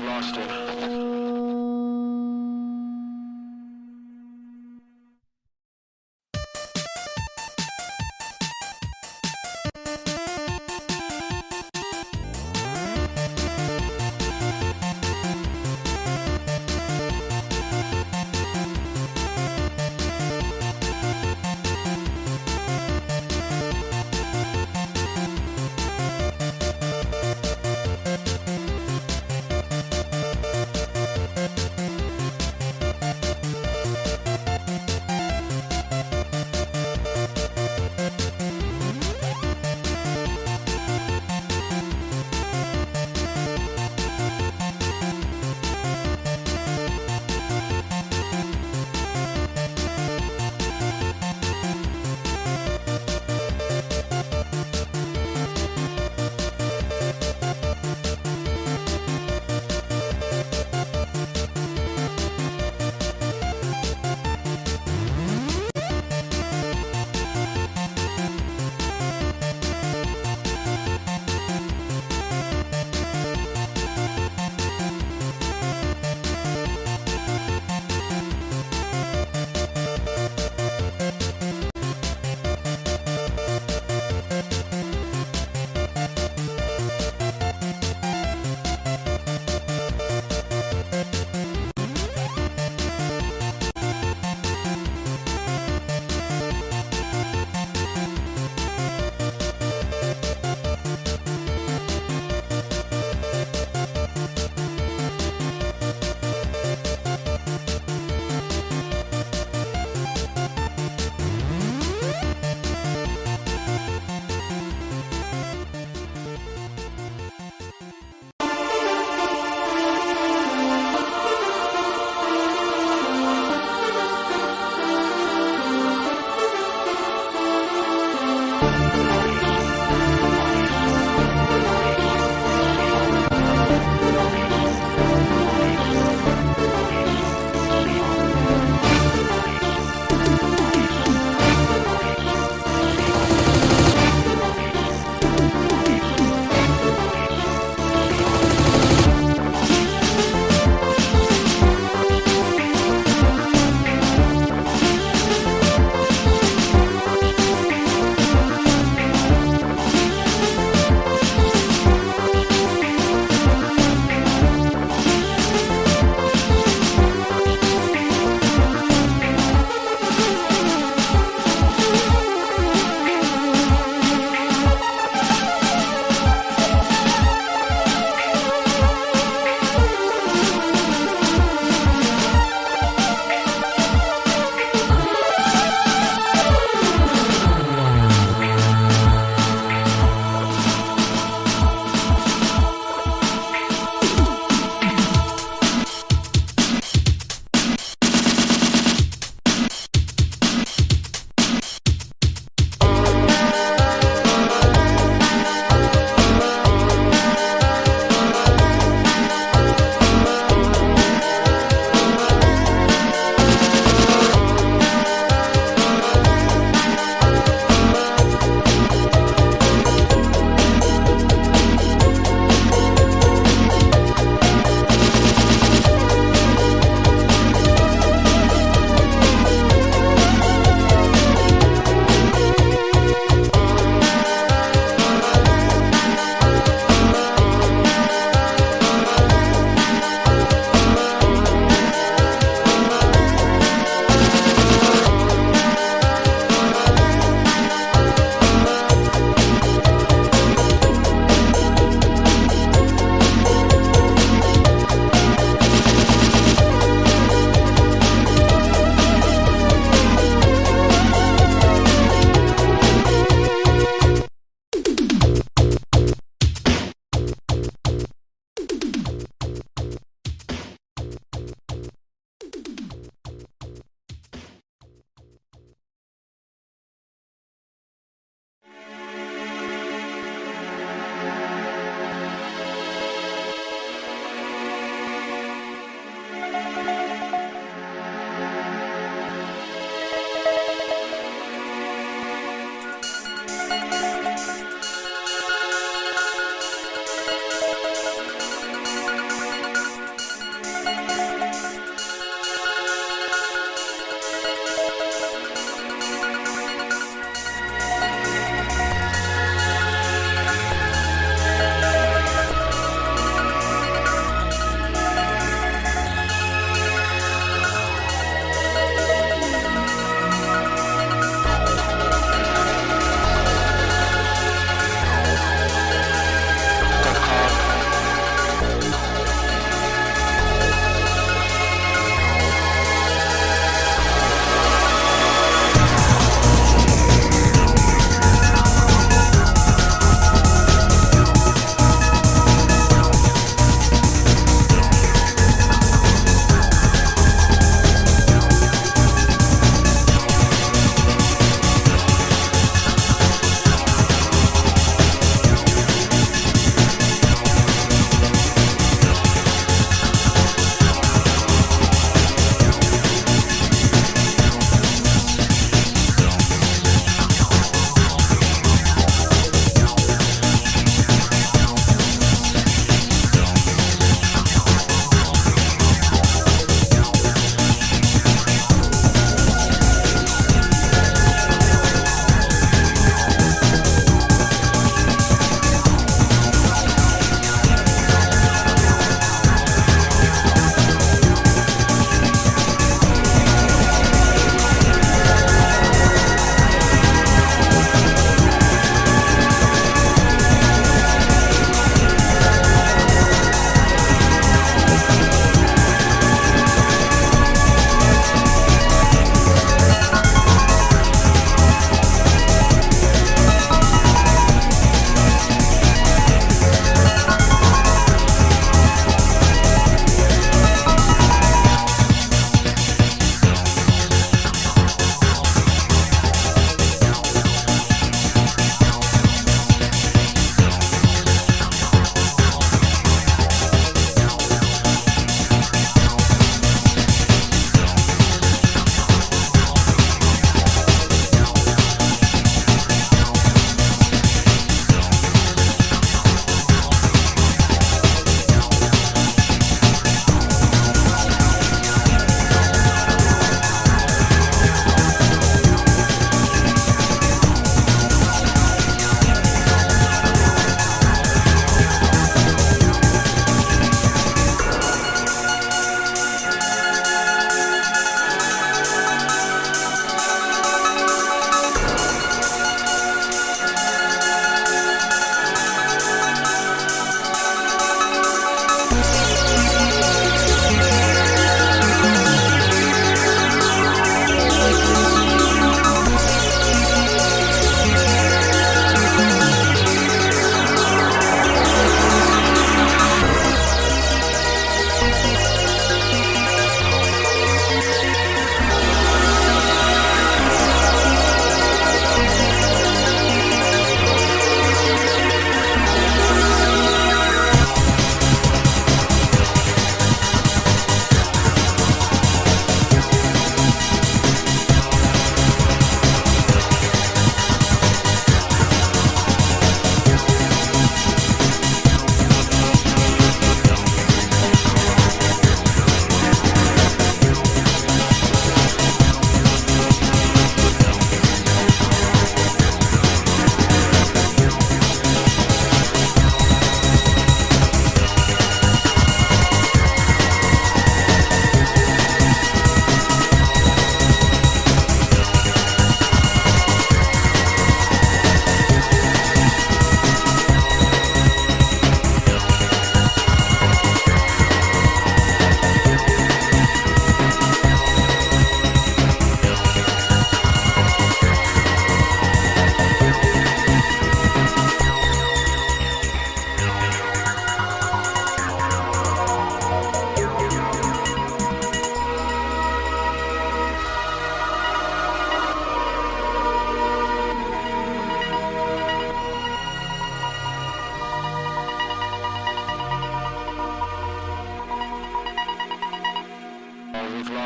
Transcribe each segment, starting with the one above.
we've lost him.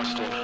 Austin.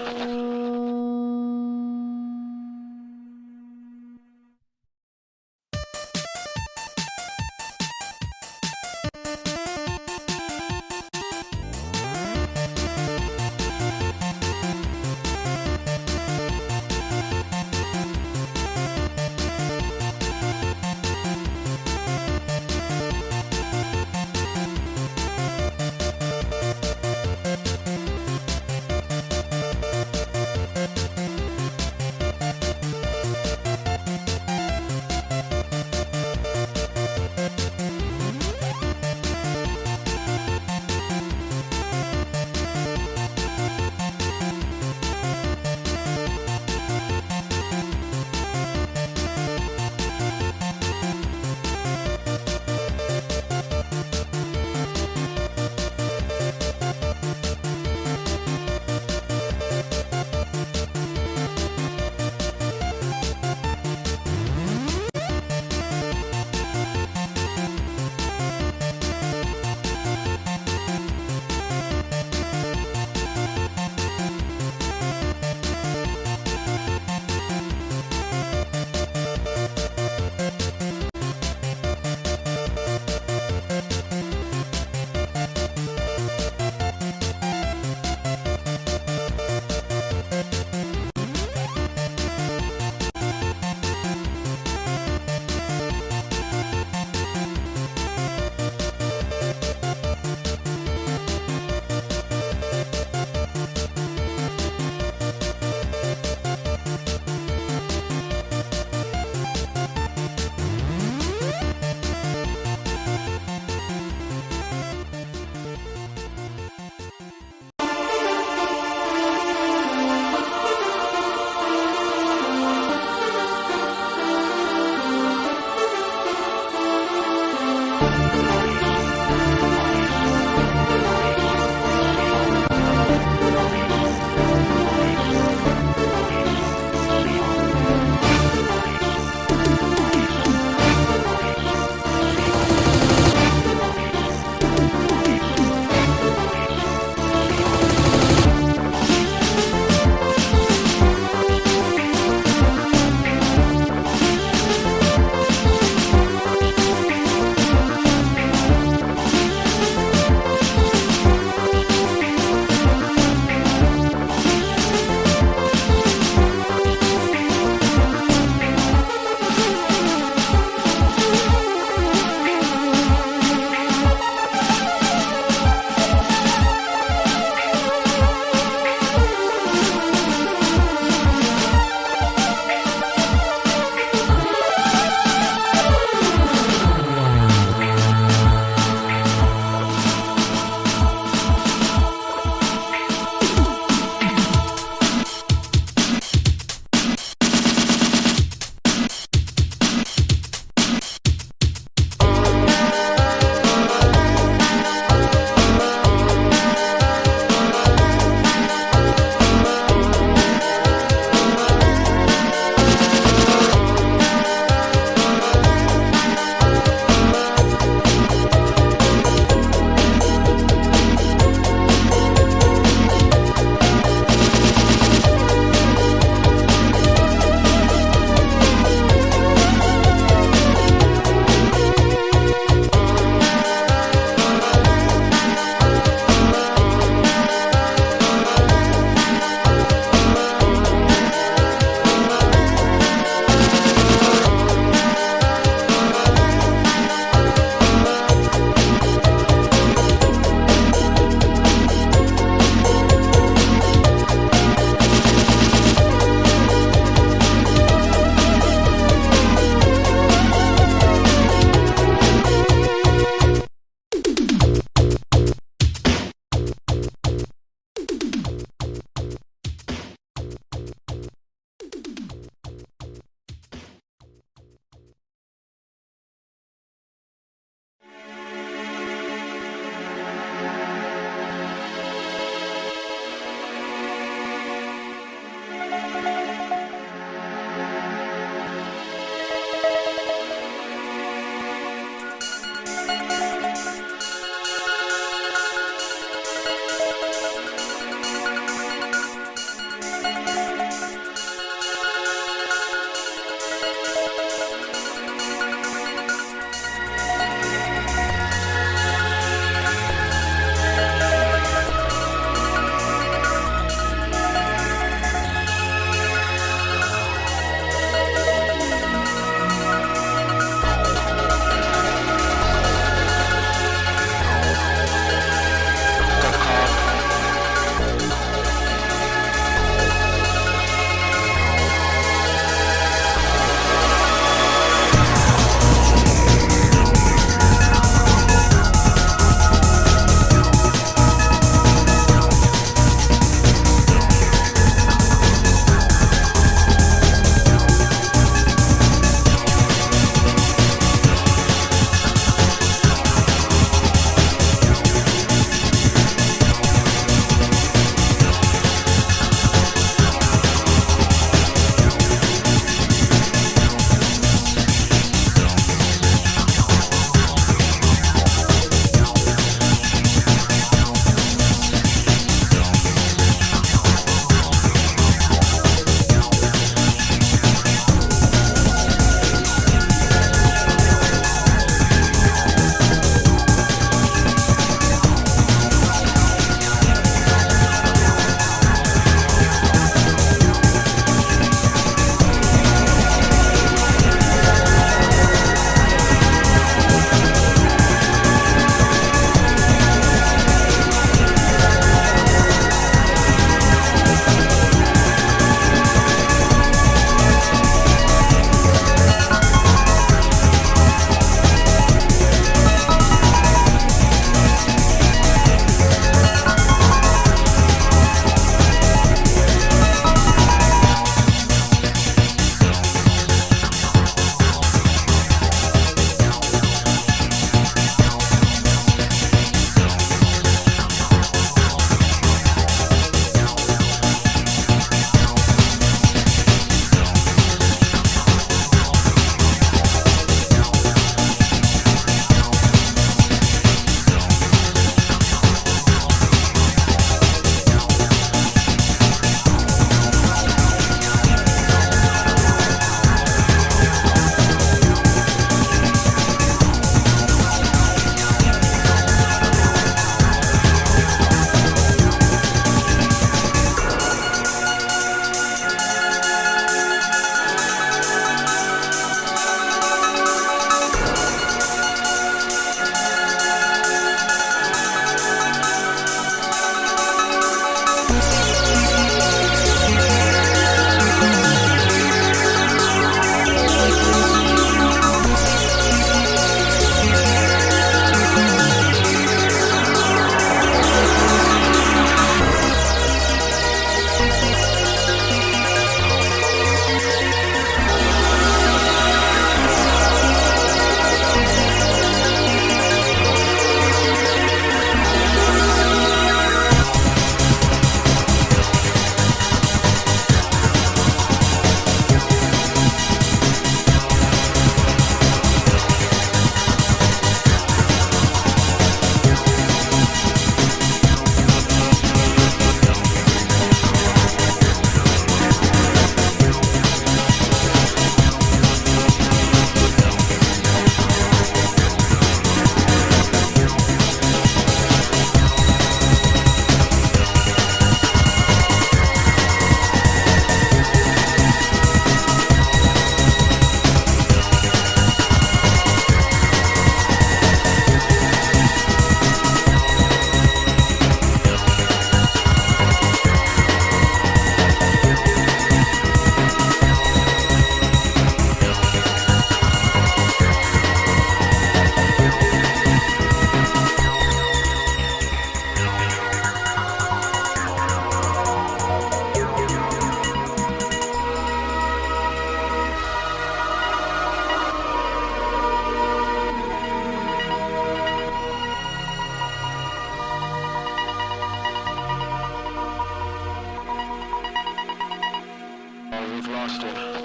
We've lost him.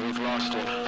we've lost him.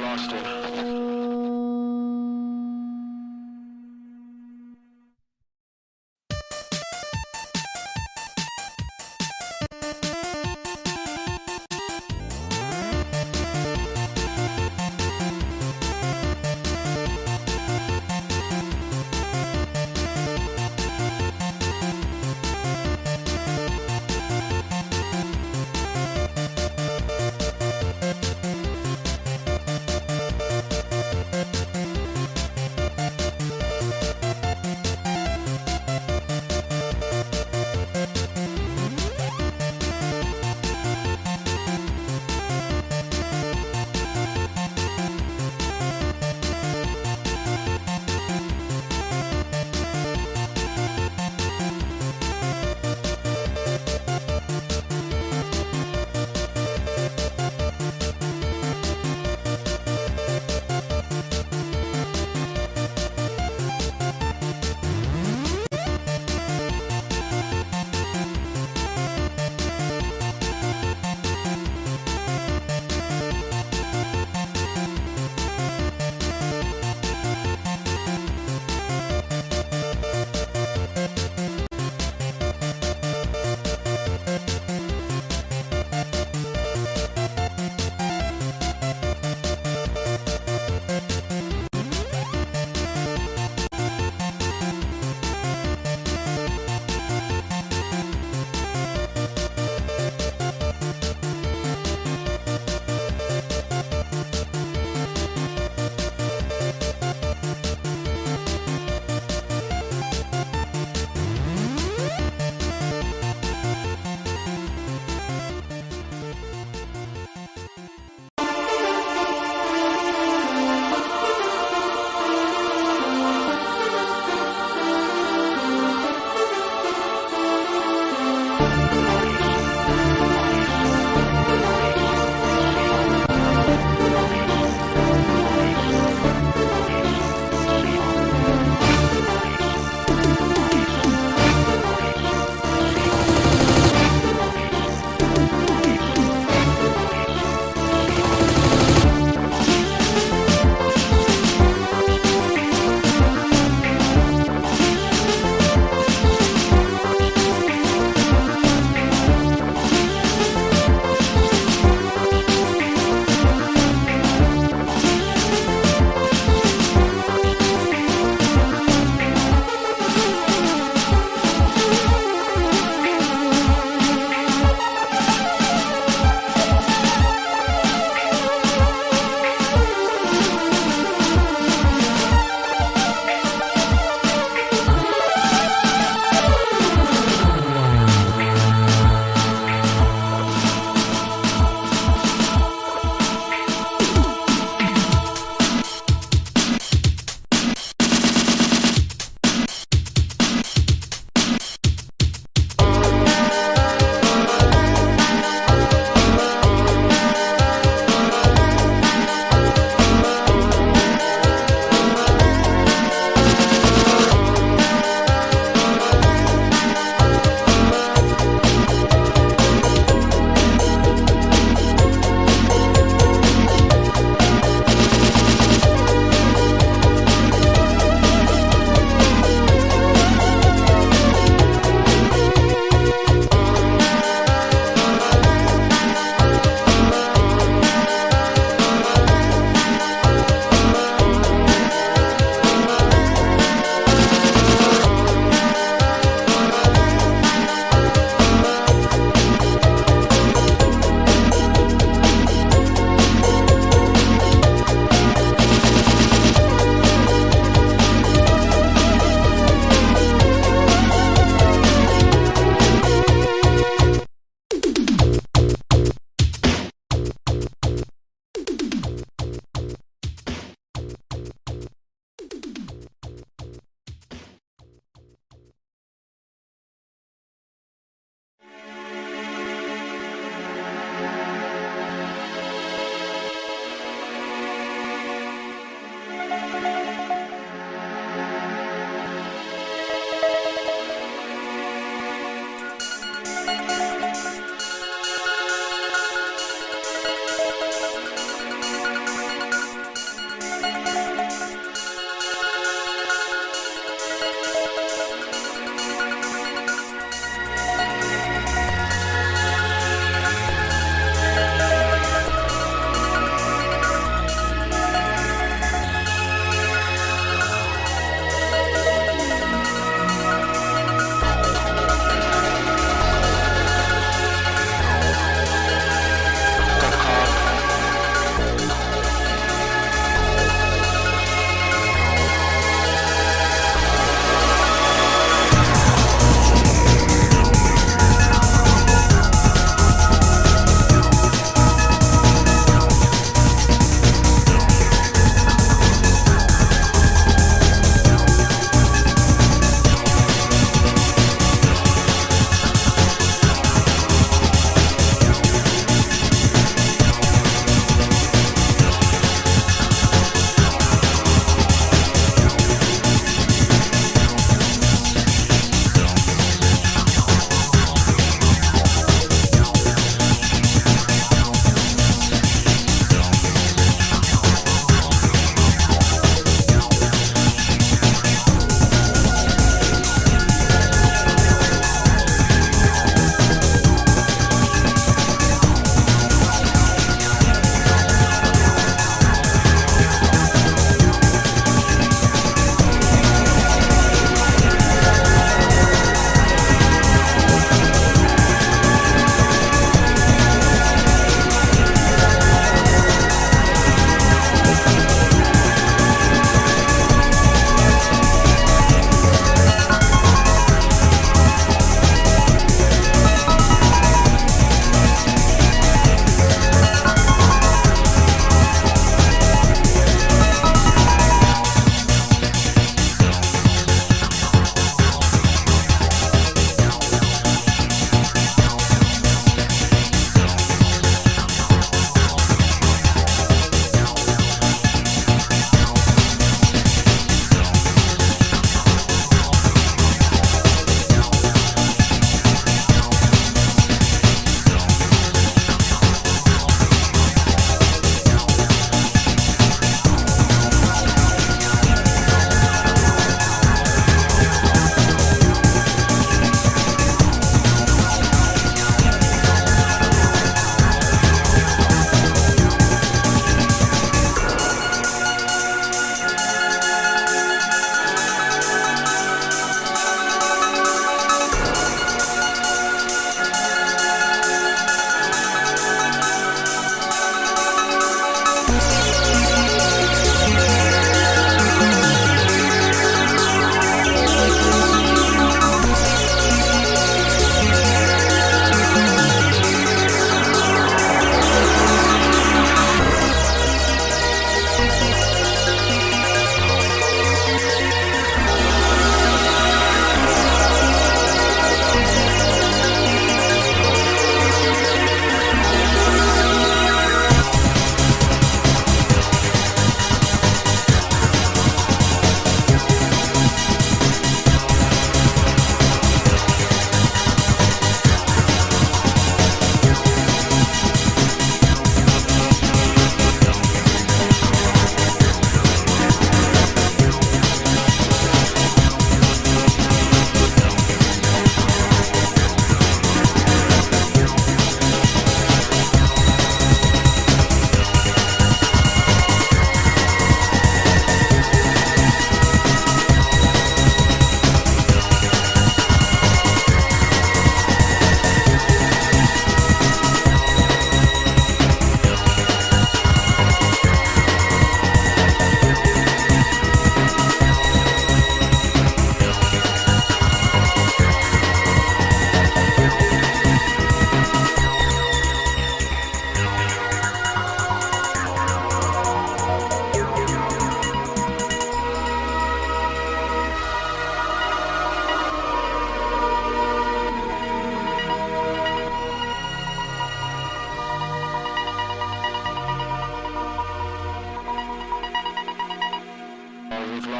lost it.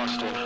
Austin.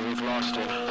we've lost him.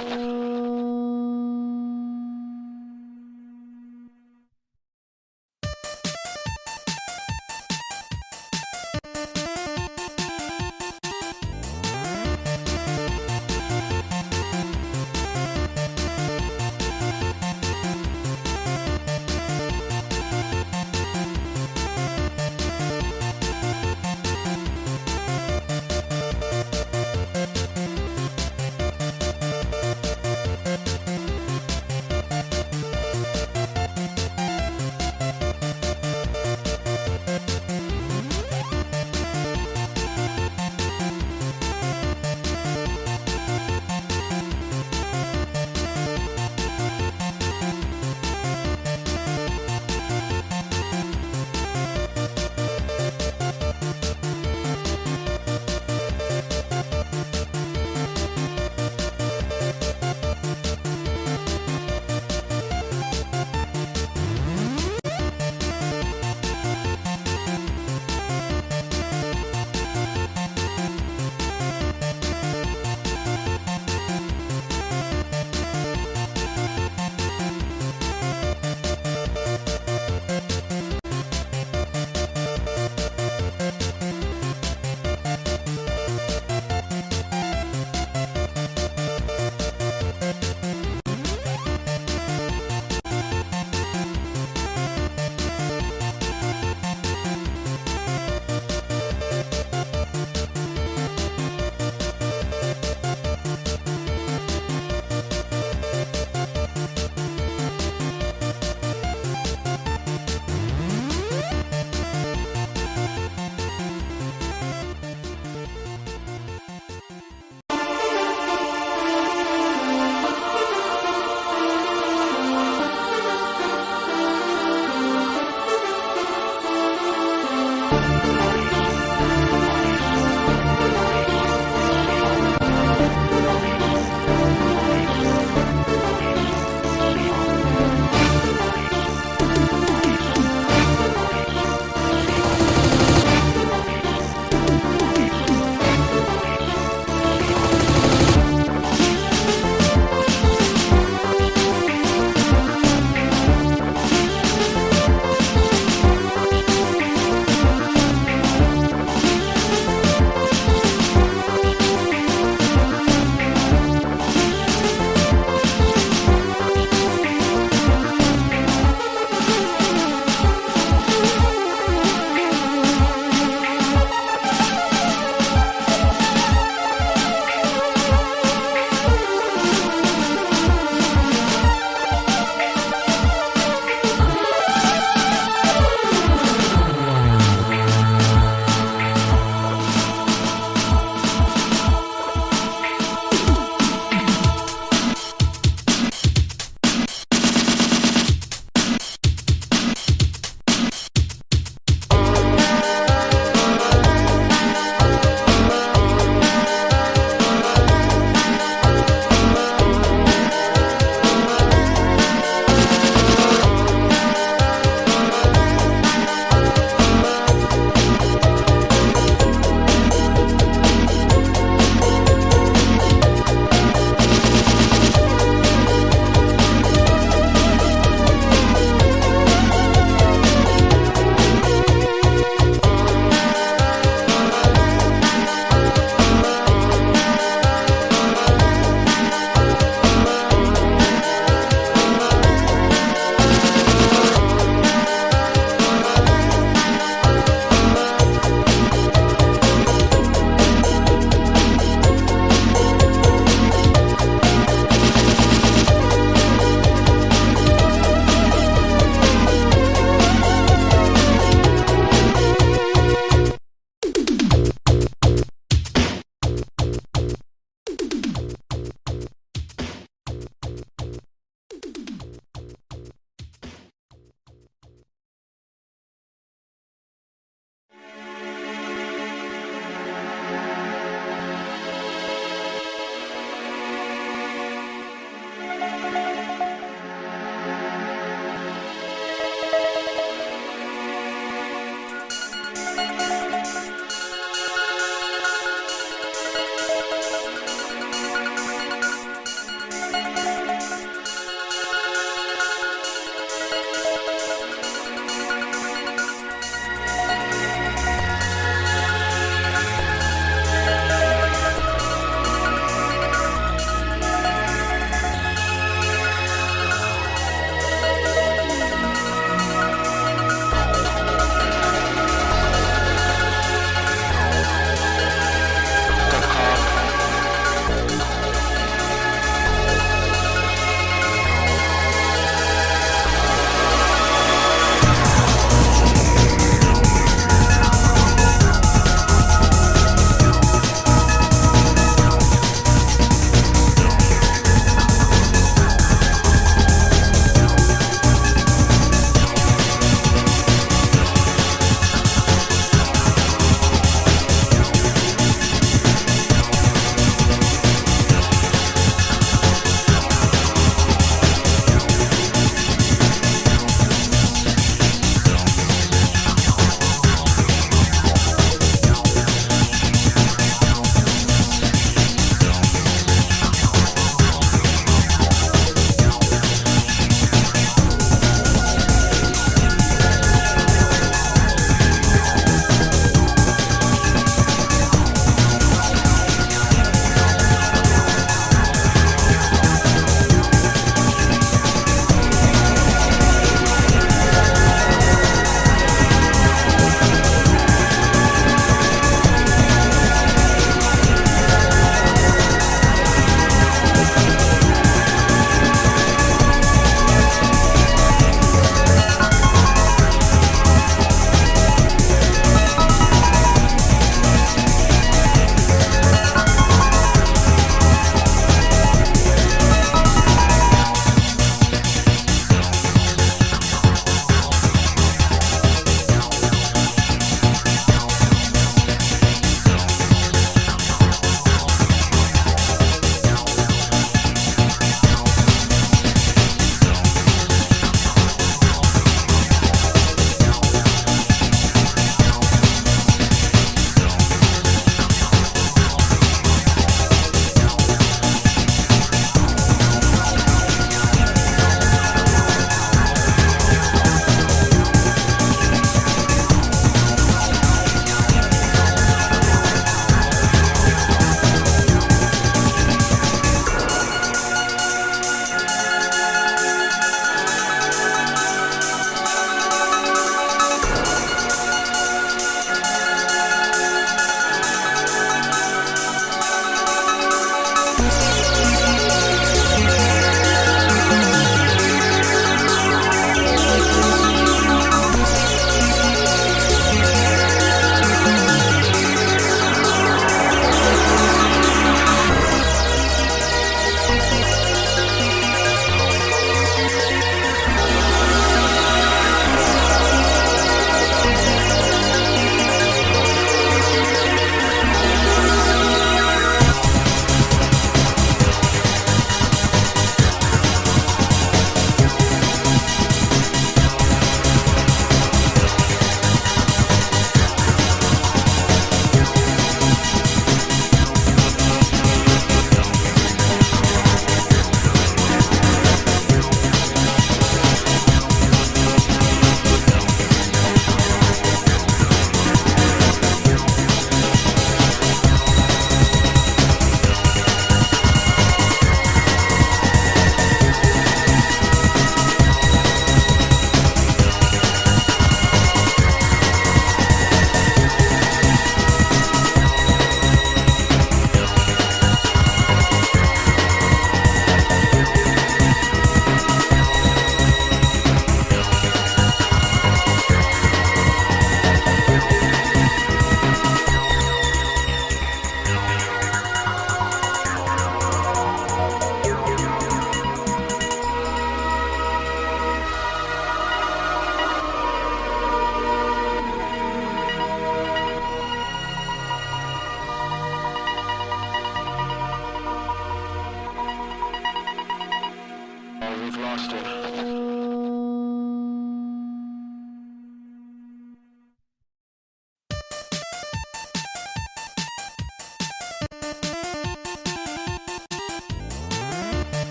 Testing.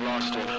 lost him.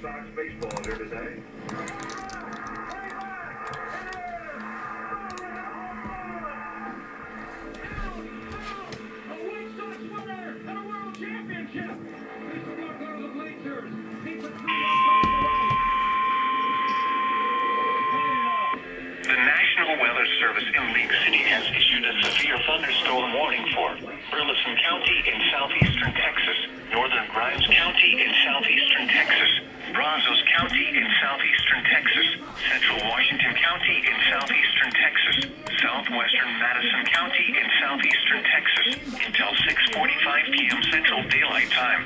Sox baseball here today. The National Weather Service in League City has issued a severe thunderstorm warning for Burleson County in southeastern Texas, northern Grimes County in southeastern Texas, Brazos County in southeastern Texas, central Washington County in southeastern Texas, southwestern Madison County in southeastern Texas, until 6:45 p.m. Central Daylight Time.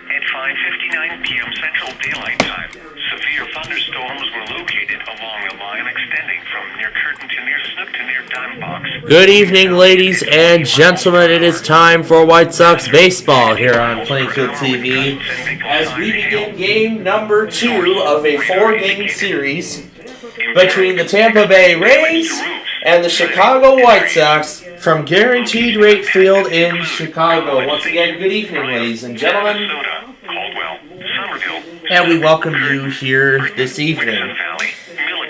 At 5:59 p.m. Central Daylight Time, severe thunderstorms were located along a line extending from near Curtin to near Snook to near Dime Box. Good evening, ladies and gentlemen. It is time for White Sox baseball here on Plainfield TV as we begin game number 2 of a 4-game series between the Tampa Bay Rays and the Chicago White Sox from Guaranteed Rate Field in Chicago. Once again, good evening, ladies and gentlemen, and we welcome you here this evening.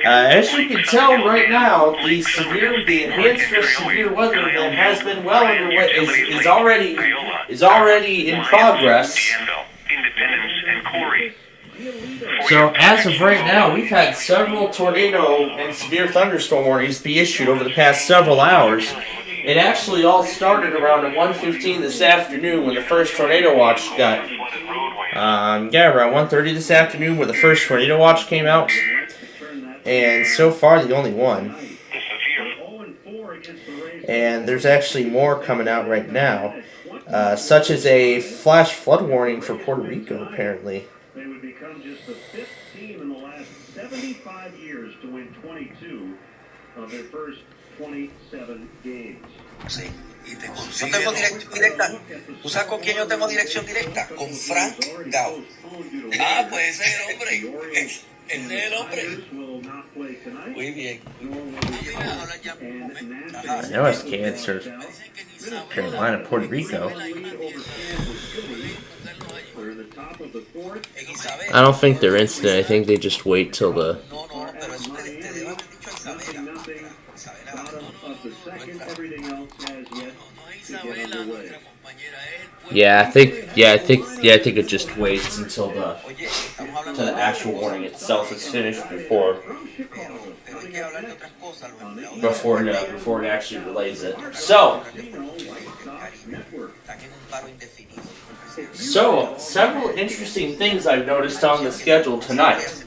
As you can tell right now, the enhanced risk severe weather event has been well underway, is already in progress. So as of right now, we've had several tornado and severe thunderstorm warnings be issued over the past several hours. It actually all started around 1:15 this afternoon when the first tornado watch got, around 1:30 this afternoon where the first tornado watch came out. And so far, the only one. And there's actually more coming out right now, such as a flash flood warning for Puerto Rico, apparently. They would become just the 5th team in the last 75 years to win 22 of their first 27 games. Sí, y yo tengo dirección directa. ¿Tú sabes con quién yo tengo dirección directa? Con Frank Gao. Ah, pues ese es el hombre. Ese es el hombre. Muy bien. I know it's cancer. Carolina, Puerto Rico. I don't think they're instant. I think they just wait till the... I think it just waits until the actual warning itself is finished before it actually relays it. So several interesting things I've noticed on the schedule tonight.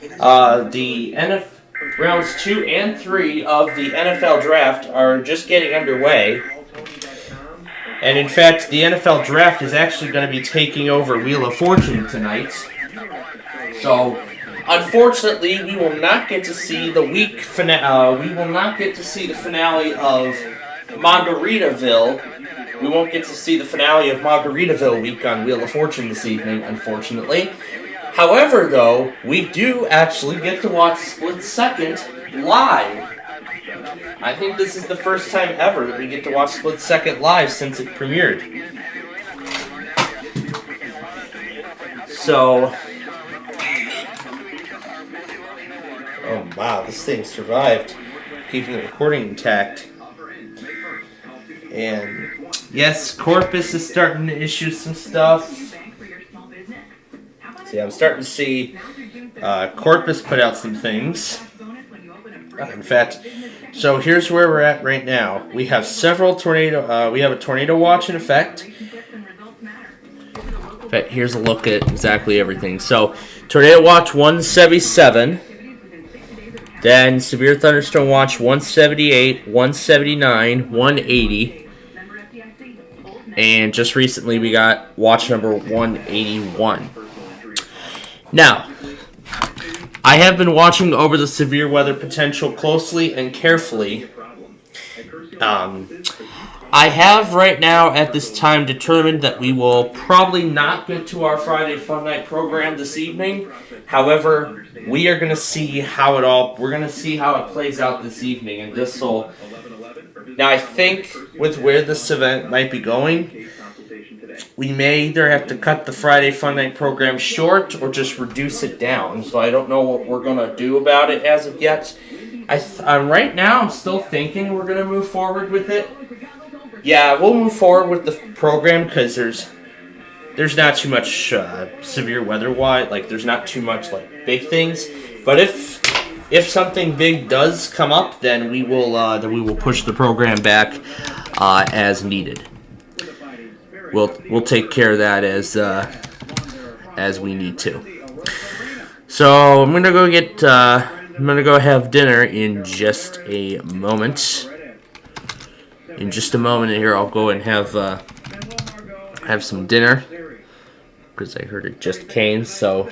The rounds 2 and 3 of the NFL draft are just getting underway. And in fact, the NFL draft is actually going to be taking over Wheel of Fortune tonight. So, unfortunately, we will not get to see the week finale. We will not get to see the finale of Margaritaville. We won't get to see the finale of Margaritaville week on Wheel of Fortune this evening, unfortunately. However, though, we do actually get to watch Split Second live. I think this is the first time ever that we get to watch Split Second live since it premiered. So, oh wow, this thing survived, keeping the recording intact. And yes, Corpus is starting to issue some stuff. See, I'm starting to see Corpus put out some things. In fact, so here's where we're at right now. We have several tornado. We have a tornado watch in effect. In fact, here's a look at exactly everything. So, tornado watch 177. Then severe thunderstorm watch 178, 179, 180. And just recently we got watch number 181. Now, I have been watching over the severe weather potential closely and carefully. I have right now at this time determined that we will probably not get to our Friday Fun Night program this evening. However, we are going to see how it plays out this evening, and this will... Now, I think with where this event might be going, we may either have to cut the Friday Fun Night program short or just reduce it down. So I don't know what we're going to do about it as of yet. Right now, I'm still thinking we're going to move forward with it. Yeah, we'll move forward with the program because there's not too much severe weather-wise. Like, there's not too much, like, big things. But if something big does come up, then we will push the program back as needed. We'll take care of that as we need to. So I'm gonna go have dinner in just a moment. In just a moment here, I'll go and have some dinner because I heard it just came. So.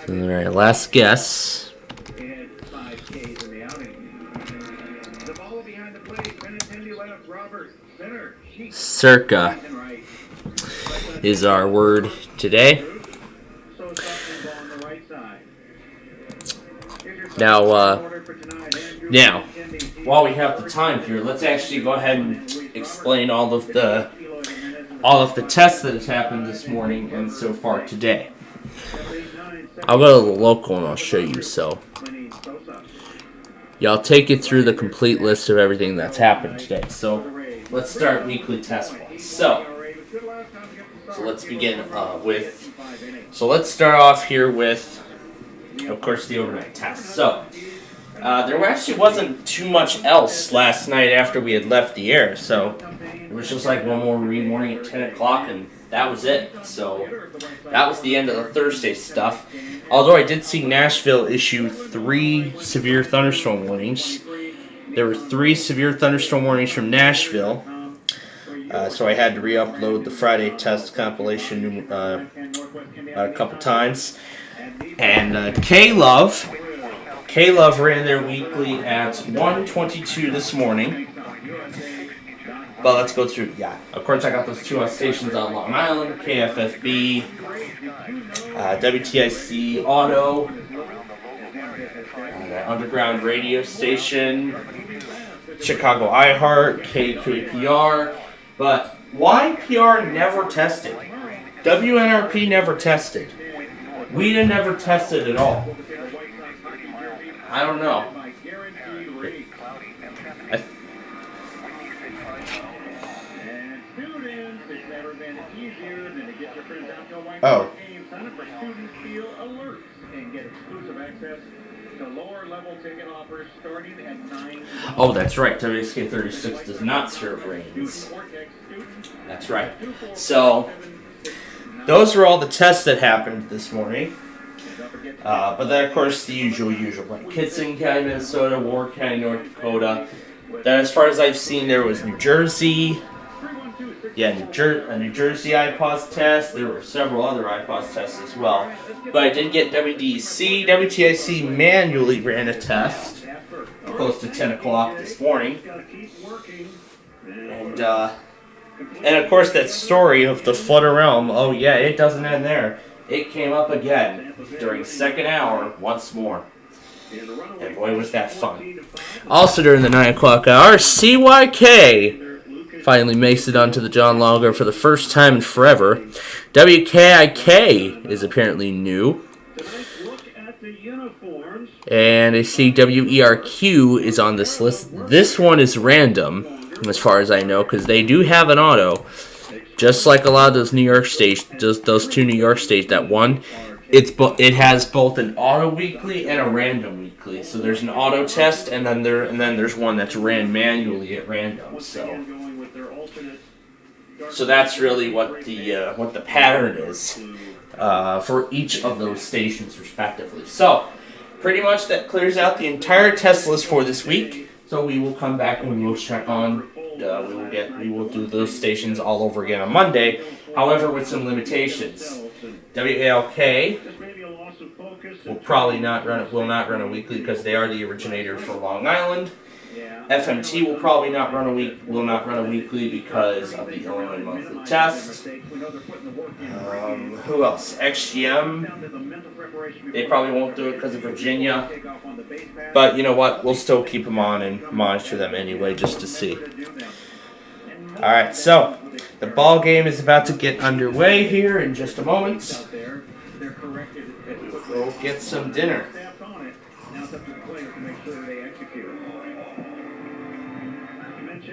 All right, last guess. Circa is our word today. Now, while we have the time here, let's actually go ahead and explain all of the tests that has happened this morning and so far today. I'll go to the local and I'll show you. So, yeah, I'll take you through the complete list of everything that's happened today. So, let's start weekly test wise. So let's begin with. So let's start off here with, of course, the overnight test. So there actually wasn't too much else last night after we had left the air. So it was just like one more morning at 10 o'clock, and that was it. So that was the end of the Thursday stuff. Although I did see Nashville issue 3 severe thunderstorm warnings. There were 3 severe thunderstorm warnings from Nashville. So I had to re-upload the Friday test compilation a couple times. And K-Love ran their weekly at 1:22 this morning. But let's go through. Yeah, of course I got those 2 stations on Long Island, KFFB, WTIC Auto, the underground radio station, Chicago iHeart, KKPR. But YPR never tested. WNRP never tested. WEDA never tested at all. I don't know. Oh. Oh, that's right. WSK 36 does not serve rains. That's right. So, those were all the tests that happened this morning. But then, of course, the usual, like Kinston County, Minnesota, Ward County, North Dakota. Then, as far as I've seen, there was New Jersey. Yeah, a New Jersey IPOS test. There were several other IPOS tests as well. But I did get WDC. WTIC manually ran a test close to 10 o'clock this morning. And of course, that story of the Flutter Realm, oh yeah, it doesn't end there. It came up again during second hour once more. And boy, was that fun. Also during the 9 o'clock hour, CYK finally makes it onto the John Logger for the first time in forever. WKIK is apparently new. And I see WERQ is on this list. This one is random, as far as I know, because they do have an auto. Just like a lot of those New York stations, those 2 New York stations, that one, it has both an auto weekly and a random weekly. So there's an auto test, and then there's one that's ran manually at random. So that's really what the pattern is for each of those stations respectively. So pretty much that clears out the entire test list for this week. So we will come back and we will check on. We will do those stations all over again on Monday. However, with some limitations. WALK will not run a weekly because they are the originator for Long Island. FMT will probably not run a week. Will not run a weekly because of the Illinois monthly test. Who else? XGM. They probably won't do it because of Virginia. But you know what? We'll still keep them on and monitor them anyway, just to see. All right, so the ball game is about to get underway here in just a moment. We'll get some dinner.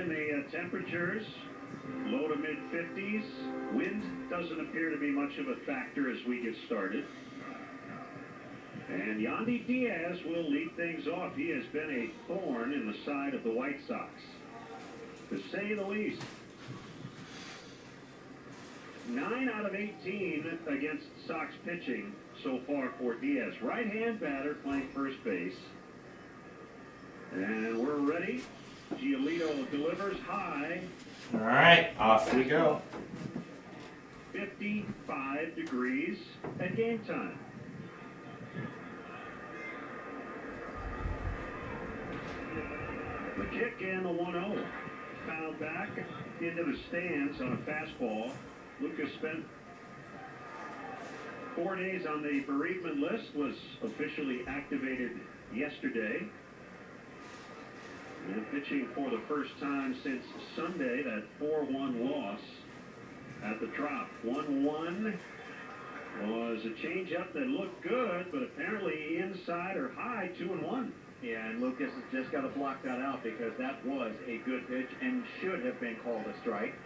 The temperatures, low to mid 50s. Wind doesn't appear to be much of a factor as we get started. And Yandy Diaz will lead things off. He has been a thorn in the side of the White Sox, to say the least. 9 out of 18 against Sox pitching so far for Diaz. Right-hand batter playing first base. And we're ready. Giolito delivers high. All right, off we go. 55 degrees at game time. The kick and the 1-0. Fouled back into the stands on a fastball. Lucas spent 4 days on the bereavement list, was officially activated yesterday. And pitching for the first time since Sunday, that 4-1 loss at the Trop. 1-1 was a changeup that looked good, but apparently inside or high, 2-1. Yeah, and Lucas has just got to block that out because that was a good pitch and should have been called a strike.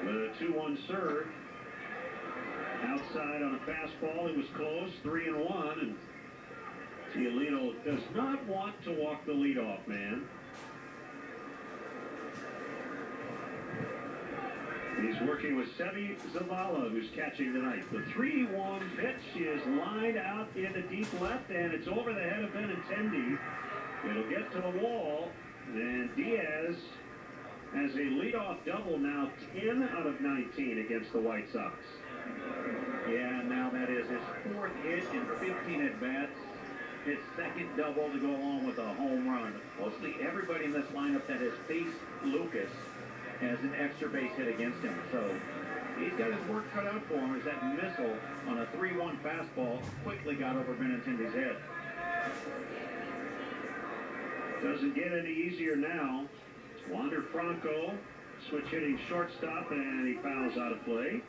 The 2-1 serve. Outside on a fastball, it was close, 3-1, and Giolito does not want to walk the leadoff man. He's working with Sevi Zavala, who's catching tonight. The 3-1 pitch is lined out into deep left, and it's over the head of Benintendi. It'll get to the wall, and Diaz has a leadoff double now, 10 out of 19 against the White Sox. Yeah, now that is his 4th hit in 15 at-bats. His 2nd double to go along with a home run. Mostly everybody in this lineup that has faced Lucas has an extra base hit against him. So he's got his work cut out for him as that missile on a 3-1 fastball quickly got over Benintendi's head. Doesn't get any easier now. Wander Franco, switch hitting shortstop, and he fouls out of play.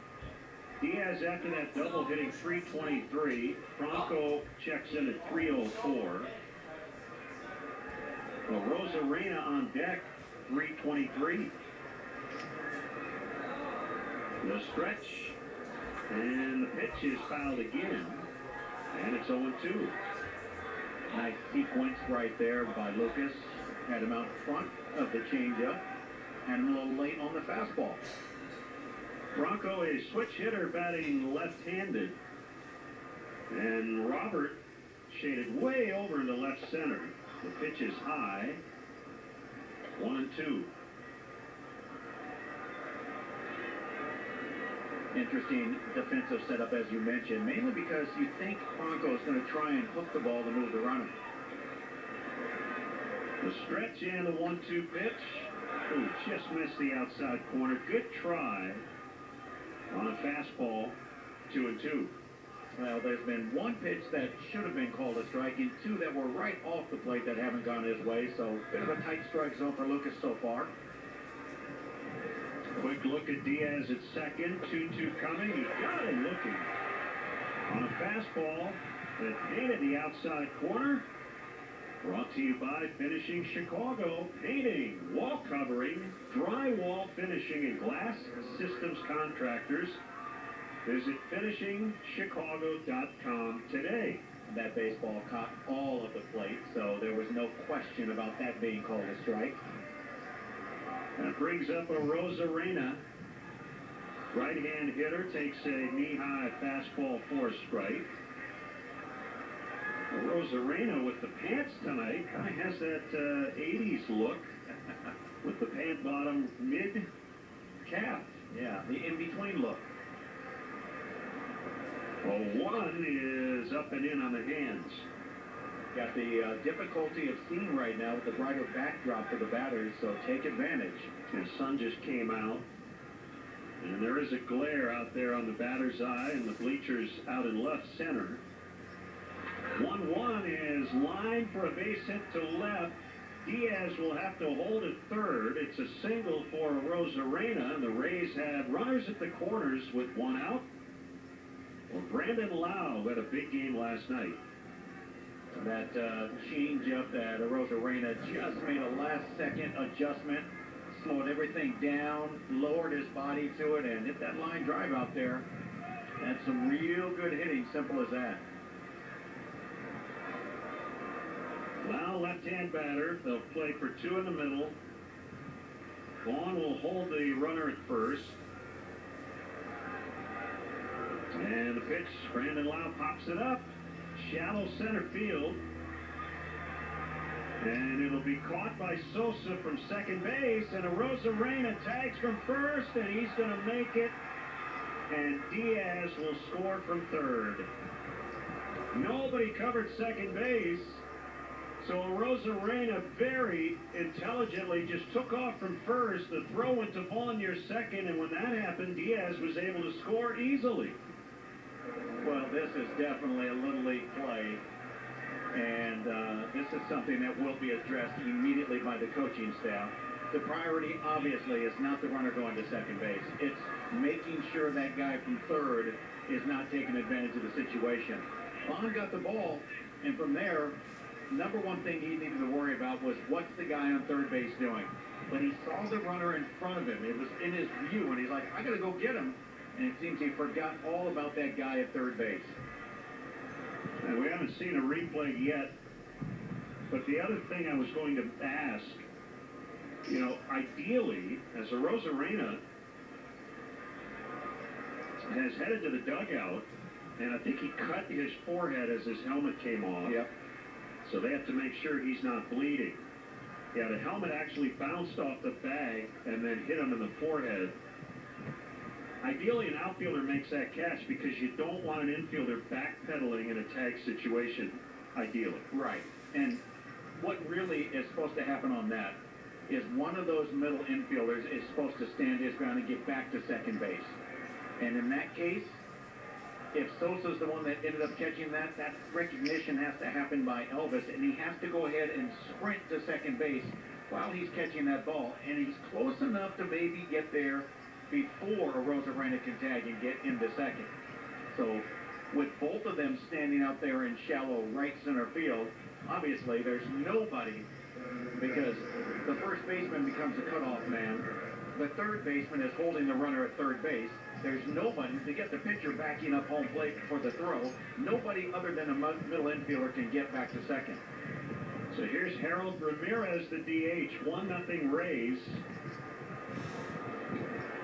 Diaz, after that double, hitting .323. Franco checks in at .304. Rosarena on deck, .323. The stretch, and the pitch is fouled again, and it's 0-2. Nice sequence right there by Lucas. Had him out front of the changeup, and a little late on the fastball. Franco, a switch hitter batting left-handed. And Robert shaded way over into left center. The pitch is high. 1-2. Interesting defensive setup, as you mentioned, mainly because you think Franco is going to try and hook the ball to move the runner. The stretch and the 1-2 pitch. Ooh, just missed the outside corner. Good try on a fastball. 2-2. Well, there's been one pitch that should have been called a strike and 2 that were right off the plate that haven't gone his way. So, bit of a tight strike zone for Lucas so far. Quick look at Diaz at second. 2-2 coming. He got him looking on a fastball that painted the outside corner. Brought to you by Finishing Chicago. Painting, wall covering, drywall finishing, and glass systems contractors. Visit finishingchicago.com today. That baseball caught all of the plate, so there was no question about that being called a strike. That brings up a Rosarena. Right-hand hitter takes a knee-high fastball for a strike. Rosarena with the pants tonight kind of has that 80s look with the pant bottom mid-calf. Yeah, the in-between look. Well, 1 is up and in on the hands. Got the difficulty of seeing right now with the brighter backdrop for the batters, so take advantage. The sun just came out, and there is a glare out there on the batter's eye, and the bleachers out in left center. 1-1 is lined for a base hit to left. Diaz will have to hold at third. It's a single for Rosarena, and the Rays have runners at the corners with one out. Well, Brandon Lau had a big game last night. That change up that Rosarena just made a last-second adjustment, slowed everything down, lowered his body to it, and hit that line drive out there. That's some real good hitting, simple as that. Lau, left-hand batter. They'll play for two in the middle. Vaughn will hold the runner at first. And the pitch, Brandon Lau pops it up. Shallow center field. And it'll be caught by Sosa from second base. And Rosarena tags from first, and he's going to make it. And Diaz will score from third. Nobody covered second base. So Rosarena very intelligently just took off from first. The throw went to Vaughn near second, and when that happened, Diaz was able to score easily. Well, this is definitely a Little League play, and this is something that will be addressed immediately by the coaching staff. The priority, obviously, is not the runner going to second base. It's making sure that guy from third is not taking advantage of the situation. Vaughn got the ball, and from there, number one thing he needed to worry about was what's the guy on third base doing. When he saw the runner in front of him, it was in his view, and he's like, I got to go get him. And it seems he forgot all about that guy at third base. And we haven't seen a replay yet, but the other thing I was going to ask, you know, ideally, as a Rosarena has headed to the dugout, and I think he cut his forehead as his helmet came off. Yep. So they have to make sure he's not bleeding. Yeah, the helmet actually bounced off the bag and then hit him in the forehead. Ideally, an outfielder makes that catch because you don't want an infielder backpedaling in a tag situation, ideally. Right. And what really is supposed to happen on that is one of those middle infielders is supposed to stand his ground and get back to second base. And in that case, if Sosa's the one that ended up catching that, that recognition has to happen by Elvis, and he has to go ahead and sprint to second base while he's catching that ball. And he's close enough to maybe get there before Rosarena can tag and get into second. So with both of them standing out there in shallow right center field, obviously there's nobody, because the first baseman becomes a cutoff man. The third baseman is holding the runner at third base. There's nobody to get the pitcher backing up home plate for the throw. Nobody other than a middle infielder can get back to second. So here's Harold Ramirez, the DH, 1-0 Rays.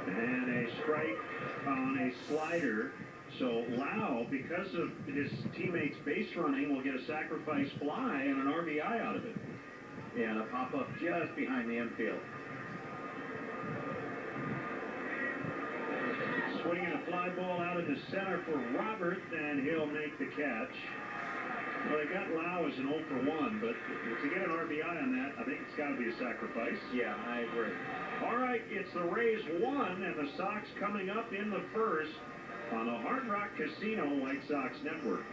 And a strike on a slider. So Lau, because of his teammates' base running, will get a sacrifice fly and an RBI out of it. Yeah, and a pop-up just behind the infield. Swinging a fly ball out of the center for Robert, and he'll make the catch. Well, they got Lau as an 0 for 1, but to get an RBI on that, I think it's got to be a sacrifice. Yeah, I agree. All right, it's the Rays 1 and the Sox coming up in the first on the Hard Rock Casino White Sox Network.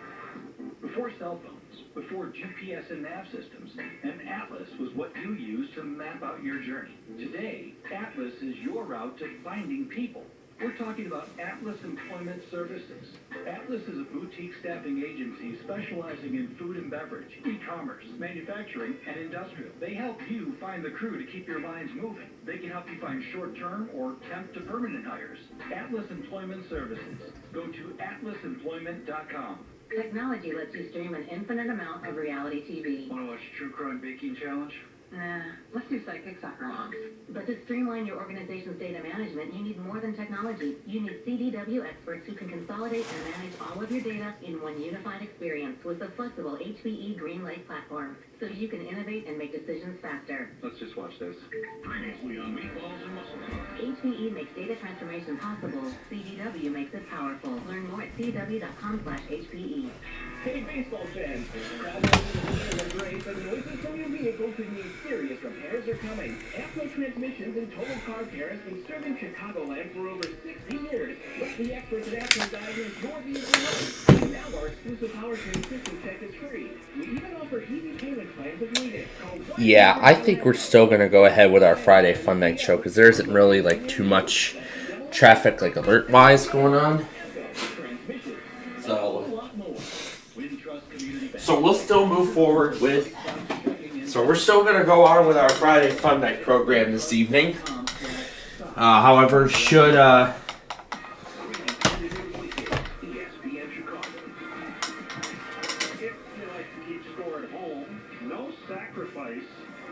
Before cell phones, before GPS and nav systems, an atlas was what you used to map out your journey. Today, Atlas is your route to finding people. We're talking about Atlas Employment Services. Atlas is a boutique staffing agency specializing in food and beverage, e-commerce, manufacturing, and industrial. They help you find the crew to keep your lines moving. They can help you find short-term or temp to permanent hires. Atlas Employment Services. Go to atlasemployment.com. Technology lets you stream an infinite amount of reality TV. Want to watch True Crime Baking Challenge? Nah, let's do psychic soccer moms. But to streamline your organization's data management, you need more than technology. You need CDW experts who can consolidate and manage all of your data in one unified experience with the flexible HPE GreenLake platform, so you can innovate and make decisions faster. Let's just watch this. Previously on Meatballs and Muscle Cars. HPE makes data transformation possible. CDW CDW makes it powerful. Learn more at cdw.com/HPE. Hey, baseball fans! Travel are great, but noises from your vehicle could mean serious repairs are coming. Afro Transmissions and Total Car Care has been serving Chicagoland for over 60 years. Let the experts at Afro diagnose your vehicle right. Now our exclusive powertrain system check is free. We even offer easy payment plans if needed. Yeah, I think we're still going to go ahead with our Friday Fun Night show because there isn't really like too much traffic like alert-wise going on. So we'll still move forward with. So we're still going to go on with our Friday Fun Night program this evening. However, should no sacrifice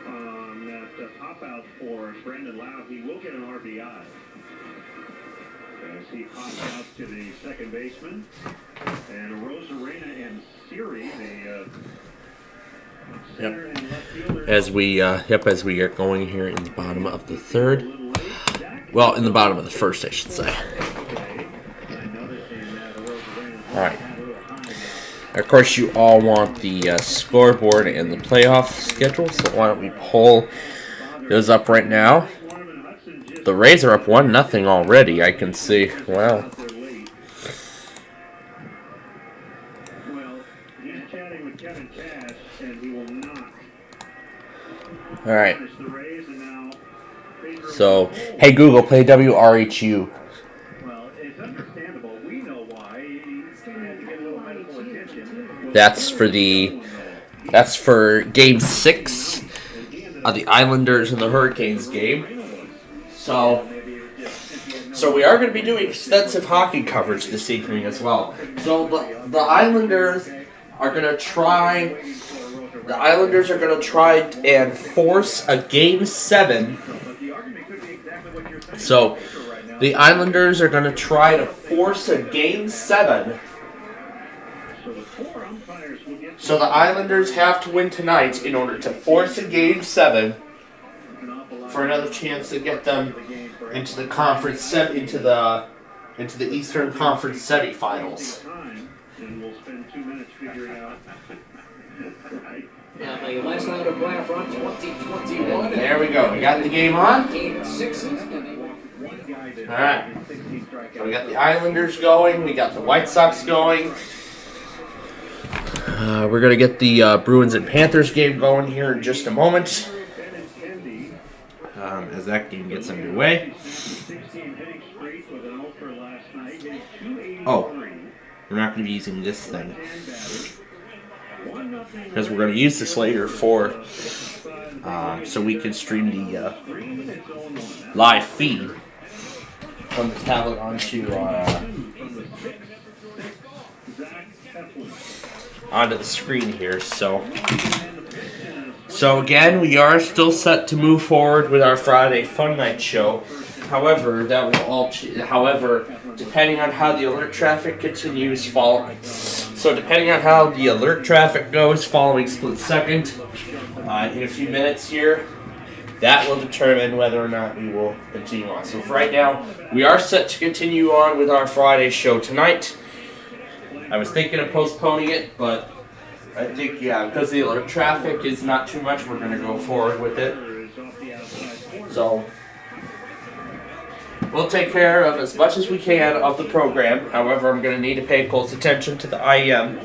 on that pop-out for Brendan Lau. He will get an RBI. As he pops out to the second baseman. And Rosarena and Cerri, the center and left fielder. as we get going here in the bottom of the third. Well, in the bottom of the first, I should say. All right. Of course, you all want the scoreboard and the playoff schedule, so why don't we pull those up right now? The Rays are up 1-0 already, I can see. Wow. All right. So, hey Google, play WRHU. Well, it's understandable. We know why. He's going to have to get a little medical attention. That's for Game 6 of the Islanders and the Hurricanes game. So we are going to be doing extensive hockey coverage this evening as well. So the Islanders are going to try. The Islanders are going to try and force a Game 7. So the Islanders are going to try to force a Game 7. So the Islanders have to win tonight in order to force a Game 7 for another chance to get them into the conference into the Eastern Conference semifinals. Yeah, the last night of playoff run 2021. There we go. We got the game on. Game 6. All right. So we got the Islanders going. We got the White Sox going. We're going to get the Bruins and Panthers game going here in just a moment. As that game gets underway. Oh, we're not going to be using this thing. Because we're going to use this later for so we can stream the live feed from the tablet onto the screen here. So again, we are still set to move forward with our Friday Fun Night show. However, depending on how the alert traffic continues following. So depending on how the alert traffic goes following split second, in a few minutes here, that will determine whether or not we will continue on. So for right now, we are set to continue on with our Friday show tonight. I was thinking of postponing it, but I think, yeah, because the alert traffic is not too much, we're going to go forward with it. So we'll take care of as much as we can of the program. However, I'm going to need to pay close attention to the IEM.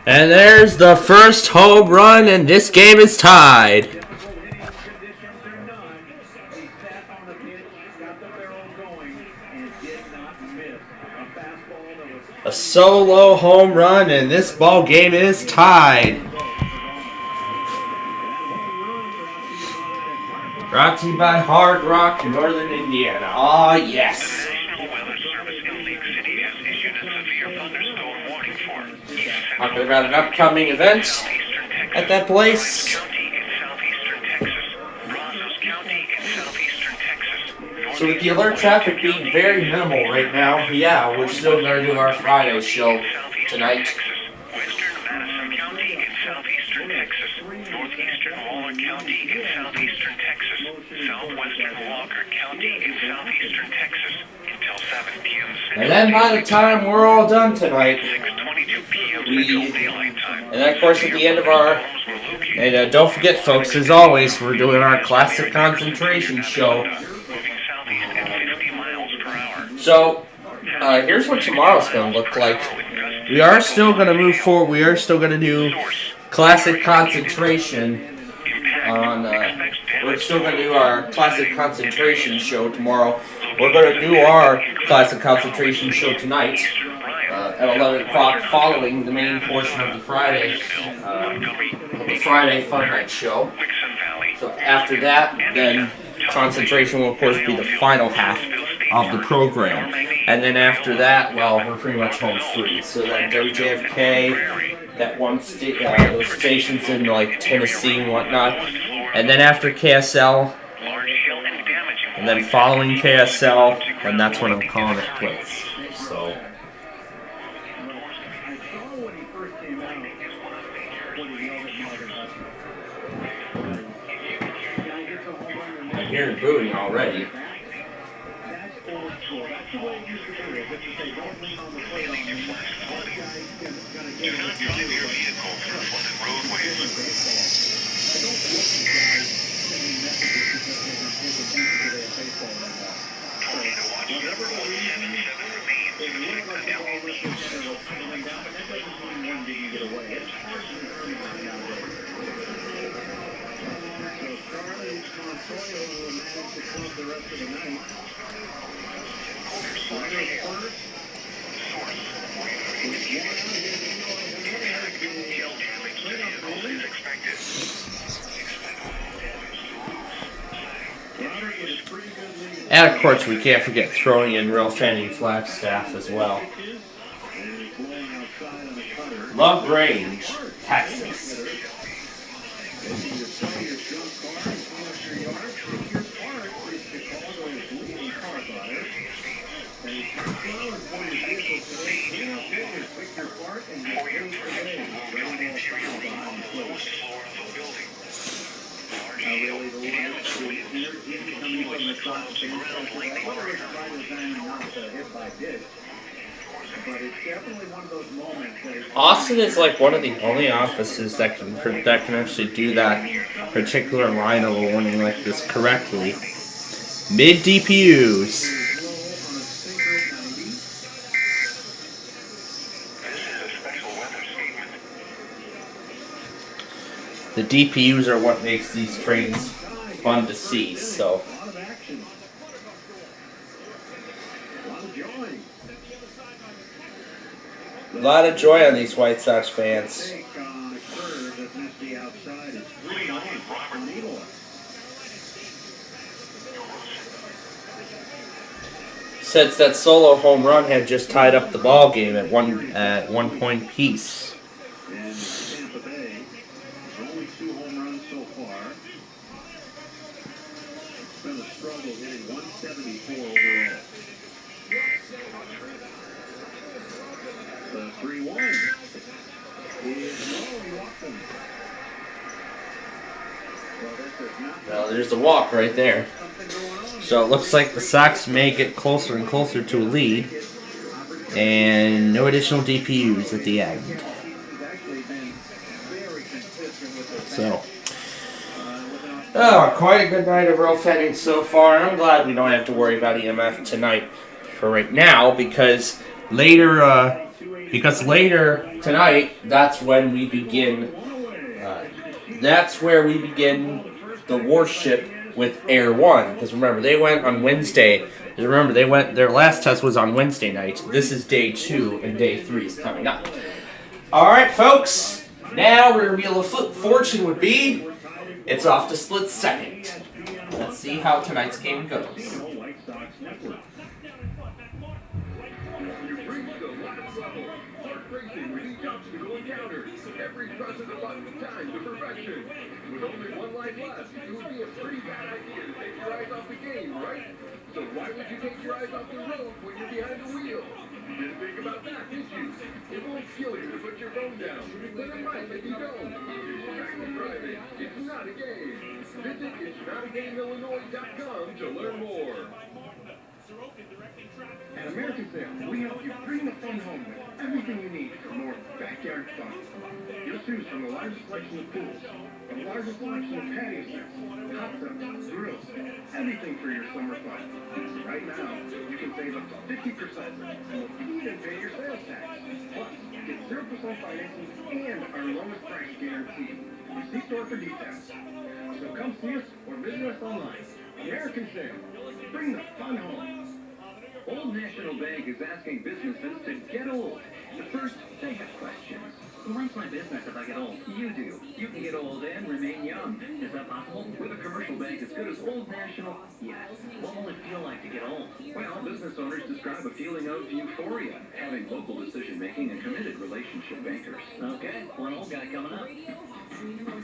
And there's the first home run, and this game is tied. A solo home run, and this ball game is tied. Brought to you by Hard Rock, Northern Indiana. Oh, yes. The National Weather Service in League City has issued a severe thunderstorm warning for Talking about an upcoming event at that place. So with the alert traffic being very minimal right now, yeah, we're still going to do our Friday show tonight. Western Madison County in southeastern Texas, northeastern Delaware County in southeastern Texas, southwestern Walker County in southeastern Texas until 7 p.m. And then by the time we're all done tonight, 6:22 p.m. Central Daylight Time. and then of course at the end of our, and don't forget folks, as always, we're doing our classic concentration show. Moving southeast at 50 miles per hour. So, here's what tomorrow's going to look like. We are still going to move forward. We are still going to do classic concentration on, we're still going to do our classic concentration show tomorrow. We're going to do our classic concentration show tonight at 11 o'clock following the main portion of the Friday Fun Night show. So after that, then concentration will of course be the final half of the program. And then after that, well, we're pretty much home free. So then WJFK, that one those stations in like Tennessee and whatnot. And then after KSL, and then following KSL, and that's when I'm calling it quits. So. I'm hearing booing already. Do not drive your vehicle through flooded roadways. Tornado watch number 177 remains until And of course, we can't forget throwing in Real Fanning Flagstaff as well. Love Range, Texas. Austin is like one of the only offices that can actually do that particular line of a warning like this correctly. Mid DPUs. The DPUs are what makes these trains fun to see, so. A lot of joy on these White Sox fans. Since that solo home run had just tied up the ball game at one point piece. Well, there's the walk right there. So it looks like the Sox may get closer and closer to a lead. And no additional DPUs at the end. So, quite a good night of Real Fanning so far. I'm glad we don't have to worry about EMF tonight for right now, because later tonight, that's when we begin. That's where we begin the warship with Air 1. Because remember, they went on Wednesday. Remember, their last test was on Wednesday night. This is day 2, and day 3 is coming up. Alright, folks. Now, where Wheel of Fortune would be, it's off to split second. Let's see how tonight's game goes. With only one life left, it would be a pretty bad idea to take your eyes off the game, right? So why would you take your eyes off the road when you're behind the wheel? You didn't think about that, did you? It won't kill you to put your phone down, but it might make you go. Driving, it's not a game. Visit it'snotaGameIllinois.com to learn more. At American Sale, we help you bring the fun home with everything you need for more backyard fun. You'll choose from the largest selection of pools, the largest selection of patio sets, hot tubs, grills, everything for your summer fun. Right now, you can save up to 50% and we'll even pay your sales tax. Plus, get 0% financing and our lowest price guarantee. See store for details. So come see us or visit us online. American Sale. Bring the fun home. Old National Bank is asking businesses to get old. But first, they have questions. What's my business if I get old? You do. You can get old and remain young. Is that possible? With a commercial bank as good as Old National? Yes. What will it feel like to get old? Well, business owners describe a feeling of euphoria, having local decision-making and committed relationship bankers. Okay, one old guy coming up.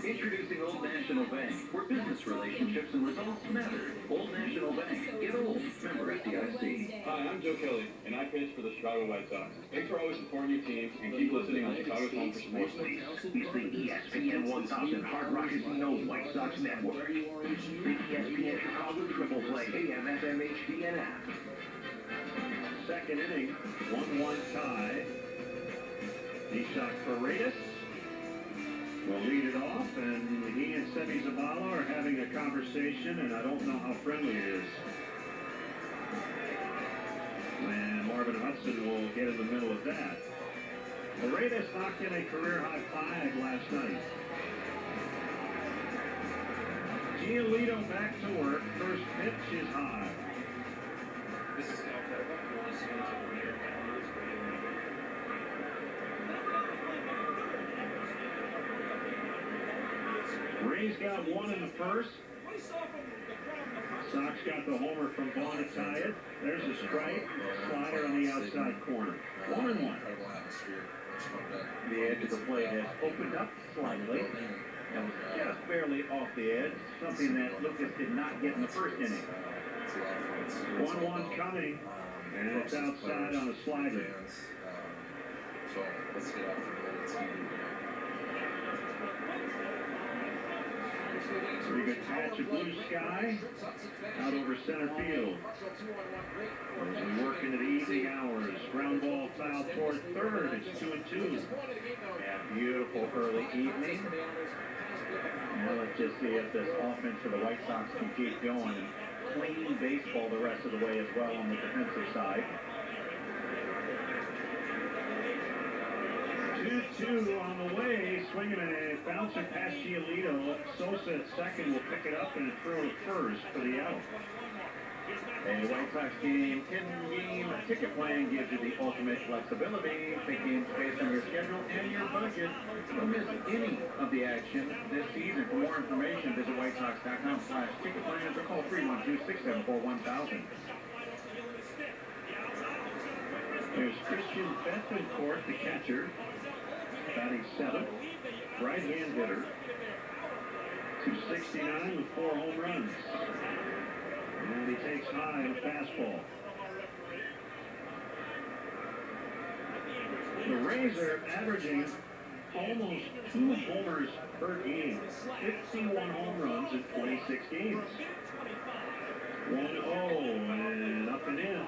Introducing Old National Bank, where business relationships and results matter. Old National Bank. Get old. Member FDIC. Hi, I'm Joe Kelly, and I pitch for the Chicago White Sox. Thanks for always supporting your team, and keep listening on Chicago's Home for Sports. It's the ESPN 1000 Hard Rock Casino White Sox Network. The ESPN Chicago Triple Play AM, FM, HD, and app. Second inning, 1-1 tie. Ishak Paredes will lead it off, and he and Semi Zavala are having a conversation, and I don't know how friendly it is. And Marvin Hudson will get in the middle of that. Paredes knocked in a career-high 5 last night. Giolito back to work. First pitch is high. This is Rays got one in the first. Sox got the homer from Vaughn to tie it. There's a strike. Slider on the outside corner. 1-1. The edge of the plate has opened up slightly and was just barely off the edge, something that Lucas did not get in the first inning. 1-1 coming, and it's outside on a slider. So let's get out the TV. Pretty good patch of blue sky out over center field. As we work into the evening hours, ground ball foul toward third. It's 2-2. Yeah, beautiful early evening. Now let's just see if this offense for the White Sox can keep going and clean baseball the rest of the way as well on the defensive side. 2-2 on the way, swinging a bouncer past Giolito. Sosa at second will pick it up and throw to first for the out. A White Sox game, in-game ticket plan gives you the ultimate flexibility. Pick games based on your schedule and your budget. Don't miss any of the action this season. For more information, visit whitesox.com/ticket plans or call 312-674-1000. There's Christian Bethencourt, the catcher, batting 7th, right-hand hitter, 269 with 4 home runs. And he takes high on a fastball. The Rays are averaging almost 2 homers per game, 51 home runs in 26 games. 1-0 and up and in.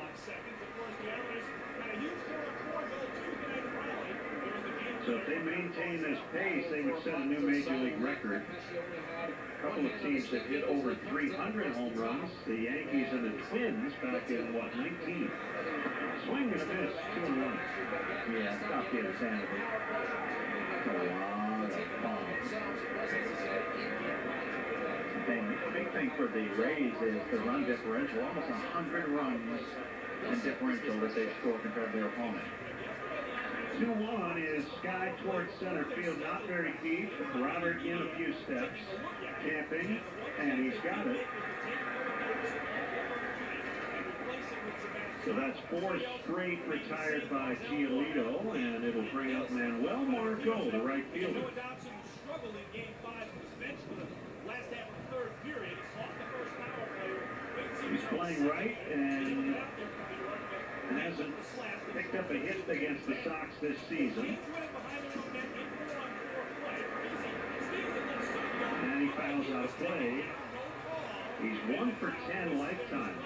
So if they maintain this pace, they would set a new major league record. A couple of teams that hit over 300 home runs. The Yankees and the Twins back in, 19? Swing and a miss, 2-1. Yeah, stop the insanity. That's a lot of fun. The big thing for the Rays is the run differential. Almost 100 runs in differential that they score compared to their opponent. 2-1 is sky towards center field, not very deep. Robert in a few steps, camping, and he's got it. So that's 4 straight retired by Giolito, and it'll bring up Manuel Margot, the right fielder. He's playing right and hasn't picked up a hit against the Sox this season. And he miles out of play. He's 1 for 10 lifetime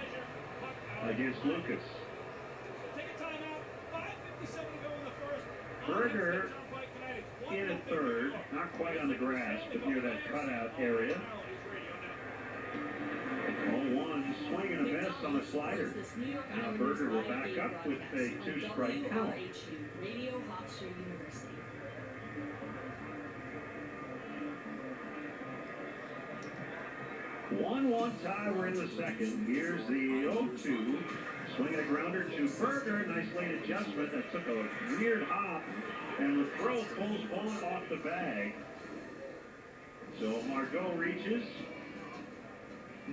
against Lucas. Berger in at third, not quite on the grass, but near that cutout area. 0-1, swing and a miss on the slider. Now Berger will back up with a 2-strike count. 1-1 tie, we're in the second. Here's the 0-2. Swing a grounder to Berger. Nice late adjustment. That took a weird hop. And the throw pulls Bullen off the bag. So Margot reaches.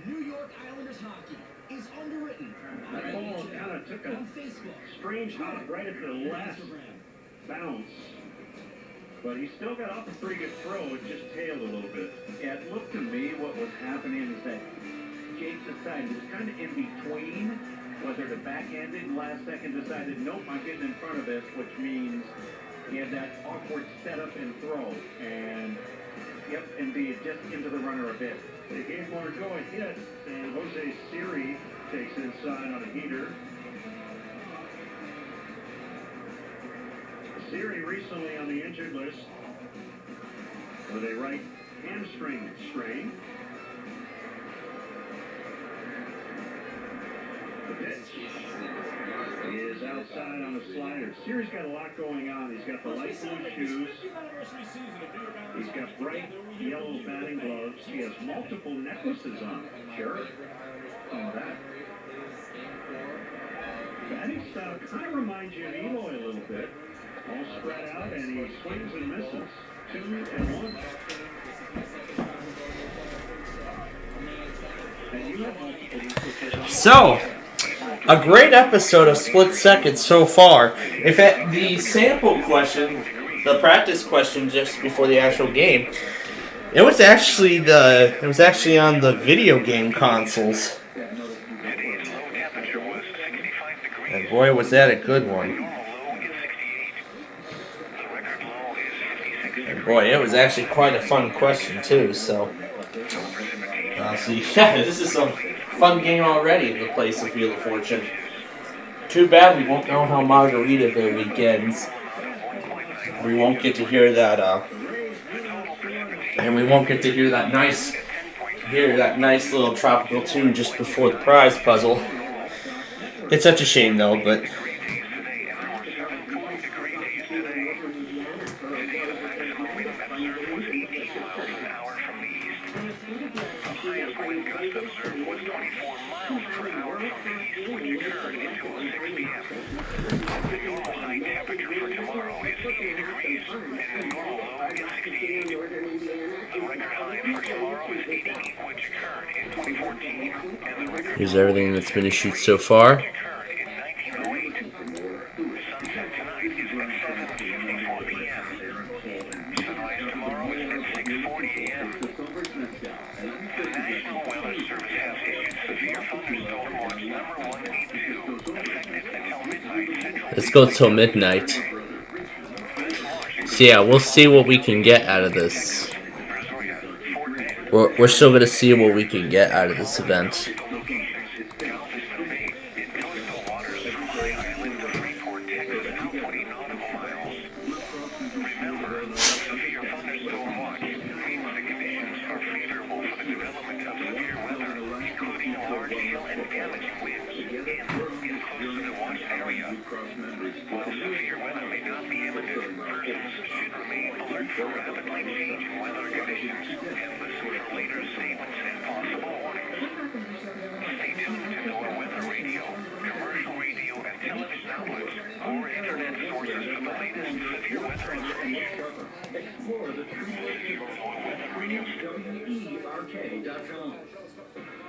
New York Islanders hockey is underwritten. That ball kind of took a strange hop right at the last bounce. But he still got off a pretty good throw. It just tailed a little bit. Yeah, it looked to me what was happening is that Jake decided, it was kind of in between whether to backhand it and last second decided, nope, I'm getting in front of this, which means he had that awkward setup and throw. And, yep, indeed, just into the runner a bit. They gave Margot a hit, and Jose Cerri takes inside on a heater. Cerri recently on the injured list with a right hamstring strain. The pitch is outside on the slider. Cerri's got a lot going on. He's got the light blue shoes. He's got bright yellow batting gloves. He has multiple necklaces on. Sure. Oh, that. Batting style kind of reminds you of Eloy a little bit. All spread out, and he swings and misses. 2-1. And you have multiple. So, a great episode of Split Second so far. In fact, the sample question, the practice question just before the actual game, it was actually on the video game consoles. And boy, was that a good one. And boy, it was actually quite a fun question too, so yeah, this is some fun game already in the place of Wheel of Fortune. Too bad we won't know how Margaritaville weekends. We won't get to hear that, and we won't get to hear that nice little tropical tune just before the prize puzzle. It's such a shame though, but here's everything that's been issued so far. Let's go till midnight. So yeah, we'll see what we can get out of this. We're still going to see what we can get out of this event.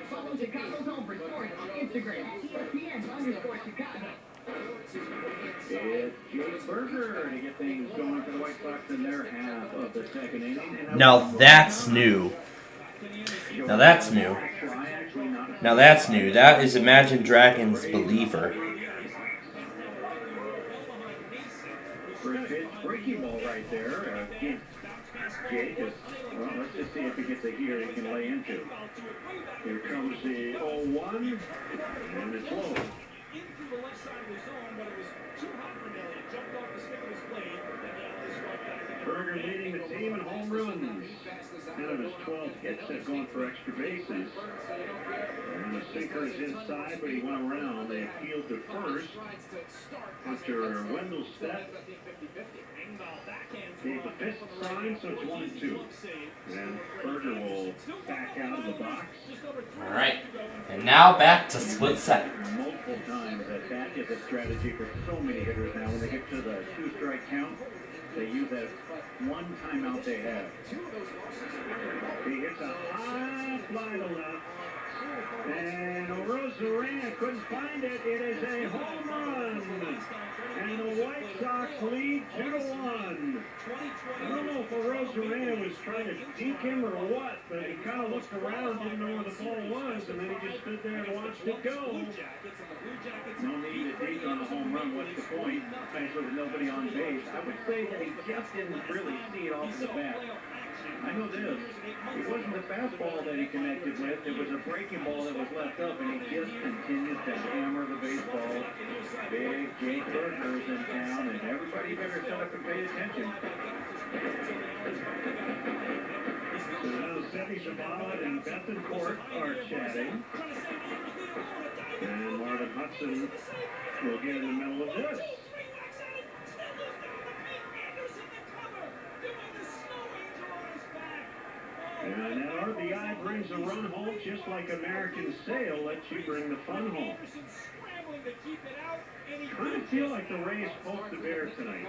Follow Chicago's home for sports on Instagram, ESPN_Chicago. It's Jake Berger to get things going for the White Sox in their half of the second inning. Now that's new. Now that's new. Now that's new. That is Imagine Dragons' Believer. Breaking ball right there. Jake is, well, let's just see if he gets gets a here he can lay into. Here comes the 0-1, and it's low. Into the left side of the zone, but it was too hot for Nelly. It jumped off the stick of his blade, and now is struck back. Berger leading the team in home runs. 10 of his 12 hits have gone for extra bases. And the sinker is inside, but he went around. They appealed to first. After Wendell step, gave the fist sign, so it's 1-2. And Berger will back out of the box. All right, and now back to split second. Multiple times that is a strategy for so many hitters now. When they get to the 2-strike count, they use that one timeout they have. He hits a high fly to left. And Rosarena couldn't find it. It is a home run. And the White Sox lead 2-1. I don't know if Rosarena was trying to deke him or what, but he kind of looked around, didn't know where the ball was, and then he just stood there and watched it go. No need to deke on a home run. What's the point? Especially with nobody on base. I would say that he just didn't really see it off the bat. I know this. It wasn't the fastball that he connected with. It was a breaking ball that was left up, and he just continues to hammer the baseball. Big Jake Berger's in town, and everybody better shut up and pay attention. So now Cerri and Bethencourt are chatting. And Marvin Hudson will get in the middle of this. And that RBI brings a run home, just like American Sail lets you bring the fun home. Kind of feel like the Rays poked the bear tonight.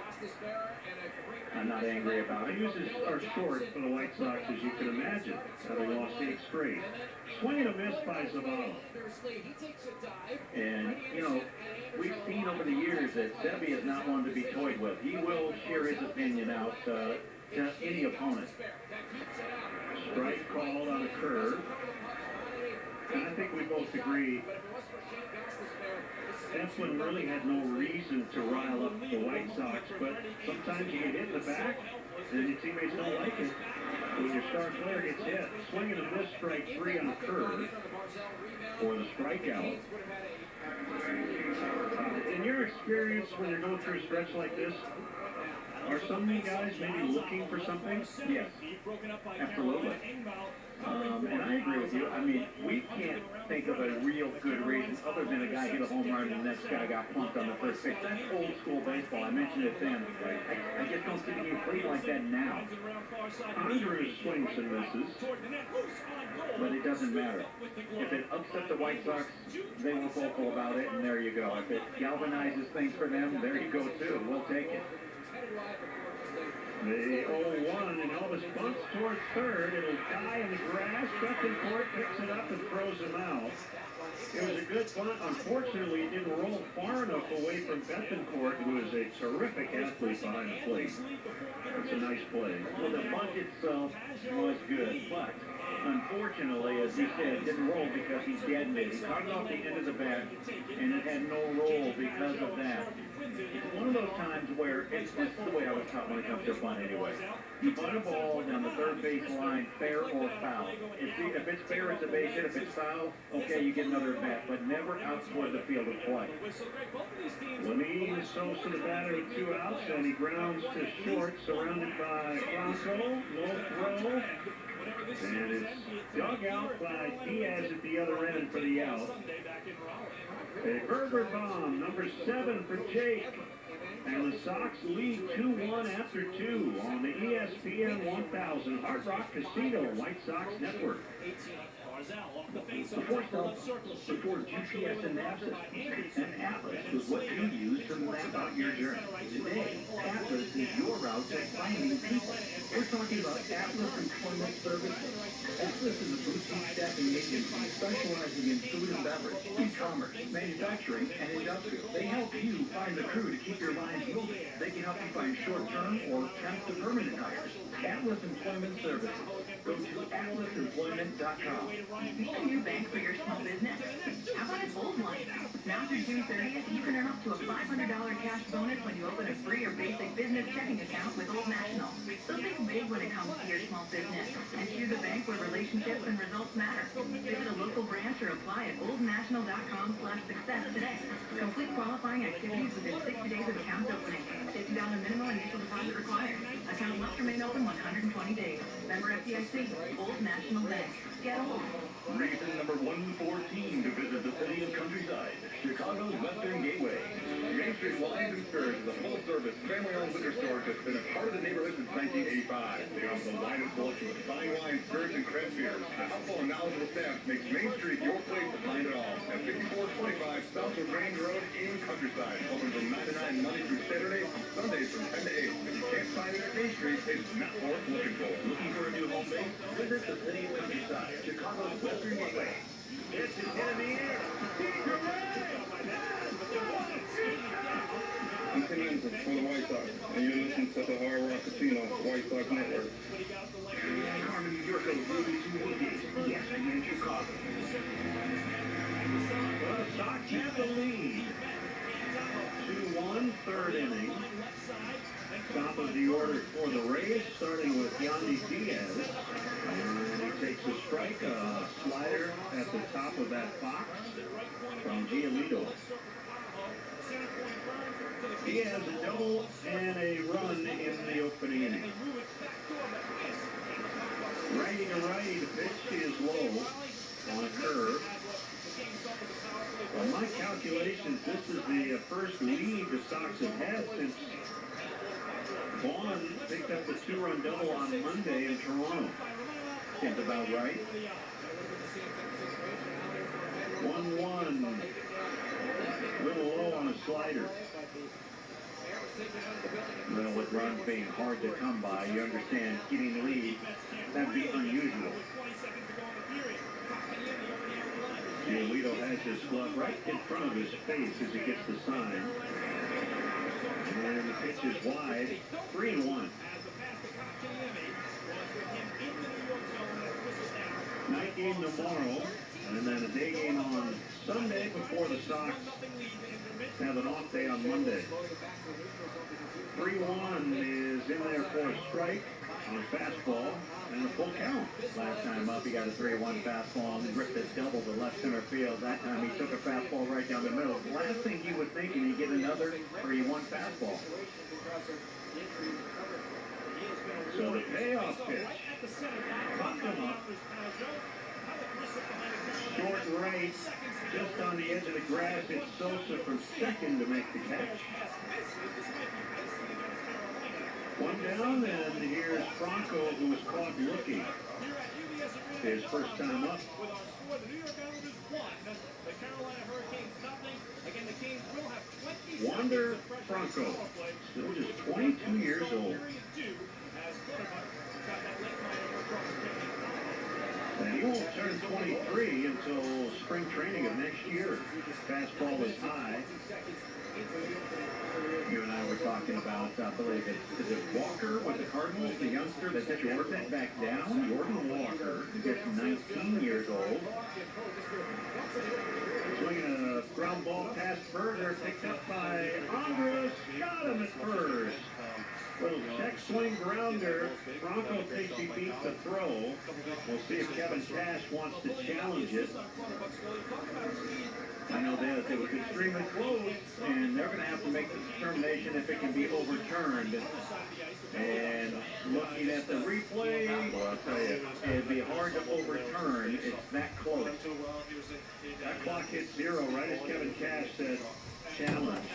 I'm not angry about it. Uses are short for the White Sox, as you can imagine, having lost 8 straight. Swing and a miss by Zavala. And, you know, we've seen over the years that Sebi is not one to be toyed with. He will share his opinion out to any opponent. Strike called on a curve. And I think we both agree Eflin really had no reason to rile up the White Sox, but sometimes you get hit in the back, and your teammates don't like it. When your star player gets hit, swing and a miss, strike 3 on a curve, or the strikeout. In your experience, when you're going through a stretch like this, are some of you guys maybe looking for something? Yes, absolutely. And I agree with you. I mean, we can't think of a real good reason other than a guy hit a home run and the next guy got plunked on the first pitch. That's old school baseball. I mentioned it then. I just don't see the game played like that now. Andrews swings and misses. But it doesn't matter. If it upset the White Sox, they were vocal about it, and there you go. If it galvanizes things for them, there you go too. We'll take it. The 0-1, and Elvis bunts towards third. It'll die in the grass. Bethencourt picks it up and throws him out. It was a good bunt. Unfortunately, it didn't roll far enough away from Bethencourt, who is a terrific athlete behind the plate. It's a nice play. Well, the bunt itself was good, but unfortunately, as he said, it didn't roll because he deadened it. He caught it off the end of the bat, and it had no roll because of that. It's one of those times where it's just the way I was taught when it comes to bunt anyway. You bunt a ball down the third base line, fair or foul. If it's fair, it's a base hit. If it's foul, okay, you get another bat, but never out toward the field of play. Lamine Sosa, the batter, with 2 outs, and he grounds to short, surrounded by Bronco. Low throw. And it's dug out by Diaz at the other end for the out. A Berger bomb, number 7 for Jake. And the Sox lead 2-1 after 2 on the ESPN 1000 Hard Rock Casino White Sox Network. Before GPS and nav systems, and Atlas was what you use to map out your journey. Today, Atlas is your route to finding people. We're talking about Atlas Employment Services. Atlas is a boutique staffing agency specializing in food and beverage, e-commerce, manufacturing, and industrial. They help you find the crew to keep your lines moving. They can help you find short-term or temp to permanent hires. Atlas Employment Services. Go to atlasemployment.com. Need a new bank for your small business? How about an old one? Now through June 30th, you can earn up to a $500 cash bonus when you open a free or basic business checking account with Old National. So think big when it comes to your small business and choose a bank where relationships and results matter. Visit a local branch or apply at oldnational.com/success today. Complete qualifying activities within 60 days of account opening. $50 minimum initial deposit required. Account must remain open 120 days. Member FDIC. Old National Bank. Get old. Reason number 114 to visit the city and countryside, Chicago's Western Gateway. Main Street Wines and Spirits is a full-service, family-owned liquor store that's been a part of the neighborhood since 1985. They offer the widest selection of fine wine, spirits, and craft beers. A helpful and knowledgeable staff makes Main Street your place to find it all. At 5425 South Range Road in Countryside. Open from 9 to 9 Monday through Saturday, and Sundays from 10 to 8. If you can't find it at Main Street, it's not worth looking for. Looking for a new home base? Visit the city and countryside. Chicago's Western Gateway. It's in the air. I'm Fernando for the White Sox, and you're listening to the Hard Rock Casino White Sox Network. Carmen, New York, ESPN Chicago. Well, the Sox have the lead. 2-1, third inning. Top of the order for the Rays, starting with Yandy Diaz. And he takes a strike, a slider at the top of that box from Giolito. He has a double and a run in the opening inning. Righty to righty, the pitch is low on a curve. By my calculations, this is the first lead the Sox have had since Vaughn picked up a 2-run double on Monday in Toronto. Seems about right. 1-1. Little low on a slider. Well, with runs being hard to come by, you understand getting the lead, that'd be unusual. Giolito has his glove right in front of his face as he gets the sign. And the pitch is wide. 3-1. Night game tomorrow, and then a day game on Sunday before the Sox have an off day on Monday. 3-1 is in there for a strike on a fastball and a full count. Last time up, he got a 3-1 fastball and ripped it double to left center field. That time he took a fastball right down the middle. Last thing you would think, and he'd get another 3-1 fastball. So the payoff pitch. Bucked him up. Short right, just on the edge of the grass. It's Sosa from second to make the catch. One down, and here's Franco, who was caught looking. His first time up. Wander Franco, still just 22 years old. And he won't turn 23 until spring training of next year. Fastball is high. You and I were talking about, I believe is it Walker with the Cardinals, the youngster that took Jordan back down? Jordan Walker, who gets 19 years old. Swinging a ground ball past Berger, picked up by Andres, got him at first. Little check swing grounder. Franco thinks he beats the throw. We'll see if Kevin Cash wants to challenge it. I know that it was extremely close, and they're going to have to make the determination if it can be overturned. And looking at the replay, well, I'll tell you, it'd be hard to overturn. It's that close. That clock hits 0 right as Kevin Cash said, challenge.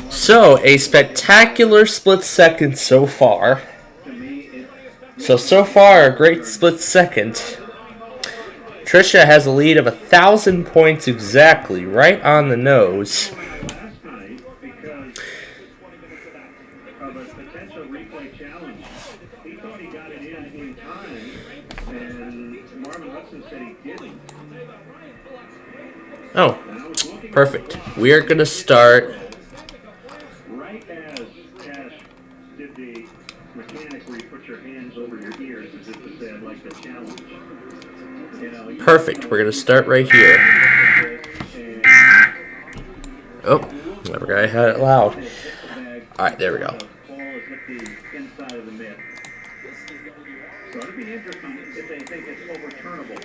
So, a spectacular split second so far. So far, a great split second. Tricia has a lead of 1,000 points exactly, right on the nose. Last night, because of a potential replay challenge, he thought he got it in time, and Marvin Hudson said he didn't. Oh, perfect. We are going to start Right as did the mechanic where you put your hands over your ears as if to say, I'd like the challenge. You know, Perfect. We're going to start right here. Oh, I forgot I had it loud. All right, there we go. Ball is hit the inside of the mitt. So it'd be interesting if they think it's overturnable.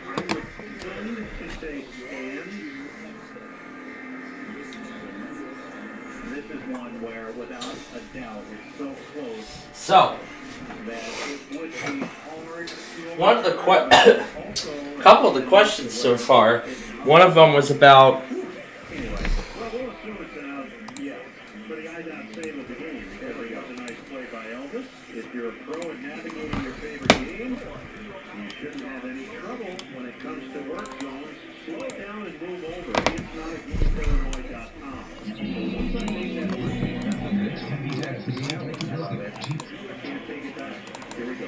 I would tend to say stand. This is one where, without a doubt, it's so close So, that it would be hard to... one of the couple of the questions so far, one of them was about... Anyway, well, we'll assume it's an out, yeah. But the guy's not saving the game. There we go. It's a nice play by Elvis. If you're a pro at navigating your favorite game, you shouldn't have any trouble when it comes to work zones. Slow it down and move over. It's not a game for Illinois.com. Once I make that work, I can't take it back. Here we go.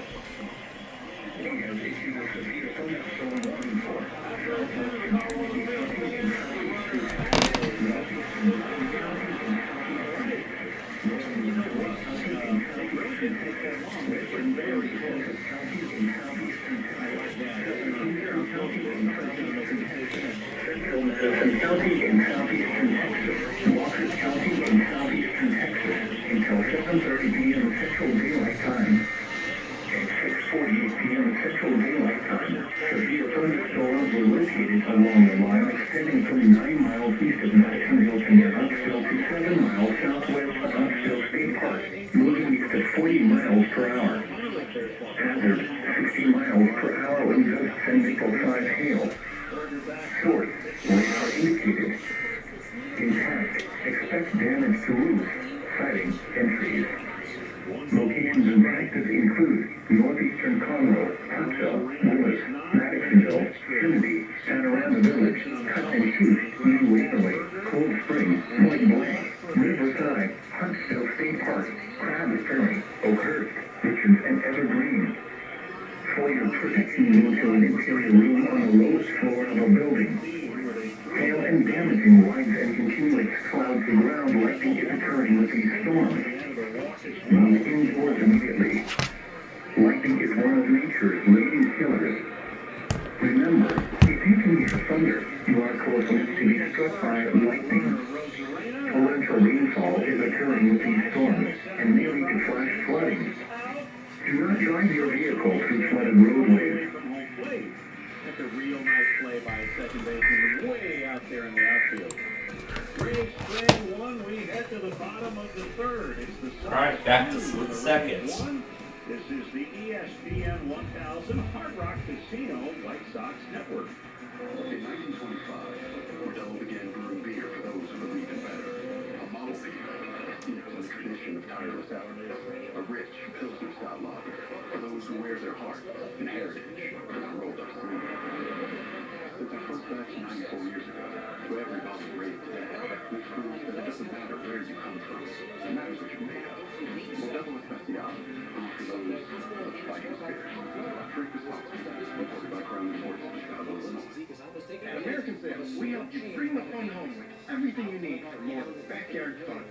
County and southeastern Texas, Walker County and southeastern Texas, until 7:30 p.m. Central Daylight Time. At 6:48 p.m. Central Daylight Time, severe thunderstorms were located along the line extending from 9 miles east of Madisonville to near Huntsville to 7 miles southwest of Huntsville State Park, moving east at 40 miles per hour. Hazard, 60 miles per hour with gusts and maple-sized hail. Source, radar indicated. Intact, expect damage to roofs, siding, and trees. Locations impacted include northeastern Conroe, Huntsville, Willis, Madisonville, Trinity, Panorama Village, Cut and Shoot, New Waverly, Cold Spring, Point Blank, Riverside, Huntsville State Park, Crab Ferry, Oakhurst, Richards, and Evergreen. For your protection into an interior room on the lowest floor of a building. Hail and damaging winds and continuous clouds to ground lightning is occurring with these storms. Move indoors immediately. Lightning is one of nature's leading killers. Remember, if you can hear thunder, you are close enough to be struck by lightning. Torrential rainfall is occurring with these storms and may lead to flash flooding. Do not drive your vehicle through flooded roadways. That's a real nice play by a second baseman way out there in the outfield. Great string one. We head to the bottom of the third. It's the All right, back to split seconds. This is the ESPN 1000 Hard Rock Casino White Sox Network. In 1925, Modelo began brewing beer for those who believe in better. A model beer. A tradition of tireless effort. A rich Pilsner-style lager for those who wear their heart and heritage on the road of sleep. It's a first batch 94 years ago, so every bottle raised today, which proves that it doesn't matter where you come from, it matters what you're made of. Modelo Especial, brewed for those with fighting spirit. Drink responsibly, imported by Crown Imports in Chicago, Illinois. At American Sales, we help you bring the fun home with everything you need for more backyard fun.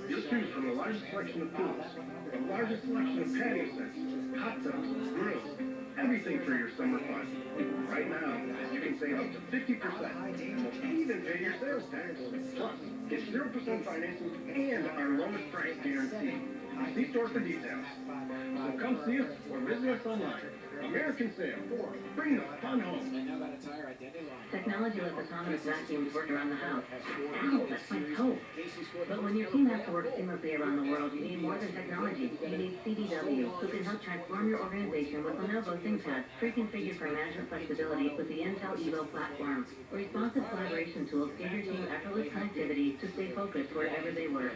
Just choose from the largest selection of pools, the largest selection of patio sets, hot tubs, grills, everything for your summer fun. Right now, you can save up to 50% and even pay your sales tax. Plus, get 0% financing and our lowest price guarantee. See store for details. So come see us or visit us online. American Sale. Bring the fun home. Technology lets autonomous vacuums work around the house. Ow, that's my toe. But when your team has to work seamlessly around the world, you need more than technology. You need CDW, who can help transform your organization with Lenovo ThinkPad, pre-configured for management flexibility with the Intel Evo platform. Responsive collaboration tools give your team effortless connectivity to stay focused wherever they work.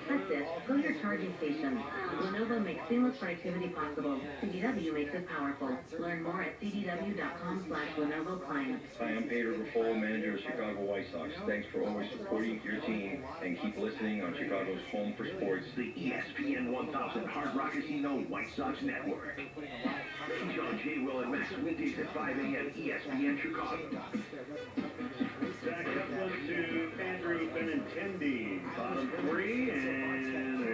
That's it. Go to your charging station. Lenovo makes seamless productivity possible. CDW makes it powerful. Learn more at cdw.com/Lenovo clients. Hi, I'm Pedro Rapolo, manager of Chicago White Sox. Thanks for always supporting your team and keep listening on Chicago's home for sports. The ESPN 1000 Hard Rock Casino White Sox Network. Binge on J. Will and Max weekdays at 5 a.m. ESPN Chicago. Back up one to Andrew Benintendi. Bottom three, and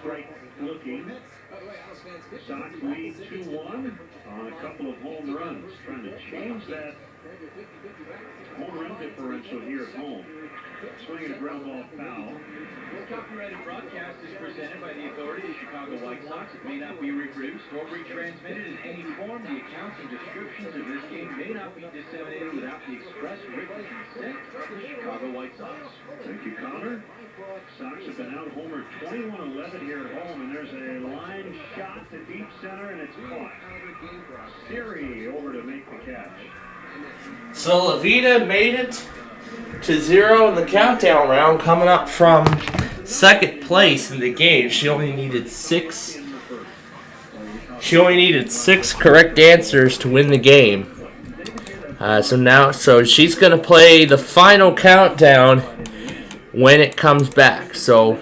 strike looking. Sox lead 2-1 on a couple of home runs. Trying to change that home run differential here at home. Swinging a ground ball foul. This copyrighted broadcast is presented by the authority of the Chicago White Sox. It may not be reproduced or retransmitted in any form. The accounts and descriptions of this game may not be disseminated without the express written consent of the Chicago White Sox. Thank you, Connor. Sox have been out homer 21-11 here at home, and there's a line shot to deep center, and it's caught. Cerri over to make the catch. So Levita made it to 0 in the countdown round, coming up from second place in the game. She only needed six correct answers to win the game. So she's gonna play the final countdown when it comes back. So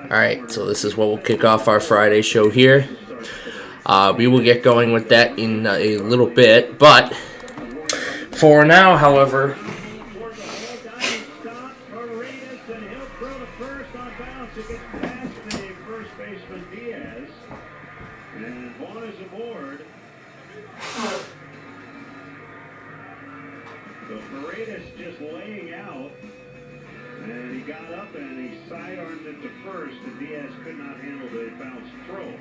alright, so this is what will kick off our Friday show here. We will get going with that in a little bit, but for now, however, just laying out, and he got up and he sidearmed it to first, and Diaz could not handle the bounce throw.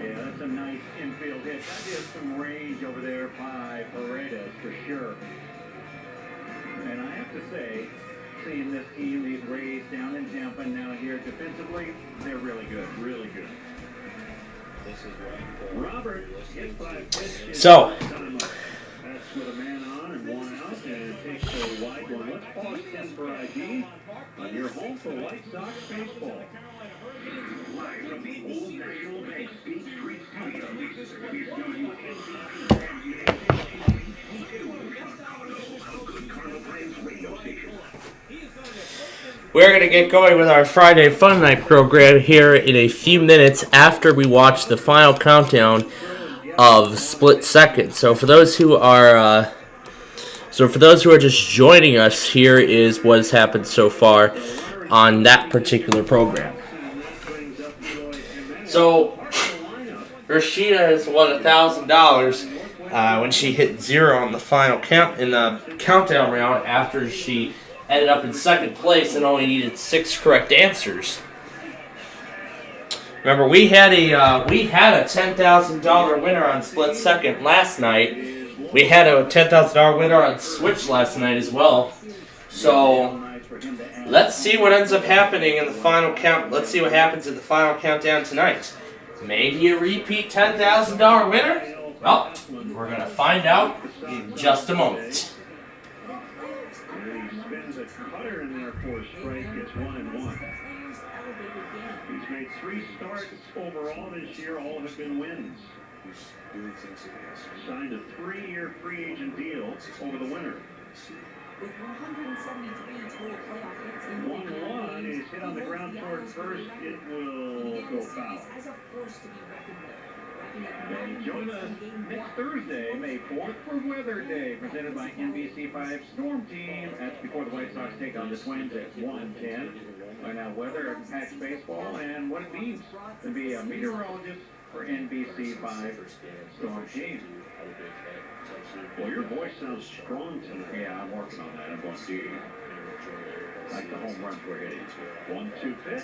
Yeah, that's a nice infield hit. That is some range over there by Paredes for sure. And I have to say, seeing this team, these Rays down in Tampa now here defensively, they're really good, really good. Robert hit by a pitch. So That's with a man on and one out, and takes a wide one. Let's pause 10 for ID on your home for White Sox baseball. Live from the Old National Bank State Street Studio, we bring you we're going to get going with our Friday Fun Night program here in a few minutes after we watch the final countdown of Split Second. So for those who are just joining us, here is what has happened so far on that particular program. So Rashida has won $1,000 when she hit 0 in the final countdown round after she ended up in second place and only needed 6 correct answers. Remember, we had a $10,000 winner on Split Second last night. We had a $10,000 winner on Switch last night as well. So let's see what ends up happening in the final count. Let's see what happens in the final countdown tonight. Maybe a repeat $10,000 winner? Well, we're going to find out in just a moment. He spins a cutter in there for a strike. It's 1-1. He's made 3 starts overall this year. All have been wins. Signed a 3-year free agent deal over the winter. With 173 total playoff hits in 1-1 is hit on the ground toward first. It will go foul. as a force to be reckoned with. And join us next Thursday, May 4th, for Weather Day, presented by NBC5 Storm Team. That's before the White Sox take on the Twins at 1:10. Find out weather at Patch Baseball and what it means to be a meteorologist for NBC5 Storm Team. Well, your voice sounds strong tonight. Yeah, I'm working on that. I'm going to see. Like the home runs we're hitting. 1-2 pitch,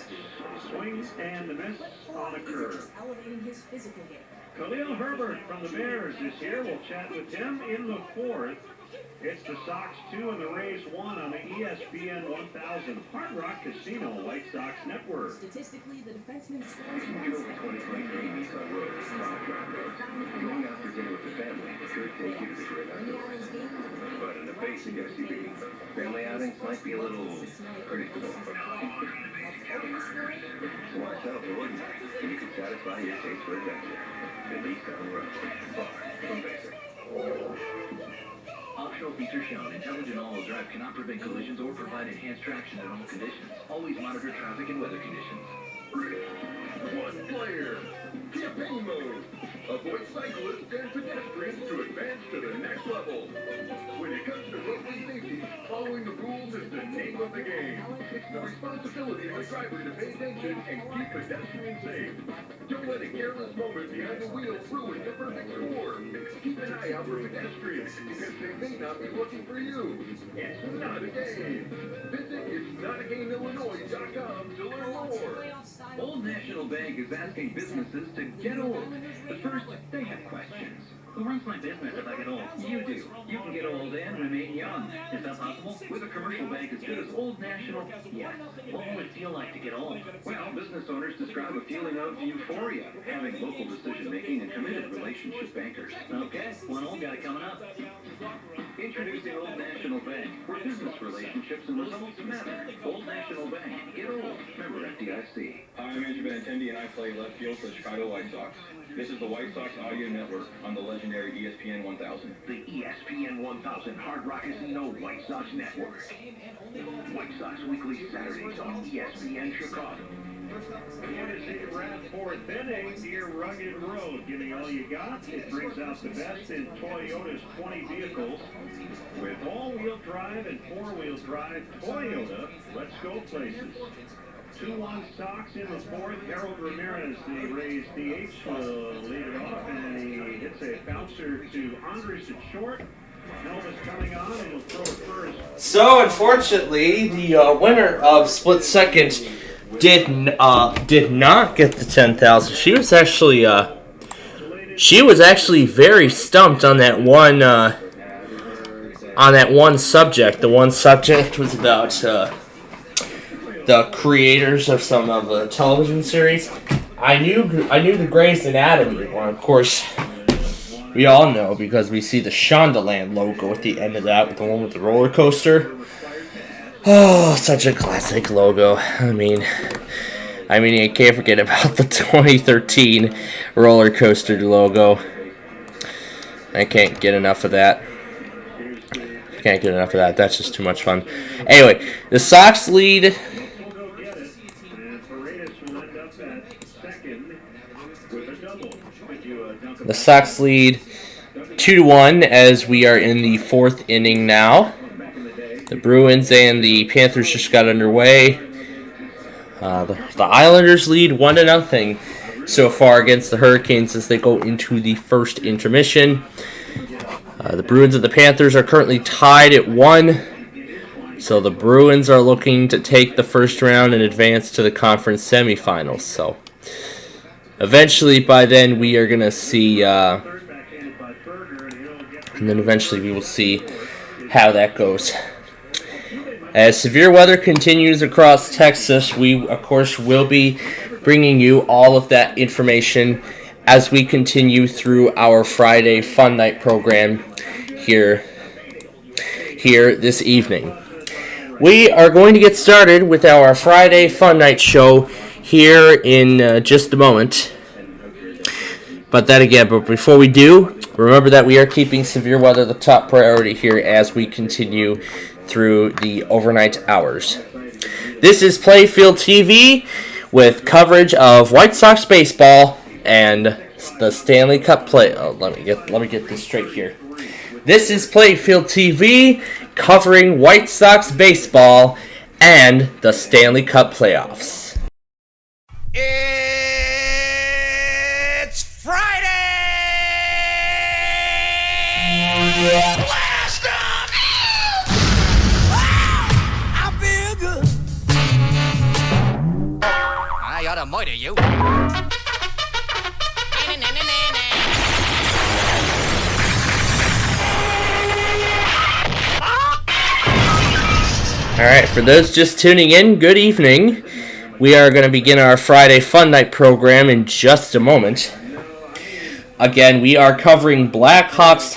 swings and a miss on a curve. Elevating his physical game. Khalil Herbert from the Bears is here. We'll chat with him in the 4th. It's the Sox 2 and the Rays 1 on the ESPN 1000 Hard Rock Casino White Sox Network. Statistically, the defenseman scores Get over 2023 Nissan Road, going after dinner with the family could take you to the great outdoors. But in a basic SUV, family outings might be a little predictable. So watch out for ordinary, and you can satisfy your taste for adventure. At least on the road. Far from basic. Optional features shown. Intelligent all-wheel drive cannot prevent collisions or provide enhanced traction in all conditions. Always monitor traffic and weather conditions. One player. Campaign mode. Avoid cyclists and pedestrians to advance to the next level. When it comes It's the responsibility of the driver to pay attention and keep pedestrians safe. Don't let a careless moment behind the wheel ruin your perfect score. Keep an eye out for pedestrians because they may not be looking for you. It's not a game. Visit It'sNotAGameIllinois.com to learn more. Old National Bank is asking businesses to get old. But first, they have questions. Who runs my business if I get old? You do. You can get old and remain young. Is that possible? With a commercial bank as good as Old National? Yes. What will it feel like to get old? Well, business owners describe a feeling of euphoria, having local decision-making and committed relationship bankers. Okay, one old guy coming up. Introducing Old National Bank, where business relationships and results matter. Old National Bank. Get old. Member FDIC. Hi, I'm Andrew Benintendi, and I play left field for the Chicago White Sox. This is the White Sox Audio Network on the legendary ESPN 1000. The ESPN 1000 Hard Rock Casino White Sox Network. White Sox Weekly Saturdays on ESPN Chicago. Fantasy Rat fourth inning, near Rugged Road. Giving all you got, it brings out the best in Toyota's 20 vehicles. With all-wheel drive and four-wheel drive, Toyota, let's go places. 2-1 Sox in the fourth. Harold Ramirez, the Rays DH, will lead it off, and he hits a bouncer to Andres at short. Elvis coming on, and he'll throw it first. So, unfortunately, the winner of Split Second did not get the 10,000. She was actually very stumped on that one subject. The one subject was about the creators of some of the television series. I knew the Grey's Anatomy one, of course. We all know because we see the Shondaland logo at the end of that, with the one with the roller coaster. Oh, such a classic logo. I mean, you can't forget about the 2013 roller coaster logo. I can't get enough of that. That's just too much fun. Anyway, the Sox lead. The Sox lead 2-1 as we are in the fourth inning now. The Bruins and the Panthers just got underway. The Islanders lead 1-0 so far against the Hurricanes as they go into the first intermission. The Bruins and the Panthers are currently tied at 1. So the Bruins are looking to take the first round and advance to the conference semifinals. So eventually by then we are going to see, and then eventually we will see how that goes. As severe weather continues across Texas, we, of course, will be bringing you all of that information as we continue through our Friday Fun Night program here this evening. We are going to get started with our Friday Fun Night show here in just a moment. But before we do, remember that we are keeping severe weather the top priority here as we continue through the overnight hours. This is Playfield TV with coverage of White Sox baseball and the Stanley Cup play. Oh, let me get this straight here. This is Playfield TV covering White Sox baseball and the Stanley Cup playoffs. It's Friday! Blast off! I feel good. I ought to murder you. Alright, for those just tuning in, good evening. We are going to begin our Friday Fun Night program in just a moment. Again, we are covering Blackhawks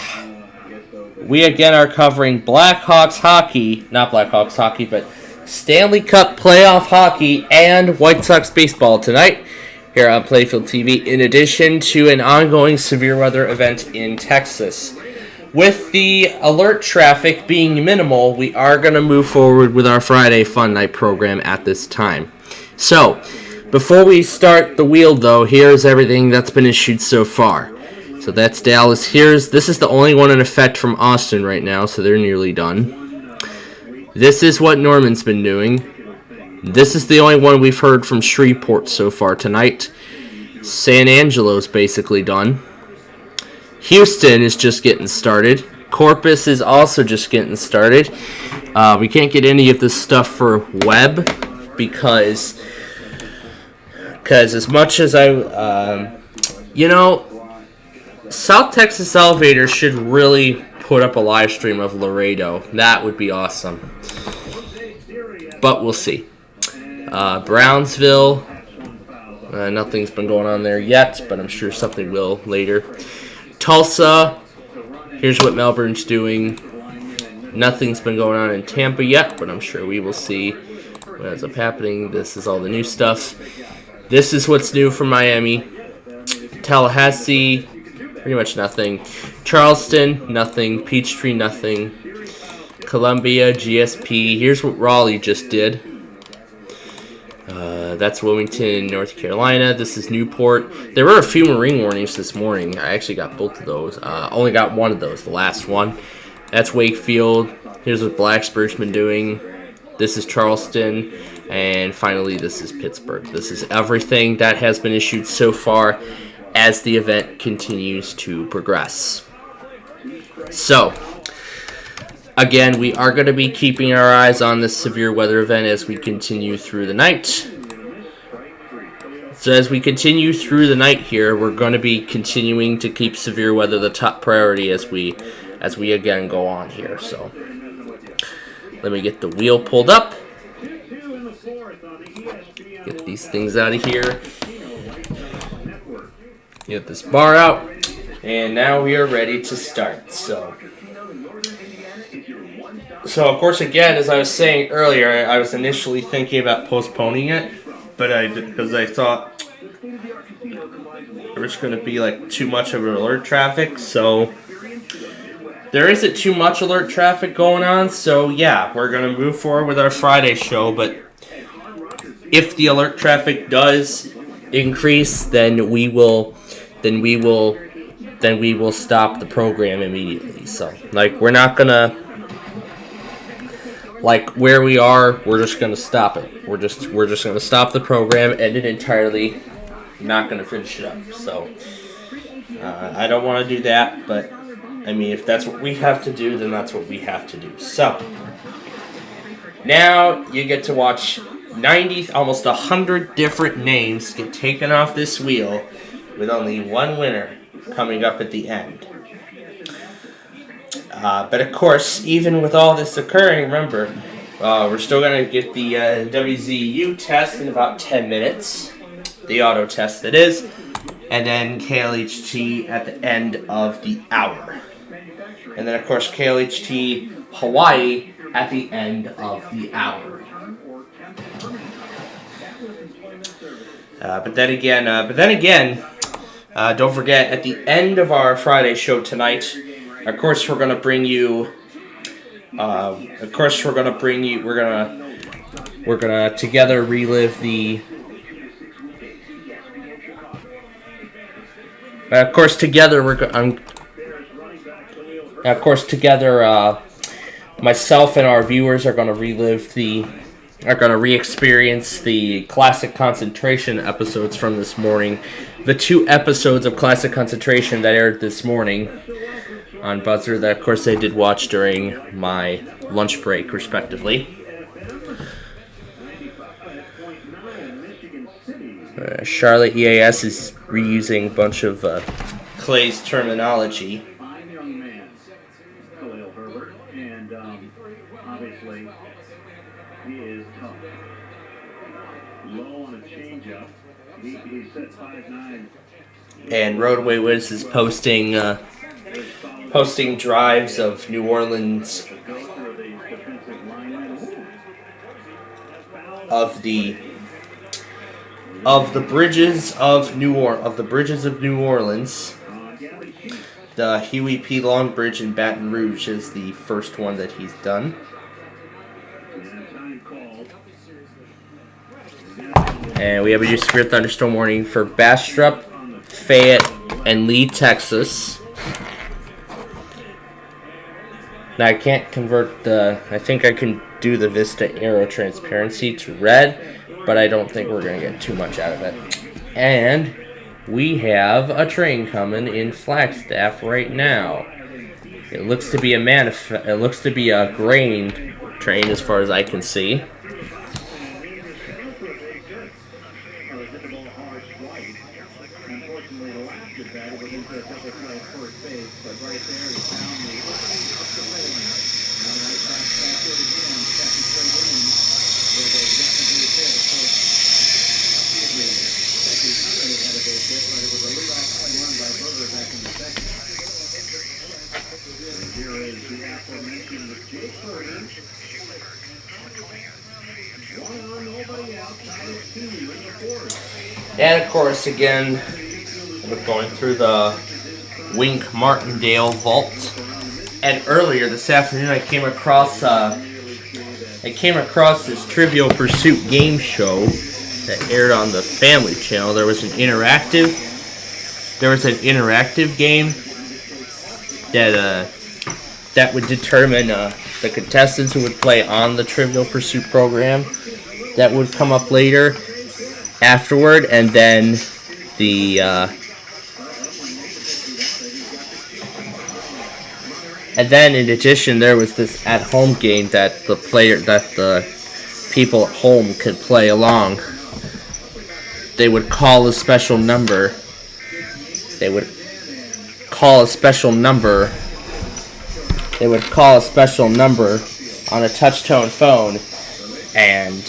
hockey, not Blackhawks hockey, but Stanley Cup playoff hockey and White Sox baseball tonight here on Playfield TV, in addition to an ongoing severe weather event in Texas. With the alert traffic being minimal, we are going to move forward with our Friday Fun Night program at this time. So, before we start the wheel, though, here's everything that's been issued so far. So that's Dallas. This is the only one in effect from Austin right now, so they're nearly done. This is what Norman's been doing. This is the only one we've heard from Shreveport so far tonight. San Angelo's basically done. Houston is just getting started. Corpus is also just getting started. We can't get any of this stuff for web because as much as South Texas Elevator should really put up a live stream of Laredo. That would be awesome. But we'll see. Brownsville, nothing's been going on there yet, but I'm sure something will later. Tulsa, here's what Melbourne's doing. Nothing's been going on in Tampa yet, but I'm sure we will see what ends up happening. This is all the new stuff. This is what's new from Miami. Tallahassee, pretty much nothing. Charleston, nothing. Peachtree, nothing. Columbia, GSP. Here's what Raleigh just did. That's Wilmington, North Carolina. This is Newport. There were a few marine warnings this morning. I actually got both of those. Only got one of those, the last one. That's Wakefield. Here's what Blacksburg's been doing. This is Charleston. And finally, this is Pittsburgh. This is everything that has been issued so far as the event continues to progress. So, again, we are going to be keeping our eyes on this severe weather event as we continue through the night. So as we continue through the night here, we're going to be continuing to keep severe weather the top priority as we again go on here. So let me get the wheel pulled up. Get these things out of here. Get this bar out. And now we are ready to start. So of course, again, as I was saying earlier, I was initially thinking about postponing it, but because I thought there was going to be like too much of alert traffic. So there isn't too much alert traffic going on. So yeah, we're going to move forward with our Friday show. But if the alert traffic does increase, then we will stop the program immediately. So like we're not gonna. Like where we are, we're just gonna stop it. We're just gonna stop the program, end it entirely. Not gonna finish it up. So I don't want to do that, but I mean, if that's what we have to do, then that's what we have to do. So now you get to watch 90, almost 100 different names get taken off this wheel, with only one winner coming up at the end. But of course, even with all this occurring, remember, we're still going to get the WZU test in about 10 minutes. The auto test, that is. And then KLHT at the end of the hour. And then, of course, KLHT Hawaii at the end of the hour. But then again, don't forget, at the end of our Friday show tonight, of course, we're gonna bring you. We're gonna together relive the. Of course, together myself and our viewers are gonna re-experience the Classic Concentration episodes from this morning. The 2 episodes of Classic Concentration that aired this morning on Buzzer that, of course, I did watch during my lunch break, respectively. Charlotte EAS is reusing a bunch of Clay's terminology. And Roadway Wiz is posting drives of New Orleans of the bridges of New Orleans. The Huey P. Long Bridge in Baton Rouge is the first one that he's done. And we have a new severe thunderstorm warning for Bastrop, Fayette, and Lee, Texas. Now I can't convert the. I think I can do the Vista Aero transparency to red, but I don't think we're going to get too much out of it. And we have a train coming in Flagstaff right now. It looks to be a grain train as far as I can see. And of course, again, we're going through the Wink Martindale vault. And earlier this afternoon, I came across this Trivial Pursuit game show that aired on the Family Channel. There was an interactive game that would determine the contestants who would play on the Trivial Pursuit program. That would come up later afterward, and then in addition, there was this at-home game that the people at home could play along. They would call a special number. They would call a special number on a touch-tone phone, and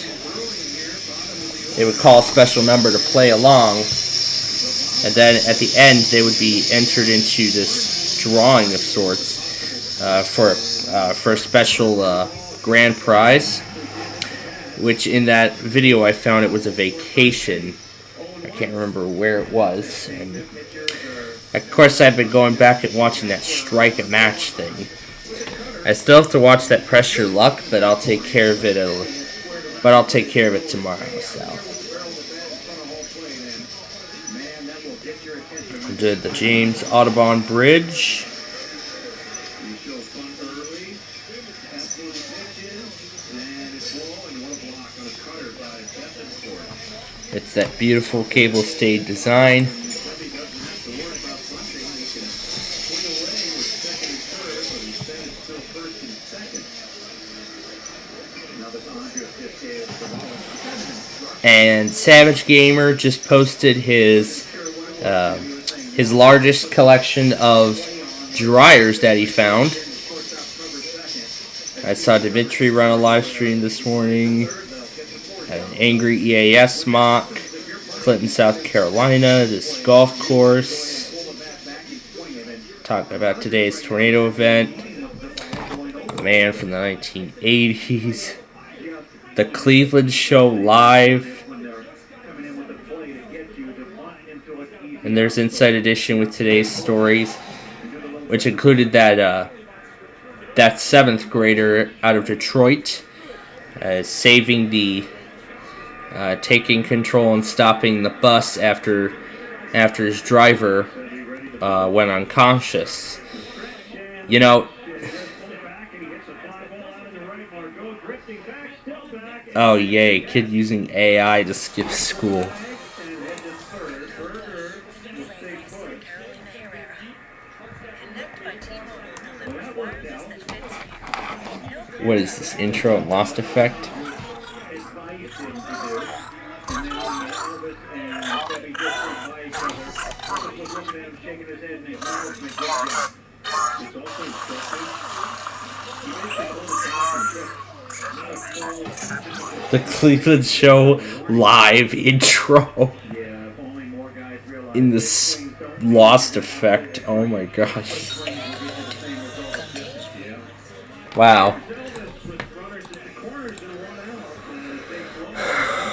they would call a special number to play along, and then at the end they would be entered into this drawing of sorts for a special grand prize, which in that video I found it was a vacation. I can't remember where it was, and of course I've been going back and watching that strike a match thing. I still have to watch that Press Your Luck, but I'll take care of it. I'll take care of it tomorrow. So I did the James Audubon Bridge. It's that beautiful cable stayed design. And Savage Gamer just posted his largest collection of dryers that he found. I saw Dimitri run a live stream this morning. An Angry EAS mock, Clinton, South Carolina, this golf course. Talking about today's tornado event. The man from the 1980s. The Cleveland Show live. And there's Inside Edition with today's stories, which included that 7th grader out of Detroit saving the taking control and stopping the bus after his driver went unconscious. You know, oh yay, kid using AI to skip school. What is this, intro and Lost Effect? The Cleveland Show live intro in this Lost Effect. Oh my gosh. Wow.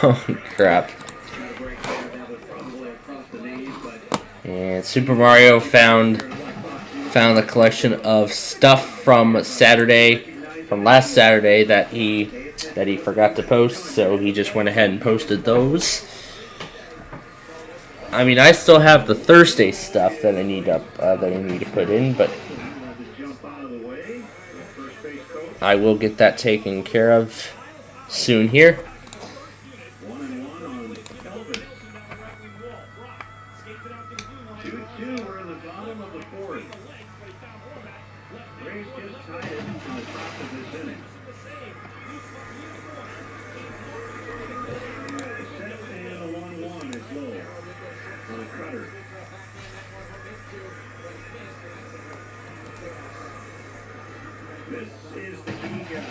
Holy crap. And Super Mario found a collection of stuff from last Saturday that he forgot to post, so he just went ahead and posted those. I mean, I still have the Thursday stuff that I need to put in, but I will get that taken care of soon here. 1-1 on Elvis. 2-2. We're in the bottom of the fourth. Rays just tied it in the top of this inning. Set and a 1-1 is low on a cutter. This is the key guy.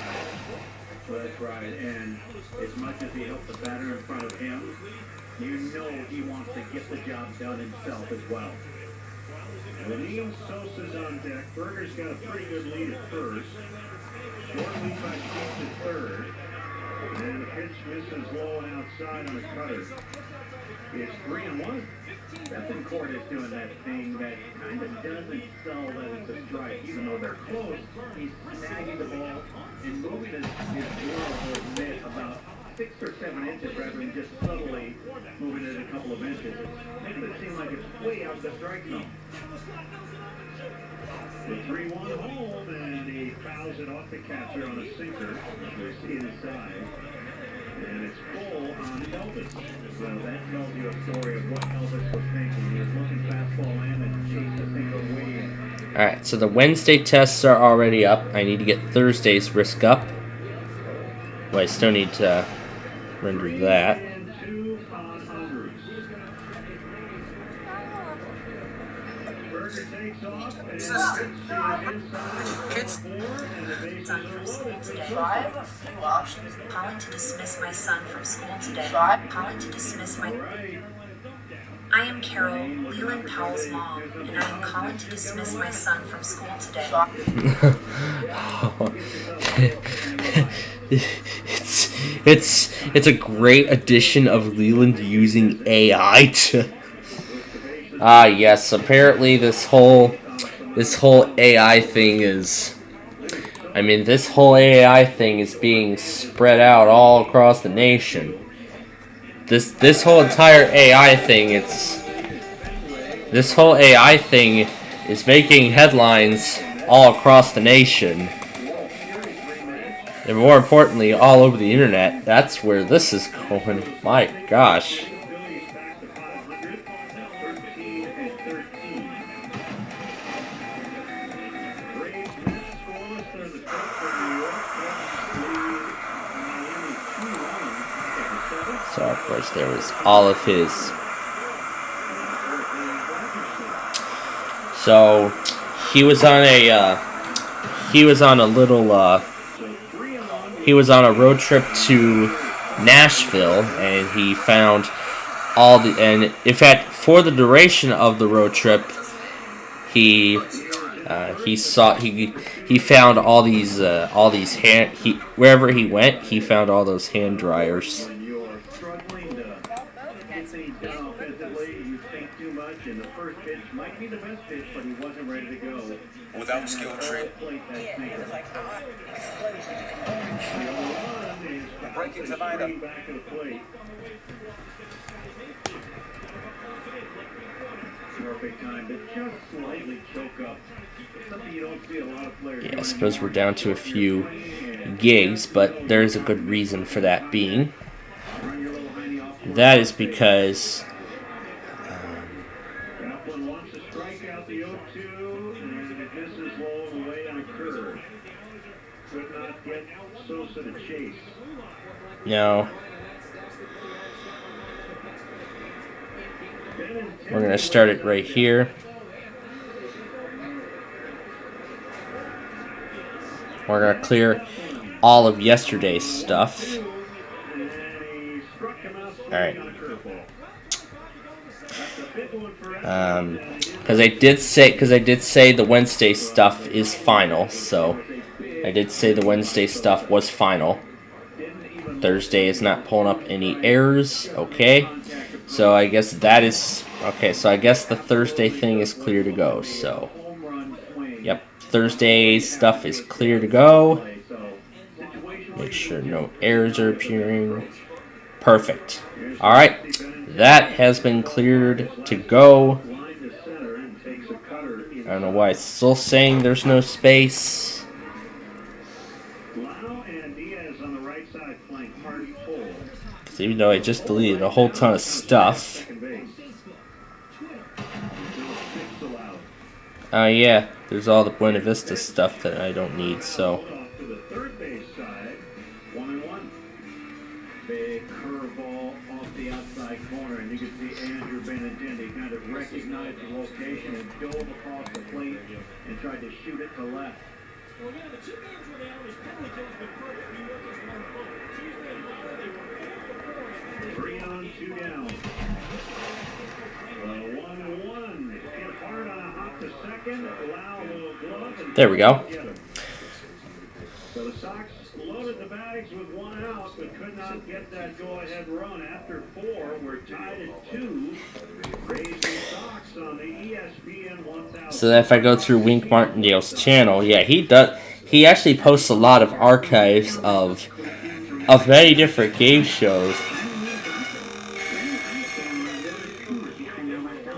That's right, and as much as he helped the batter in front of him, you know he wants to get the job done himself as well. When Neil Sosa's on deck, Berger's got a pretty good lead at first. Short lead by Keith at third. And the pitch misses low and outside on a cutter. It's 3-1. Bethencourt is doing that thing that kind of doesn't sell that it's a strike. Even though they're close, he's snagging the ball and moving his glove or mitt about 6 or 7 inches rather than just subtly moving it a couple of inches. It's making it seem like it's way out the strike zone. The 3-1 home, and he fouls it off the catcher on a sinker. It's inside. And it's full on Elvis. Well, that tells you a story of what Elvis was thinking. He was looking fastball in and chased the single way in. Alright, so the Wednesday tests are already up. I need to get Thursday's risk up. Well, I still need to render that. I have a few options. Calling to dismiss my son from school today. Calling to dismiss my... I am Carol, Leland Powell's mom, and I am calling to dismiss my son from school today. It's a great addition of Leland using AI to... Ah, yes, apparently this whole AI thing is... I mean, this whole AI thing is being spread out all across the nation. This whole entire AI thing, this whole AI thing is making headlines all across the nation. And more importantly, all over the internet. That's where this is going. My gosh. So of course there was all of his. So he was on a road trip to Nashville, and he found all the, and in fact for the duration of the road trip he found all these wherever he went, he found all those hand dryers. Without skill trade. Breaking's an item. Perfect time to just slightly choke up. Something you don't see a lot of players. Yeah, I suppose we're down to a few gigs, but there's a good reason for that being. That is because no. We're going to start it right here. We're going to clear all of yesterday's stuff. Alright. Because I did say the Wednesday stuff is final, so I did say the Wednesday stuff was final. Thursday is not pulling up any errors. Okay. So I guess that is... Okay, so I guess the Thursday thing is clear to go. So, yep. Thursday stuff is clear to go. Make sure no errors are appearing. Perfect. Alright. That has been cleared to go. I don't know why it's still saying there's no space. Lau and Diaz on the right side playing hard pull. So even though I just deleted a whole ton of stuff. Second base. Yeah, there's all the Buena Vista stuff that I don't need, so. Off to the third base side. 1-1. Big curveball off the outside corner, and you can see Andrew Benintendi kind of recognized the location and dove across the plate and tried to shoot it to left. Well, yeah, the 2 games where the average penalty kills been perfect. New York is 1 vote. Tuesday and Monday, they were 8 for 4. 3 on, 2 down. 1-1. Hit hard on a hop to second. Lau will glove and There we go. So the Sox loaded the bags with 1 out, but could not get that go-ahead run. After 4, we're tied at 2. Raising Sox on the ESPN 1000. So if I go through Wink Martindale's channel, yeah, he does. He actually posts a lot of archives of many different game shows.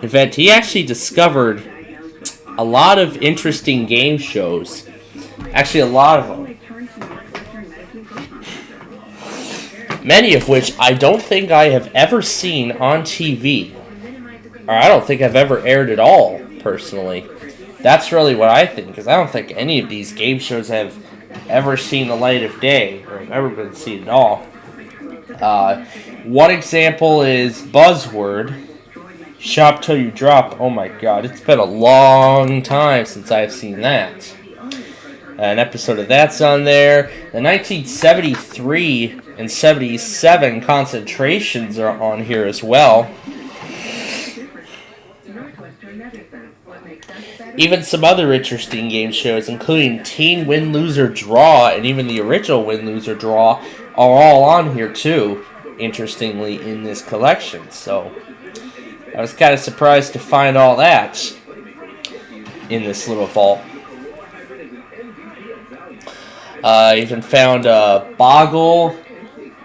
In fact, he actually discovered a lot of interesting game shows. Actually, a lot of them. Many of which I don't think I have ever seen on TV. Or I don't think I've ever aired at all, personally. That's really what I think, because I don't think any of these game shows have ever seen the light of day, or have ever been seen at all. One example is Buzzword. Shop Till You Drop. Oh my god, it's been a long time since I've seen that. An episode of that's on there. The 1973 and 77 concentrations are on here as well. Even some other interesting game shows, including Teen Win, Loser, Draw, and even the original Win, Loser, Draw, are all on here too, interestingly, in this collection. So I was kind of surprised to find all that in this little vault. I even found Boggle.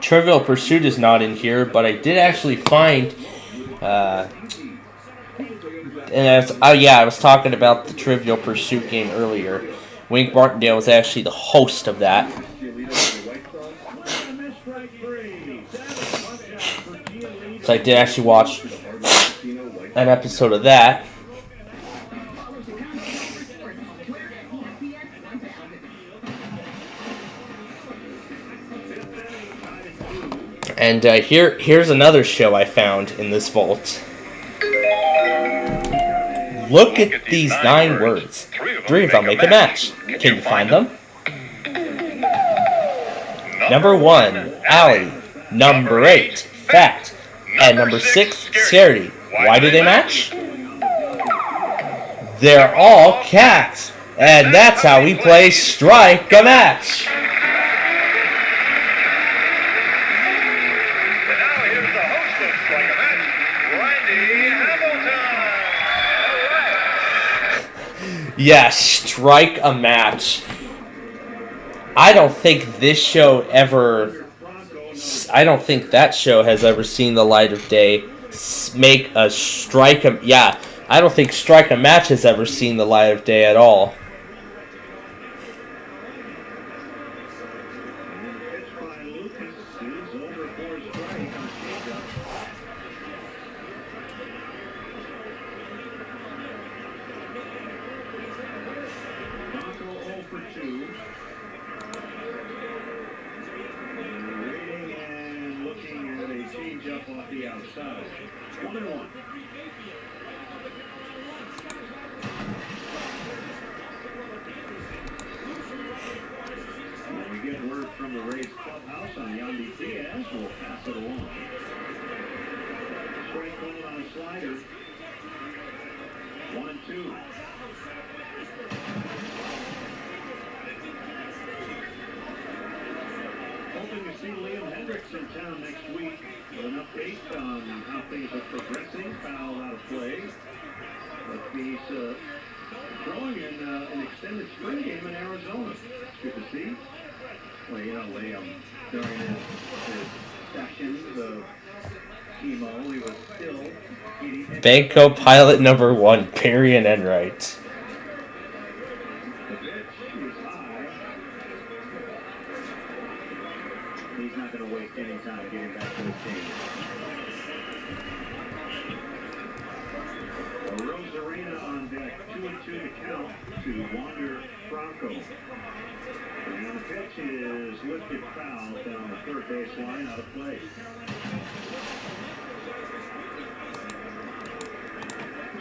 Trivial Pursuit is not in here, but I did actually find... I was talking about the Trivial Pursuit game earlier. Wink Martindale was actually the host of that. So I did actually watch an episode of that. And here's another show I found in this vault. Look at these 9 words. 3 of them make a match. Can you find them? Number 1, Allie. Number 8, Fact. And number 6, Cerri. Why do they match? They're all cats. And that's how we play Strike a Match. Yes, Strike a Match. I don't think this show ever... I don't think that show has ever seen the light of day. Make a Strike a... Yeah, I don't think Strike a Match has ever seen the light of day at all. Banco pilot number 1, Perry and Enright. He's not going to waste any time getting back to his team. Rosarina on deck, 2-2 to count to Wander Franco. And the pitch is lifted foul down the third baseline, out of play.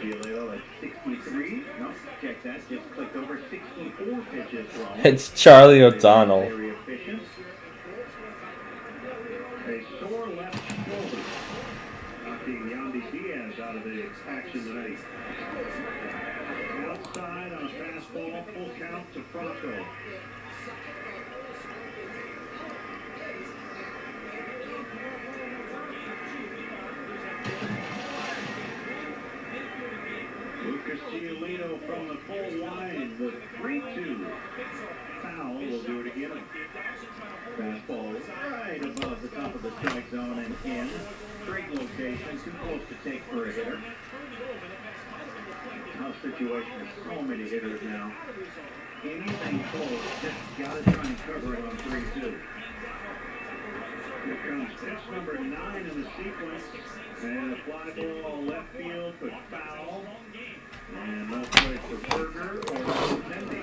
Giolito at 63. No, check that. Just clicked over 64 pitches thrown. It's Charlie O'Donnell. Very efficient. A sore left shoulder. Knocking Yandy Diaz out of the action tonight. Outside on a fastball, full count to Franco. Lucas Giolito from the full line, the 3-2. Foul will do it again. Fastball right above the top of the strike zone and in. Great location, too close to take for a hitter. Tough situation with so many hitters now. Anything close, just got to try and cover it on 3-2. Here comes pitch number 9 in the sequence. And a fly ball left field, but foul. And no place for Berger or Mendy.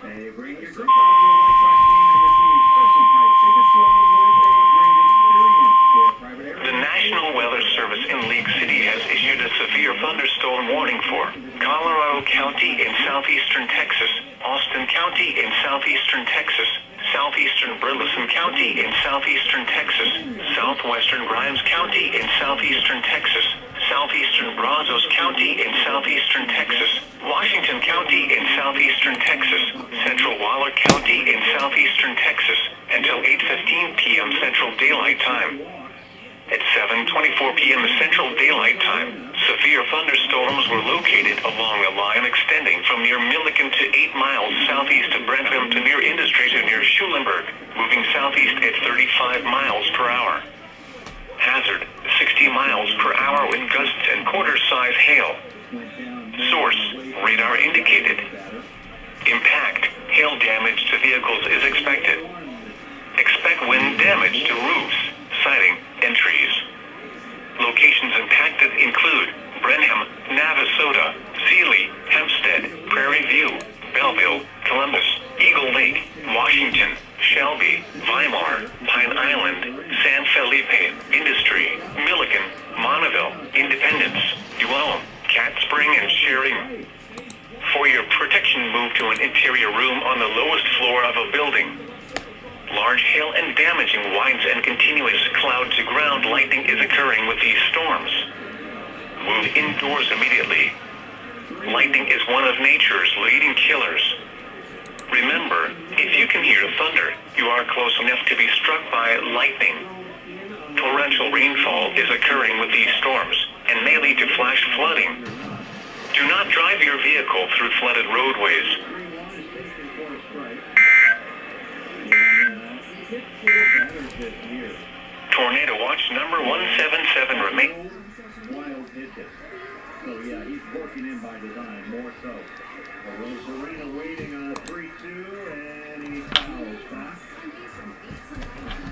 Hey, bring your group out to the White Sox game and receive special price tickets along with a great experience for a private area. The National Weather Service in League City has issued a severe thunderstorm warning for Colorado County in southeastern Texas, Austin County in southeastern Texas, southeastern Burleson County in southeastern Texas, southwestern Grimes County in southeastern Texas, southeastern Brazos County in southeastern Texas, Washington County in southeastern Texas, central Waller County in southeastern Texas, until 8:15 p.m. Central Daylight Time. At 7:24 p.m. Central Daylight Time, severe thunderstorms were located along a line extending from near Milliken to 8 miles southeast of Brentham to near Industry to near Schulenburg, moving southeast at 35 miles per hour. Hazard, 60 miles per hour with gusts and quarter-size hail. Source, radar indicated. Impact, hail damage to vehicles is expected. Expect wind damage to roofs, siding, and trees. Locations impacted include Brenham, Navasota, Sealy, Hempstead, Prairie View, Belleville, Columbus, Eagle Lake, Washington, Shelby, Weimar, Pine Island, San Felipe, Industry, Milliken, Bonneville, Independence, Duello, Cat Spring, and Cerri. For your protection, move to an interior room on the lowest floor of a building. Large hail and damaging winds and continuous cloud-to-ground lightning is occurring with these storms. Move indoors immediately. Lightning is one of nature's leading killers. Remember, if you can hear thunder, you are close enough to be struck by lightning. Torrential rainfall is occurring with these storms and may lead to flash flooding. Do not drive your vehicle through flooded roadways. Tornado watch number 177 remains. Wild pitches. So yeah, he's working in by design, more so. Rosarina waiting on a 3-2, and he fouls back.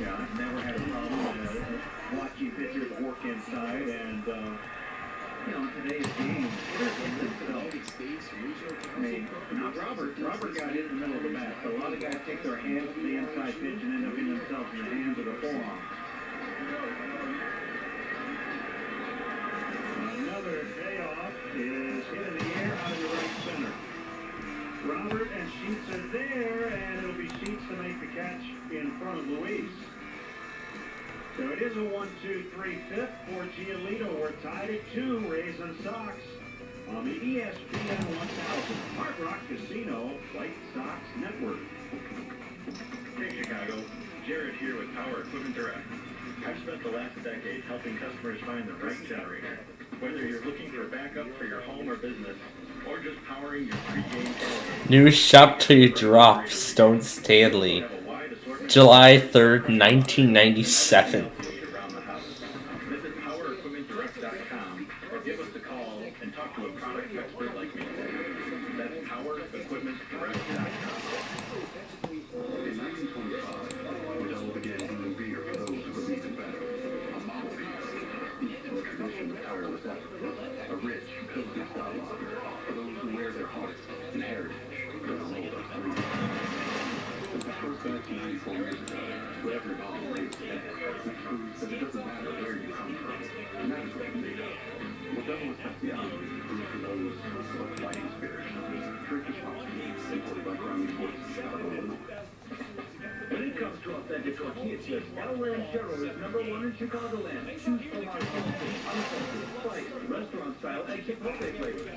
Yeah, I've never had a problem watching pitchers work inside, and today's game, I mean, Robert got hit in the middle of the bat, but a lot of guys take their hands to the inside pitch and end up getting themselves in the hands of the forearm. Another payoff is hit in the air out of the right center. Robert and Sheets are there, and it'll be Sheets to make the catch in front of Luis. So it is a 1-2-3-5 for Giolito. We're tied at 2, Rays and Sox on the ESPN 1000 Hard Rock Casino White Sox Network. Hey Chicago, Jared here with Power Equipment Direct. I've spent the last decade helping customers find the right generator. Whether you're looking for a backup for your home or business, or just powering your pre-game tailgate. New shop to drop, Stone Stanley. July 3rd, 1997. Visit PowerEquipmentDirect.com or give us a call and talk to a product expert like me. That's PowerEquipmentDirect.com. In 1925, Dell began 94 years ago, whatever it all is today, which proves that it doesn't matter where you come from. And that is what we made up. Well, double especiality is proof for those with fighting spirit. Trick is possible. Imported by Crown Sports in Chicago, Illinois. When it comes to authentic tortilla chips, Outland Cheryl is #1 in Chicagoland. Choose from our salted, unscented, spice, restaurant-style, and Chipotle flavors.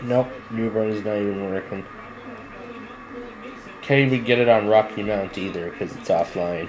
Nope, Newburn is not even working. Can't even get it on Rocky Mount either because it's offline.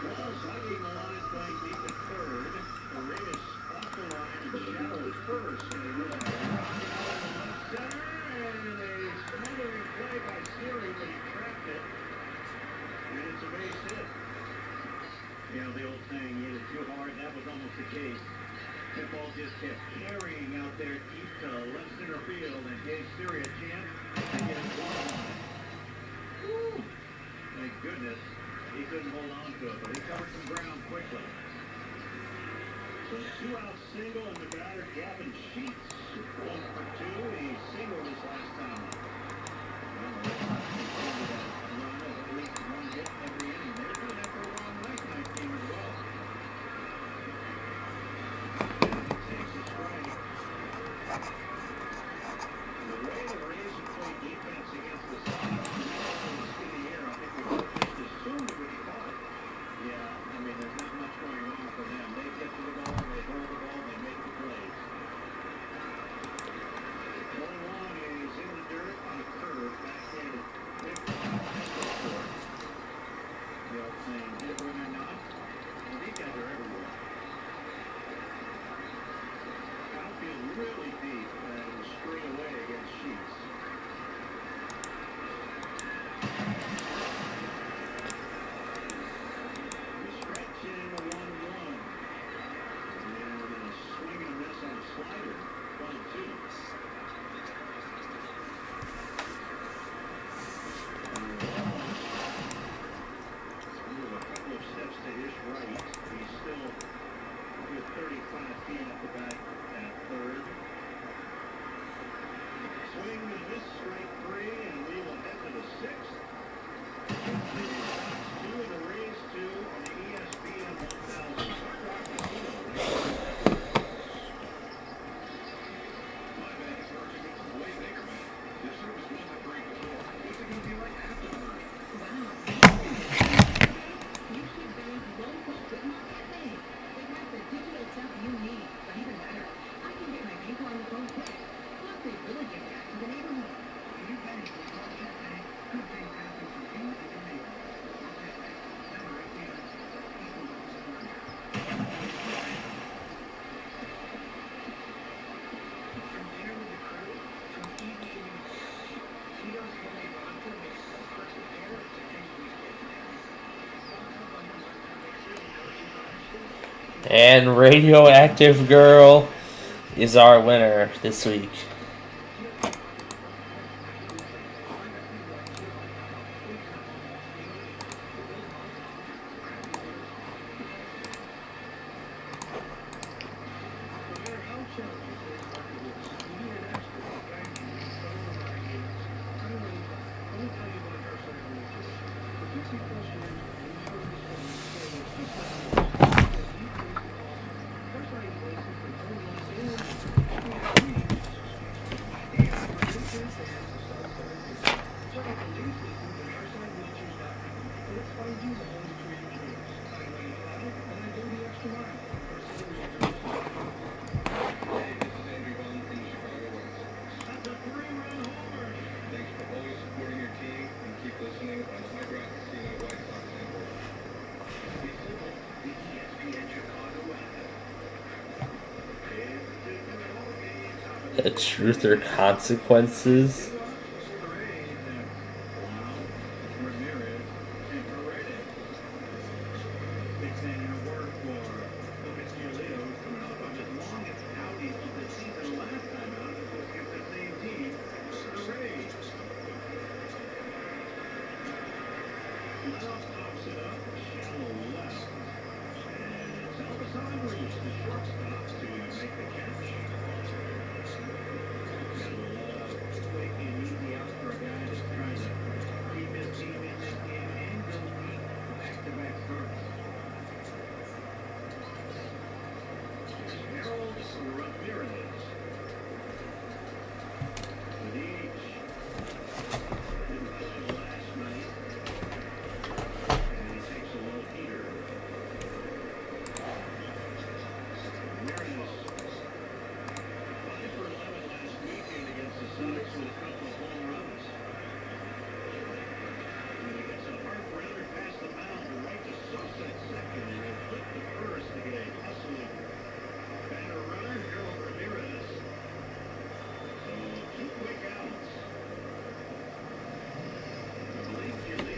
Walls hugging the line, playing deep at third. Arias off the line and Shadow at first. And he was rocking out in the left center. And a smothering play by Cerri, but he trapped it. And it's a base hit. You know, the old saying, you hit it too hard. That was almost the case. That ball just kept carrying out there deep to left center field and gave Cerri a chance to get it one. Woo! Thank goodness he couldn't hold on to it, but he covered some ground quickly. So 2-out single in the batter, Gavin Sheets. 1 for 2. He singled his last time up. Well, that's not considered a run of at least 1 hit every inning. They were doing that for a while night team as well. And he takes a strike. The way the Rays have played defense against the Sox in the air, I think we both just assumed it when he caught it. Yeah, I mean, there's not much going on for them. They get to the ball, they hold the ball, they make the plays. 1-1 is in the dirt on a curve, backhanded quick short. The old saying, hit it when they're not. Well, these guys are everywhere. Outfield really deep and straight away against Sheets. The stretch in the 1-1. And a swing and a miss on a slider. 1-2. Move a couple of steps to his right. He's still a good 35 feet at the back at third. Swing and a miss, strike 3, and we will head to the 6th. It's the Sox 2 and the Rays 2 on the ESPN 1000. Hard Rock Casino. My bad, Sergeant. This is way bigger, man. This service wasn't great before. What's it going to be like after the merger? You should bank local, but not big. They have the digital stuff you need, but even better, I can get my bank on the phone quick. Plus, they really get back to the neighborhood. When you bank with Northern Bank, good things happen for you and your neighborhood. Northern Bank, member FDIC, equal house of America. From dinner with the crew to an evening in Tito's homemade vodka makes the perfect pair of today's weekend plans. And Radioactive Girl is our winner this week. The Truth or Consequences.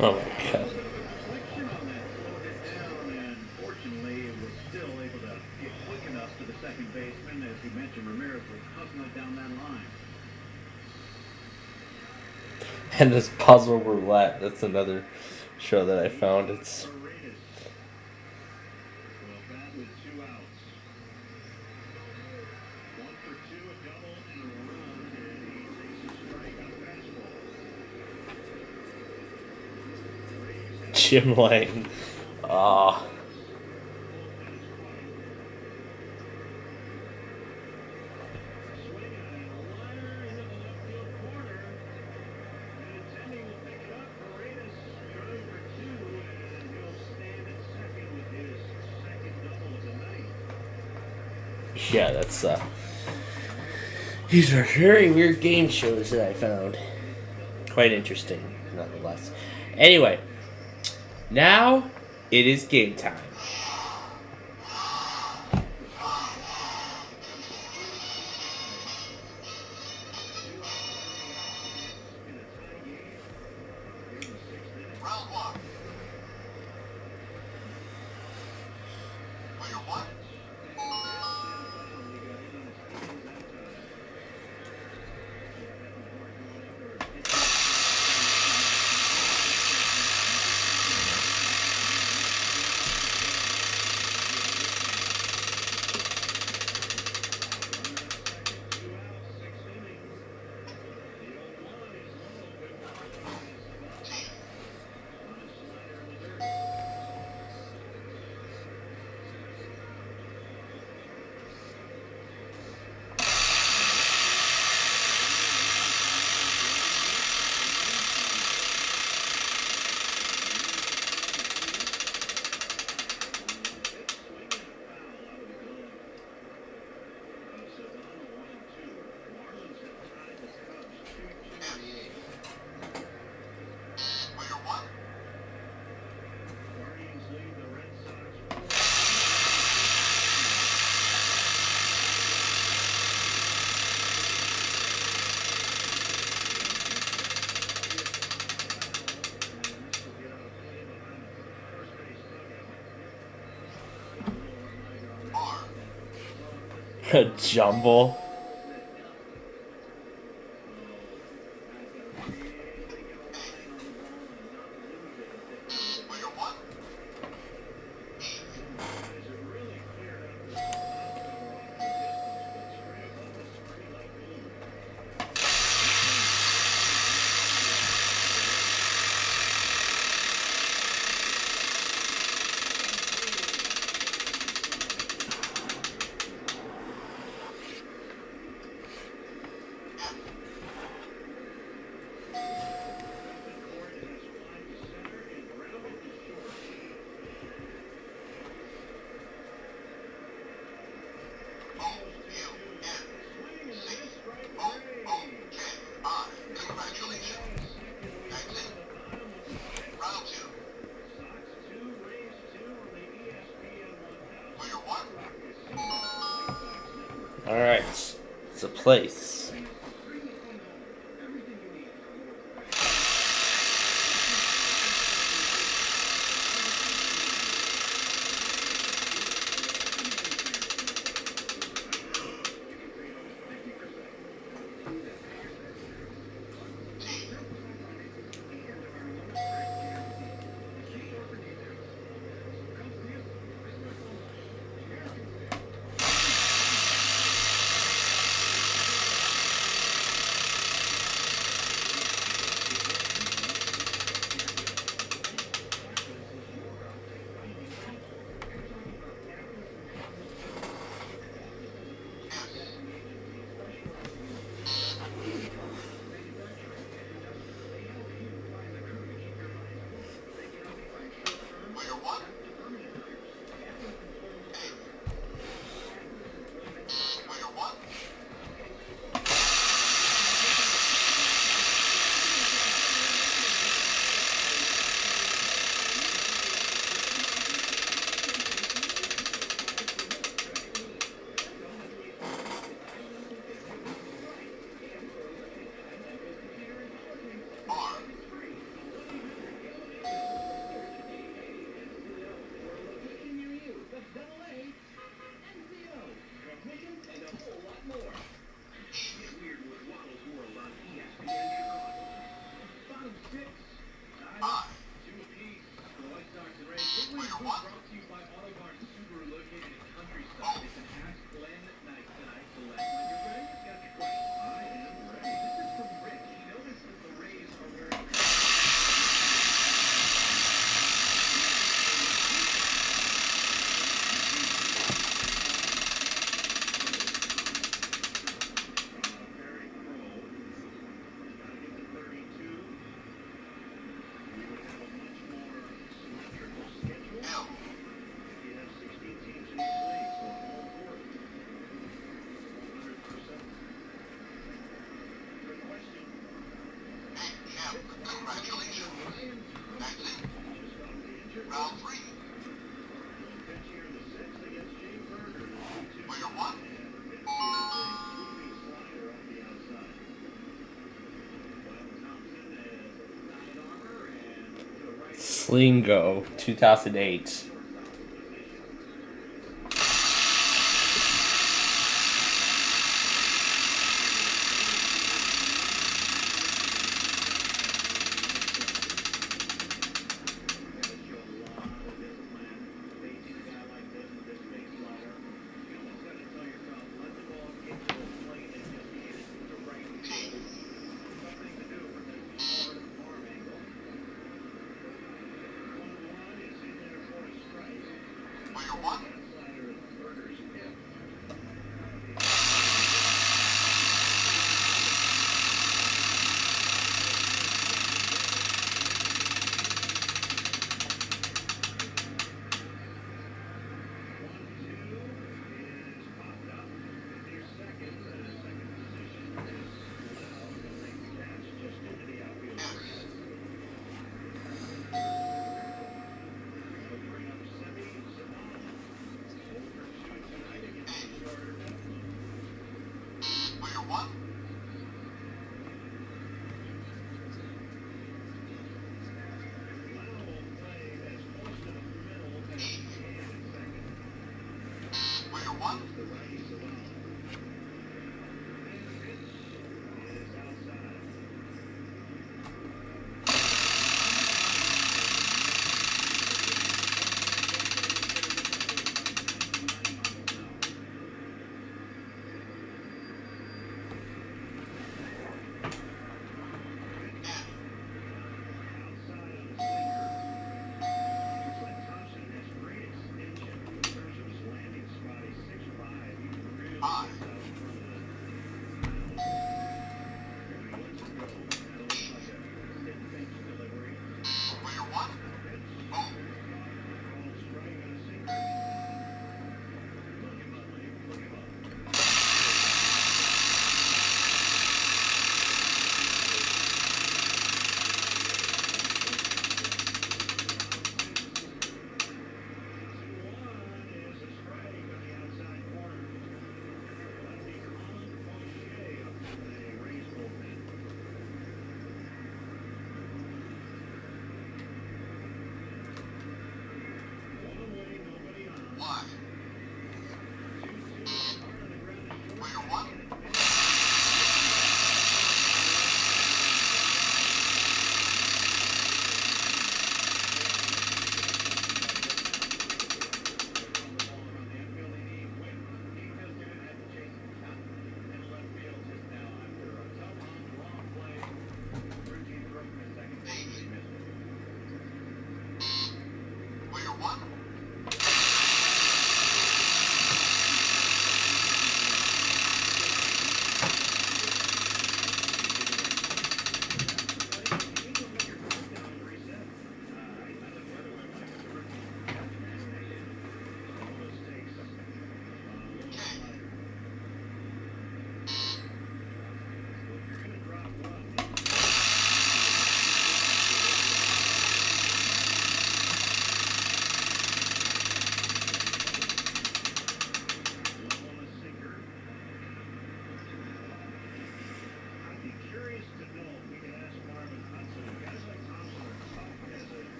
Oh my god. Reflection on that slowed it down, and fortunately it was still able to get quick enough to the second baseman. As you mentioned, Ramirez was hustling it down that line. And this Puzzle Roulette, that's another show that I found. It's Well, bat with 2 outs. 1 for 2, a double and a run, and he takes a strike on fastball. Jim Lang. Ah. Yeah, that's these are very weird game shows that I found. Quite interesting, nonetheless. Anyway, now it is game time. A jumble. Alright, it's a place. Slingo 2008.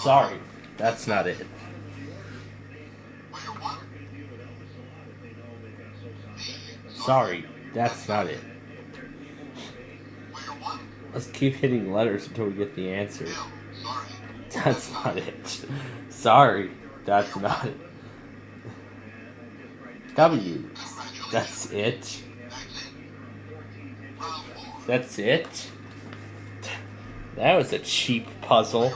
Sorry, that's not it. Sorry, that's not it. Let's keep hitting letters until we get the answer. That's not it. Sorry, that's not it. W. That's it. That's it. That was a cheap puzzle.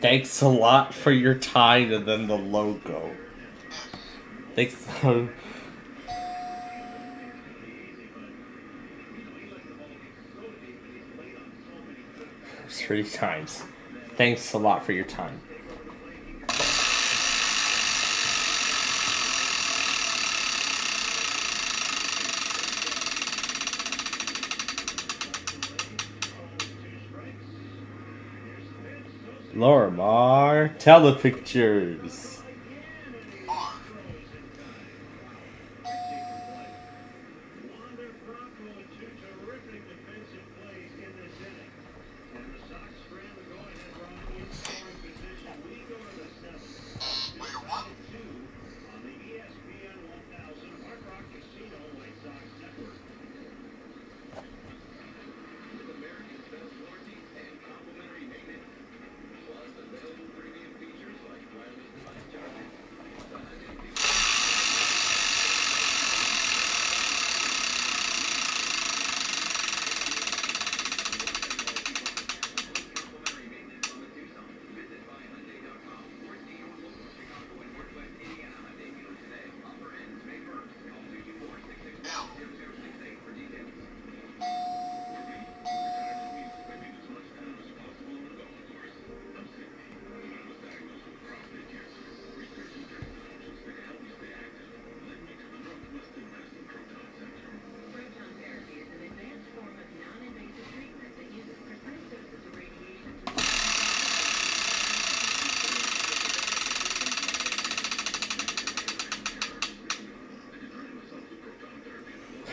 Thanks a lot for your time, and then the logo. Thanks. 3 times. Thanks a lot for your time. Lorimar Telepictures.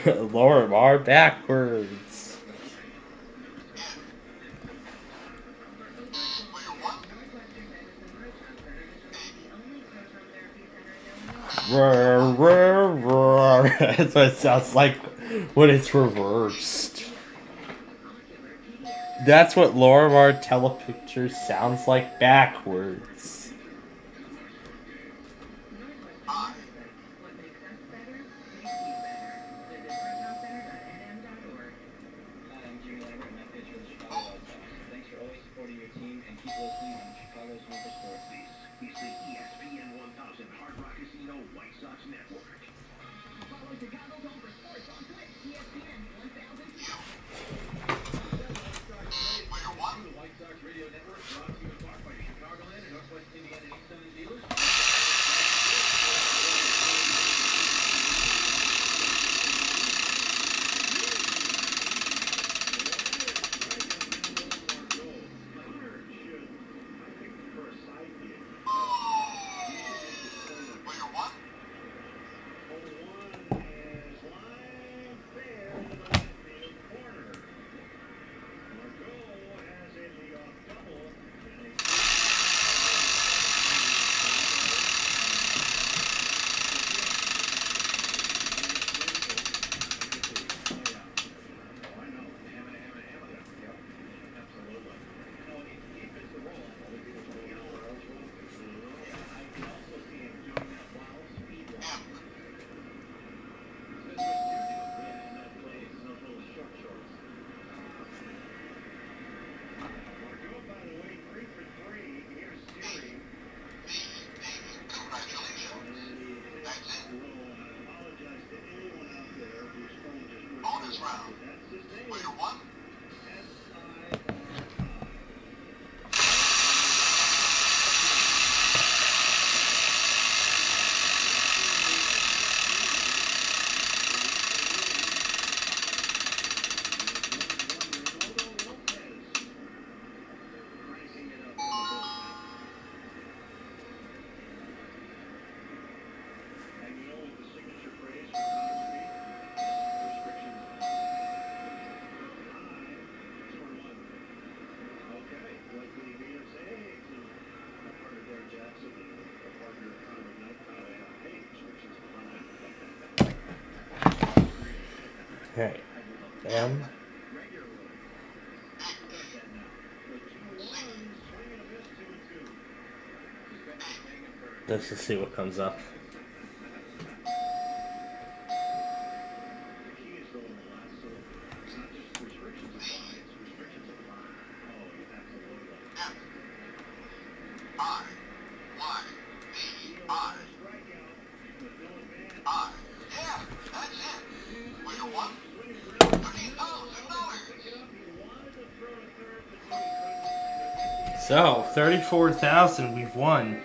Lorimar backwards. That's what it sounds like when it's reversed. That's what Lorimar Telepictures sounds like backwards. round. Waiter 1. Okay. M. Let's just see what comes up. So, $34,000 we've won.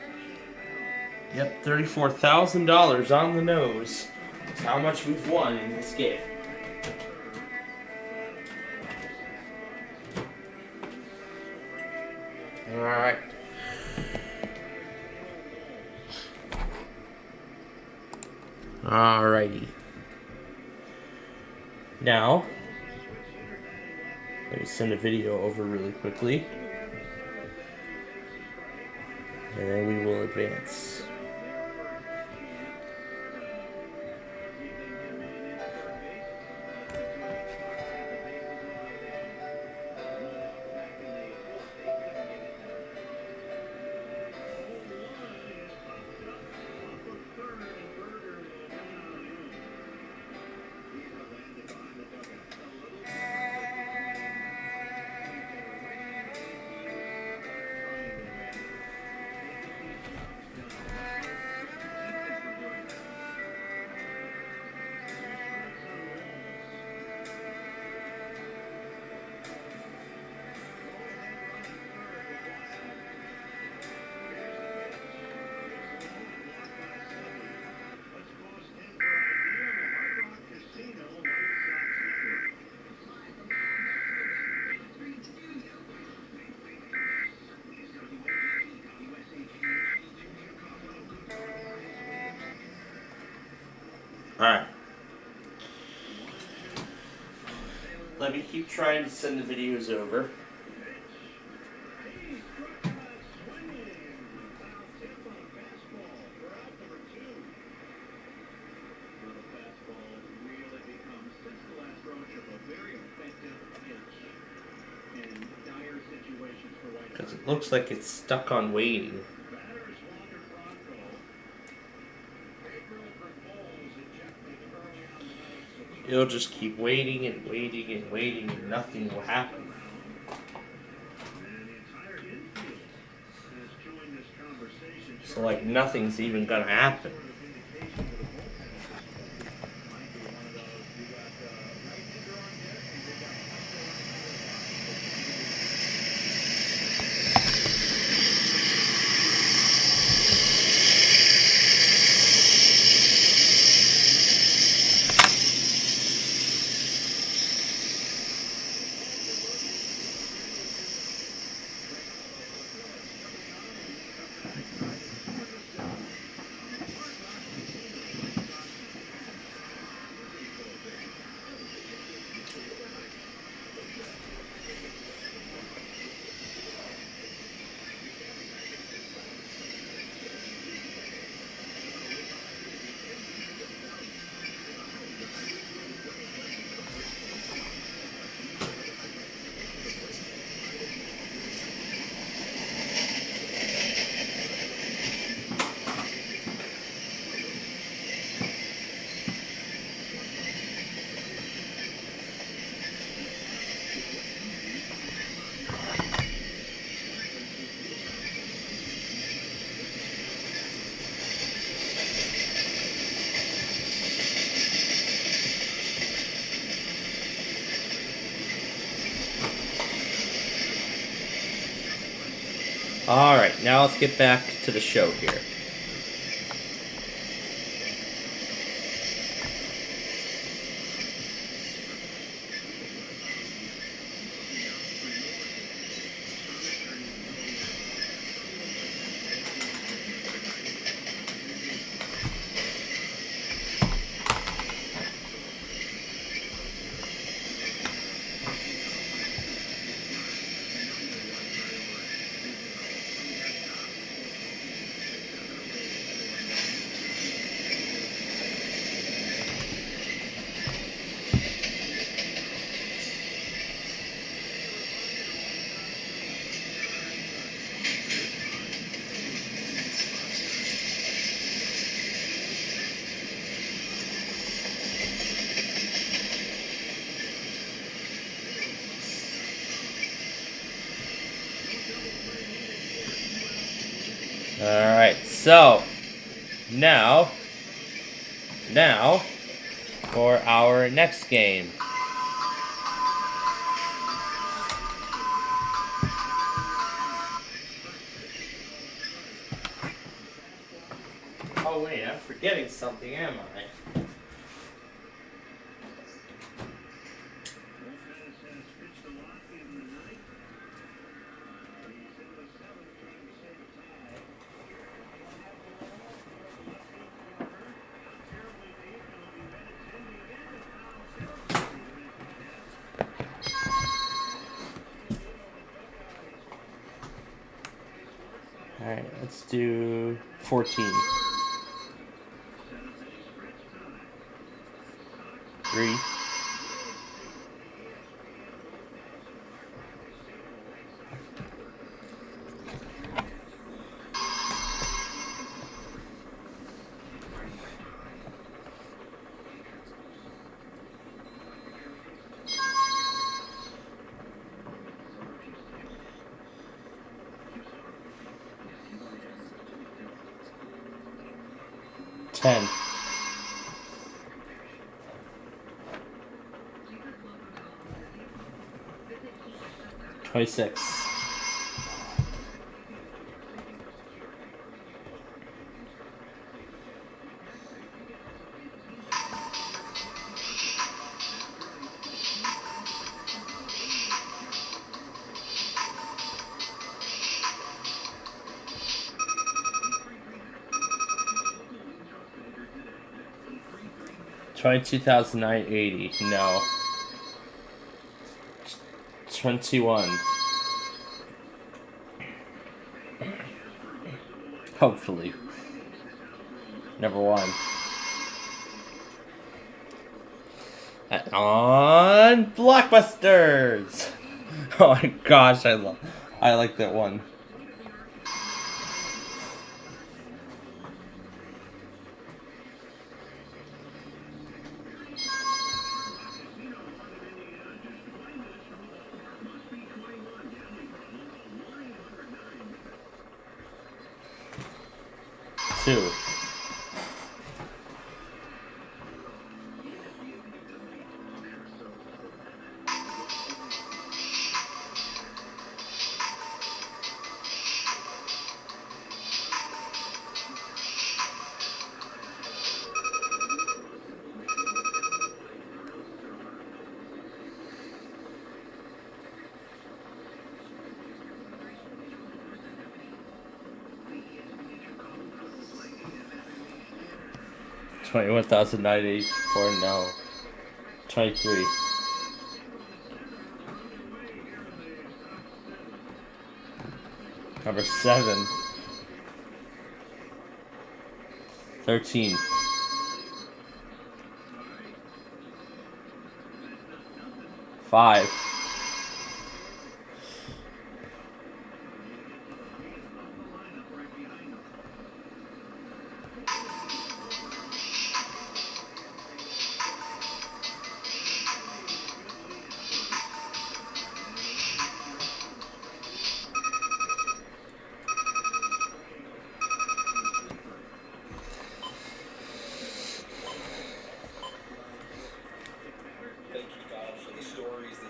Yep, $34,000 on the nose. That's how much we've won in this game. Alright. Alrighty. Now, let me send a video over really quickly. And then we will advance. Alright. Let me keep trying to send the videos over. Because it looks like it's stuck on waiting. It'll just keep waiting and waiting and waiting and nothing will happen. So like nothing's even gonna happen. Alright, now let's get back to the show here. Alright, so now for our next game. Oh wait, I'm forgetting something, am I? Alright, let's do 14. 3. 10. 26. 22,980. No. 21. Hopefully. Number 1. And on Blockbusters. Oh my gosh, I like that one. Two. $21,984. No. 23. Number 7. 13. 5.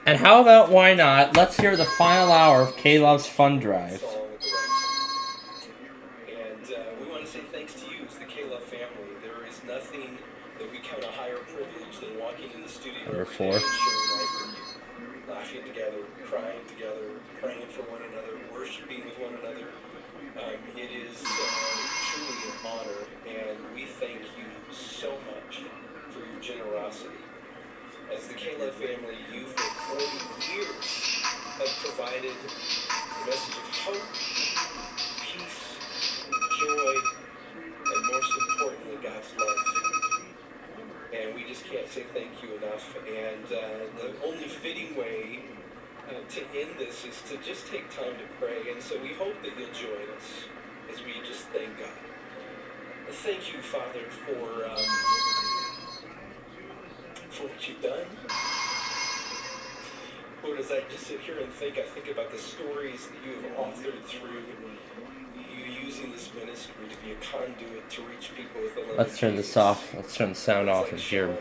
'And how about why not? Let's hear the final hour of K-Love's Fun Drive. before. Laughing together, crying together, praying for one another, worshiping with one another. It is truly an honor, and we thank you so much for your generosity. As the Caleb family, you for 40 years have provided a message of hope, peace, joy, and most importantly, God's love. And we just can't say thank you enough. And the only fitting way to end this is to just take time to pray. And so we hope that you'll join us as we just thank God. Thank you, Father, for what you've done. Lord, as I just sit here and think, I think about the stories that you have authored through you using this ministry to be a conduit to reach people with the love Let's of turn Jesus. this off. Let's turn the sound off and hear.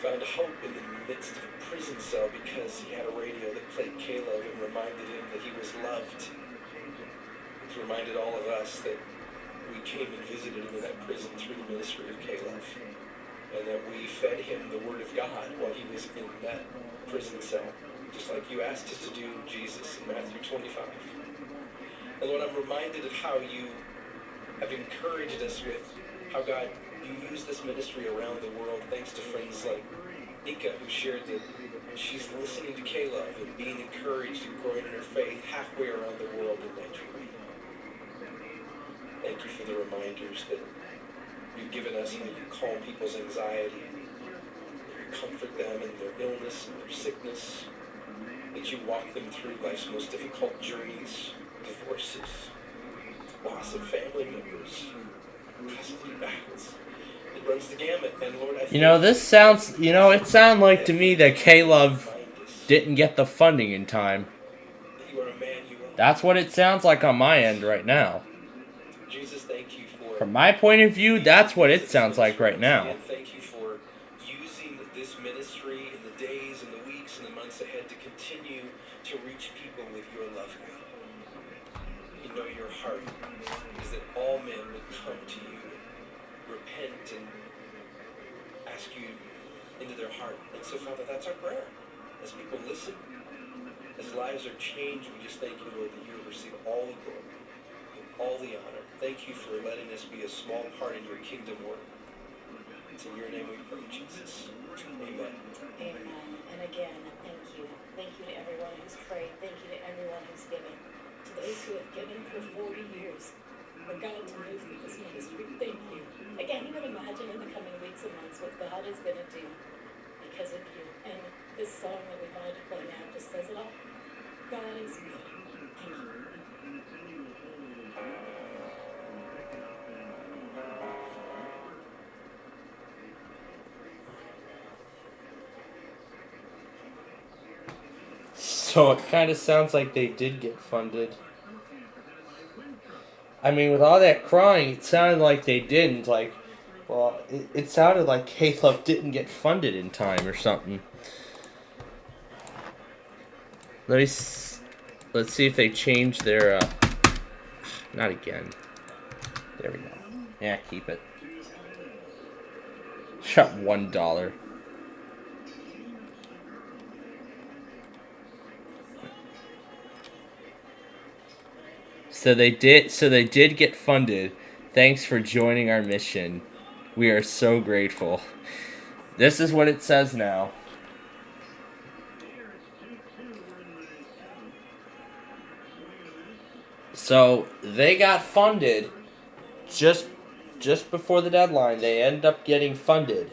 Found hope in the midst of a prison cell because he had a radio that played Caleb and reminded him that he was loved. It's reminded all of us that we came and visited him in that prison through the ministry of Caleb, and that we fed him the word of God while he was in that prison cell, just like you asked us to do, Jesus, in Matthew 25. And Lord, I'm reminded of how you have encouraged us with how, God, you use this ministry around the world, thanks to friends like Nika, who shared that she's listening to Caleb and being encouraged and growing in her faith halfway around the world in Nigeria. Thank you for the reminders that you've given us, how you calm people's anxiety, that you comfort them in their illness and their sickness, that you walk them through life's most difficult journeys, divorces, loss of family members, custody battles. It runs the gamut, and Lord, I You know, this sounds, you know, it sounded like to me that Caleb didn't get the funding in time. That's what it sounds like on my end right now. Jesus, thank you for From my point of view, that's what it sounds like right now. thank you for using this ministry in the days and the weeks and the months ahead to continue to reach people with your love, God. You know your heart is that all men would come to you, repent, and ask you into their heart. And so, Father, that's our prayer. As people listen, as lives are changed, we just thank you, Lord, that you will receive all the glory and all the honor. Thank you for letting us be a small part in your kingdom work. It's in your name we pray, Jesus. Amen. Amen. And again, thank you. Thank you to everyone who's prayed. Thank you to everyone who's given. To those who have given for 40 years. For God to move through this ministry, thank you. I can't even imagine in the coming weeks and months what God is going to do because of you. And this song that we wanted to play now just says it all. God is good. Thank you. So it kind of sounds like they did get funded. I mean, with all that crying, it sounded like they didn't. Like, well, it sounded like Caleb didn't get funded in time or something. Let's see if they change their, not again. There we go. Yeah, keep it. Shot $1. So they did get funded. Thanks for joining our mission. We are so grateful. This is what it says now. So they got funded just before the deadline. They end up getting funded.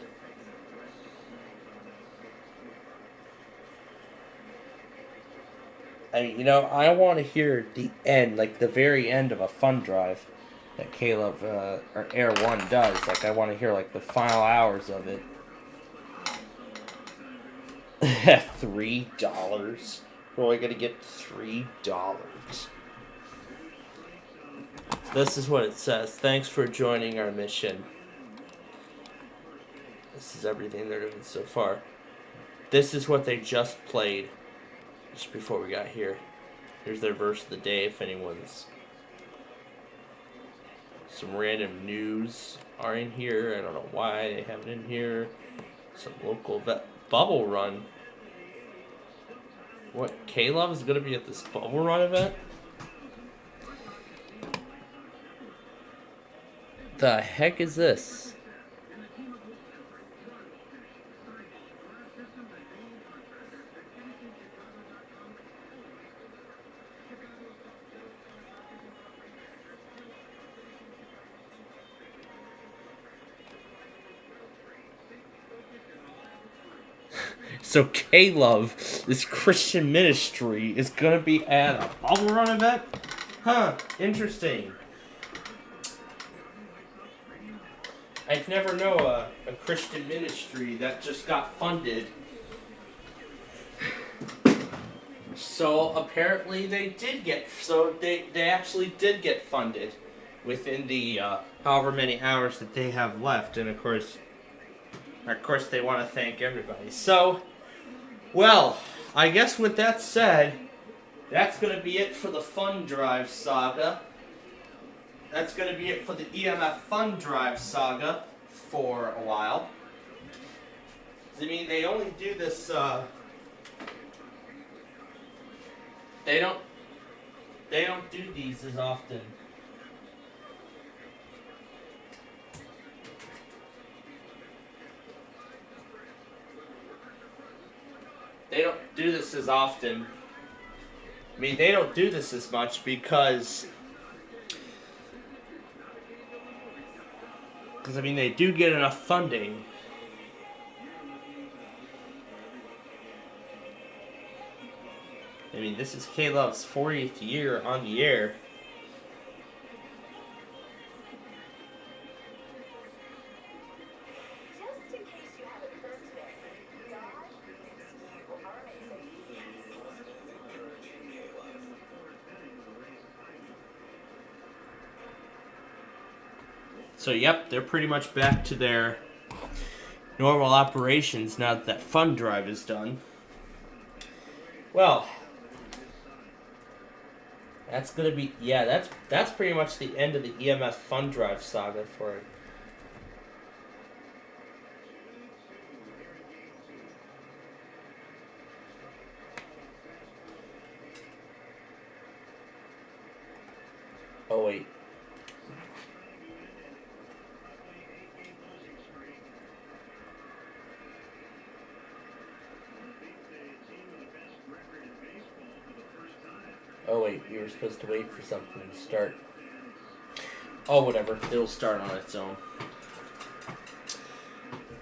I mean, you know, I want to hear the end, like the very end of a fund drive that Caleb or Air One does. Like, I want to hear like the final hours of it. $3. We're only gonna get $3. This is what it says. Thanks for joining our mission. This is everything they're doing so far. This is what they just played. Just before we got here. Here's their verse of the day if anyone's... Some random news are in here. I don't know why they have it in here. Some local bubble run. What, K-Love is going to be at this bubble run event? The heck is this? So K-Love, this Christian ministry, is going to be at a bubble run event? Huh, interesting. I've never known a Christian ministry that just got funded. So apparently they did get, they actually did get funded within the however many hours that they have left. And of course they want to thank everybody. So, well, I guess with that said, that's going to be it for the Fund Drive saga. That's going to be it for the EMF Fund Drive saga for a while. I mean, they only do this, they don't do these as often. They don't do this as often. I mean, they don't do this as much because I mean, they do get enough funding. I mean, this is K-Love's 40th year on the air. So, yep, they're pretty much back to their normal operations now that that fund drive is done. Well, that's gonna be, yeah, that's pretty much the end of the EMF fund drive saga for it. Oh wait. Oh wait, you were supposed to wait for something to start. Oh, whatever. It'll start on its own.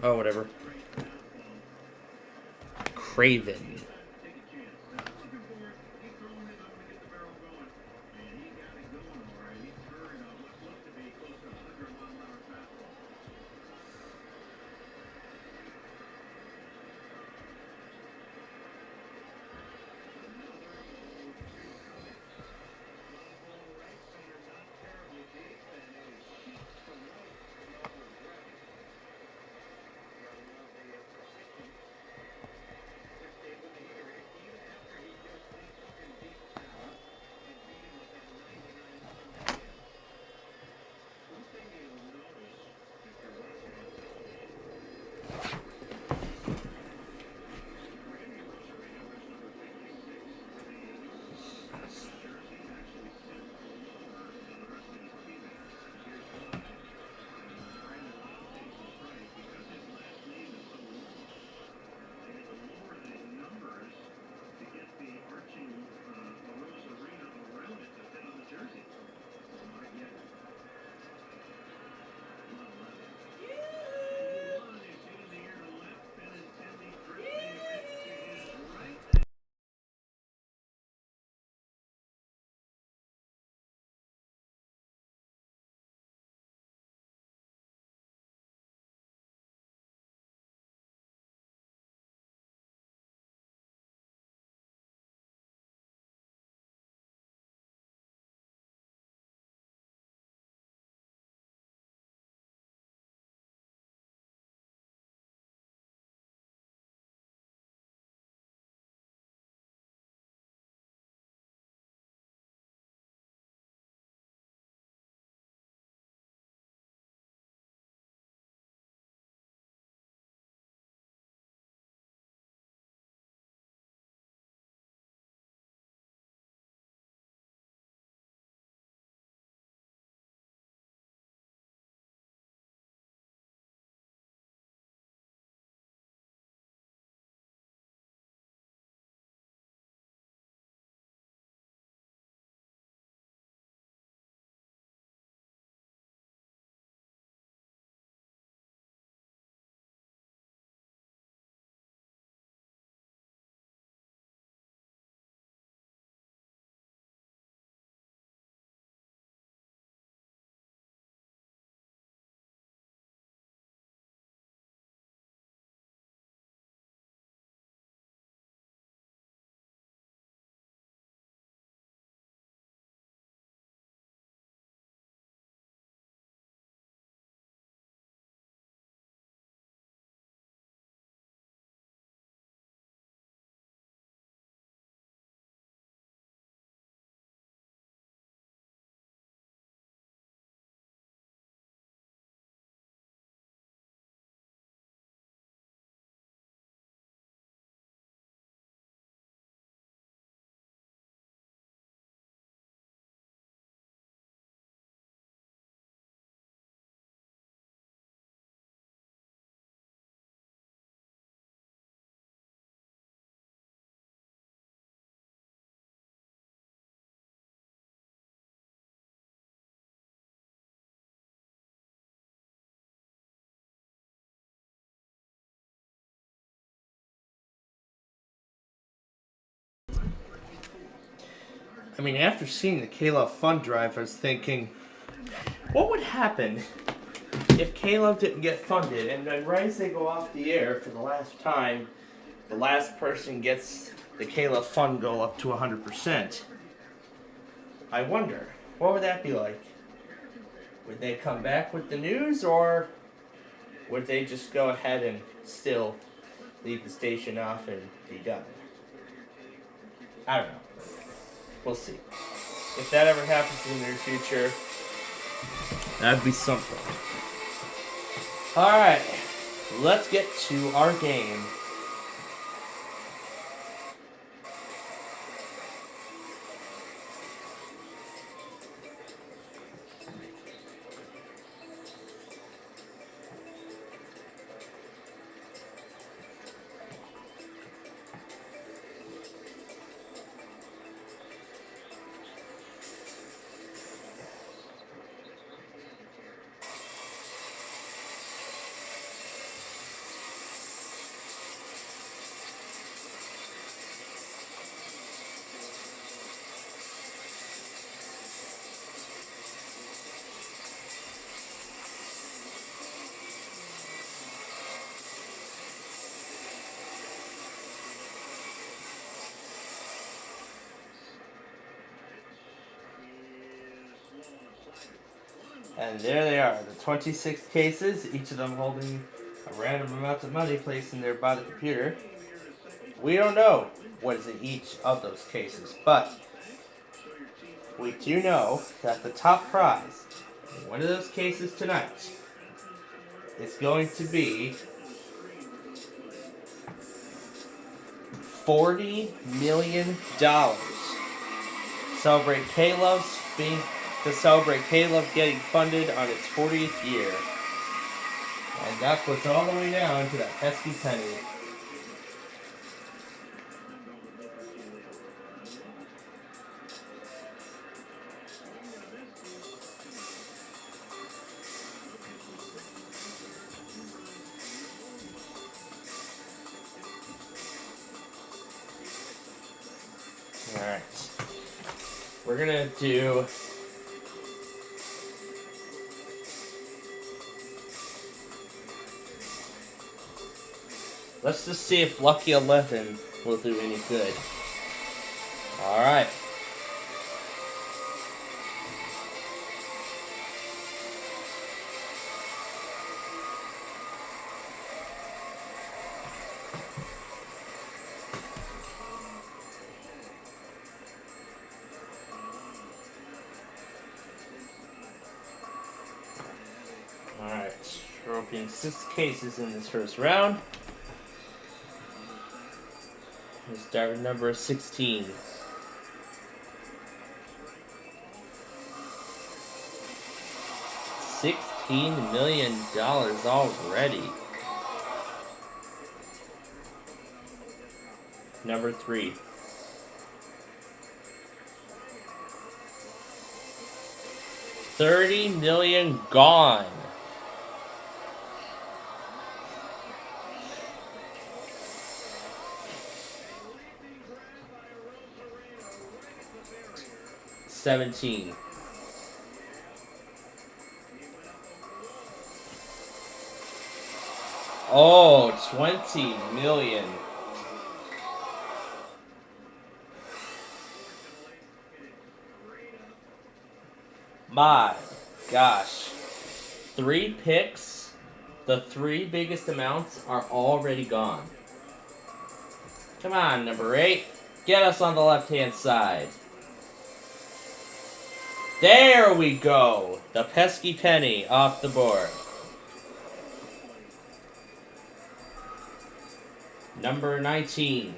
Oh, whatever. Craven. I mean, after seeing the K-Love Fund Drive, I was thinking, what would happen if K-Love didn't get funded, and then right as they go off the air for the last time, the last person gets the K-Love Fund goal up to 100%? I wonder, what would that be like? Would they come back with the news, or would they just go ahead and still leave the station off and be done? I don't know. We'll see. If that ever happens in the near future, that'd be something. Alright, let's get to our game. And there they are, the 26 cases, each of them holding a random amount of money placed in there by the computer. We don't know what is in each of those cases, but we do know that the top prize in one of those cases tonight is going to be $40 million. Celebrate K-Love's being to celebrate K-Love getting funded on its 40th year. And that puts all the way down to that pesky penny. Alright. We're gonna do let's just see if Lucky 11 will do any good. Alright. Alright. We're opening 6 cases in this first round. We'll start with number 16. $16 million already. Number 3. $30 million gone. $17. Oh, $20 million. My gosh. 3 picks. The 3 biggest amounts are already gone. Come on, number 8. Get us on the left-hand side. There we go! The pesky penny off the board. Number 19.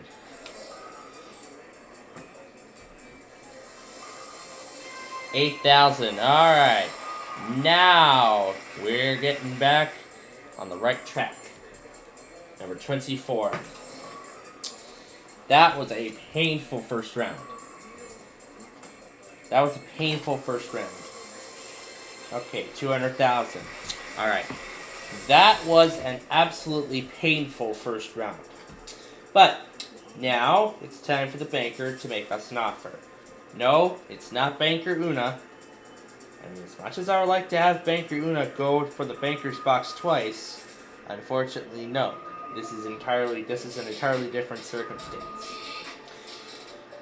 $8,000. Alright. Now we're getting back on the right track. Number 24. That was a painful first round. That was a painful first round. Okay, 200,000. Alright. That was an absolutely painful first round. But now it's time for the banker to make us an offer. No, it's not Banker Una. I mean, as much as I would like to have Banker Una go for the Banker's Box twice, unfortunately, no. This is an entirely different circumstance.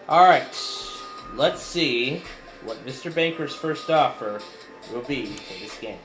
Alright, let's see what Mr. Banker's first offer will be for this game.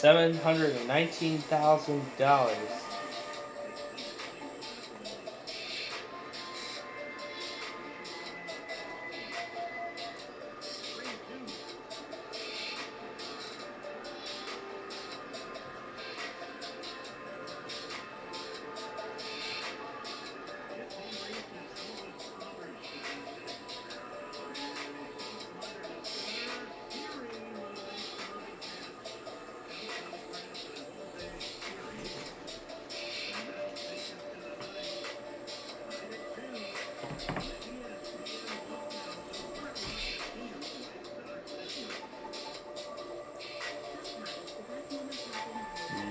$719,000.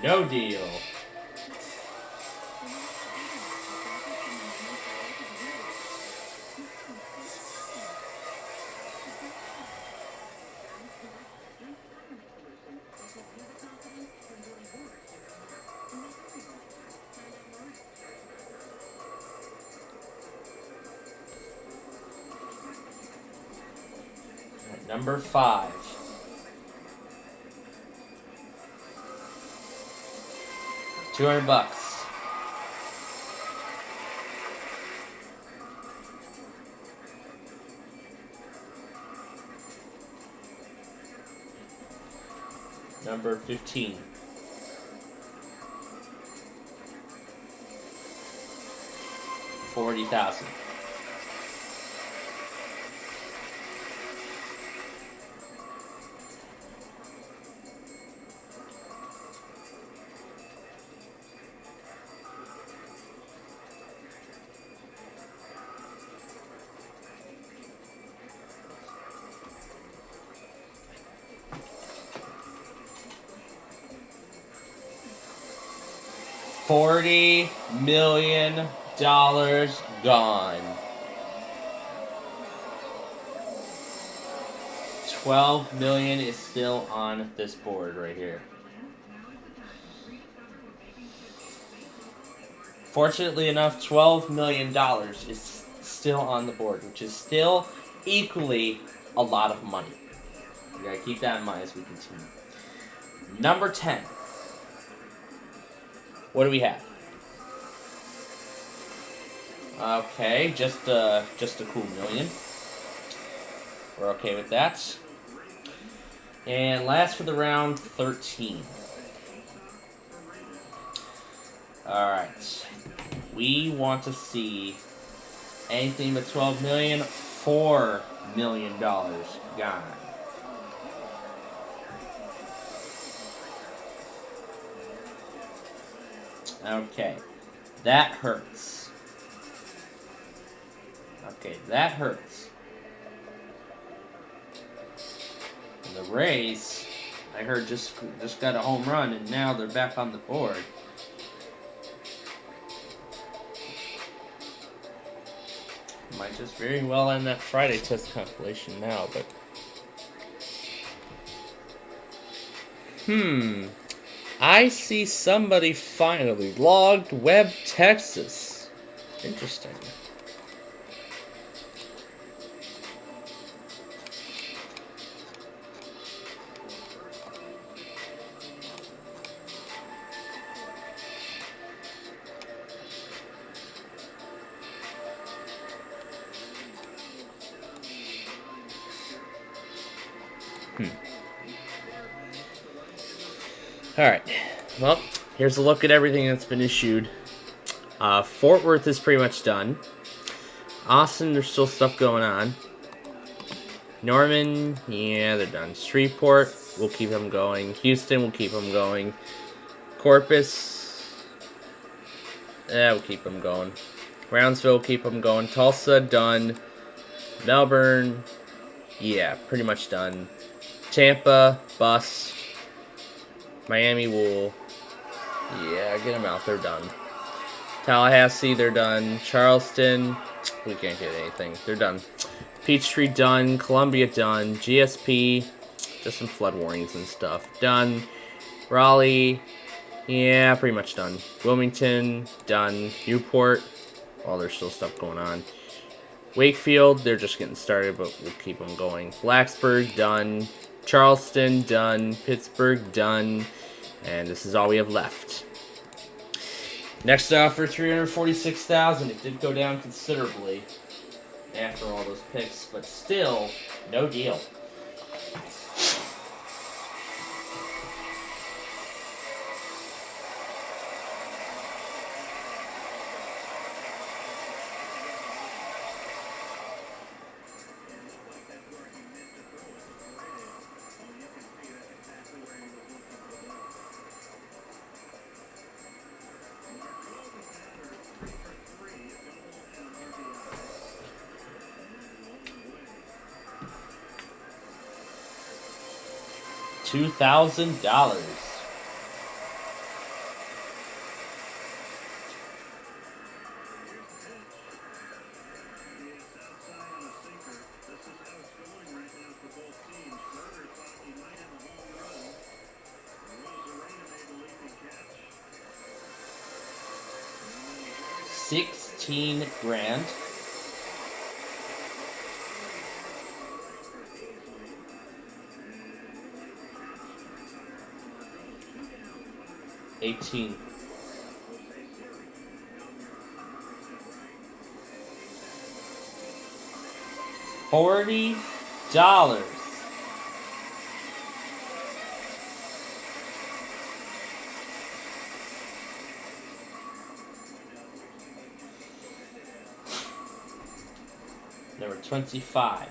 No deal. Number 5. $200. Number 15. $40,000. $40 million gone. $12 million is still on this board right here. Fortunately enough, $12 million is still on the board, which is still equally a lot of money. You gotta keep that in mind as we continue. Number 10. What do we have? Okay, just a cool million. We're okay with that. And last for the round, 13. Alright. We want to see anything but 12 million, $4 million gone. Okay, that hurts. Okay, that hurts. And the Rays, I heard just got a home run, and now they're back on the board. Might just very well end that Friday test compilation now, but I see somebody finally logged Web Texas. Interesting. Alright, well, here's a look at everything that's been issued. Fort Worth is pretty much done. Austin, there's still stuff going on. Norman, yeah, they're done. Shreveport, we'll keep them going. Houston, we'll keep them going. Corpus, yeah, we'll keep them going. Brownsville, we'll keep them going. Tulsa, done. Melbourne, yeah, pretty much done. Tampa, bust. Miami, will, yeah, get them out, they're done. Tallahassee, they're done. Charleston, we can't get anything, they're done. Peachtree, done. Columbia, done. GSP, just some flood warnings and stuff, done. Raleigh, yeah, pretty much done. Wilmington, done. Newport, well, there's still stuff going on. Wakefield, they're just getting started, but we'll keep them going. Blacksburg, done. Charleston, done. Pittsburgh, done. And this is all we have left. Next offer, $346,000. It did go down considerably after all those picks, but still, no deal. $2,000. $16,000. $18,000. $40. Number 25.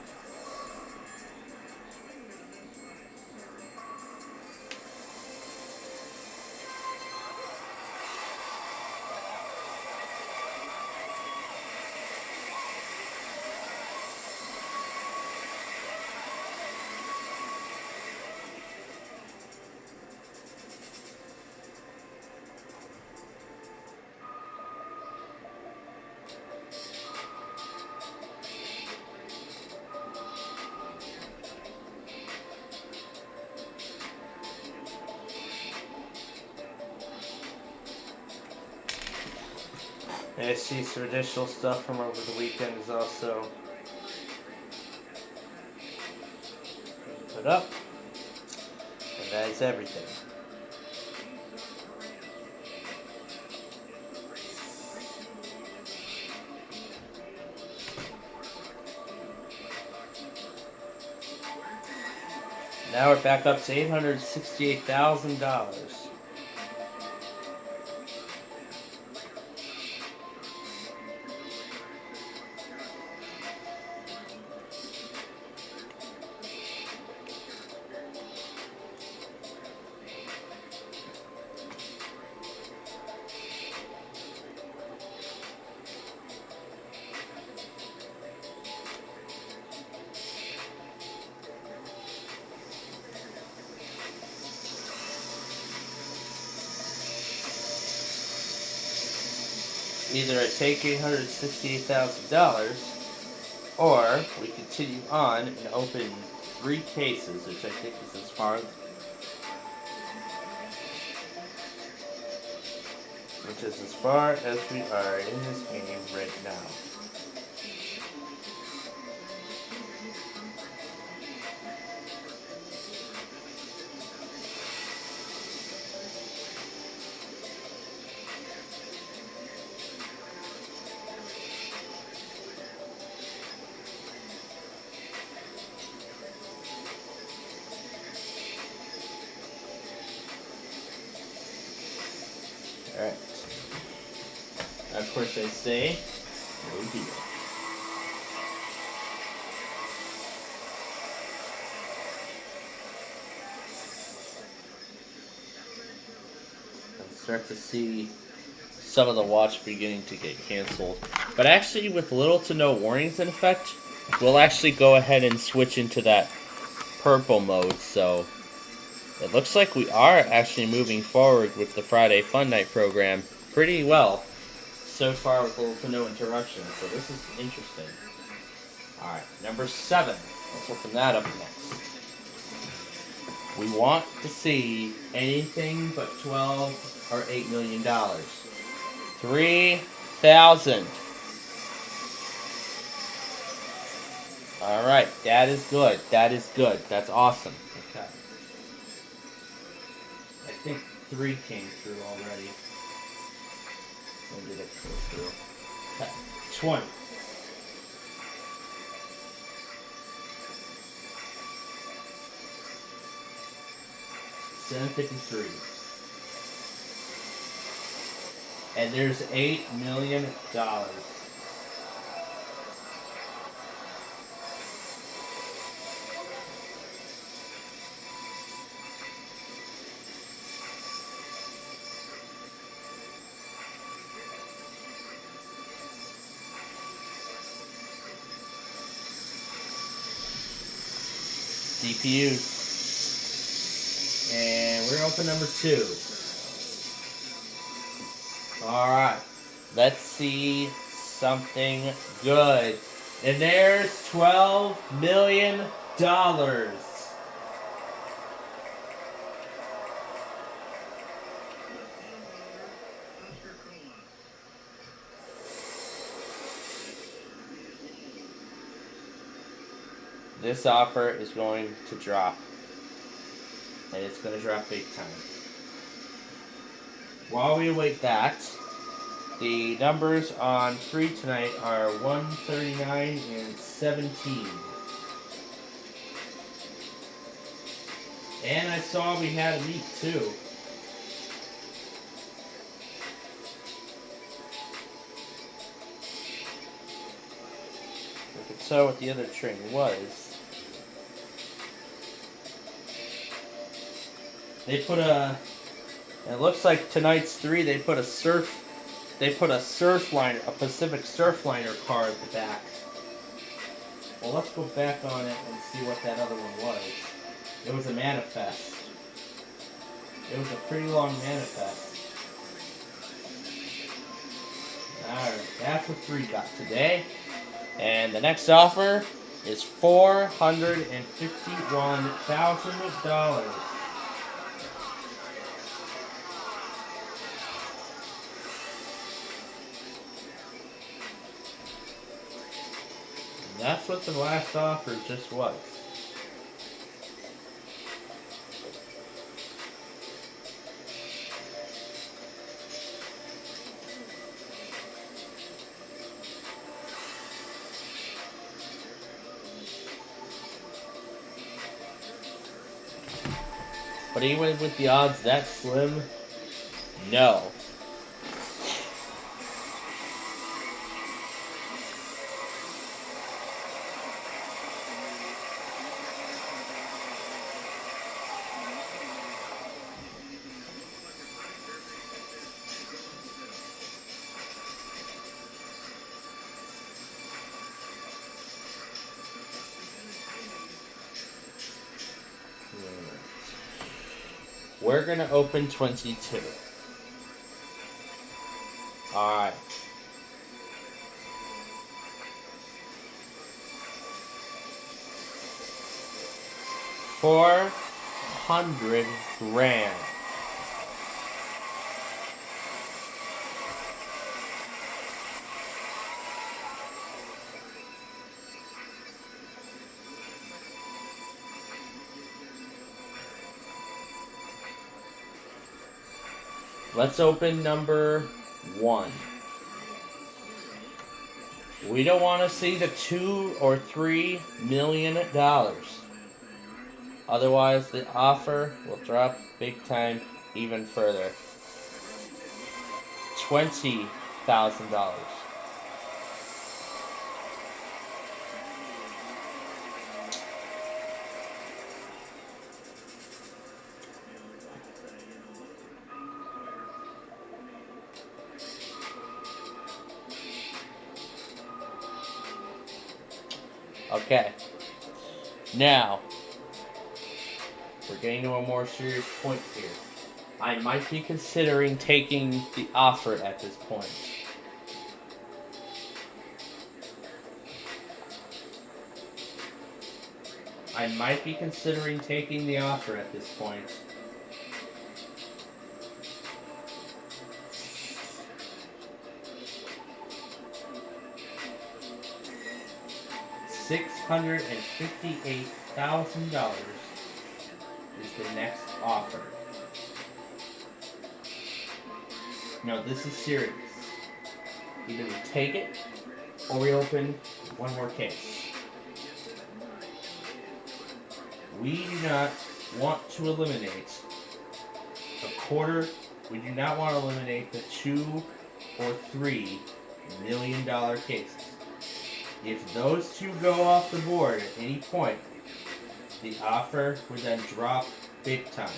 And I see some additional stuff from over the weekend is also put up. And that is everything. Now we're back up to $868,000. Either I take $868,000, or we continue on and open 3 cases, which I think is as far as we are in this game right now. Alright. Of course I say, no deal. start to see some of the watch beginning to get canceled. But actually, with little to no warnings in effect, we'll actually go ahead and switch into that purple mode. So it looks like we are actually moving forward with the Friday Fun Night program pretty well so far with little to no interruptions. So this is interesting. Alright, number 7. Let's open that up next. We want to see anything but 12 or $8 million. 3,000. Alright, that is good. That is good. That's awesome. Okay. I think 3 came through already. When did it go through? Okay. 20. $753. And there's $8 million. DPUs. And we're open number 2. Alright. Let's see something good. And there's $12 million. This offer is going to drop. And it's going to drop big time. While we await that, the numbers on free tonight are 139 and 17. And I saw we had a meet too. I could tell what the other train was. They put a, it looks like tonight's 3, they put a Surfliner, a Pacific Surfliner car at the back. Well, let's go back on it and see what that other one was. It was a manifest. It was a pretty long manifest. Alright, that's what 3 got today. And the next offer is $451,000. That's what the last offer just was. But even with the odds that slim, no. We're going to open 22. Alright. $400,000. Let's open number 1. We don't want to see the $2 or $3 million. Otherwise, the offer will drop big time even further. $20,000. Okay. Now, we're getting to a more serious point here. I might be considering taking the offer at this point. I might be considering taking the offer at this point. $658,000 is the next offer. Now this is serious. Either we take it or we open one more case. We do not want to eliminate a quarter. We do not want to eliminate the $2 or $3 million cases. If those two go off the board at any point, the offer would then drop big time.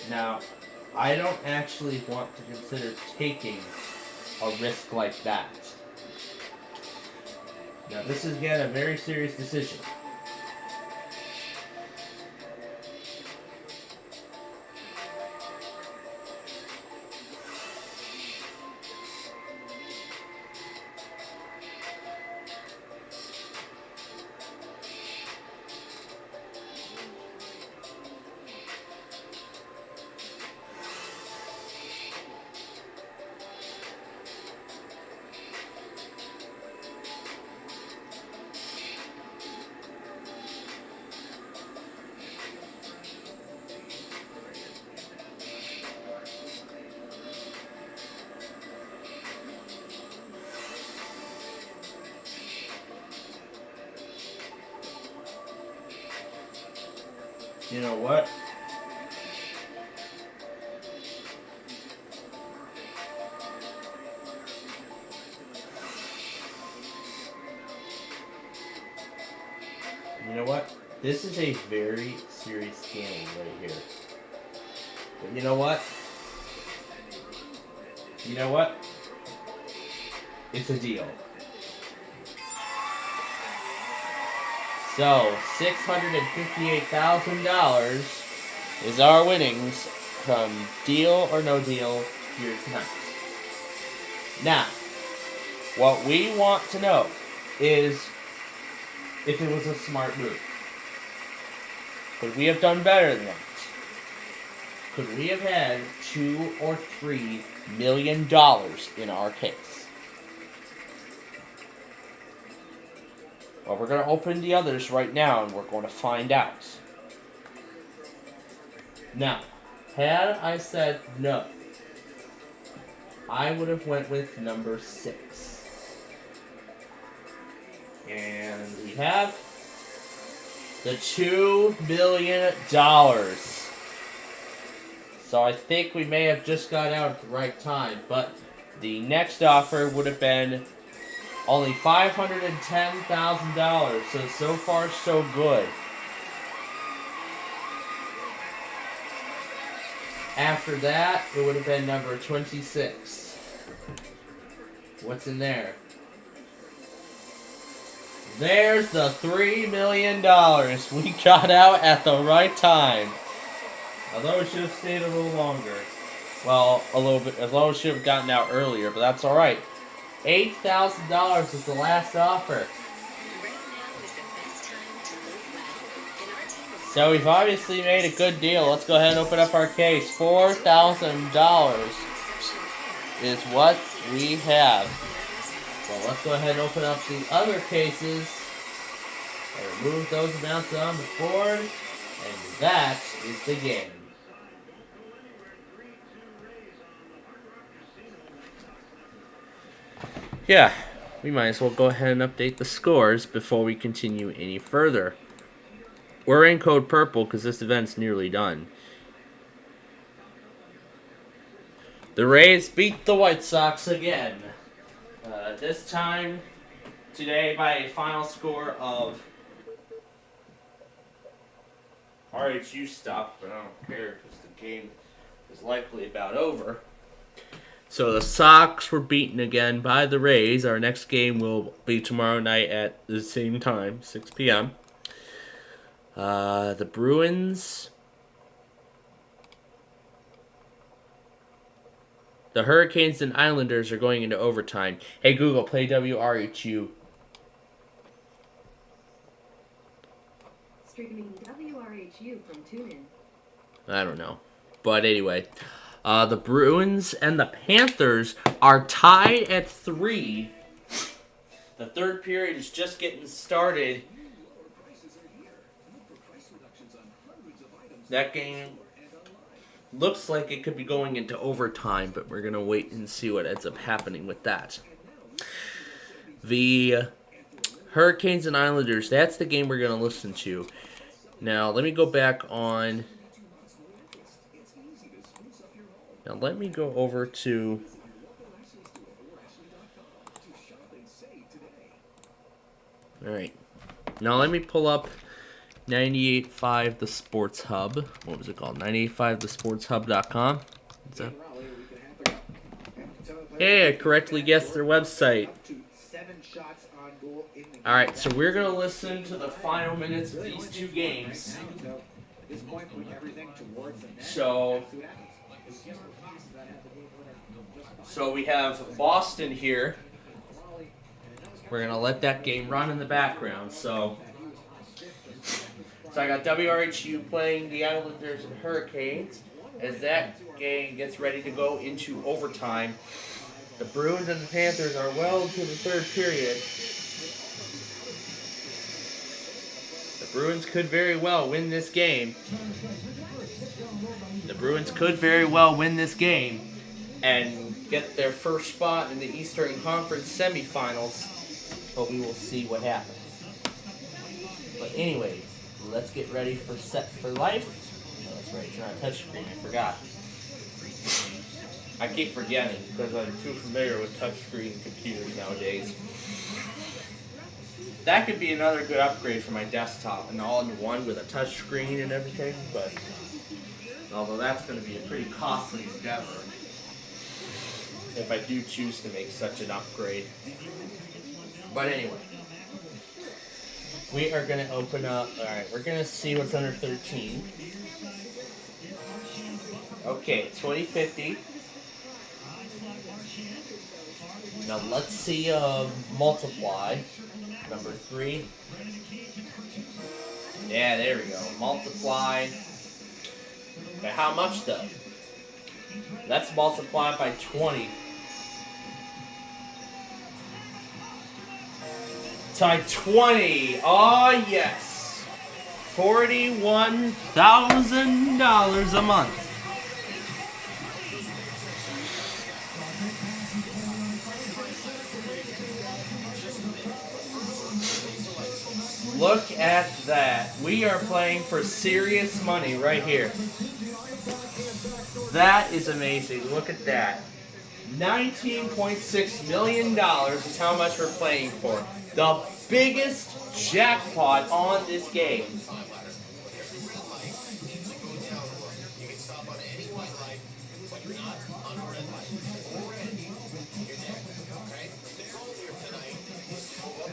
Now, I don't actually want to consider taking a risk like that. Now, this is again a very serious decision. You know what? You know what? This is a very serious gamble right here. But you know what? You know what? It's a deal. So, $658,000 is our winnings from Deal or No Deal here tonight. Now, what we want to know is if it was a smart move. Could we have done better than that? Could we have had $2 or $3 million in our case? Well, we're going to open the others right now, and we're going to find out. Now, had I said no, I would have went with number 6. And we have the $2 billion. So I think we may have just got out at the right time, but the next offer would have been only $510,000, so far so good. After that, it would have been number 26. What's in there? There's the $3 million. We got out at the right time. Although it should have stayed a little longer. Well, a little bit, although it should have gotten out earlier, but that's alright. $8,000 was the last offer. So we've obviously made a good deal. Let's go ahead and open up our case. $4,000 is what we have. Well, let's go ahead and open up the other cases. And remove those amounts on the board. And that is the game. Yeah, we might as well go ahead and update the scores before we continue any further. We're in code purple because this event's nearly done. The Rays beat the White Sox again. This time today by a final score of RHU stopped, but I don't care because the game is likely about over. So the Sox were beaten again by the Rays. Our next game will be tomorrow night at the same time, 6 p.m. The Bruins. The Hurricanes and Islanders are going into overtime. Hey Google, play WRHU. Streaming WRHU from TuneIn. I don't know. But anyway, the Bruins and the Panthers are tied at 3. The third period is just getting started. That game looks like it could be going into overtime, but we're going to wait and see what ends up happening with that. The Hurricanes and Islanders, that's the game we're going to listen to. Now, let me go back on... Now, let me go over to... Alright. Now, let me pull up 98.5 The Sports Hub. What was it called? 98.5thesportshub.com. Hey, I correctly guessed their website. Alright, so we're going to listen to the final minutes of these two games. So we have Boston here. We're going to let that game run in the background. So I got WRHU playing the Islanders and Hurricanes as that game gets ready to go into overtime. The Bruins and the Panthers are well into the third period. The Bruins could very well win this game. The Bruins could very well win this game and get their first spot in the Eastern Conference semifinals, but we will see what happens. But anyway, let's get ready for Set for Life. Oh, that's right, it's not a touchscreen, I forgot. I keep forgetting because I'm too familiar with touchscreen computers nowadays. That could be another good upgrade for my desktop, an all-in-one with a touchscreen and everything, but although that's going to be a pretty costly endeavor if I do choose to make such an upgrade. But anyway, we are going to open up, alright, we're going to see what's under 13. Okay, 2050. Now let's see multiply. Number 3. Yeah, there we go. Multiply. By how much though? Let's multiply by 20. Times 20. Oh yes. $41,000 a month. Look at that. We are playing for serious money right here. That is amazing. Look at that. $19.6 million is how much we're playing for. The biggest jackpot on this game.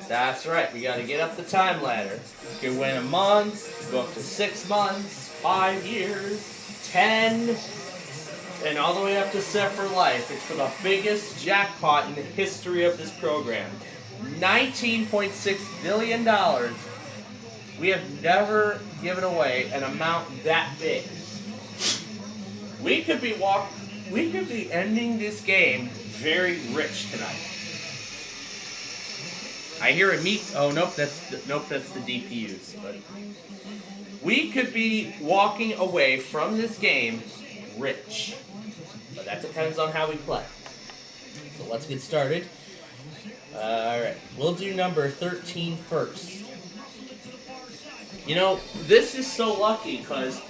That's right, we gotta get up the time ladder. You can win a month, go up to 6 months, 5 years, 10, and all the way up to Set for Life. It's for the biggest jackpot in the history of this program. $19.6 billion. We have never given away an amount that big. We could be ending this game very rich tonight. I hear a meat. Oh nope, that's the DPUs. But we could be walking away from this game rich, but that depends on how we play. So let's get started. All right, we'll do number 13 first. You know, this is so lucky because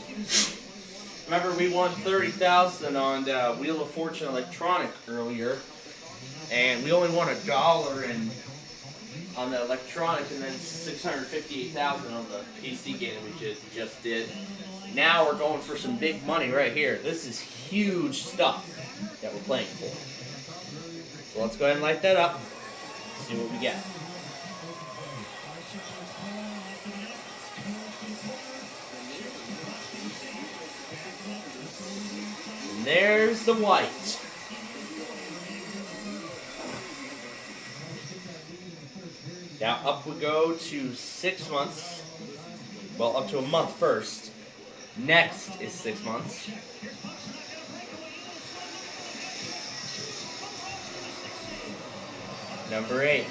remember we won $30,000 on Wheel of Fortune Electronic earlier, and we only won $1 and on the electronic, and then $658,000 on the PC game we just did. Now we're going for some big money right here. This is huge stuff that we're playing for. So let's go ahead and light that up. See what we get. And there's the white. Now up we go to 6 months. Well, up to a month first. Next is 6 months. Number 8.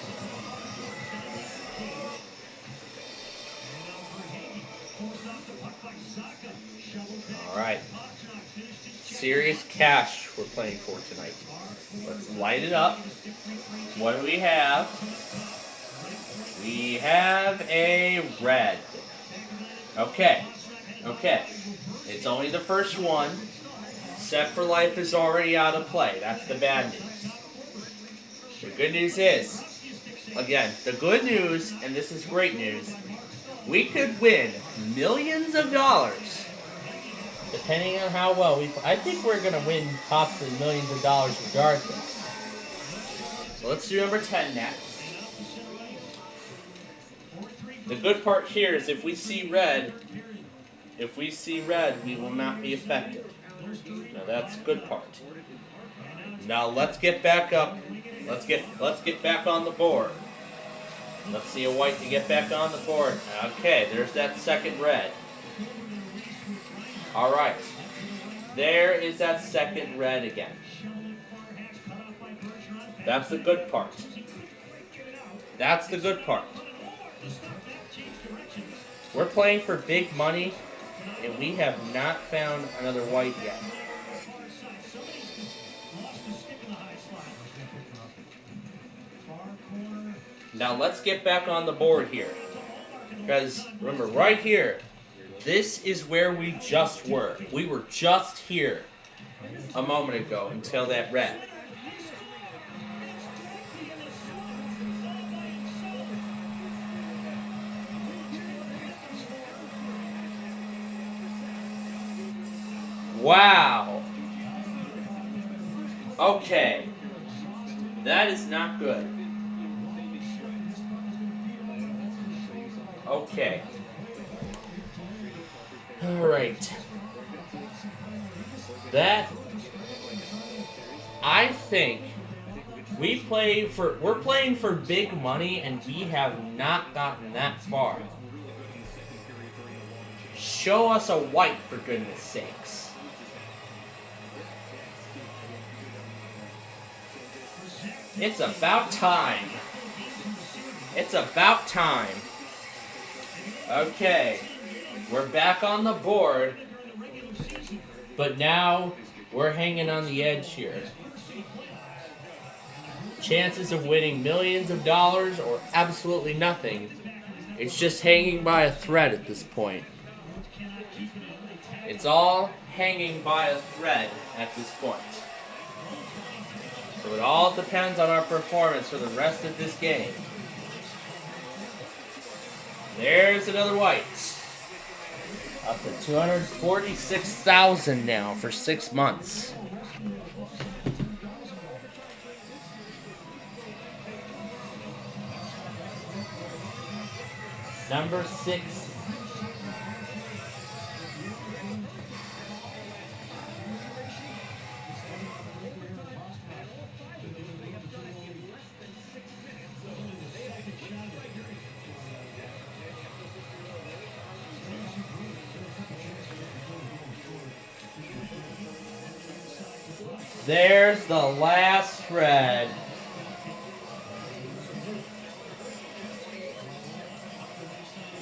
All right. Serious cash we're playing for tonight. Let's light it up. What do we have? We have a red. Okay. Okay. It's only the first one. Set for Life is already out of play. That's the bad news. The good news is, again, the good news, and this is great news, we could win millions of dollars. Depending on how well we play. I think we're going to win possibly millions of dollars regardless. So let's do number 10 next. The good part here is if we see red, we will not be affected. Now that's the good part. Now let's get back up. Let's get back on the board. Let's see a white to get back on the board. Okay, there's that second red. All right. There is that second red again. That's the good part. That's the good part. We're playing for big money, and we have not found another white yet. Now let's get back on the board here. Because remember, right here, this is where we just were. We were just here a moment ago until that red. Wow. Okay. That is not good. Okay. All right. That, I think we're playing for big money and we have not gotten that far. Show us a white, for goodness sakes. It's about time. It's about time. Okay. We're back on the board. But now we're hanging on the edge here. Chances of winning millions of dollars or absolutely nothing. It's just hanging by a thread at this point. It's all hanging by a thread at this point. So it all depends on our performance for the rest of this game. There's another white. Up to $246,000 now for 6 months. Number 6. There's the last red.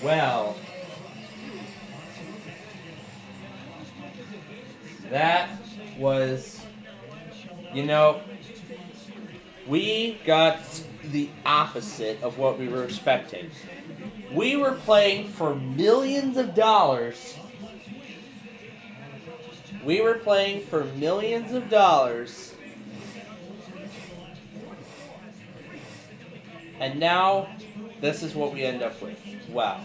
Well, that was, we got the opposite of what we were expecting. We were playing for millions of dollars. We were playing for millions of dollars. And now, this is what we end up with. Wow.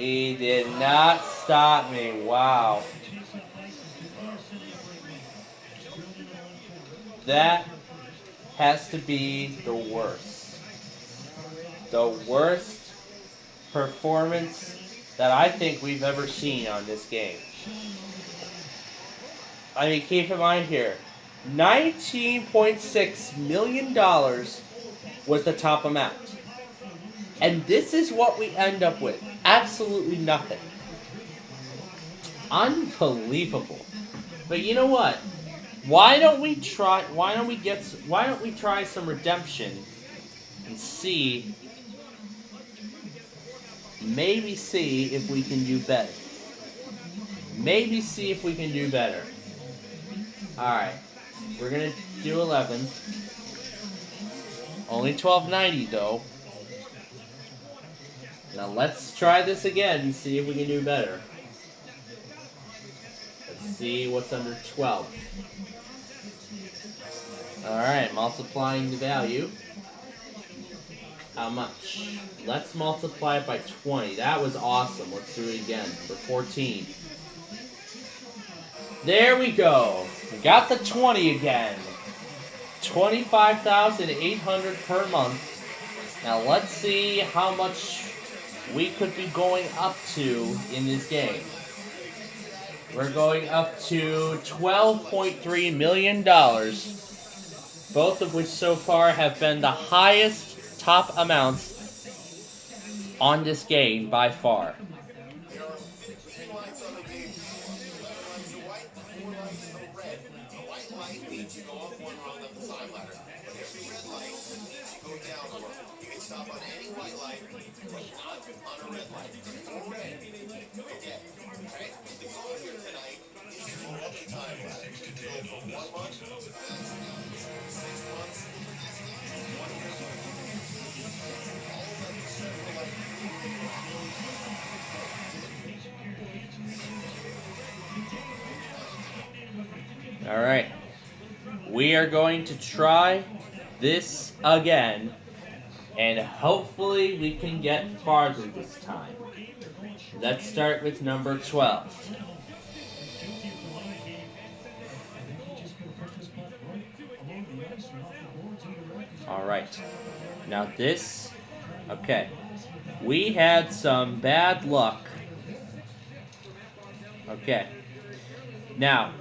He did not stop me. Wow. That has to be the worst. The worst performance that I think we've ever seen on this game. I mean, keep in mind here, $19.6 million was the top amount. And this is what we end up with. Absolutely nothing. Unbelievable. But you know what? Why don't we try some redemption and see, maybe see if we can do better. Maybe see if we can do better. Alright. We're gonna do 11. Only $12.90 though. Now let's try this again and see if we can do better. Let's see what's under 12. Alright, multiplying the value. How much? Let's multiply it by 20. That was awesome. Let's do it again for 14. There we go. We got the 20 again. $25,800 per month. Now let's see how much we could be going up to in this game. We're going up to $12.3 million, both of which so far have been the highest top amounts on this game by far. All right, we are going to try this again, and hopefully we can get farther this time. Let's start with number 12. All right, now this, okay, we had some bad luck. Okay, now,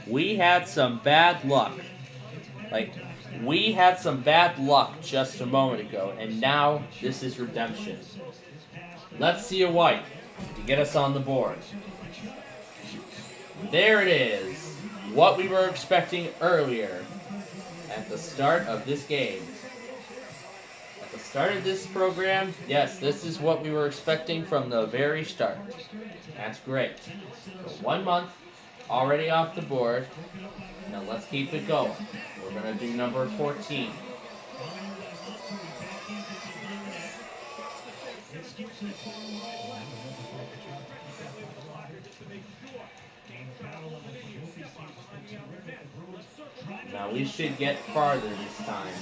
we had some bad luck. Like, we had some bad luck just a moment ago, and now this is redemption. Let's see a white to get us on the board. There it is. What we were expecting earlier at the start of this game. At the start of this program, yes, this is what we were expecting from the very start. That's great. So 1 month. Already off the board. Now let's keep it going. We're going to do number 14. Now we should get farther this time.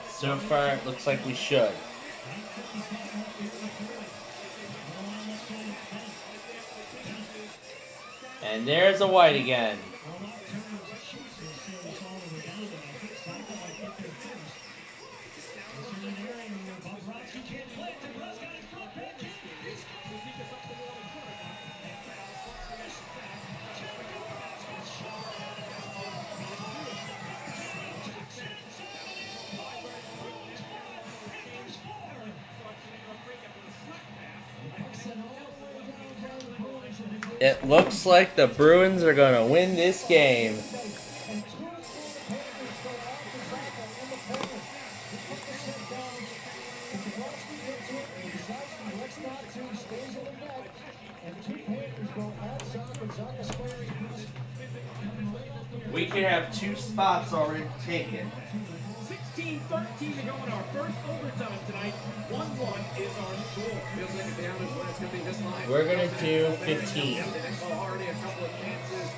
So far it looks like we should. And there's a white again. It looks like the Bruins are going to win this game. We can have 2 spots already taken. 16-13 to go in our first overtime tonight. 1-1 is our score. Feels like the Islanders when it's going to be this line. We're going to do 15. Already a couple of chances.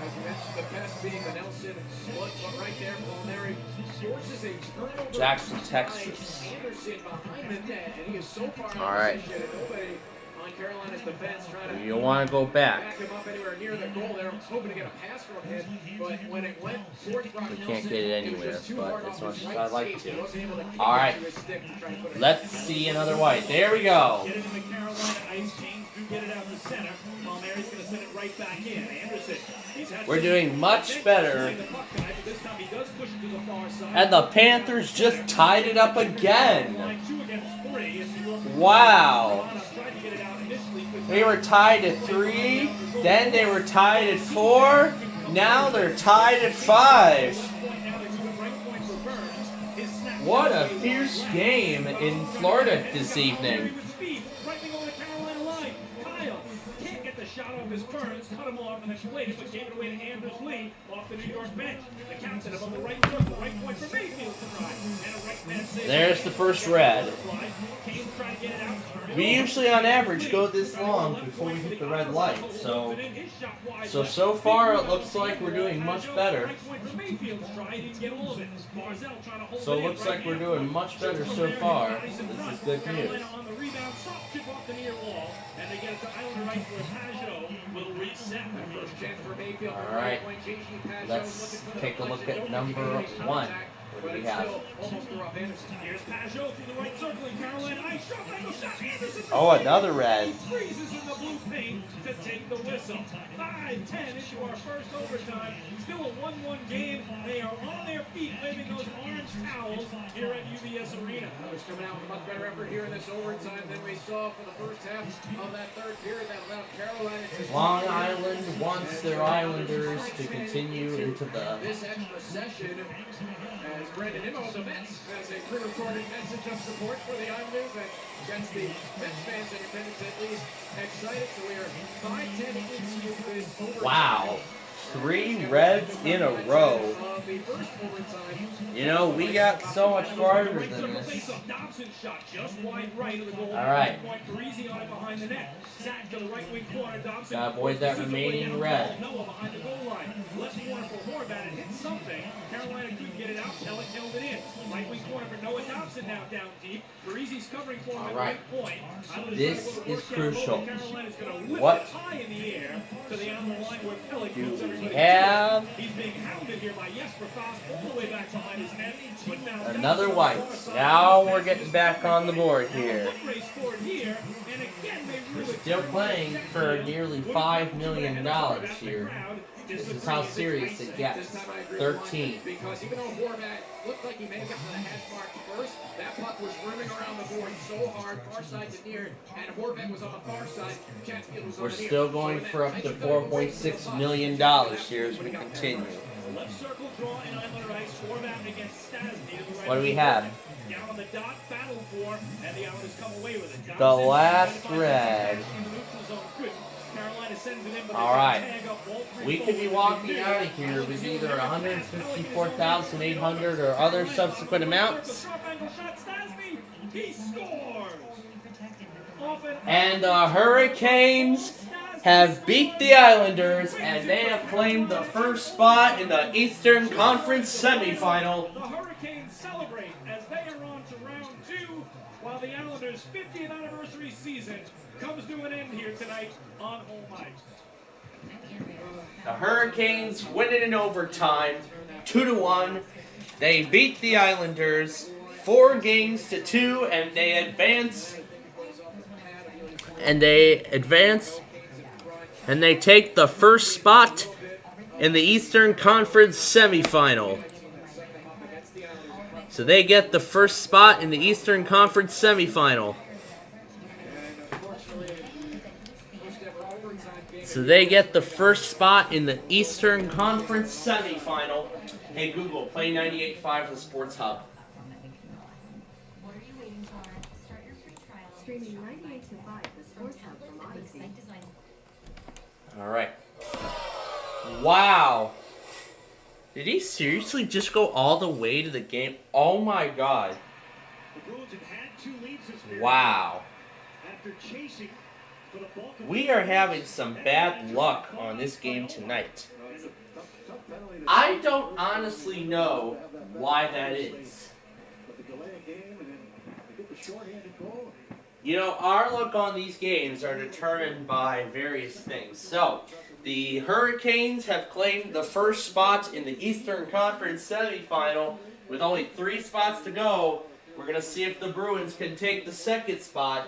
As you mentioned, the best being the Nelson split, but right there, Palmieri forces a turnover. Jackson, Texas. Anderson behind the net, and he is so far All right. nobody on Carolina's defense trying to You want to go back. him up anywhere near the goal. They're hoping to get a pass from him, but when it went towards Brock We Nelson, can't get it anywhere, was just too but hard as off much his as right I'd like skate. He wasn't able to keep All it right. to his stick to try and put it Let's see another white. There we go. Get it in the Carolina ice. James do get it out the center. Palmieri's going to send it right back in. Anderson. We're doing much better. And the Panthers just tied it up again. Wow. They were tied at 3. Then they were tied at 4. Now they're tied at 5. What a fierce game in Florida this evening. Shot off his Burns, cut him off, and then played it, but gave it away to Anders Lee off the New York bench. The captain above the right circle, right point for Mayfield to try. And a right man save. There's the first red. We usually, on average, go this long before we hit the red light. So far, it looks like we're doing much better. So it looks like we're doing much better so far. This is good news. And they get it to Islander right where Pajot will reset. First chance for Mayfield. All right, let's take a look at number 1. What do we have? Here's Pajot through the right circle in Carolina. Ice shot, angle shot. Anderson. Oh, another red. Freezes in the blue paint to take the whistle. 5-10 into our first overtime. Still a 1-1 game. They are on their feet, waving those orange towels here at UBS Arena. Others coming out with a much better effort here in this overtime than we saw for the first half of that third period. That allowed Carolina to Long Island wants their Islanders to continue into this extra session. As Brandon Immo of the Mets has a pre-recorded message of support for the Islanders that gets the Mets fans in attendance at least excited. So we are 5-10 into this overtime. Wow. 3 reds in a row. You know, we got so much farther than this. Alright. Gotta avoid that remaining red. Carolina couldn't get it out. Kellett held it in. Right wing corner for Noah Dobson now down deep. Barizi's covering for him at right point. This is crucial. What do we have? He's being hounded here by Jesper Fast all the way back behind his net. Another white. Now we're getting back on the board here. We're still playing for nearly $5 million here. This is how serious it gets. 13. Because even though Horvat looked like he may have gotten to the hash mark first, that puck was rimming around the board so hard, far side to near, and Horvat was on the far side. Chatfield was We're over still going for up to $4.6 million here as we continue. What do we have? The last red. Alright. We could be walking out of here with either 154,800 or other subsequent amounts. And the Hurricanes have beat the Islanders, and they have claimed the first spot in the Eastern Conference semifinal. The Hurricanes celebrate as they are on to round 2, while the Islanders' 50th anniversary season comes to an end here tonight on home ice. The Hurricanes win it in overtime, 2-1. They beat the Islanders 4-2, and they advance. And they take the first spot in the Eastern Conference semifinal. So they get the first spot in the Eastern Conference semifinal. So they get the first spot in the Eastern Conference semifinal. Hey Google, play 98.5 the Sports Hub. What are you waiting for? Start your free trial. Streaming 98.5 the Sports Hub from Odyssey. All right. Wow. Did he seriously just go all the way to the game? Oh my god. Wow. We are having some bad luck on this game tonight. I don't honestly know why that is. You know, our luck on these games are determined by various things. So, the Hurricanes have claimed the first spot in the Eastern Conference semifinal with only 3 spots to go. We're going to see if the Bruins can take the second spot.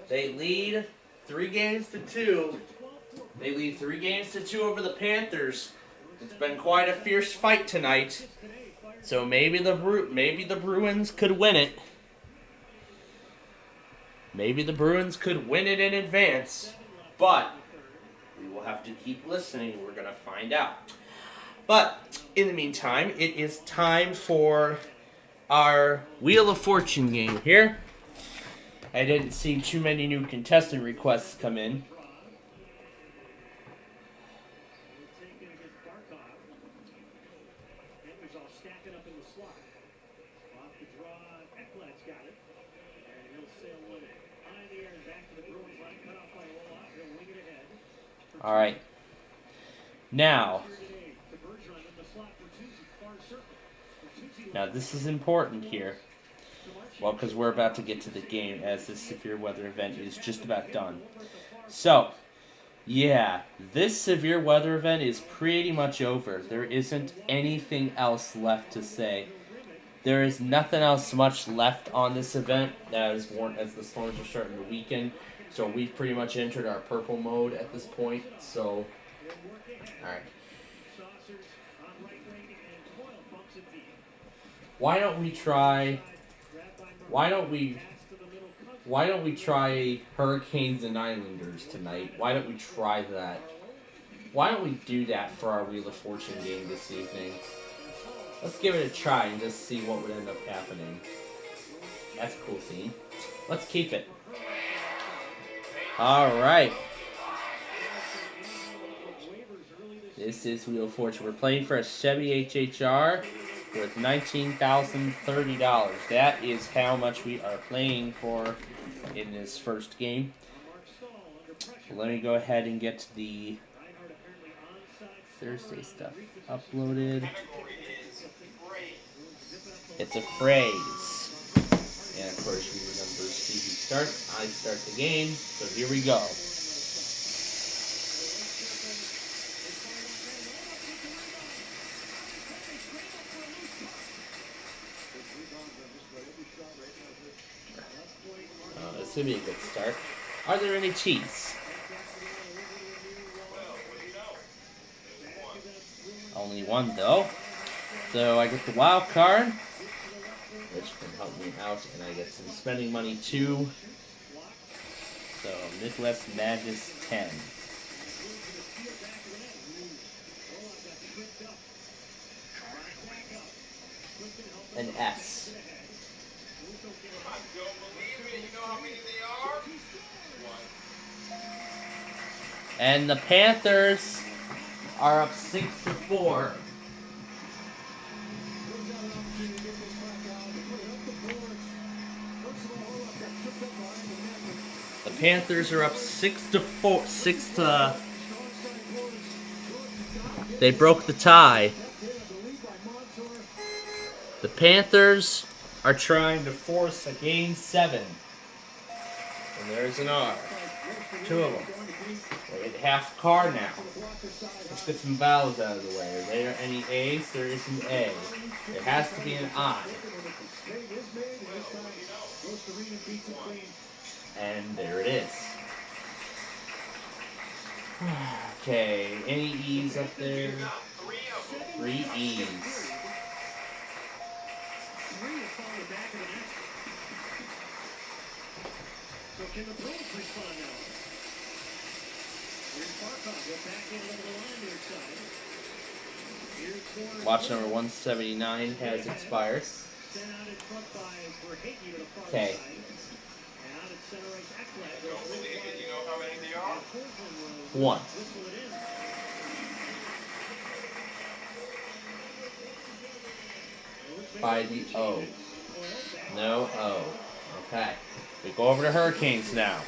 They lead 3-2. They lead 3-2 over the Panthers. It's been quite a fierce fight tonight. So maybe the Bruins could win it. Maybe the Bruins could win it in advance. But we will have to keep listening. We're going to find out. But in the meantime, it is time for our Wheel of Fortune game here. I didn't see too many new contestant requests come in. All right. Now this is important here. Well, because we're about to get to the game as this severe weather event is just about done. So, yeah, this severe weather event is pretty much over. There isn't anything else left to say. There is nothing else much left on this event as the storms are starting to weaken. So we've pretty much entered our purple mode at this point. So, alright. Why don't we try Hurricanes and Islanders tonight? Why don't we try that? Why don't we do that for our Wheel of Fortune game this evening? Let's give it a try and just see what would end up happening. That's a cool theme. Let's keep it. Alright. This is Wheel of Fortune. We're playing for a Chevy HHR with $19,030. That is how much we are playing for in this first game. So let me go ahead and get the Thursday stuff uploaded. It's a phrase. And of course we remember Stevie starts, I start the game. So here we go. This would be a good start. Are there any cheats? Only one though. So I get the wild card, which can help me out, and I get some spending money too. So Midwest Madness 10. An S. And the Panthers are up 6-4. The Panthers are up 6-4. They broke the tie. The Panthers are trying to force a game 7. And there's an R. 2 of them. They hit half car now. Let's get some vowels out of the way. Are there any A's? There is an A. There has to be an I. And there it is. Okay, any E's up there? 3 E's. So can the Bruins respond now? Watch number 179 has expired. Okay. One. by the O. No O. Okay. We go over to Hurricanes now.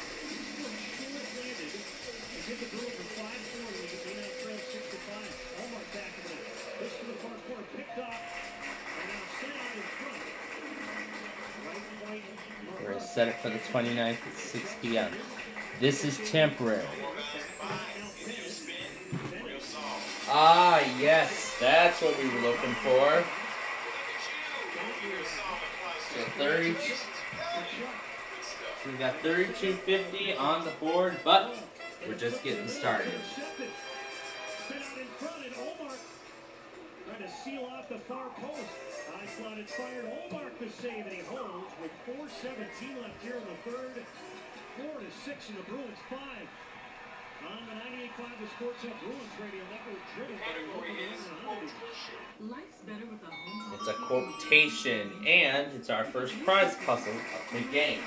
We're going to set it for the 29th at 6 p.m. This is temporary. Ah, yes, that's what we were looking for. So 30. We got 32.50 on the board, but we're just getting started. Trying to seal off the far post. High slotted fired. Olmark the save, and he holds with 4:17 left here in the third. 4-6 in the Bruins 5. On the 98.5 the Sports Up Bruins Radio Network, driven by Life's better with a home. It's a quotation, and it's our first prize puzzle of the game.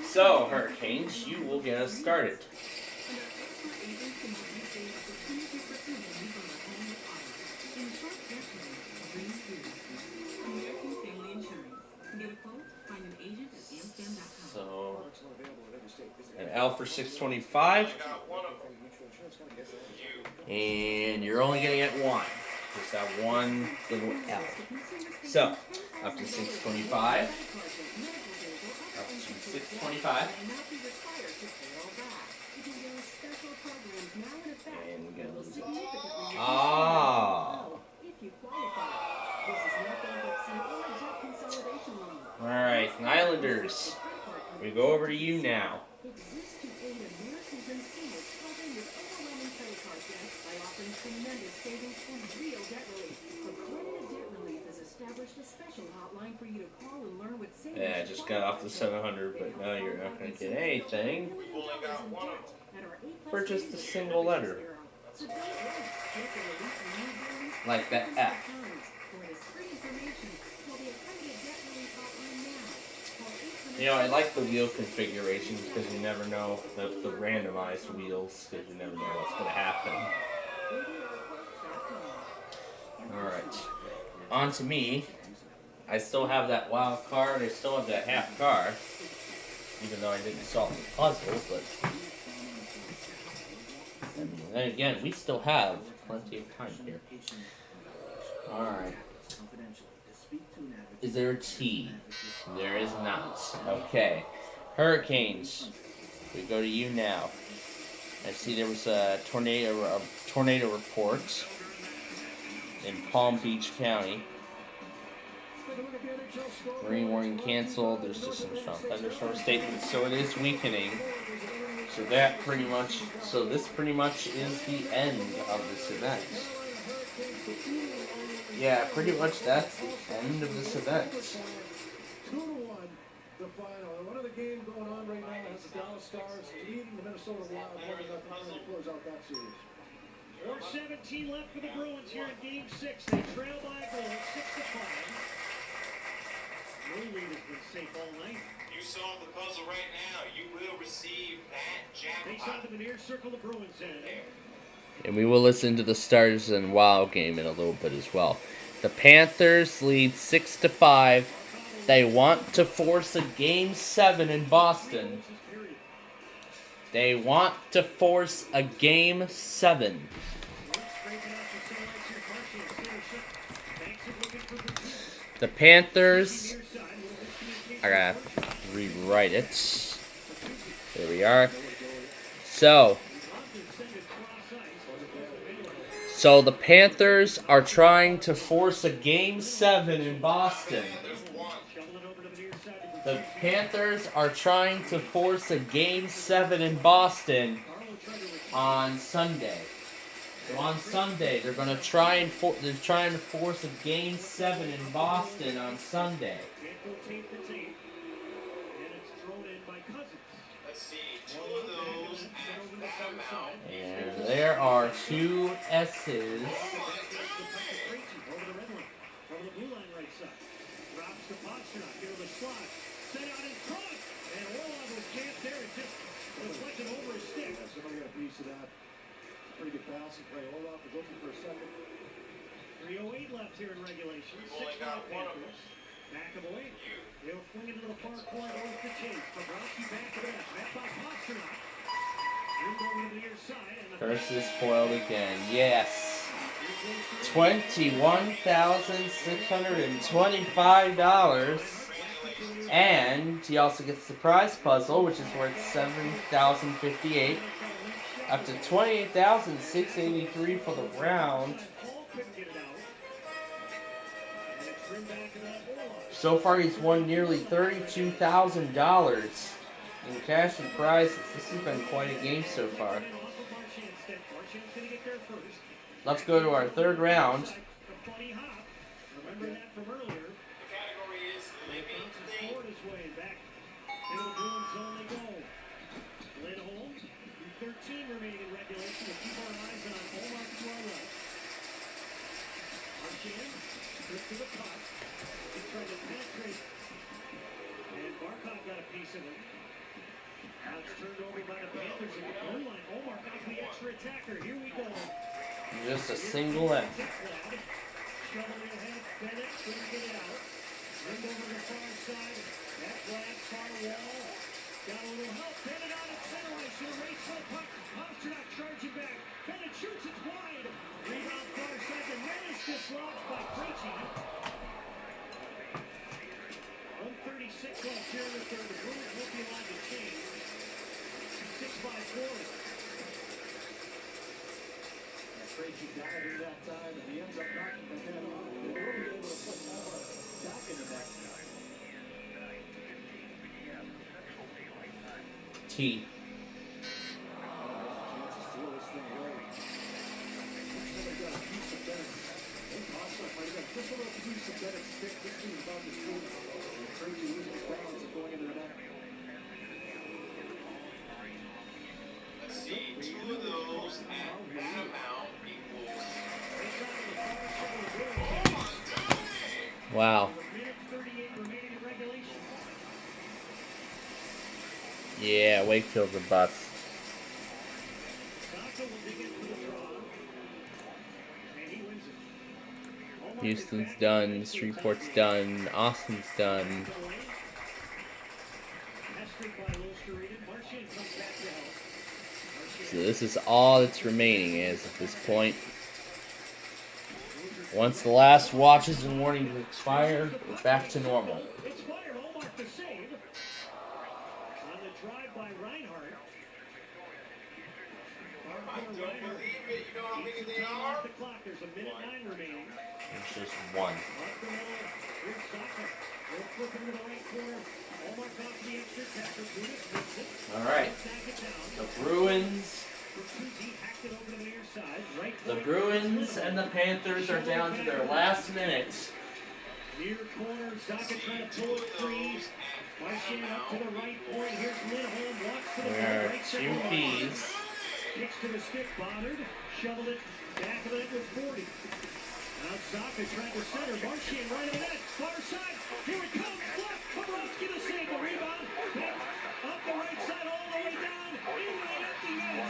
So, Hurricanes, you will get us started. So, an L for 625. And you're only going to get one. Just that one little L. So, up to 625. Up to 625. And we're going to lose it. Ah. Alright, Islanders. We go over to you now. Yeah, I just got off the 700, but now you're not going to get anything for just a single letter. Like the F. You know, I like the wheel configurations because you never know the randomized wheels, because you never know what's going to happen. Alright. On to me. I still have that wild card, I still have that half car, even though I didn't solve the puzzle, but then again, we still have plenty of time here. Alright. Is there a T? There is not. Okay. Hurricanes. We go to you now. I see there was a tornado report in Palm Beach County. Rain warning canceled. There's just some strong thunderstorm statements, so it is weakening. So this pretty much is the end of this event. Yeah, pretty much that's the end of this event. 2-1, the final. One of the games going on right now has the Dallas Stars leading the Minnesota Wild 1-0 to close out that series. 4:17 left for the Bruins here in Game 6. They trail by a goal, 6-5. No lead has been safe all night. You solve the puzzle right now, you will receive that jackpot. Face on the near circle, the Bruins in. And we will listen to the Stars and Wild game in a little bit as well. The Panthers lead 6-5. They want to force a Game 7 in Boston. They want to force a Game 7. The Panthers, I gotta rewrite it. There we are. So the Panthers are trying to force a Game 7 in Boston. The Panthers are trying to force a Game 7 in Boston on Sunday. So on Sunday, they're going to trying to force a Game 7 in Boston on Sunday. And there are two S's. Pretty good balancing play. Olaf was looking for a second. 3:08 left left here in regulation. 6-5 Panthers. Back of the way. They'll fling it to the far corner with the chase. Bobrovsky back to the net. Met by Pasternak. Going to the near side. And the Curse is foiled again. Yes. $21,625. And he also gets the prize puzzle, which is worth $7,058. Up to $28,683 for the round. So far, he's won nearly $32,000 in cash and prizes. This has been quite a game so far. Let's go to our third round. The category is living thing. Lindholm, 13 remaining in regulation. We'll keep our eyes on Omar to our left. Marchand, strip to the puck. He's trying to penetrate. And Barkov got a piece of it. Now it's turned over by the Panthers in the goal line. Omar got the extra attacker. Here we go. Just a single left. Shoveling ahead. Bennett couldn't get it out. Rimmed over the far side. That grab, far wall. Got a little help. Bennett on at center ice. In a race for the puck. Pasternak charging back. Bennett shoots it wide. Rebound far side. And then is dislodged by Krejci. 1:36 left here in the third. The Bruins won't be allowed to change. 6-5-4. Krejci got it in that time, and he ends up knocking the head off. They were able to put more back into that. T. Let's see, 2 of those at that amount equals. Wow. Yeah, Wakefield's a bust. Houston's done, Shreveport's done, Austin's done. So this is all that's remaining is at this point. Once the last watches and warnings expire, we're back to normal. It's fired. Allmark the save. On the drive by Reinhardt. I don't believe it. You know how many they are? The clock. There's a minute 9 remaining. It's just one. Off the middle. Here's Saka. They'll flip him to the right corner. Allmark off the extra tackle. Bruins wins it. All right. The Bruins. The Bruins and the Panthers are down to their last minute. Near corner, Saka trying to pull it free. Marchand up to the right point. Here's Lindholm. Walks to the There are right 2 Ps. Kicks to the stick, bothered. Shoveled it. Back of the net with 40. Now Saka trying to center. Marchand right of the net. Far side. Here it comes. Left. Bobrovsky to save the rebound. Up the right side all the way down. Into the empty net.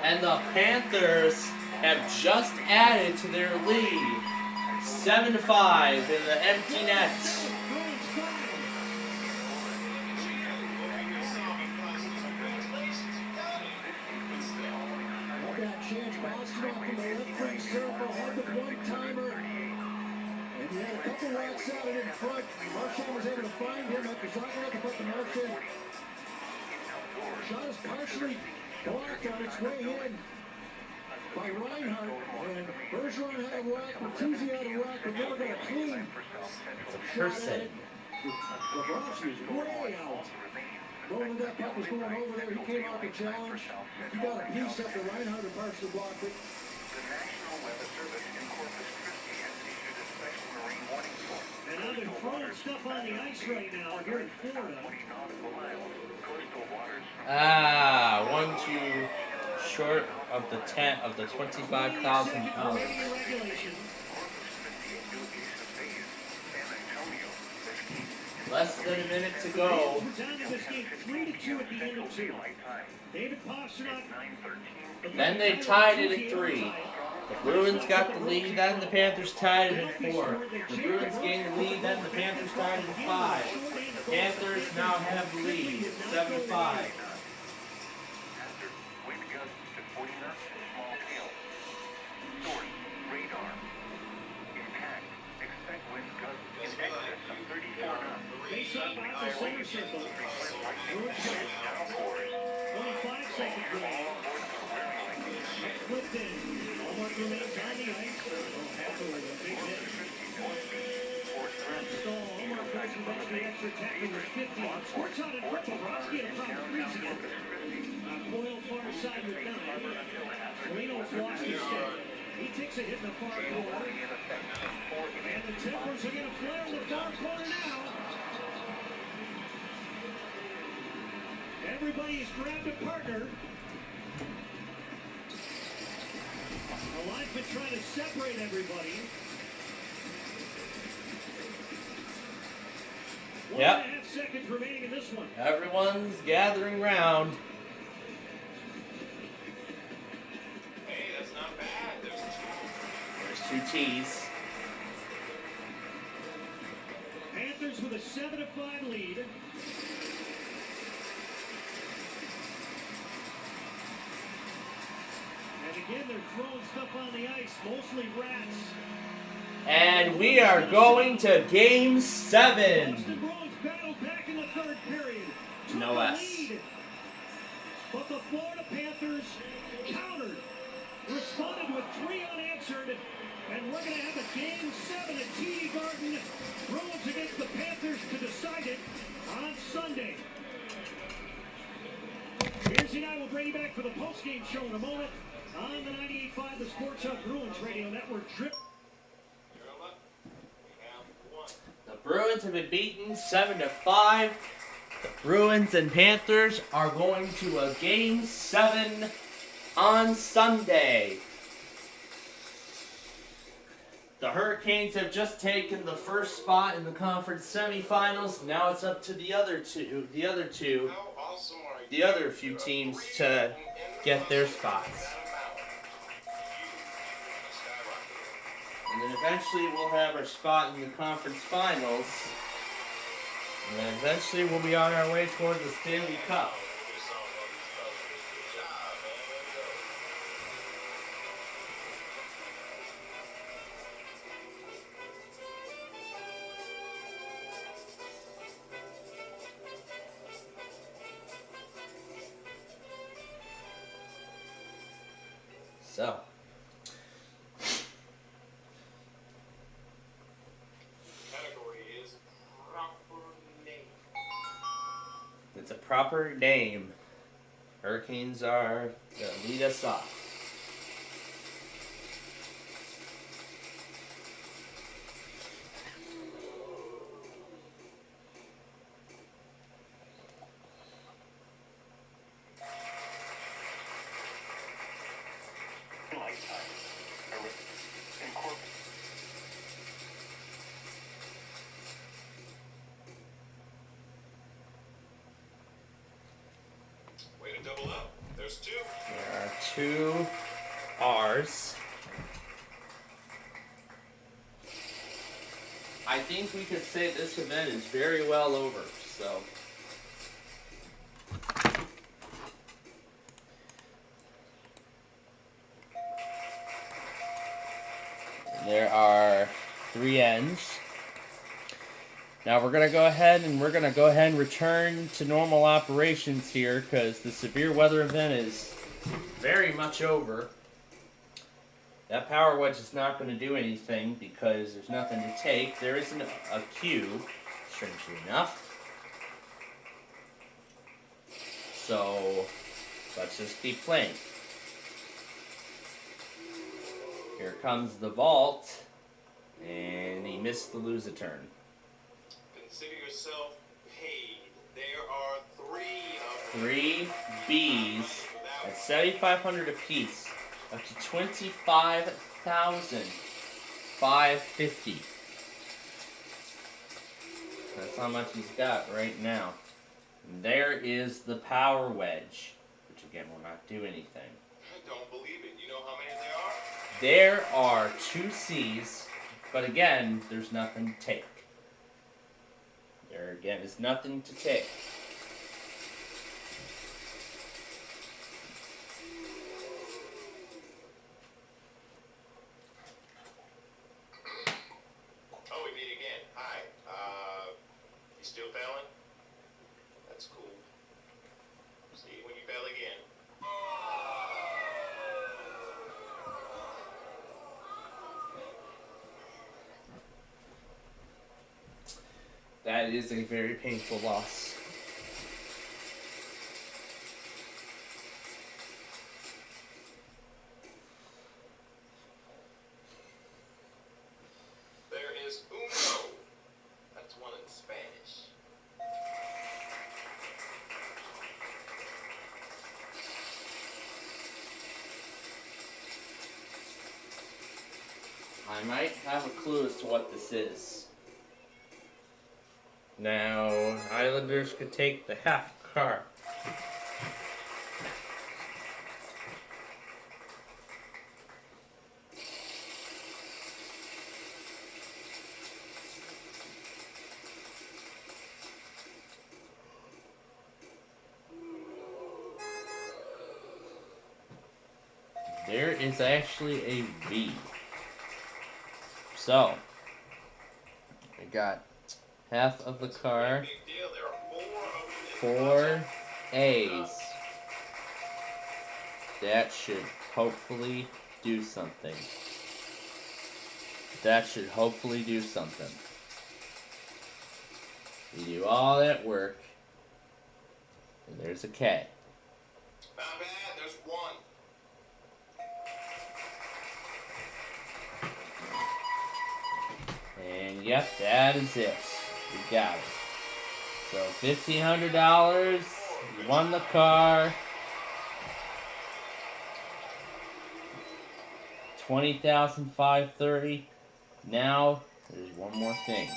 And the Panthers have just added to their lead. 7-5 in the empty net. That chance bounced off from the left wing circle, had the one-timer. And he had a couple rocks out in front. Marchand was able to find him after Saka looking for the Marchand. Shot is partially blocked on its way in by Reinhardt. And Bergeron had a rock, Bertuzzi had a rock, but never got a clean. It's a person. Bobrovsky is way out. Rolling that puck was going over there. He came out to challenge. He got a piece after Reinhardt and partially blocked it. And now they're throwing stuff on the ice right now here in Florida. 1-2 short of the $25,000. Less than a minute to go. We're down to this game 3-2 at the end of 2. David Pasternak. Then they tied it at 3. The Bruins got the lead, then the Panthers tied it at 4. The Bruins gained the lead, then the Panthers tied it at 5. The Panthers now have the lead, 7-5. Face up at the center circle. 25 seconds left. Flipped in. Allmark remains on the ice. Hathaway with a big hit. Stall. Allmark goes from back to the extra tackle with 50. Squirts out in front. Bobrovsky at the top, freezing it. Boyle far side with 9. Marino's lost his step. He takes a hit in the far corner. And the Timbers are going to flare in the far corner now. Everybody's grabbed a partner. The lineman trying to separate everybody. 1.5 seconds remaining in this one. Everyone's gathering round. Hey, that's not bad. There's 2 T's. Panthers with a 7-5 lead. And again, they're throwing stuff on the ice, mostly rats. And we are going to Game 7. Boston Bruins battle back in the third period. No S. But the Florida Panthers countered, responded with 3 unanswered, and we're going to have a Game 7 at TD Garden. Bruins against the Panthers to decide it on Sunday. Here's and I will bring you back for the postgame show in a moment on the 98.5 The Sports Hub Bruins Radio Network. The Bruins have been beaten 7-5. The Bruins and Panthers are going to a Game 7 on Sunday. The Hurricanes have just taken the first spot in the conference semifinals. Now it's up to the other few teams to get their spots. And then eventually we'll have our spot in the conference finals. And then eventually we'll be on our way toward the Stanley Cup. So. It's a proper name. Hurricanes are going to lead us off. Double up. There's 2. There are 2 R's. I think we could say this event is very well over, so. There are 3 ends. Now we're going to go ahead and return to normal operations here because the severe weather event is very much over. That power wedge is not going to do anything because there's nothing to take. There isn't a cue, strangely enough. So let's just keep playing. Here comes the vault, and he missed the lose a turn. Consider yourself paid. There are 3 B's at $7,500 apiece, up to $25,550. That's how much he's got right now. And there is the power wedge, which again will not do anything. I don't believe it. You know how many there are? There are 2 C's, but again, there's nothing to take. There again is nothing to take. Oh, we meet again. Hi. You still failing? That's cool. See you when you fail again. That is a very painful loss. There is uno. That's one in Spanish. I might have a clue as to what this is. Now, Islanders could take the half car. There is actually a V. So, we got half of the car, 4 A's. That should hopefully do something. That should hopefully do something. You do all that work, and there's a K. Not bad. There's 1. And yep, that is it. We got it. So $1,500. You won the car. $20,530. Now there's one more thing.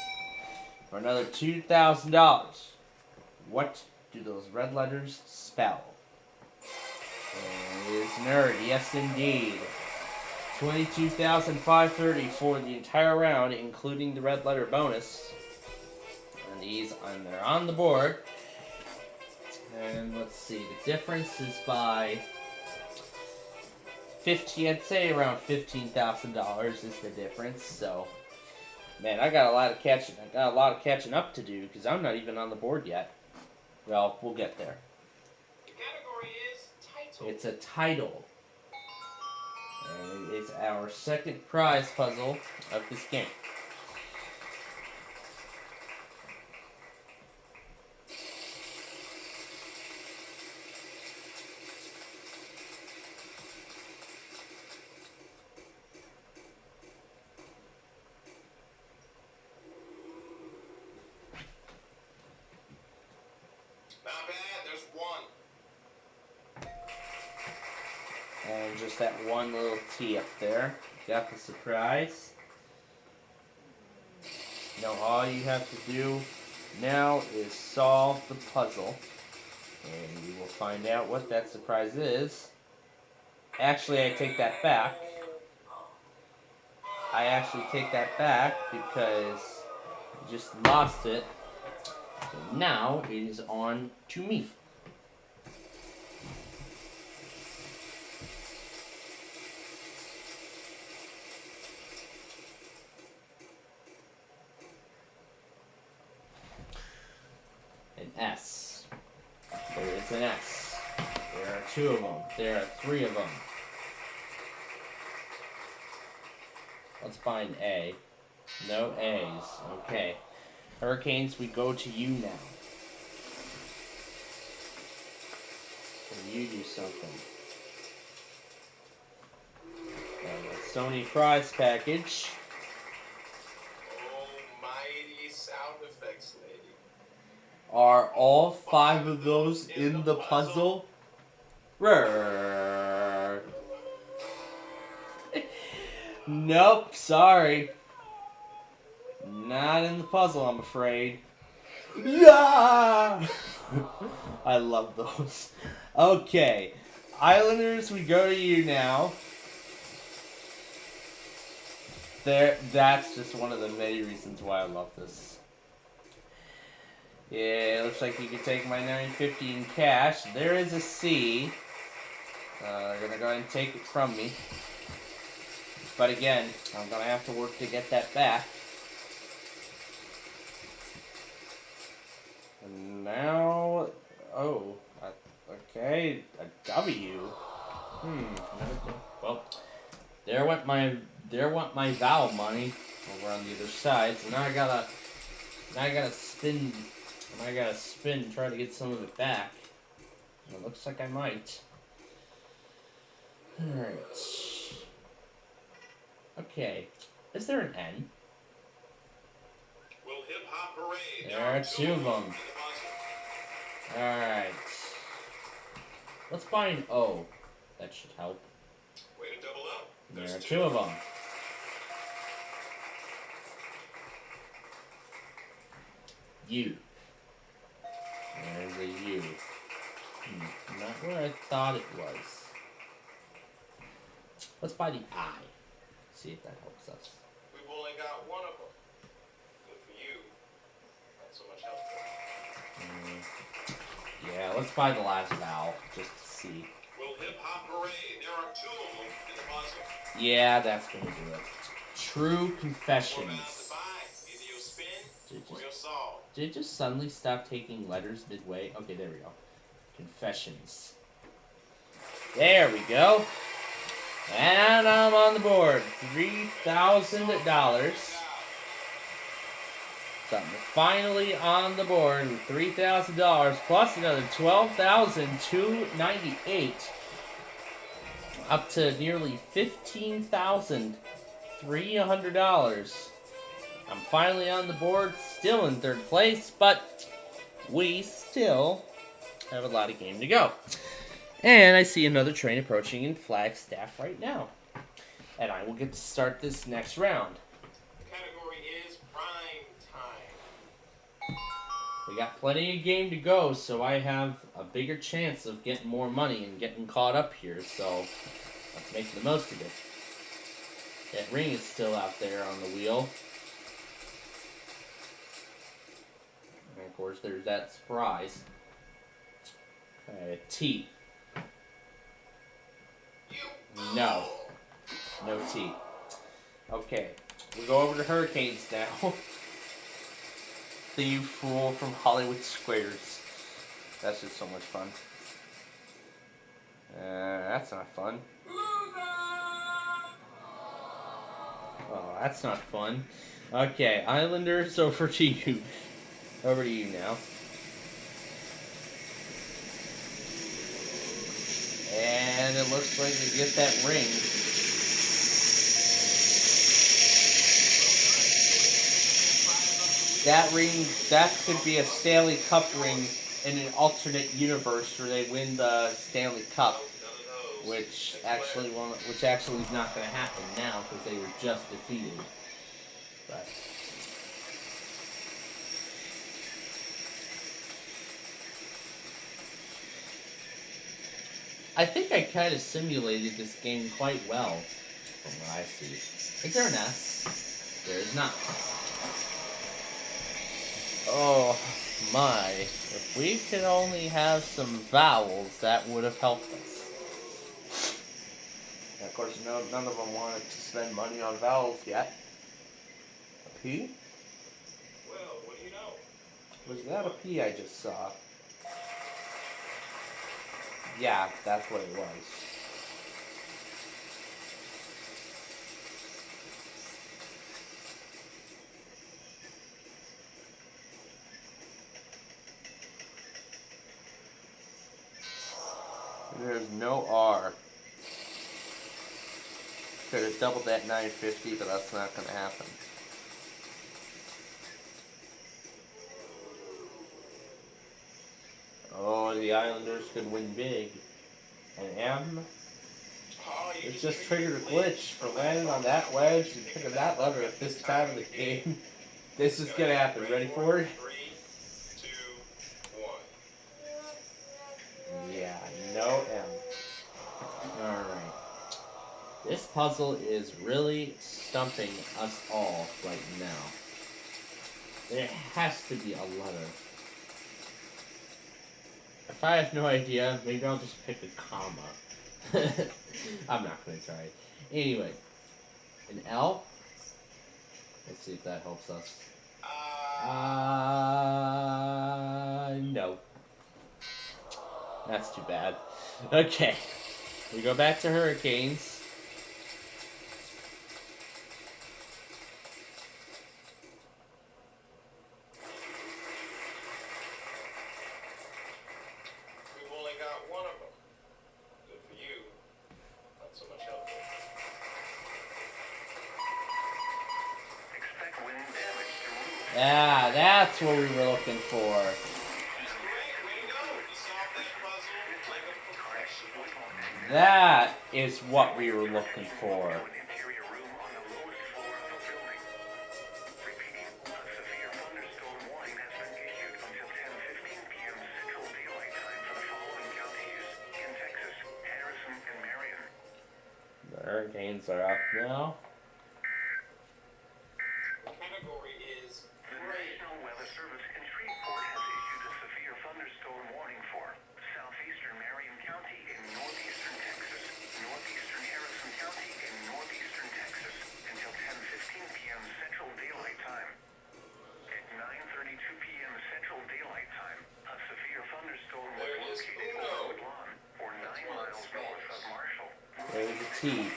For another $2,000. What do those red letters spell? And it is nerd. Yes, indeed. $22,530 for the entire round, including the red letter bonus. And these, and they're on the board. And let's see, the difference is by 50. I'd say around $15,000 is the difference. So, man, I got a lot of catching up to do because I'm not even on the board yet. Well, we'll get there. The category is title. It's a title. And it is our second prize puzzle of this game. Not bad. There's 1. And just that one little T up there. Got the surprise. Now all you have to do now is solve the puzzle. And you will find out what that surprise is. Actually, I take that back. Because I just lost it. So now it is on to me. An S. There is an S. There are 2 of them. There are 3 of them. Let's find A. No A's. Okay. Hurricanes, we go to you now. And you do something. And a Sony prize package. Almighty sound effects lady. Are all 5 of those in the puzzle? Nope, sorry. Not in the puzzle, I'm afraid. Yeah! I love those. Okay. Islanders, we go to you now. That's just one of the many reasons why I love this. Yeah, it looks like you can take my $9.50 in cash. There is a C. They're gonna go ahead and take it from me. But again, I'm gonna have to work to get that back. And now, oh, okay, a W. Well, there went my vowel money over on the other side. So now I gotta spin. I gotta spin and try to get some of it back. And it looks like I might. Alright. Okay. Is there an N? There are two of them. Alright. Let's buy an O. That should help. There are two of them. U. There's a U. Not where I thought it was. Let's buy the I. See if that helps us. We've only got one of them. Good for you. Not so much help. Yeah, let's buy the last vowel just to see. Will hip hop parade? There are two of them in the puzzle. Yeah, that's gonna do it. True Confessions. Did it just suddenly stop taking letters midway? Okay, there we go. Confessions. There we go. And I'm on the board. $3,000. So I'm finally on the board with $3,000 plus another $12,298. Up to nearly $15,300. I'm finally on the board, still in third place, but we still have a lot of game to go. And I see another train approaching in Flagstaff right now. And I will get to start this next round. The category is prime time. We got plenty of game to go, so I have a bigger chance of getting more money and getting caught up here, so let's make the most of it. That ring is still out there on the wheel. And of course, there's that surprise. T. No. No T. Okay. We'll go over to Hurricanes now. The Fool from Hollywood Squares. That's just so much fun. That's not fun. Oh, that's not fun. Okay, Islanders, over to you. Over to you now. And it looks like we get that ring. That ring, that could be a Stanley Cup ring in an alternate universe where they win the Stanley Cup, which actually is not going to happen now because they were just defeated. But I think I kind of simulated this game quite well, from what I see. Is there an S? There is not. Oh my. If we could only have some vowels, that would have helped us. And of course, none of them wanted to spend money on vowels yet. A P? Well, what do you know? Was that a P I just saw? Yeah, that's what it was. There's no R. Could have doubled that 950, but that's not going to happen. Oh, the Islanders could win big. And M, it just triggered a glitch for landing on that wedge and picking that lever at this time of the game. This is going to happen. Ready for it? 3, 2, 1. Yeah, no M. Alright. This puzzle is really stumping us all right now. There has to be a letter. If I have no idea, maybe I'll just pick a comma. I'm not going to try it. Anyway, an L. Let's see if that helps us. No. That's too bad. Okay. We go back to hurricanes. We've only got one of them. Good for you. Not so much help. Expect wind damage to roofs. Ah, that's what we were looking for. That is what we were looking for. The hurricanes are up now. Category is the National Weather Service in Shreveport has issued a severe thunderstorm warning for southeastern Marion County in northeastern Texas, northeastern Harrison County in northeastern Texas until 10:15 p.m. Central Daylight Time. At 9:32 p.m. Central Daylight Time, a severe thunderstorm was located over Woodlawn, or 9 miles north of Marshall. There's a T.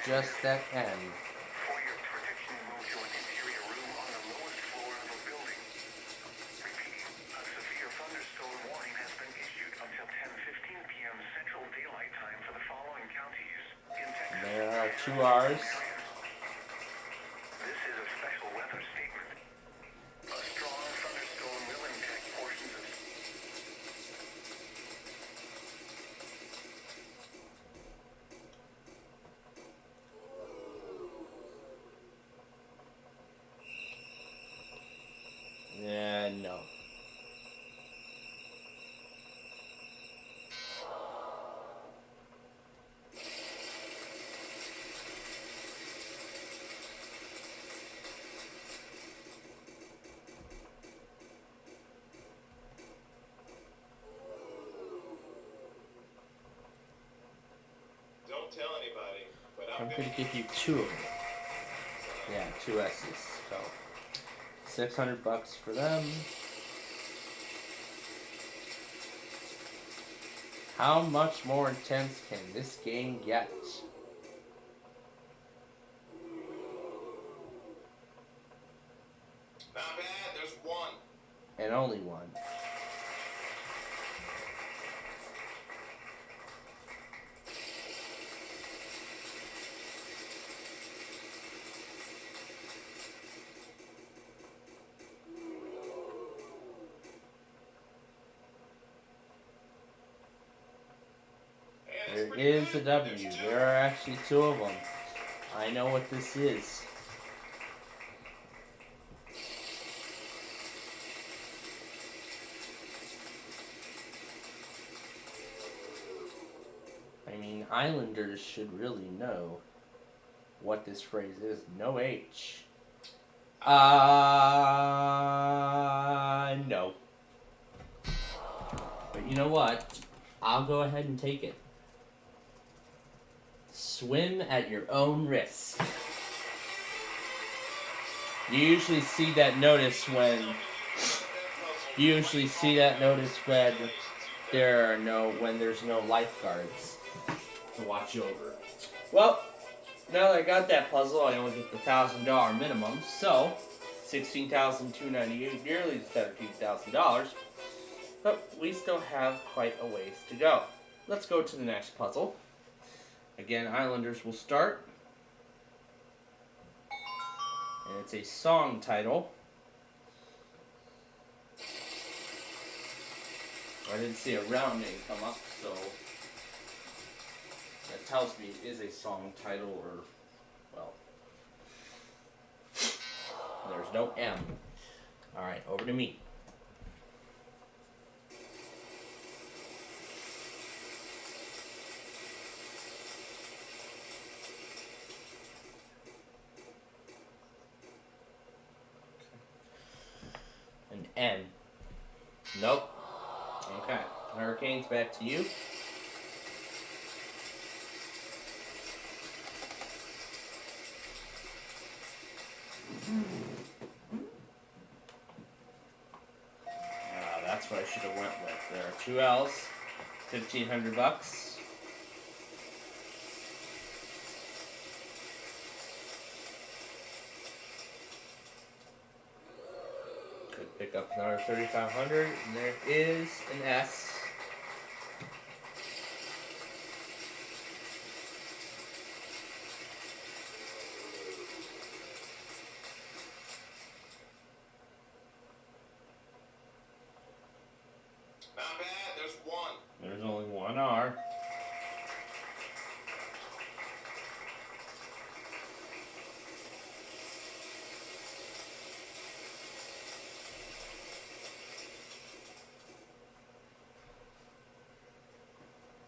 Just that end. For your protection, move to an interior room on the lowest floor of a building. Repeating, a severe thunderstorm warning has been issued until 10:15 p.m. Central Daylight Time for the following counties in Texas. There are 2 R's. This is a special weather statement. A strong thunderstorm will impact portions of No. Don't tell anybody, but I'm going to give you 2 of them. Yeah, 2 S's. So, $600 for them. How much more intense can this game get? Not bad, there's 1. And only 1. There is a W. There are actually 2 of them. I know what this is. I mean, Islanders should really know what this phrase is. No H. No. But you know what? I'll go ahead and take it. Swim at your own risk. You usually see that notice when there's no lifeguards to watch over. Well, now that I got that puzzle, I only get the $1,000 minimum, so $16,298, nearly $17,000. But we still have quite a ways to go. Let's go to the next puzzle. Again, Islanders will start. And it's a song title. I didn't see a rounding come up, so that tells me it is a song title, or, well, there's no M. Alright, over to me. An N. Nope. Okay. Hurricanes, back to you. That's what I should have went with. There are 2 L's, $1,500. Could pick up another $3,500, and there is an S. Not bad, there's 1. There's only 1 R.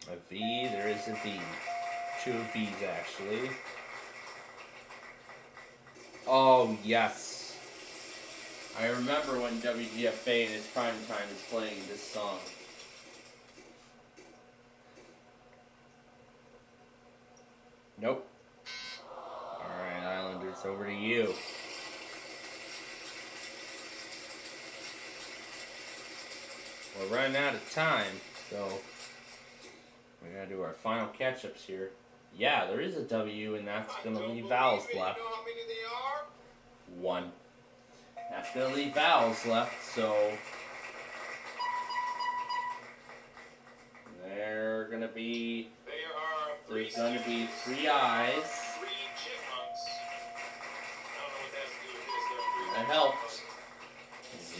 A V, there is a V. 2 V's actually. Oh, yes. I remember when WGFA in its prime time is playing this song. Nope. Alright, Islanders, over to you. We're running out of time, so we're going to do our final catch-ups here. Yeah, there is a W, and that's going to leave vowels left. 1. That's going to leave vowels left, so they're going to be, there's going to be 3 I's. That helped.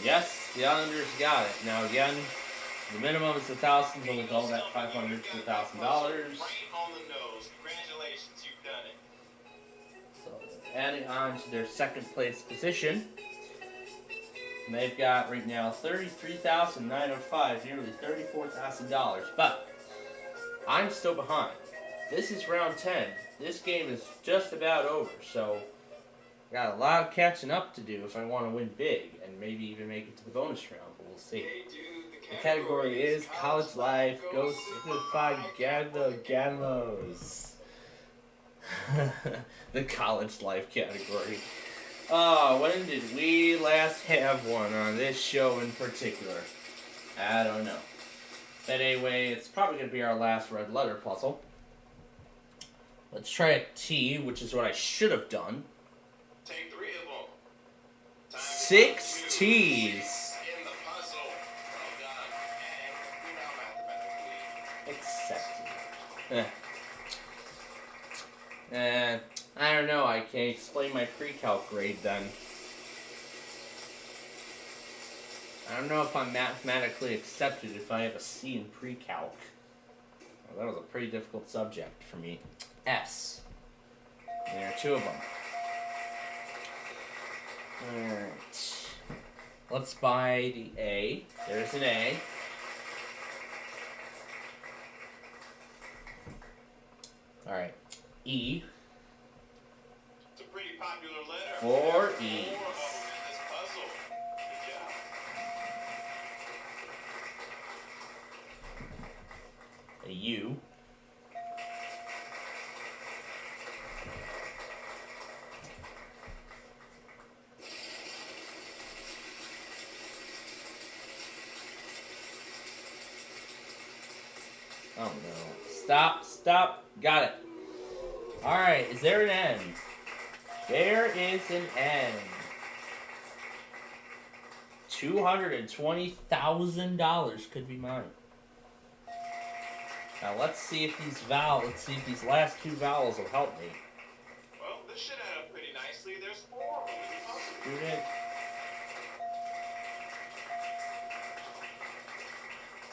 Yes, the Islanders got it. Now again, the minimum is 1,000, so we'll go that $500 to $1,000. So adding on to their second place position. And they've got right now $33,905, nearly $34,000. But I'm still behind. This is round 10. This game is just about over, so I got a lot of catching up to do if I want to win big and maybe even make it to the bonus round, but we'll see. The category is College Life Goes Signified Gamos. The College Life category. When did we last have one on this show in particular? I don't know. But anyway, it's probably going to be our last red letter puzzle. Let's try a T, which is what I should have done. Take 3 of them. 6 T's. In the puzzle. Well done. And you're now mathematically Accepted. I don't know. I can't explain my pre-calc grade then. I don't know if I'm mathematically accepted if I have a C in pre-calc. Well, that was a pretty difficult subject for me. S. And there are 2 of them. Alright. Let's buy the A. There's an A. Alright. E. It's a pretty popular letter. 4 E's. A U. Oh no. Stop. Got it. Alright, is there an N? There is an N. $220,000 could be mine. Now let's see if these last 2 vowels will help me. Well, this should add up pretty nicely. There's 4 of them in the puzzle. Student.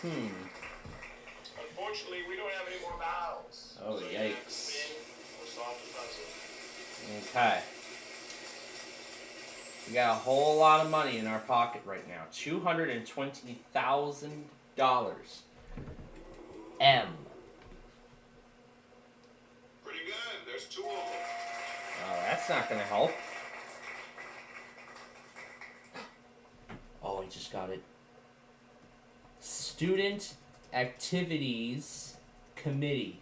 Unfortunately, we don't have any more valves. Oh, So you have to yikes. spin or solve the puzzle. Okay. We got a whole lot of money in our pocket right now. $220,000. M. Pretty good. There's 2 of them. Oh, that's not going to help. Oh, I just got it. Student Activities Committee.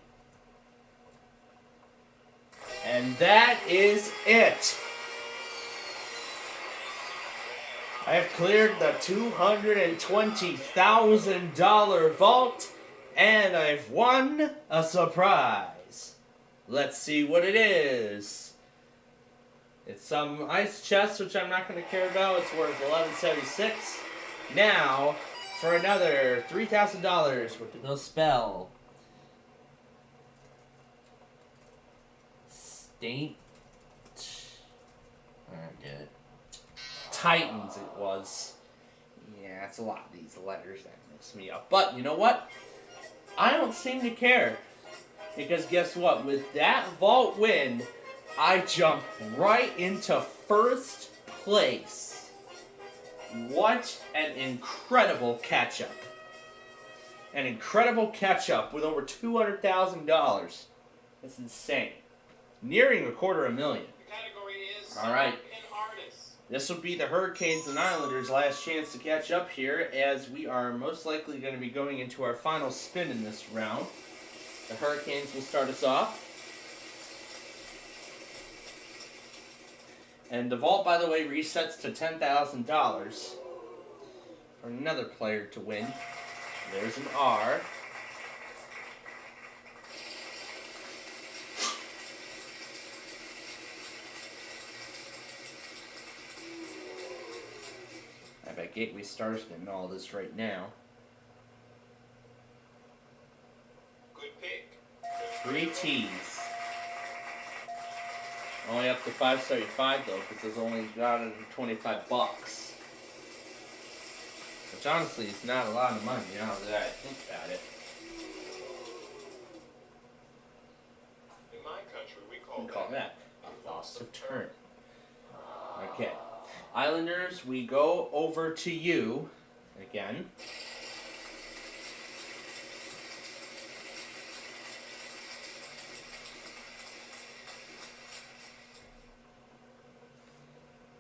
And that is it. I have cleared the $220,000 vault, and I've won a surprise. Let's see what it is. It's some ice chest, which I'm not going to care about. It's worth $11.76. Now, for another $3,000, what did those spell? State. I get it. Titans it was. Yeah, it's a lot of these letters that mix me up. But you know what? I don't seem to care. Because guess what? With that vault win, I jump right into first place. What an incredible catch-up. An incredible catch-up with over $200,000. That's insane. Nearing $250,000. All right. This will be the Hurricanes and Islanders' last chance to catch up here, as we are most likely going to be going into our final spin in this round. The Hurricanes will start us off. And the vault, by the way, resets to $10,000 for another player to win. There's an R. I bet Gateway Star's getting all this right now. Good pick. 3 T's. Only up to $5.75 though, because it's only got it at $25. Which honestly is not a lot of money now that I think about it. In my country, we We call that a loss of turn. Okay. Islanders, we go over to you again.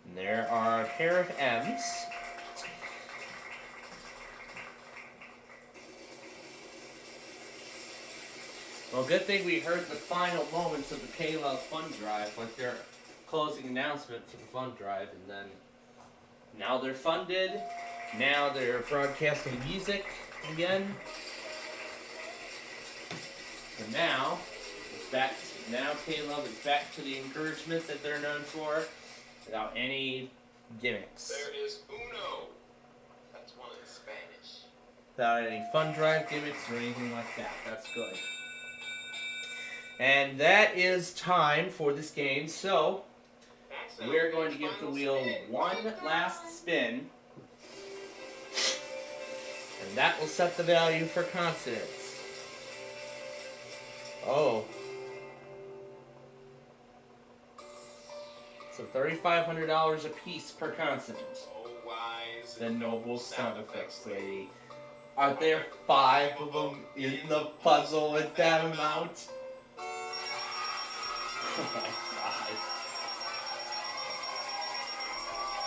And there are a pair of M's. Well, good thing we heard the final moments of the K-Love Fund Drive, like their closing announcement for the fund drive, and then now they're funded, now they're broadcasting music again, and now it's back. Now K-Love is back to the encouragement that they're known for, without any gimmicks. There is Uno. That's one in Spanish. Without any fund drive gimmicks or anything like that. That's good. And that is time for this game, so we're going to give the wheel one last spin, and that will set the value for consonants. Oh. So $3,500 a piece per consonant. The noble sound effects lady. Are there 5 of them in the puzzle with that amount?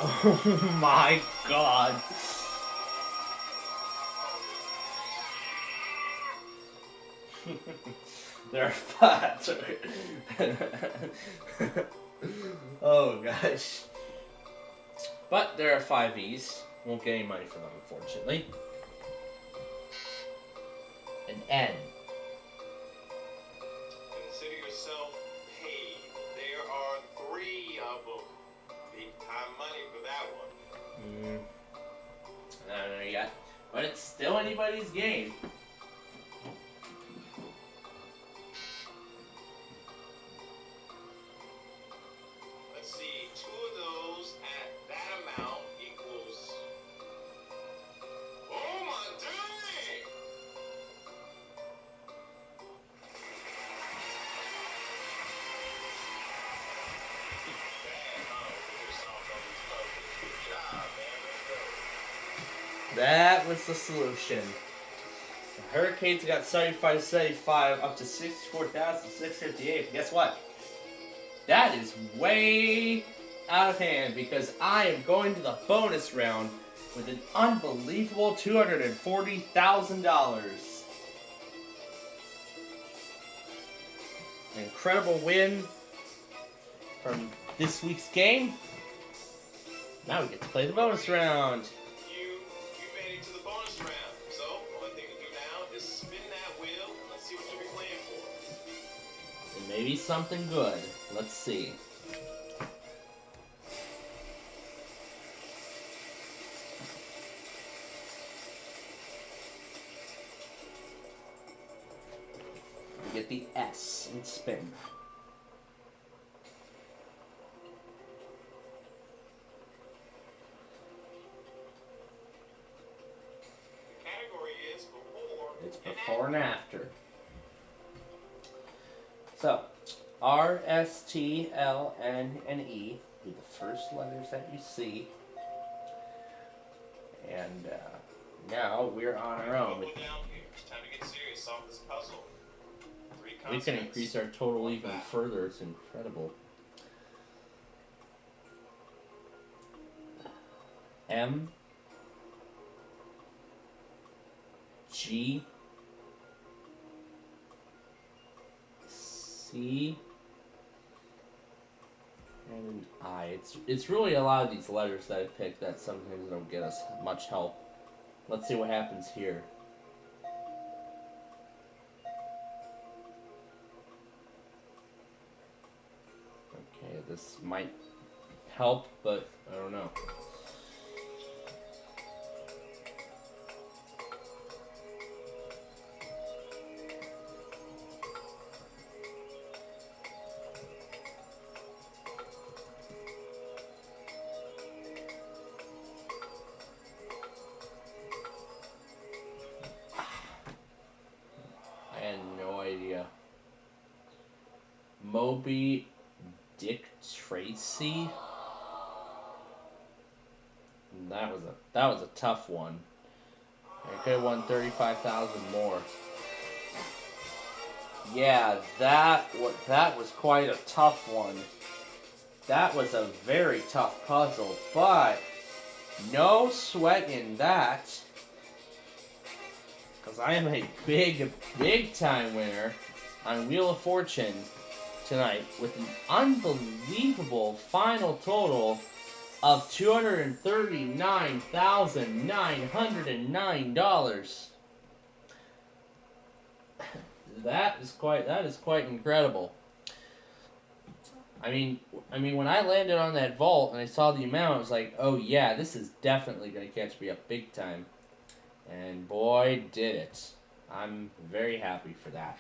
Oh my god. There are 5. Oh gosh. But there are 5 E's. Won't get any money for them, unfortunately. An N. Consider yourself paid. There are 3 of them. Big time money for that one. I don't know yet. But it's still anybody's game. Let's see, 2 of those at that amount equals... Oh my dang! was the solution. The Hurricanes got 75-75 up to 64,658. But guess what? That is way out of hand because I am going to the bonus round with an unbelievable $240,000. An incredible win from this week's game. Now we get to play the bonus round. You made it to the bonus round. So, the only thing to do now is spin that wheel and let's see what you'll be playing for. And maybe something good. Let's see. We get the S and spin. It's before and after. So, R, S, T, L, N, and E be the first letters that you see. And now we're on our own. It's time to get serious. Solve this puzzle. We can increase our total even further. It's incredible. M, G, C, and I. It's really a lot of these letters that I pick that sometimes don't get us much help. Let's see what happens here. Okay, this might help, but I don't know. I had no idea. Moby Dick Tracy. That was a tough one. I could have won 35,000 more. Yeah, that was quite a tough one. That was a very tough puzzle, but no sweat in that. Because I am a big time winner on Wheel of Fortune tonight with an unbelievable final total of $239,909. That is quite incredible. I mean, when I landed on that vault and I saw the amount, I was like, oh yeah, this is definitely going to catch me up big time. And boy, did it. I'm very happy for that.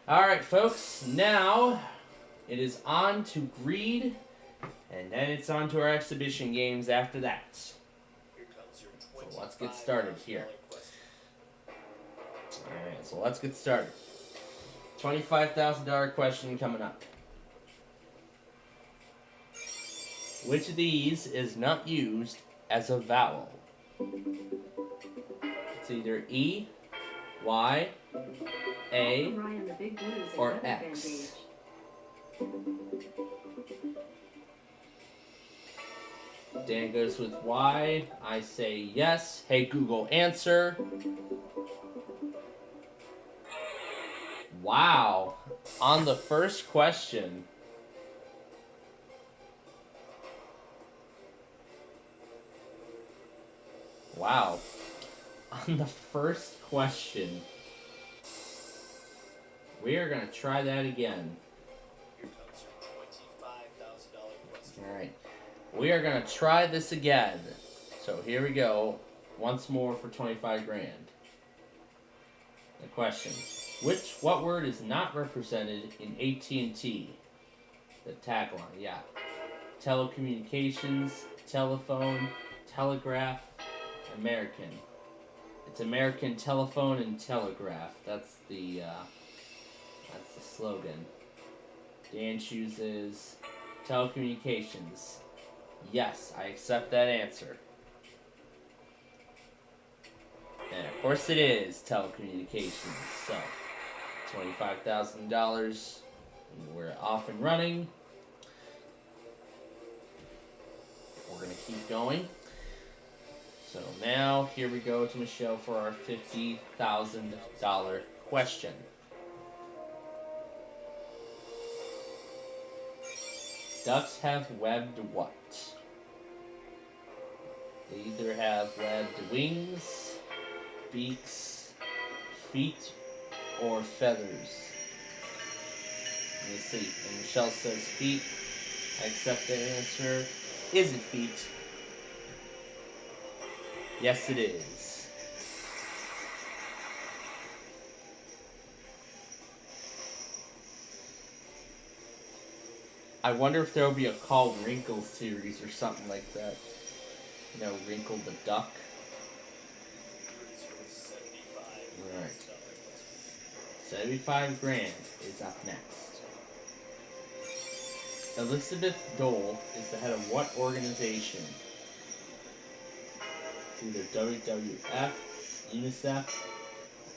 Alright, folks, now it is on to Greed, and then it's on to our exhibition games after that. So let's get started here. Alright, so let's get started. $25,000 question coming up. Which of these is not used as a vowel? It's either E, Y, A, or X. Dan goes with Y. I say yes. Hey Google, answer. Wow. On the first question. Wow. On the first question. We are going to try that again. Alright. We are going to try this again. So here we go. Once more for 25 grand. The question. What word is not represented in AT&T? The tagline, yeah. Telecommunications, telephone, telegraph, American. It's American telephone and telegraph. That's the slogan. Dan chooses telecommunications. Yes, I accept that answer. And of course it is telecommunications. So, $25,000. We're off and running. We're going to keep going. So now, here we go to Michelle for our $50,000 question. Ducks have webbed what? They either have webbed wings, beaks, feet, or feathers. Let me see. And Michelle says feet. I accept the answer. Is it feet? Yes, it is. I wonder if there will be a Call Wrinkle series or something like that. You know, Wrinkle the Duck. Alright. 75 grand is up next. Elizabeth Dole is the head of what organization? It's either WWF, UNICEF,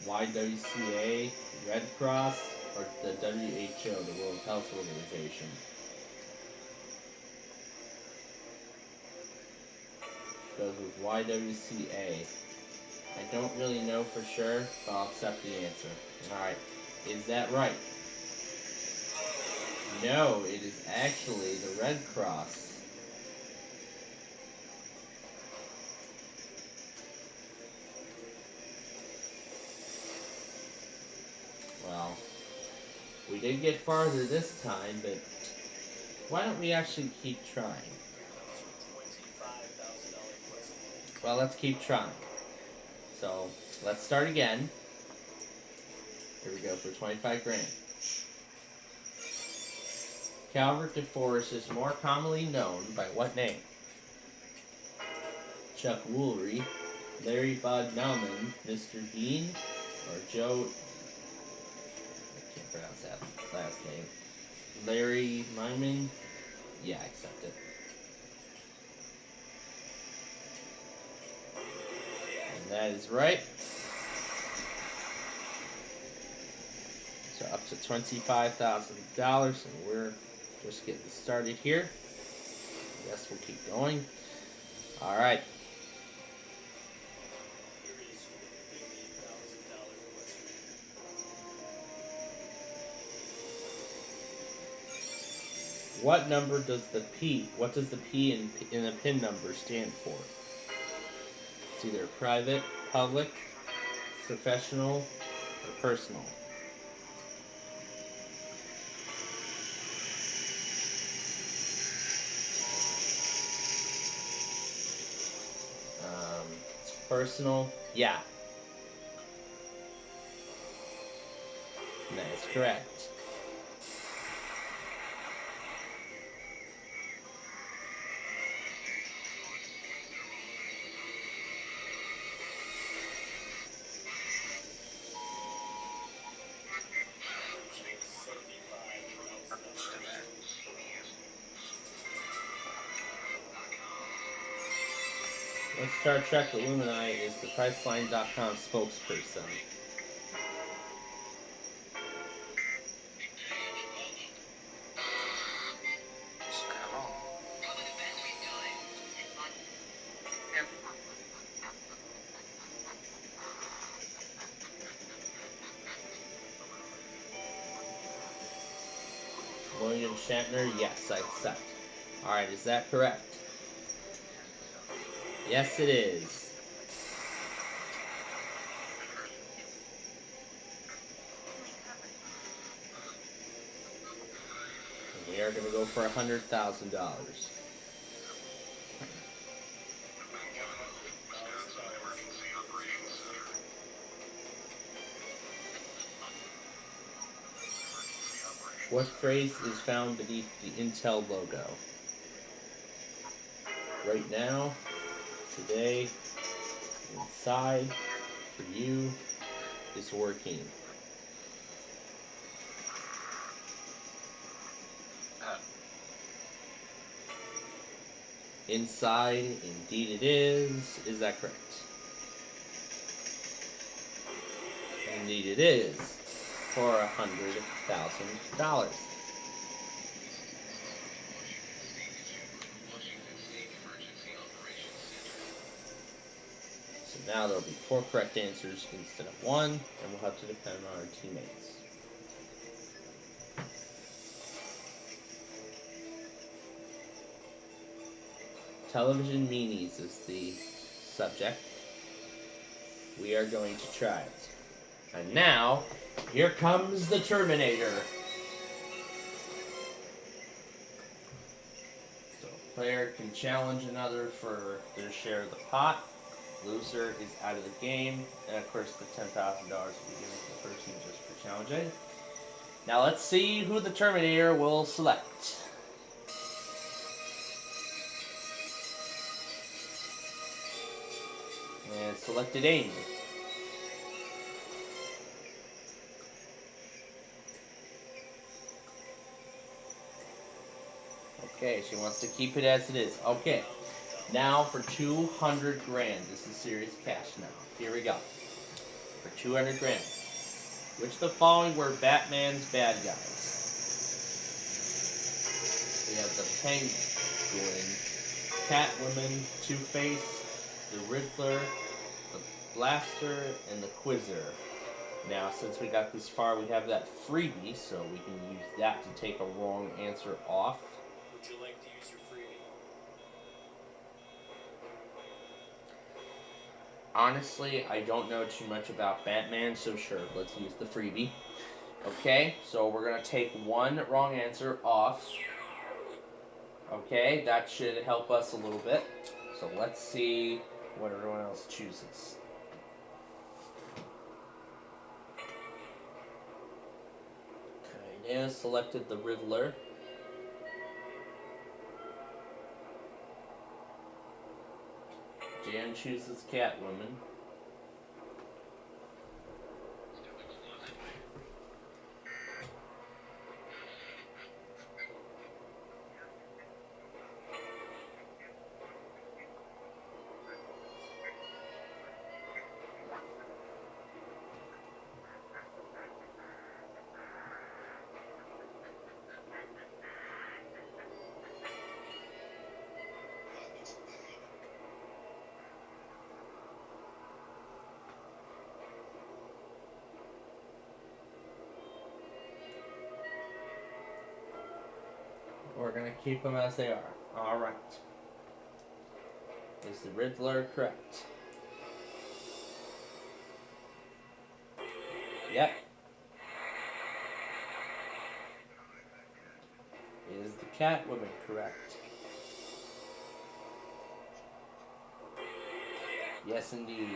YWCA, Red Cross, or the WHO, the World Health Organization. Goes with YWCA. I don't really know for sure, but I'll accept the answer. Alright, is that right? No, it is actually the Red Cross. Well, we did get farther this time, but why don't we actually keep trying? Well, let's keep trying. So, let's start again. Here we go for 25 grand. Calvert DeForest is more commonly known by what name? Chuck Woolery, Larry Bud Melman, Mr. Bean, or Joe... I can't pronounce that last name. Larry Myman? Yeah, I accept it. And that is right. So up to $25,000, and we're just getting started here. Yes, we'll keep going. All right. What number does the P? What does the P in the PIN number stand for? It's either private, public, professional, or personal. Personal, yeah. That is correct. What Star Trek Illuminati is the Priceline.com spokesperson? William Shatner? Yes, I accept. Alright, is that correct? Yes, it is. And we are going to go for $100,000. What phrase is found beneath the Intel logo? Right now, today, inside, for you, is working. Inside, indeed it is. Is that correct? indeed it is, for $100,000. So now there'll be 4 correct answers instead of 1, and we'll have to depend on our teammates. Television meanies is the subject. We are going to try it. And now, here comes the Terminator. So a player can challenge another for their share of the pot. Loser is out of the game. And of course the $10,000 will be given to the person just for challenging. Now let's see who the Terminator will select. And selected Amy. Okay, she wants to keep it as it is. Okay, now for 200 grand. This is serious cash now. Here we go. For 200 grand. Which of the following were Batman's bad guys? We have the Penguin, Catwoman, Two-Face, the Riddler, the Blaster, and the Quizzer. Now, since we got this far, we have that freebie, so we can use that to take a wrong answer off. Would you like to use your freebie? Honestly, I don't know too much about Batman, so sure, let's use the freebie. Okay, so we're going to take 1 wrong answer off. Okay, that should help us a little bit. So let's see what everyone else chooses. Okay, Nana selected the Riddler. Jan chooses Catwoman. We're going to keep them as they are. Alright. Is the Riddler correct? Yep. Is the Catwoman correct? Yes, indeed.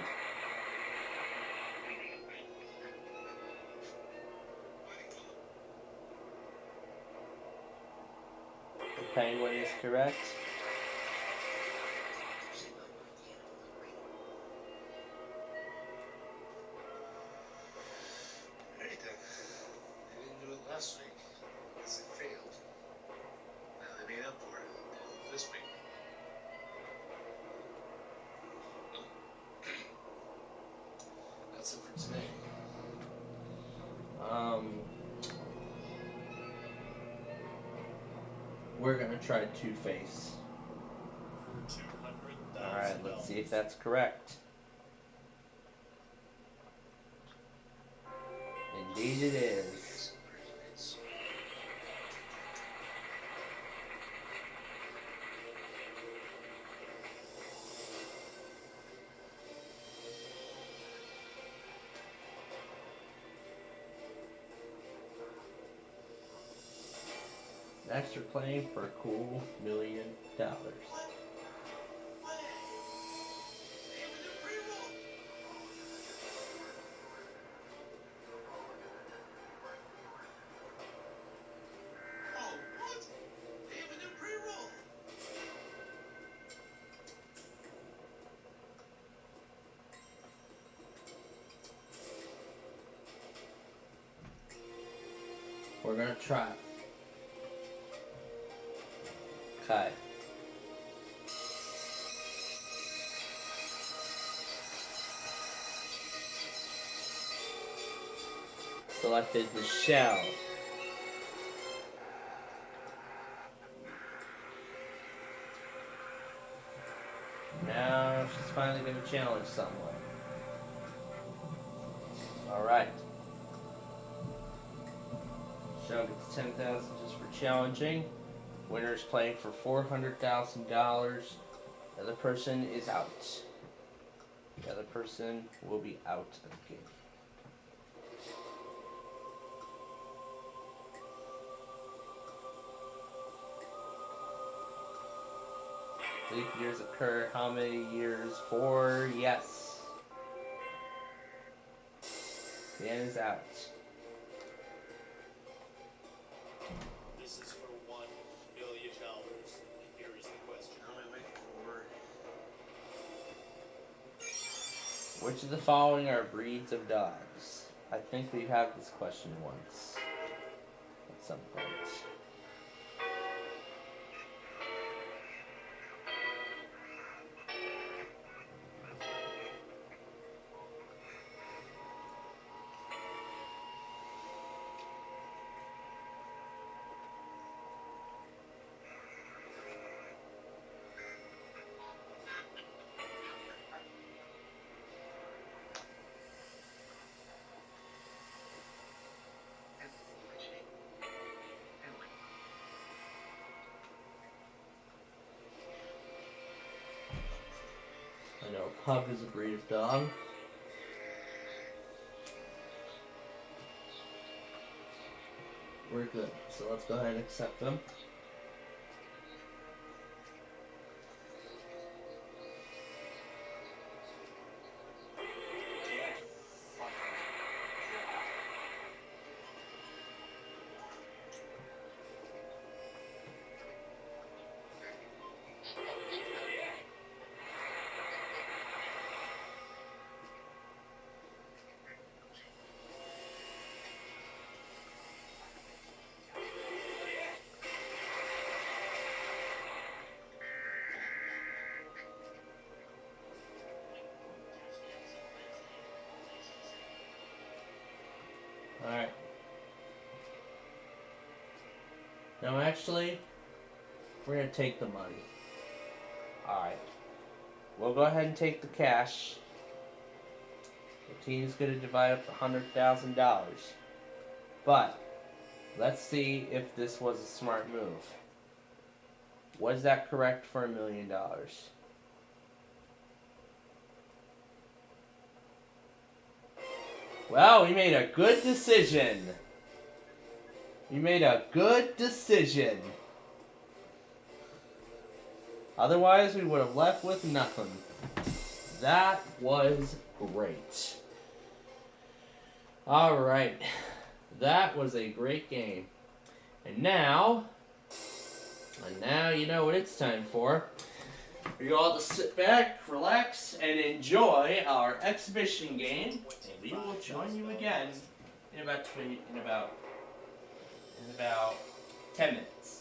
The Penguin is correct. Hey, they didn't do it last week because they failed. Now they made up for it this week. That's it for today. We're gonna try Two-Face. Alright, let's see if that's correct. Indeed it is. Next, you're playing for a cool $1 million. We're gonna try it. Okay. selected Michelle. Now she's finally going to challenge someone. Alright. Michelle gets $10,000 just for challenging. Winner's playing for $400,000. The other person is out. The other person will be out of the game. Leap years occur. How many years? 4. Yes. Dan is out. This is for $1 million. Here is the question. How am I making Which of the following are breeds of dogs? I think we've had this question once. At some point. I know Pug is a breed of dog. We're good, so let's go ahead and accept them. Alright. Now actually, we're going to take the money. Alright. We'll go ahead and take the cash. The team's going to divide up $100,000. But, let's see if this was a smart move. Was that correct for $1 million? Well, we made a good decision. We made a good decision. Otherwise, we would have left with nothing. That was great. Alright. That was a great game. And now you know what it's time for. We all just sit back, relax, and enjoy our exhibition game. And we will join you again in about 10 minutes.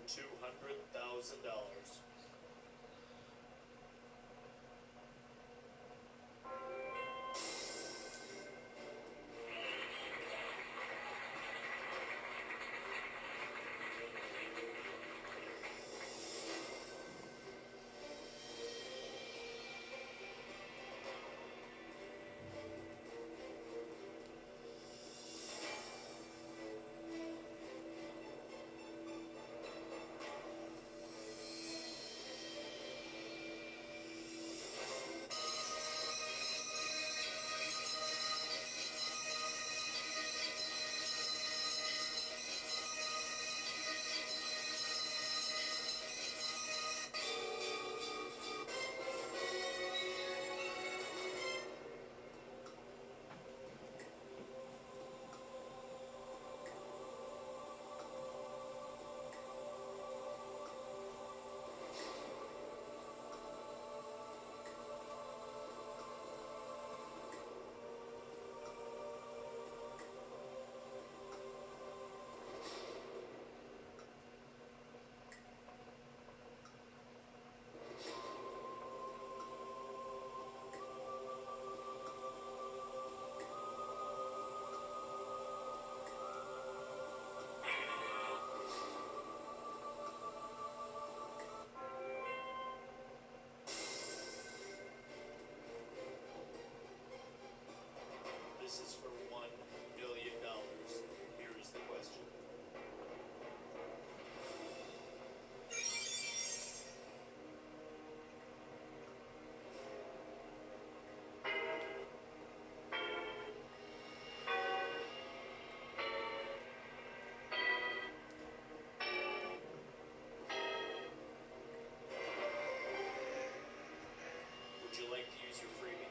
$200,000. This is for $1 million. Here is the question. Would you like to use your freebie?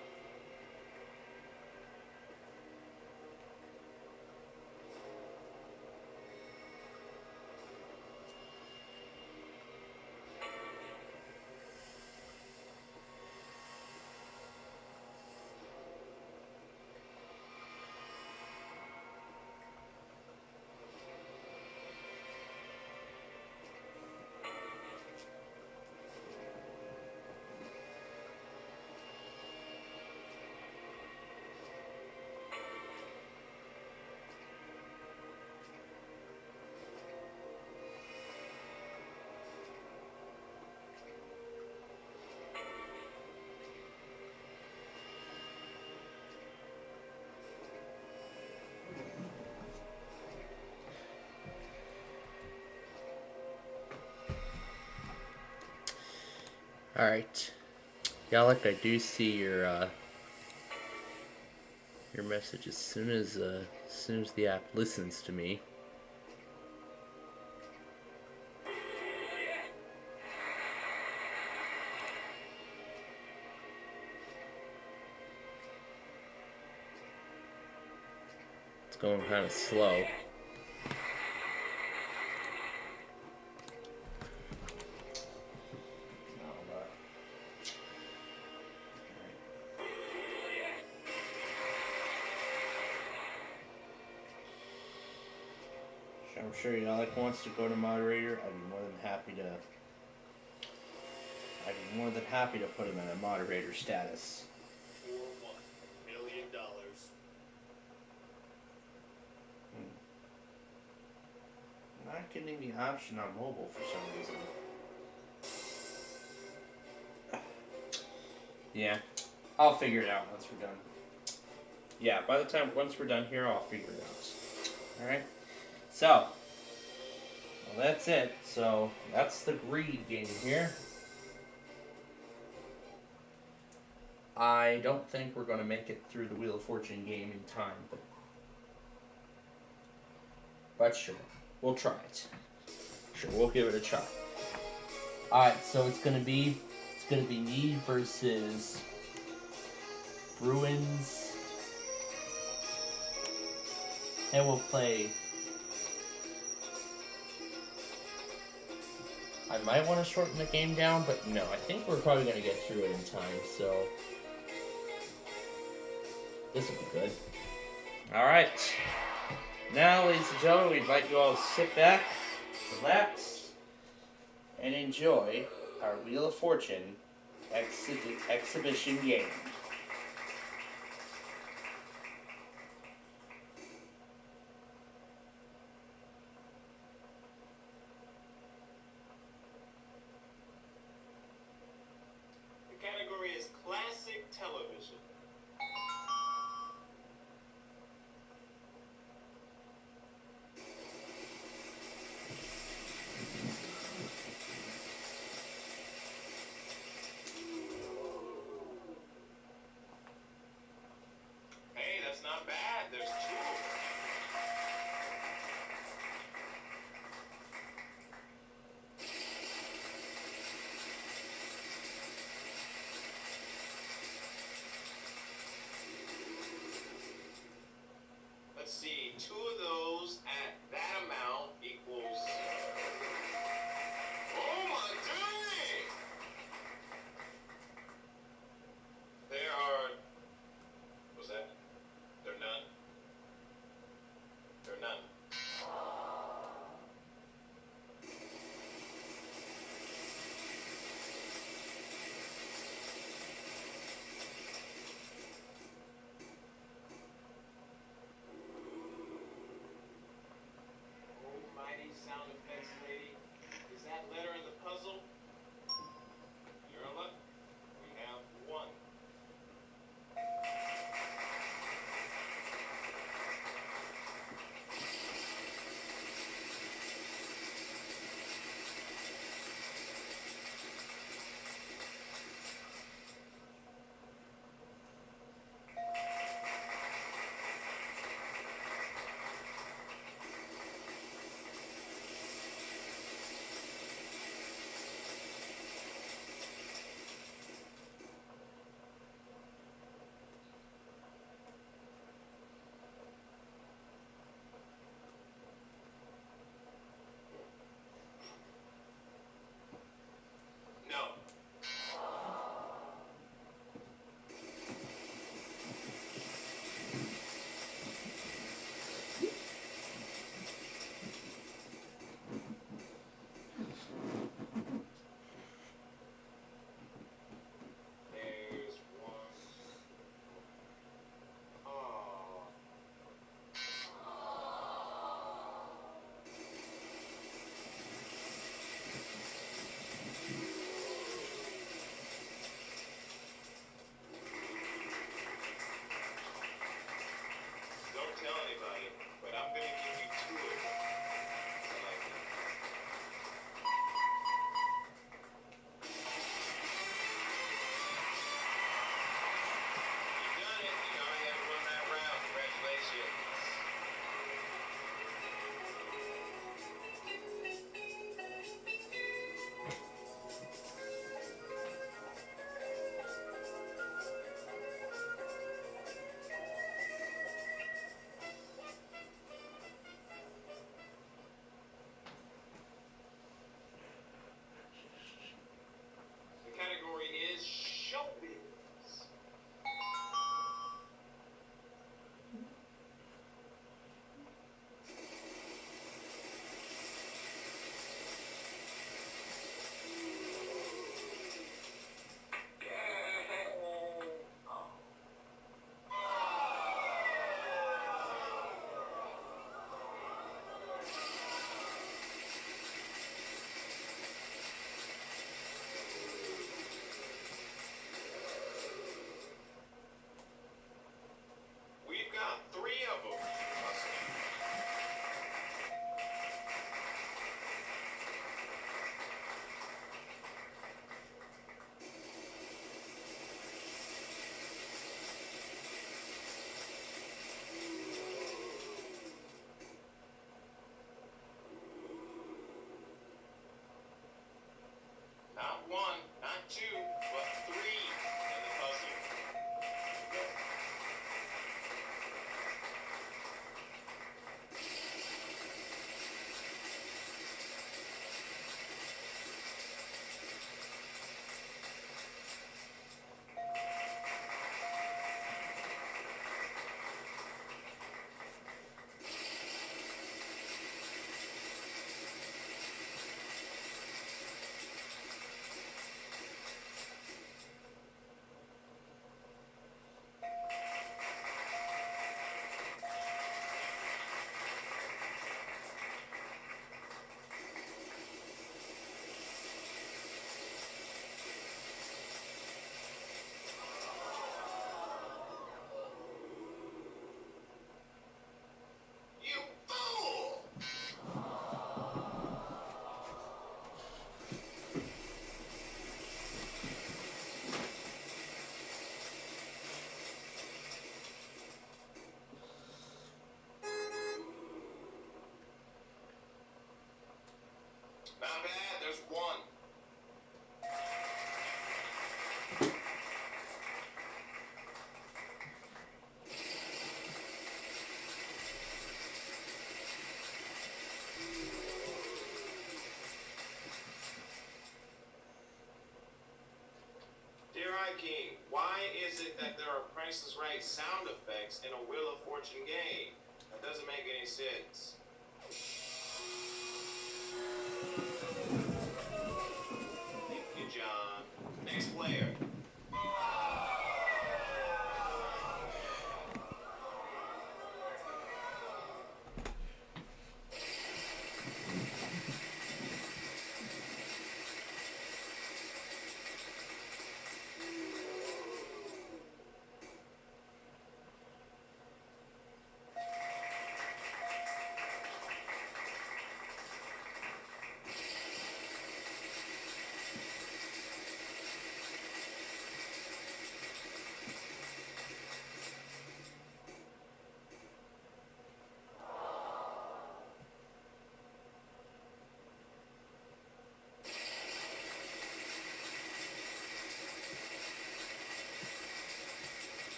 Alright. Yalek, I do see your message as soon as the app listens to me. It's going kind of slow. I'm sure Yalek wants to go to moderator. I'd be more than happy to put him in a moderator status. For $1 million. Not getting the option on mobile for some reason. Yeah, I'll figure it out once we're done. Yeah, once we're done here, I'll figure it out. Alright? So, well, that's it. So, that's the greed game here. I don't think we're going to make it through the Wheel of Fortune game in time. But sure, we'll try it. Sure, we'll give it a try. Alright, so it's going to be me versus Bruins. And we'll play... I might want to shorten the game down, but no, I think we're probably going to get through it in time, so this will be good. Alright, now ladies and gentlemen, we invite you all to sit back, relax, and enjoy our Wheel of Fortune exhibition game. Category is classic television. King, why is it that there are Price is Right sound effects in a Wheel of Fortune game? That doesn't make any sense. Thank you, John. Next player.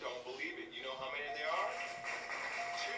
Don't believe it. You know how many there are? 2.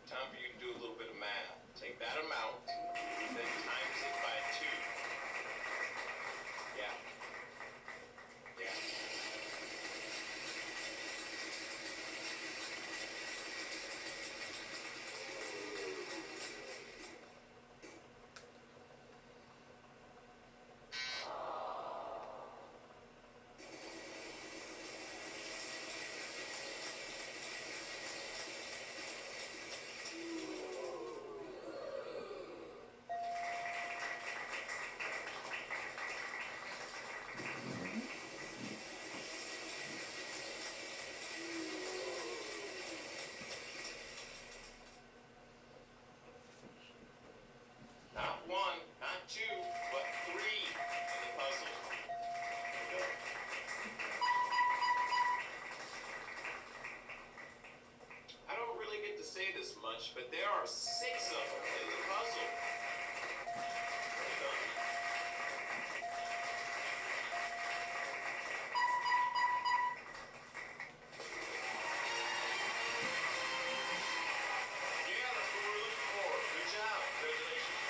Time for you to do a little bit of math. Take that amount, then times it by 2. Yeah. Yeah. Not 1, not 2, but 3 in the puzzle. I don't really get to say this much, but there are 6 of them in the puzzle. Yeah, that's what we're looking for. Good job. Congratulations.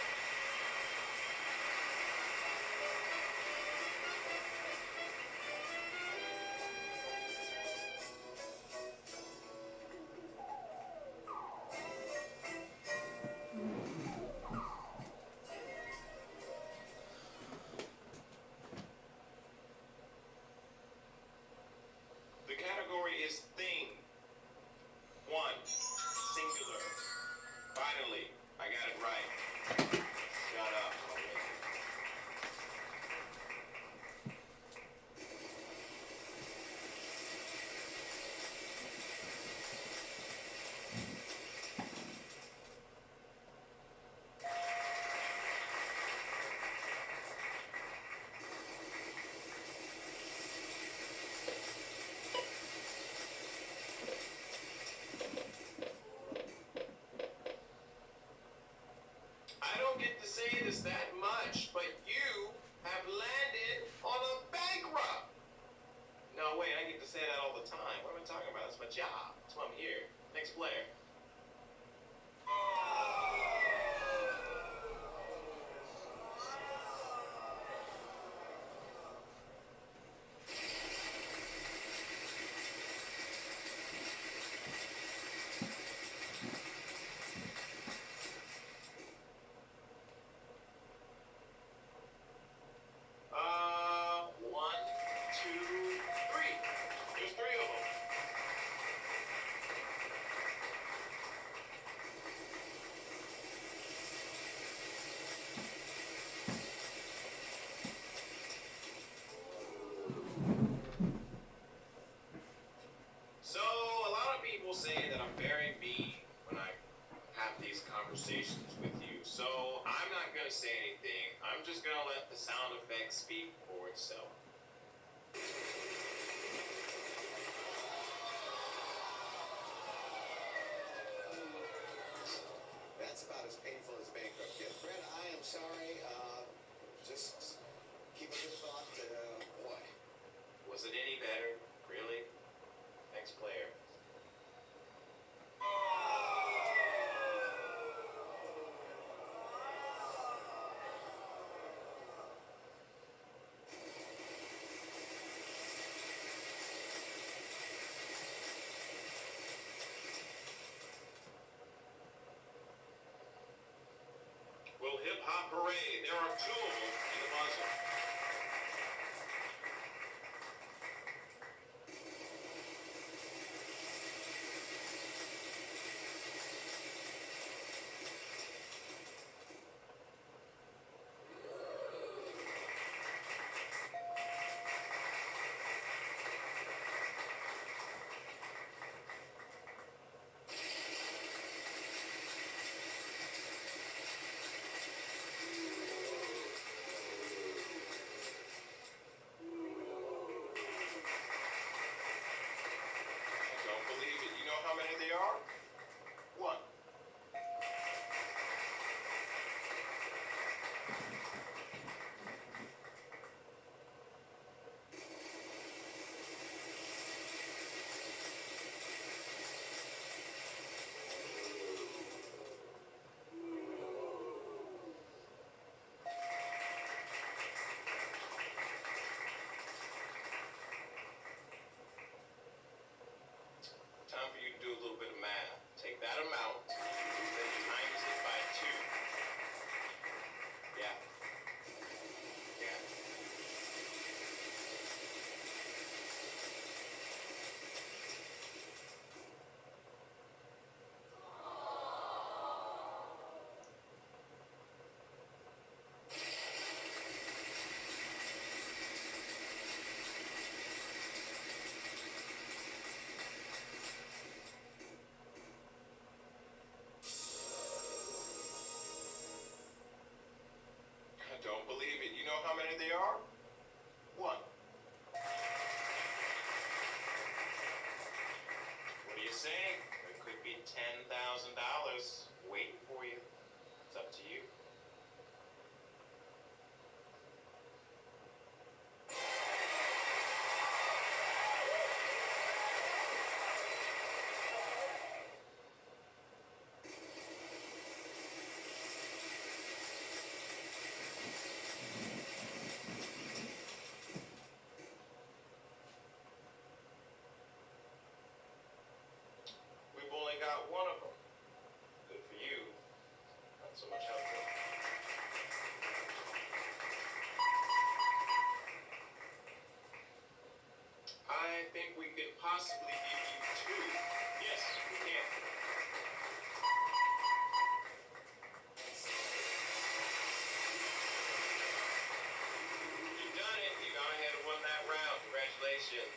The category is thing. 1, singular. Finally, I got it right. Shut up. I don't get to say this that much, but you have landed on a bankrupt. No, wait, I get to say that all the time. What am I talking about? It's my job. That's why I'm here. Next player. itself. That's about as painful as bankrupt gets. Fred, I am sorry. Just keep a good thought. Boy. Was it any better? Really? Thanks, player. Well, hip hop hooray! There are two of them in the muzzle. Don't believe it. You know how many they are? One. Time for you to do a little bit of math. Take that amount, then times it by 2. Yeah. Yeah. I don't believe it. You know how many they are? One. What are you saying? There could be $10,000 waiting for you. It's up to you. We've only got one of them. Good for you. Not so much helpful. I think we could possibly give you 2. Yes, we can. You've done it. You gone ahead and won that round. Congratulations.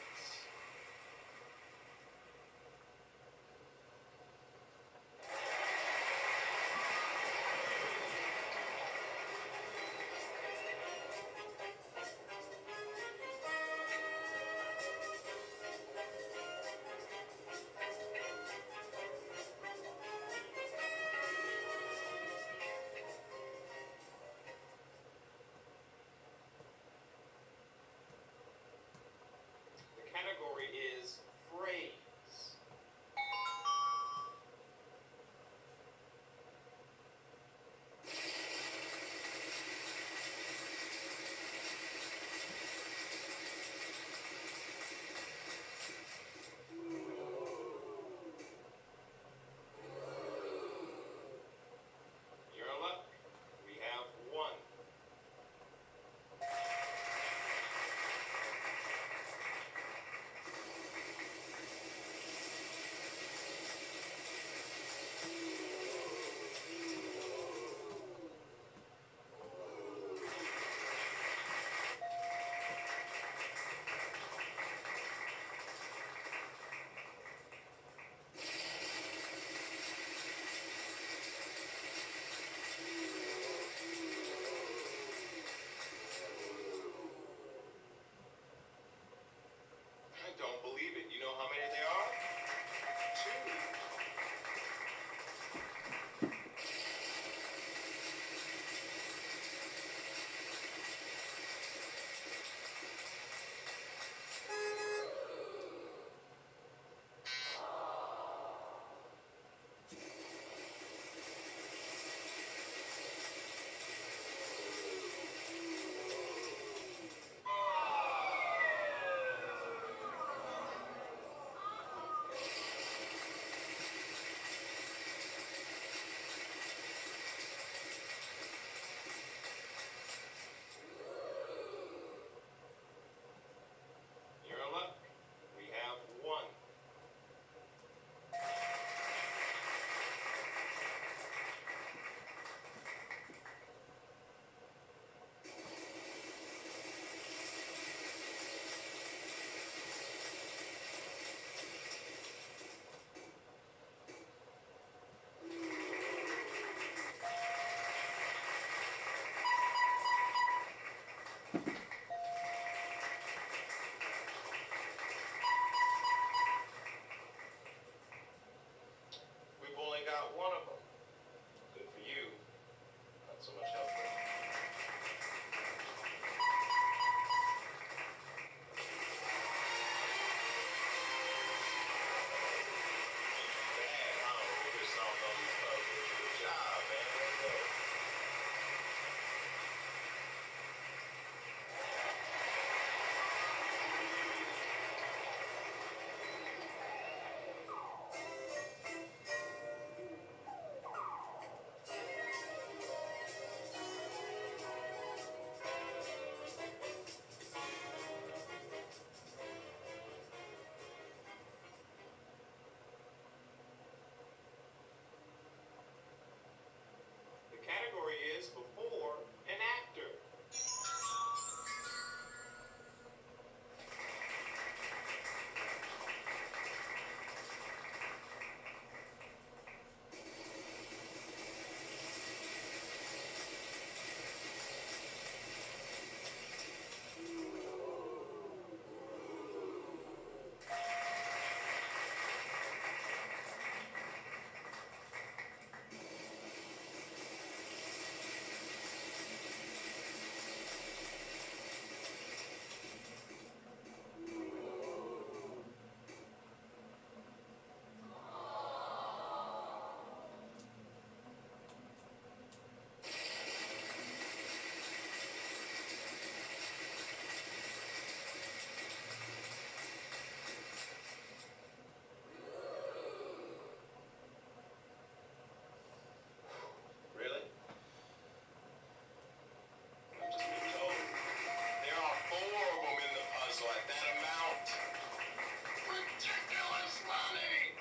What, that amount? Ridiculous money!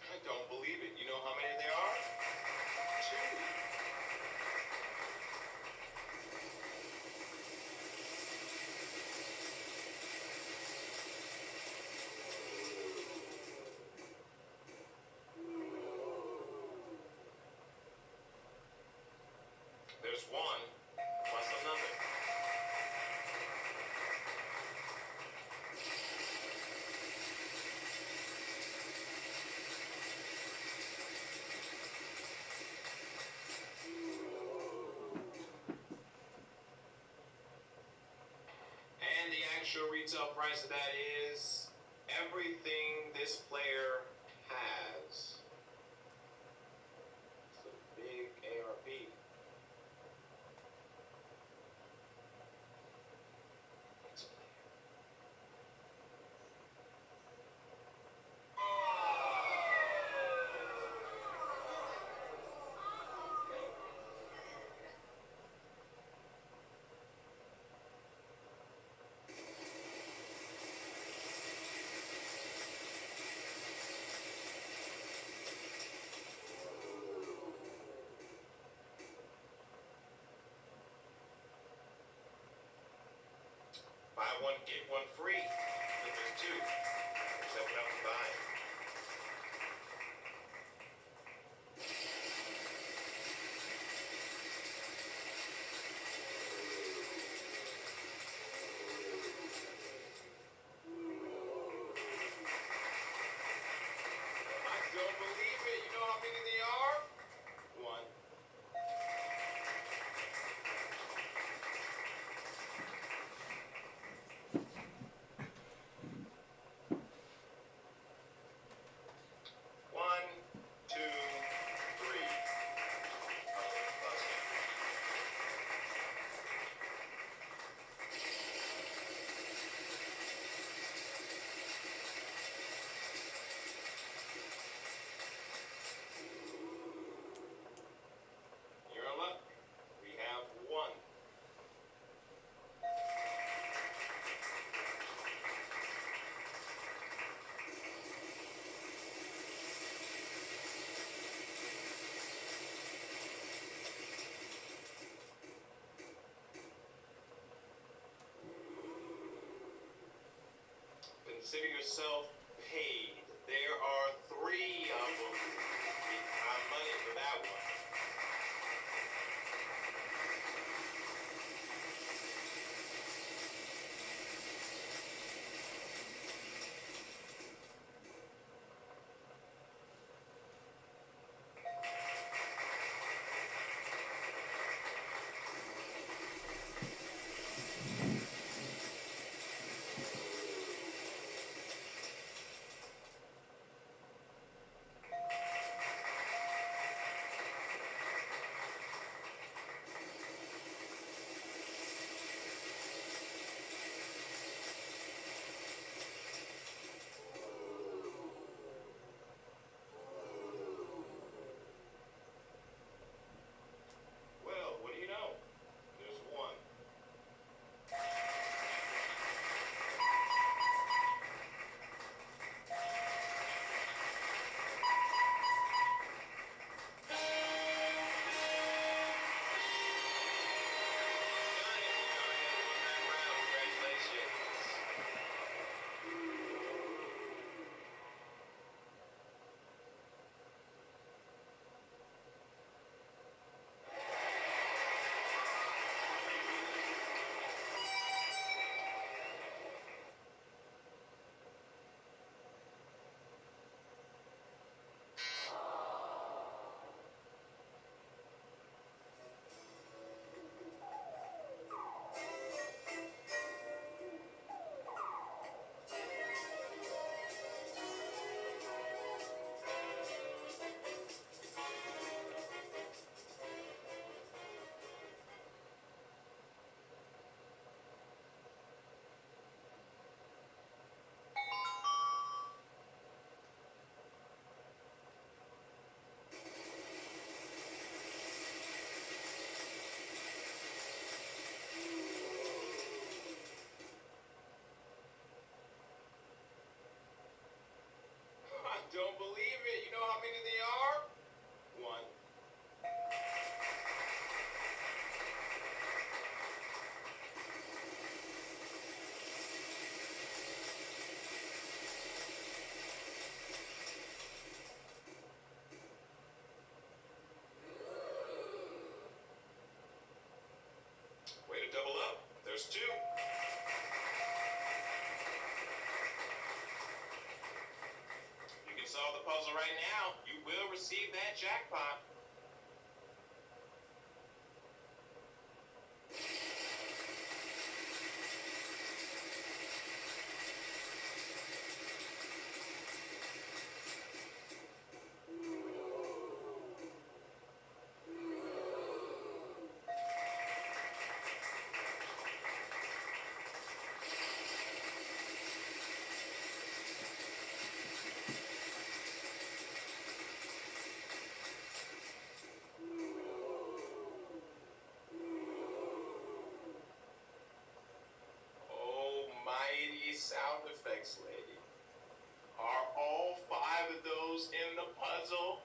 I don't believe it. You know how many there are? 2. There's 1 plus another. And the actual retail price of that is everything this player has. It's a big ARP. Buy one, get one free. But there's 2. Except what I'm buying. I don't believe it. You know how many they are? 1. One, 2, 3. You're in luck. We have 1. Consider yourself paid. There are 3 of them. I'm money for that one. First two. You can solve the puzzle right now. You will receive that jackpot. Almighty sound effects lady. Are all 5 of those in the puzzle?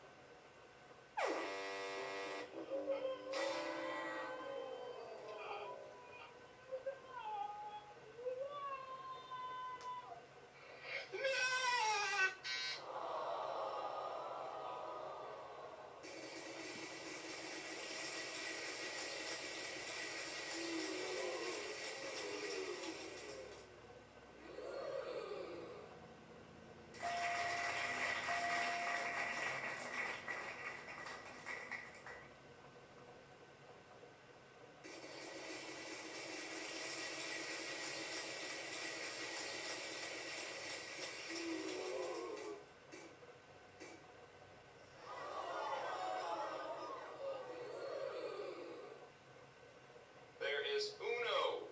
There is uno.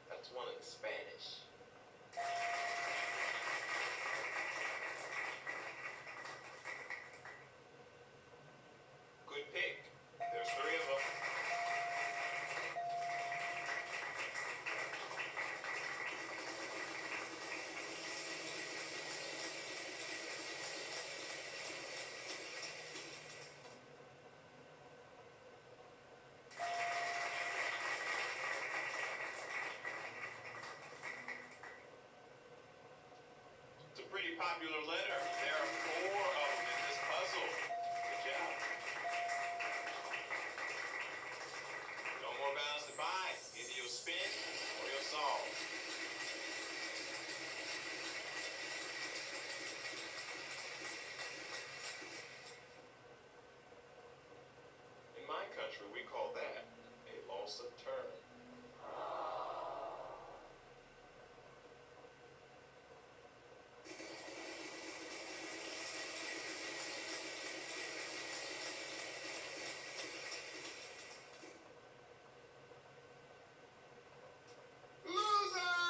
That's one in Spanish. Good pick. There's 3 of them. It's a pretty popular letter. There are 4 of them in this puzzle. Good job. No more balance to buy. Either you'll spin or you'll solve. In my country, we call that a loss of turn. Loser!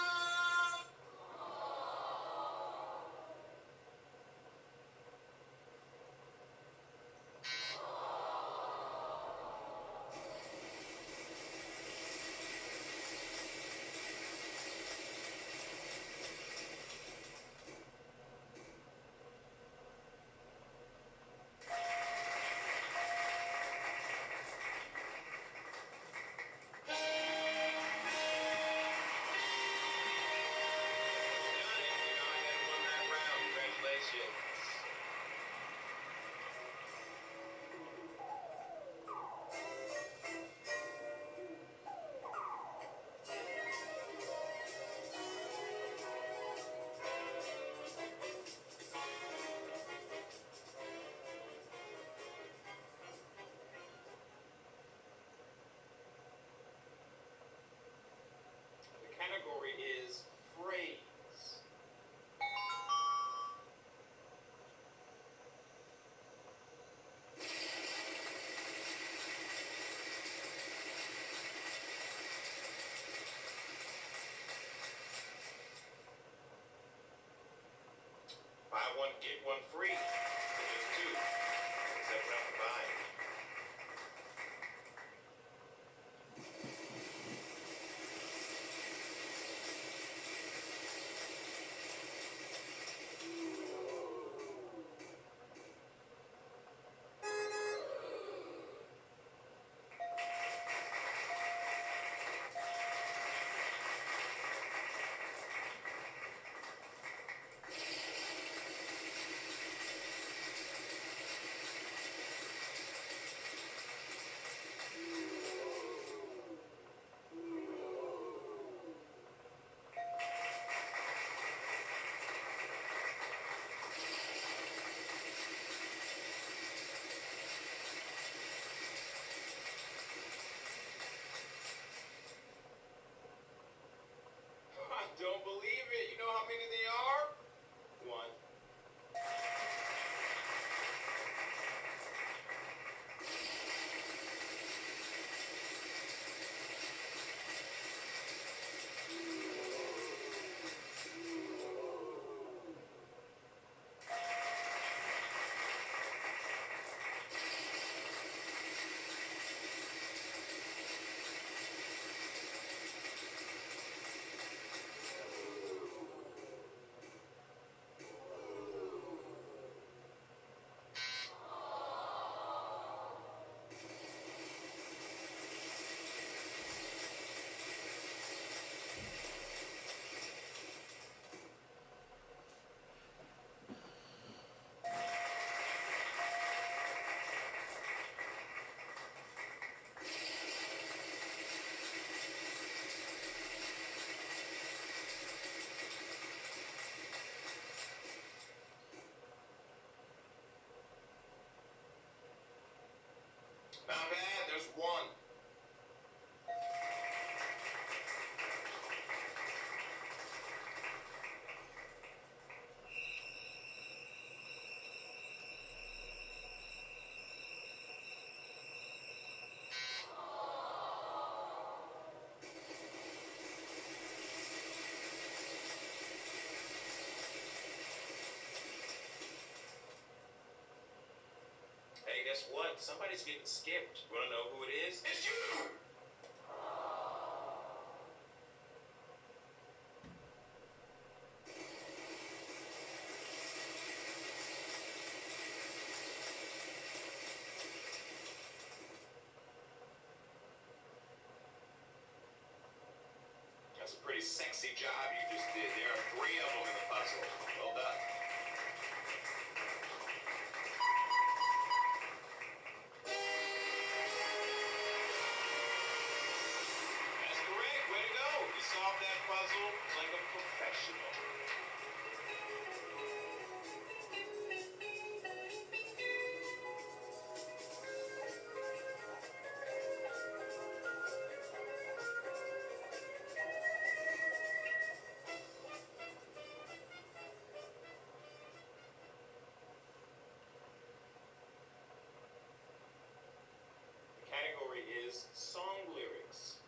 on, somebody's getting skipped. You wanna know who it is? It's you! That's a pretty sexy job you just did. There are 3 of them in the puzzle. Well done. That's correct. Way to go. You solved that puzzle like a professional. The category is song lyrics.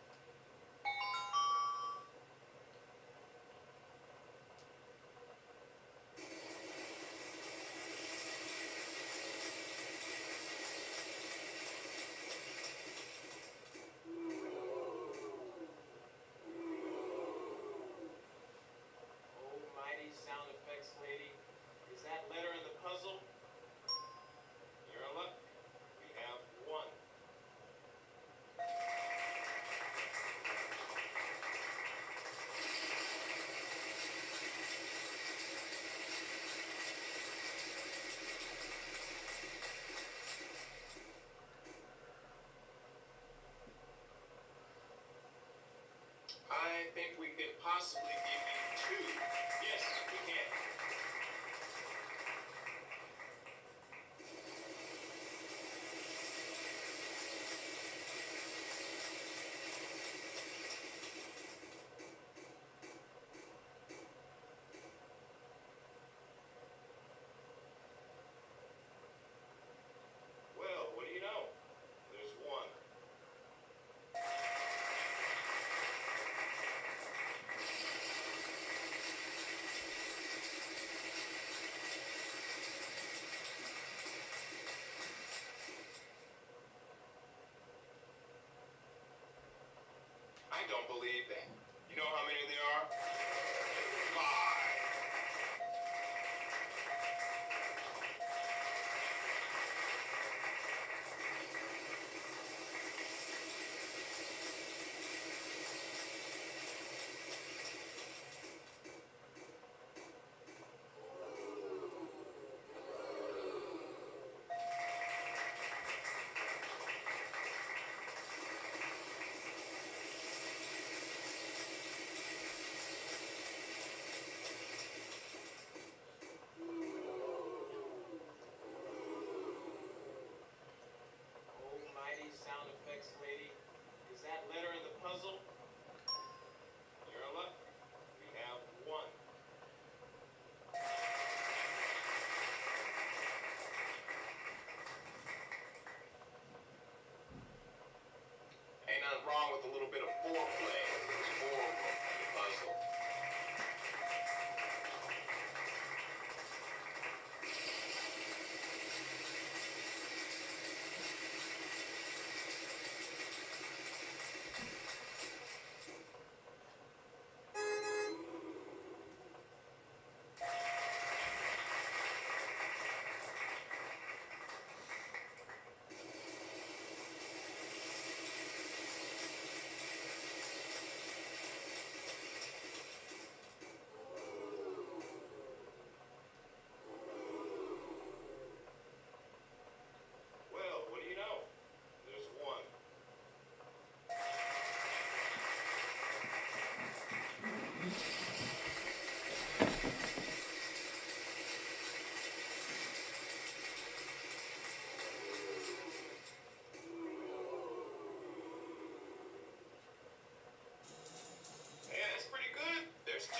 Almighty sound effects lady, is that letter in the puzzle? You're in luck. We have 1. I think we could possibly give you 2. Yes, we can. Well, what do you know? There's 1. I don't believe that. You know how many there are? 5. Almighty sound effects lady, is that letter in the puzzle? You're in luck. We have 1. Ain't nothing wrong with a little bit of foreplay. There's 4 of them in the puzzle. Well, what do you know? There's 1. Yeah, that's pretty good. There's 2.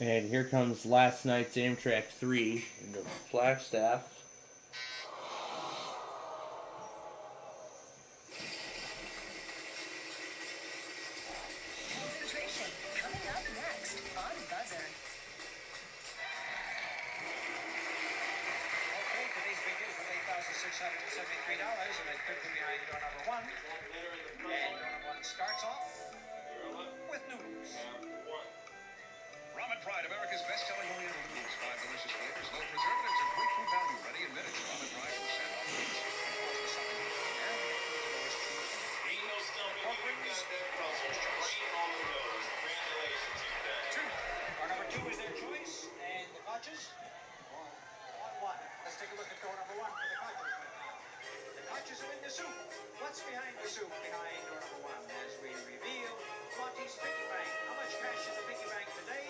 And here comes last night's Amtrak 3 into Flagstaff. Concentration coming up next on Buzzer. Okay, today's big news was $8,673, and it could be behind door number 1. And door number 1 starts off with noodles. Ramen Pride, America's best-selling Oriental noodles. 5 delicious flavors, no preservatives, and great food value. Ready in minutes. Ramen Pride from San Francisco. Ain't no stumping you. You got that sausage right on the nose. Congratulations, you guys. Door number 2 is their choice, and the clutches on 1. Let's take a look at door number 1 for the clutches right now. The clutches are in the soup. What's behind the soup? Behind door number 1, as we reveal Monty's piggy bank. How much cash in the piggy bank today?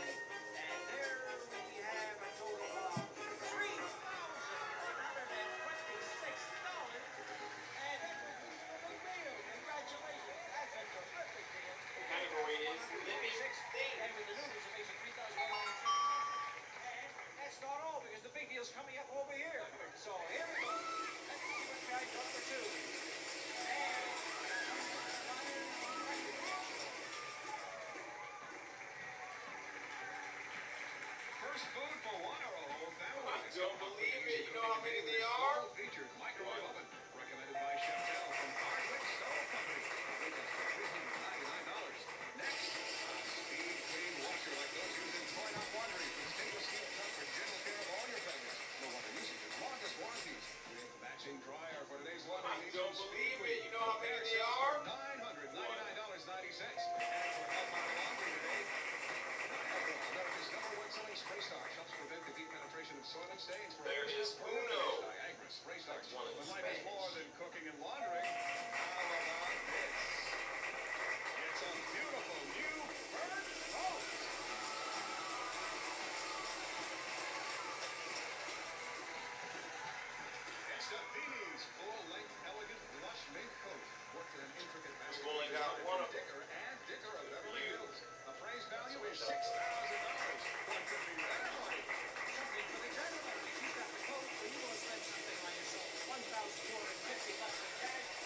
And there we have a total of $3,126. And that was a big deal. Congratulations. That's a terrific deal. Category is living things. And with the noodles, it makes it $3,150. And that's not all, because the big deal's coming up over here. So here we go. Let's see what's behind number 2. First food for one or a whole family. I don't believe it. You know how many they are? Featured microwave oven. Recommended by Chef Del from Hardwick Stove Company. Retails for $399. Next, a speed clean washer like those used in toy-out laundry from stainless steel tub for general care of all your fabrics. No wonder usage is longest warranties. With matching dryer for today's laundry I needs. don't believe it. You know how many they are? $999.90. And for help on laundry today, America's #1 selling spray starch helps prevent the deep penetration of soil and stains. There is Uno. Niagara spray starch. That's one in When life is Spanish. more than cooking and laundering, how about this? It's a beautiful new burnt toast. It's the Beanie's full-length, elegant blush mink coat. Worked in an intricate basket. We've only got one of them. Dicker and Dicker of Beverly Hills. Appraised value is $6,000. What could be better money? Something for the gentleman. If you got the coat, so you want to spend something on yourself. $1,250 in cash.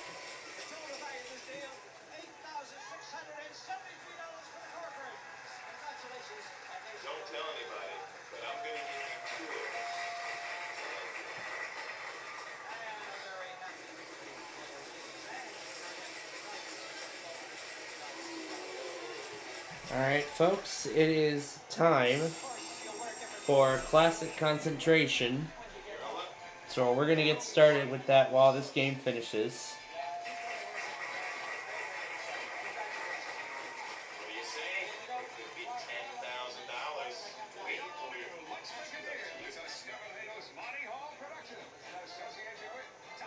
The total value of this deal, $8,673 for the corporations. Congratulations. And there's Don't tell anybody, but I'm going to give you 2 of them. Alright, folks, it is time for classic concentration. So we're going to get started with that while this game finishes. What do you say? Could be $10,000 waiting for you.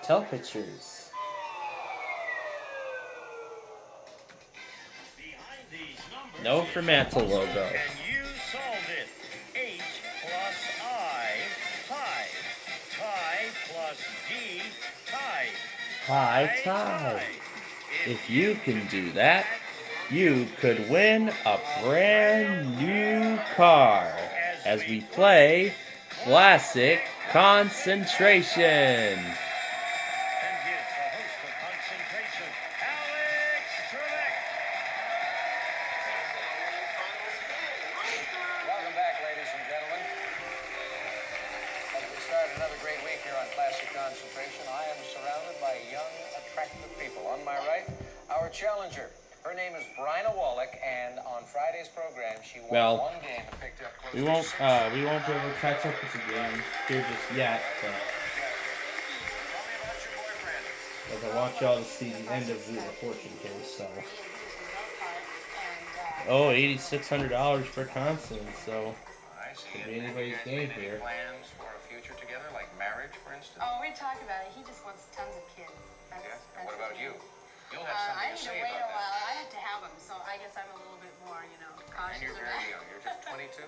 Tell pictures. No Fremantle logo. And you solved it. H plus I, pi. Pi plus D, tie. High tie. If you can do that, you could win a brand new car as we play Classic Concentration. Welcome back, ladies and gentlemen. As we start another great week here on Classic Concentration, I am surrounded by young, attractive people. On my right, our challenger. Her name is Bryna Wallach, and on Friday's program, she won one game and picked up close we to won't 6. be able to catch up with the game here just yet, but as I want y'all to see the end of the fortune case, so $8,600 per constant, so could be anybody's game here. Plans for a future together, like marriage, for instance? Oh, we talk about it. He just wants tons of kids. That's, Yeah. And what about you? You'll have I something to say need to wait about a that. while. I have to have them, so I guess I'm a little bit more, And cautious you're about very it. young. You're just 22?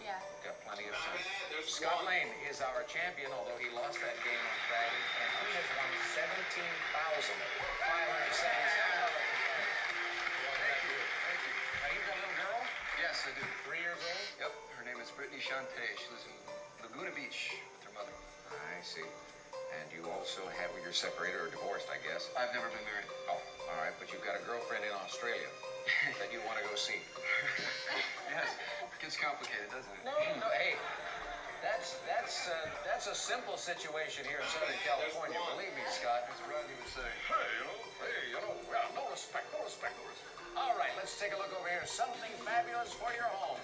Yeah. Got plenty of time. Scott Lane is our champion, although he lost that game on Friday, and he has won $17,577. Now, you got a little girl? Yes, Yes, I do. 3 years old? Yep. Her name is Brittany Shante. She lives in Laguna Beach with her mother. I see. And you also you're separated or divorced, I guess. I've never been married. Oh, all right. But you've got a girlfriend in Australia that you want to go see. Yes. It gets complicated, doesn't it? No, hey. That's a simple situation here in Southern California. Believe me, Scott. As Rodney would say, well, no respect. All right, let's take a look over here. Something fabulous for your home.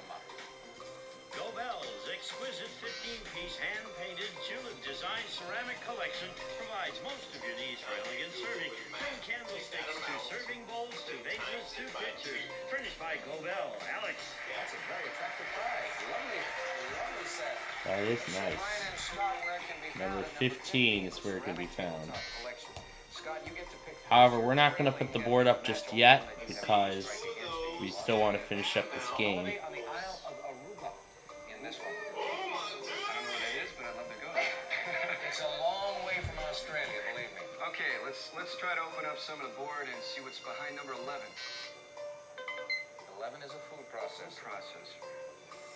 Go Bell's exquisite 15-piece hand-painted tulip-designed ceramic collection provides most of your needs for elegant serving. From candlesticks to serving bowls to vases to pitchers. Furnished by Go Bell. Alex. That's a very attractive prize. Lovely set. That is nice. Number 15 is where it can be found. However, we're not going to put the board up just yet because we still want to finish up this game. It's a long way from Australia, believe me. Okay, let's try to open up some of the board and see what's behind number 11. 11 is a food processor.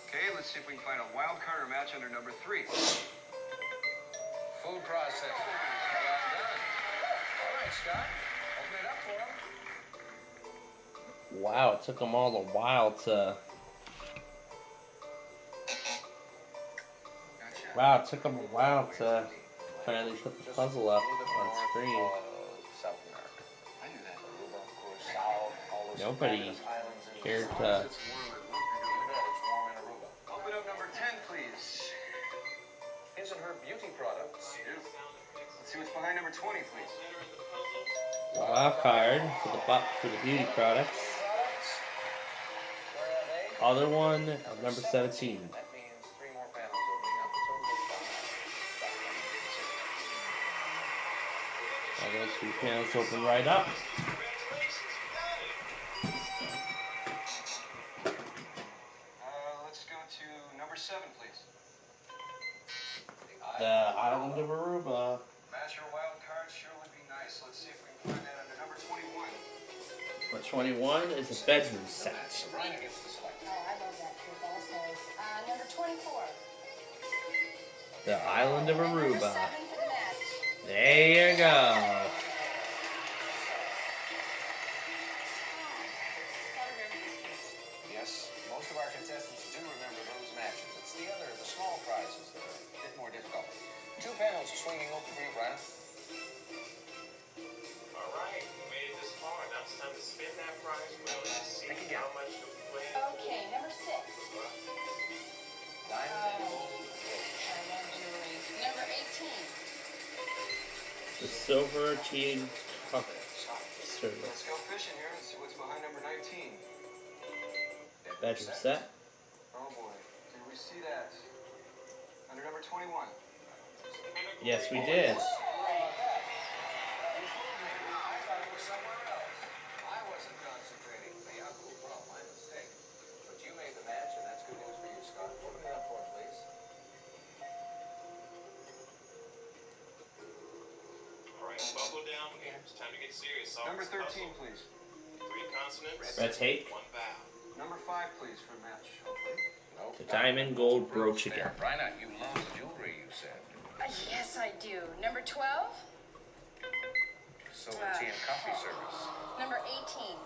Okay, let's see if we can find a wild card or match under number 3. Food processor. Well done. All right, Scott. Open it up for him. Wow, it took them all a while to... Wow, it took them a while to finally put the puzzle up on screen. Nobody cared to... Open up number 10, please. His and her beauty products. Let's see what's behind number 20, please. Wild card for the beauty products. Other one, number 17. All those 3 panels open right up. Let's go to number 7, please. The Island of Aruba. Match your wild card sure would be nice. Let's see if we can find that under number 21. Number 21 is a bedroom set. Sabrina gets the select. Oh, I love that group also. Number 24. The Island of Number Aruba. 7 for the match. There you go. Yes, most of our contestants do remember those matches. It's the small prizes that are a bit more difficult. 2 panels are swinging open for you, Brian. All right, we made it this far. Now it's time to spin that prize wheel and see how much you win. Okay, number 6. Number 18. The Silver Tea Cup Service. Let's go fishing here and see what's behind number 19. Bedroom set. Oh boy, did we see that? Under number 21. Yes, we did. I wasn't concentrating. Yeah, cool problem. My mistake. But you made the match, and that's good news for you, Scott. Open it up for us, please. All right, buckle down. It's time to get serious. Number 13, please. 3 consonants. Red tape. 1 vowel. Number 5, please, for a match. Nope. The diamond gold brooch again. Brian, you love jewelry, you said. Yes, I do. Number 12. Silver tea and coffee service. Number 18.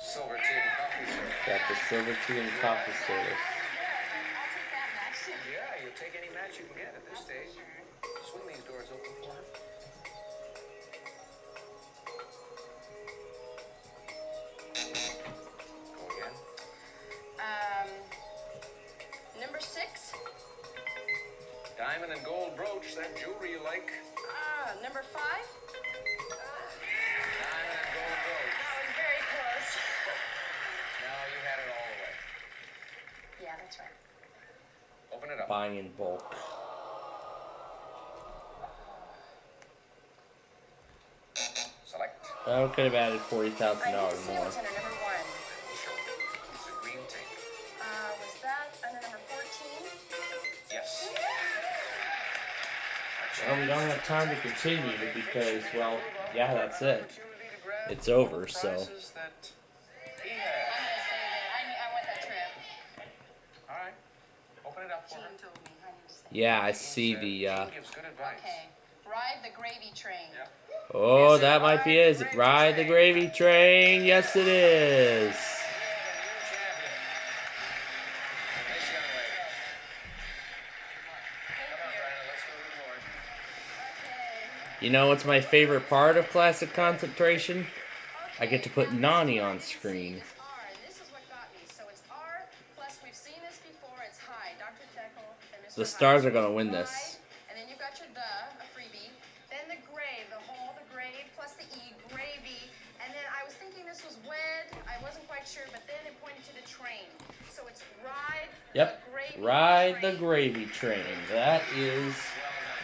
Silver tea and coffee service. Got the Silver Tea and Coffee Service. I'll take that match. Yeah, you'll take any match you can get at this stage. Swing these doors open for her. Go again. Number 6. Diamond and gold brooch, that jewelry you like. Number 5. Diamond and gold brooch. That was very close. Now you had it all the way. Yeah, that's right. Open it up. Buying in bulk. Select. Oh, could have added $40,000 I need to see more. what's under number 1. It's a green tape. Was that under number 14? Yes. Well, we don't have time to continue because, well, yeah, that's it. It's over, so. I'm gonna say that. I want that put it up for her. Jean told me. I need to say. Yeah, I see the. Jean gives good advice. Okay. Ride the gravy train. Yep. Oh, that might be it. Is it Ride the Gravy Train? Yes, it is. You know what's my favorite part of Classic Concentration? I get to put Nani on screen. This is what got me. So it's R plus we've seen this before. It's Hyde, Dr. Jekyll and Mr. The Stars are gonna win this. And then you've got your a freebie. Then the grave, the whole, the grave plus the E, gravy. And then I was thinking this was wed. I wasn't quite sure, but then it pointed to the train. So it's Ride Yep, the Gravy Ride Train. the Gravy Train. That is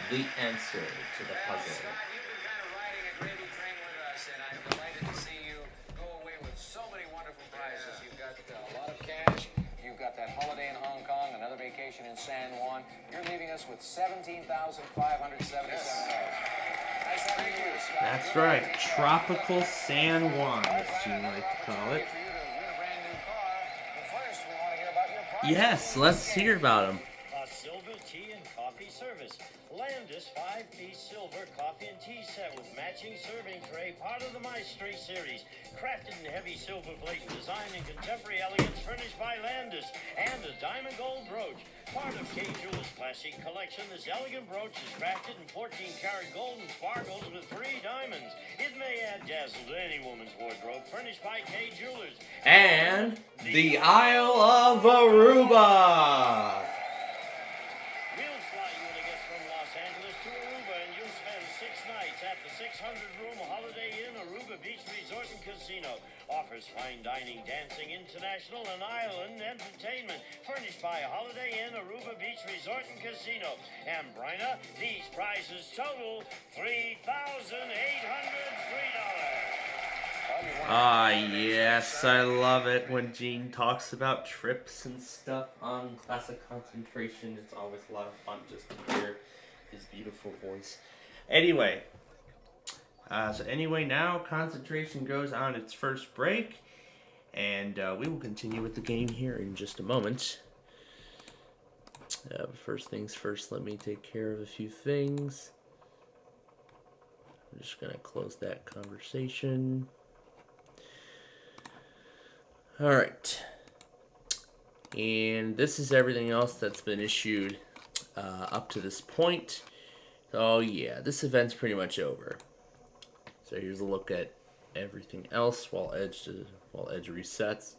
the answer to the puzzle. Scott, you've been kind of riding a gravy train with us, and I'm delighted to see you go away with so many wonderful prizes. You've got a lot of cash. You've got that holiday in Hong Kong, another vacation in San Juan. You're leaving us with $17,577. Nice having you, Scott. That's right, Tropical San Juan, as you like to call it. Yes, let's hear about him. A silver tea and coffee service. Landis 5-piece silver coffee and tea set with matching serving tray, part of the Maestri series. Crafted in heavy silver plate and designed in contemporary elegance, furnished by Landis. And a diamond gold brooch. Part of K. Jewel's classic collection, this elegant brooch is crafted in 14-karat gold and sparkles with 3 diamonds. It may add dazzle to any woman's wardrobe, furnished by K. Jewelers. And the Isle of Aruba. We'll fly you when it gets from Los Angeles to Aruba, and you'll spend 6 nights at the 600-room Holiday Inn Aruba Beach Resort and Casino. Offers fine dining, dancing, international, and island entertainment. Furnished by Holiday Inn Aruba Beach Resort and Casino. And Bryna, these prizes total $3,803. Ah, yes, I love it when Gene talks about trips and stuff on Classic Concentration. It's always a lot of fun just to hear his beautiful voice. Anyway, now Concentration goes on its first break, and we will continue with the game here in just a moment. But first things first, let me take care of a few things. I'm just going to close that conversation. Alright, and this is everything else that's been issued up to this point. Oh yeah, this event's pretty much over. So here's a look at everything else while Edge resets.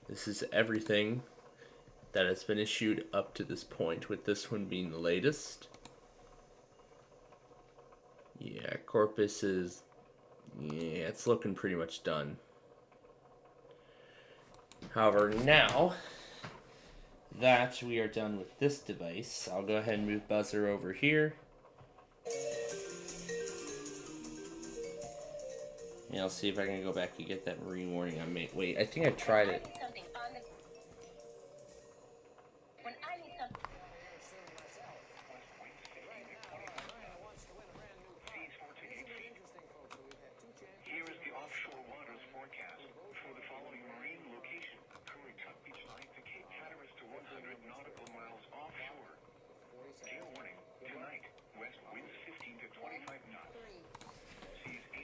This is everything that has been issued up to this point, with this one being the latest. Yeah, Corpus is... yeah, it's looking pretty much done. However, now that we are done with this device, I'll go ahead and move Buzzer over here. And I'll see if I can go back and get that marine warning I made. Wait, I think I tried it.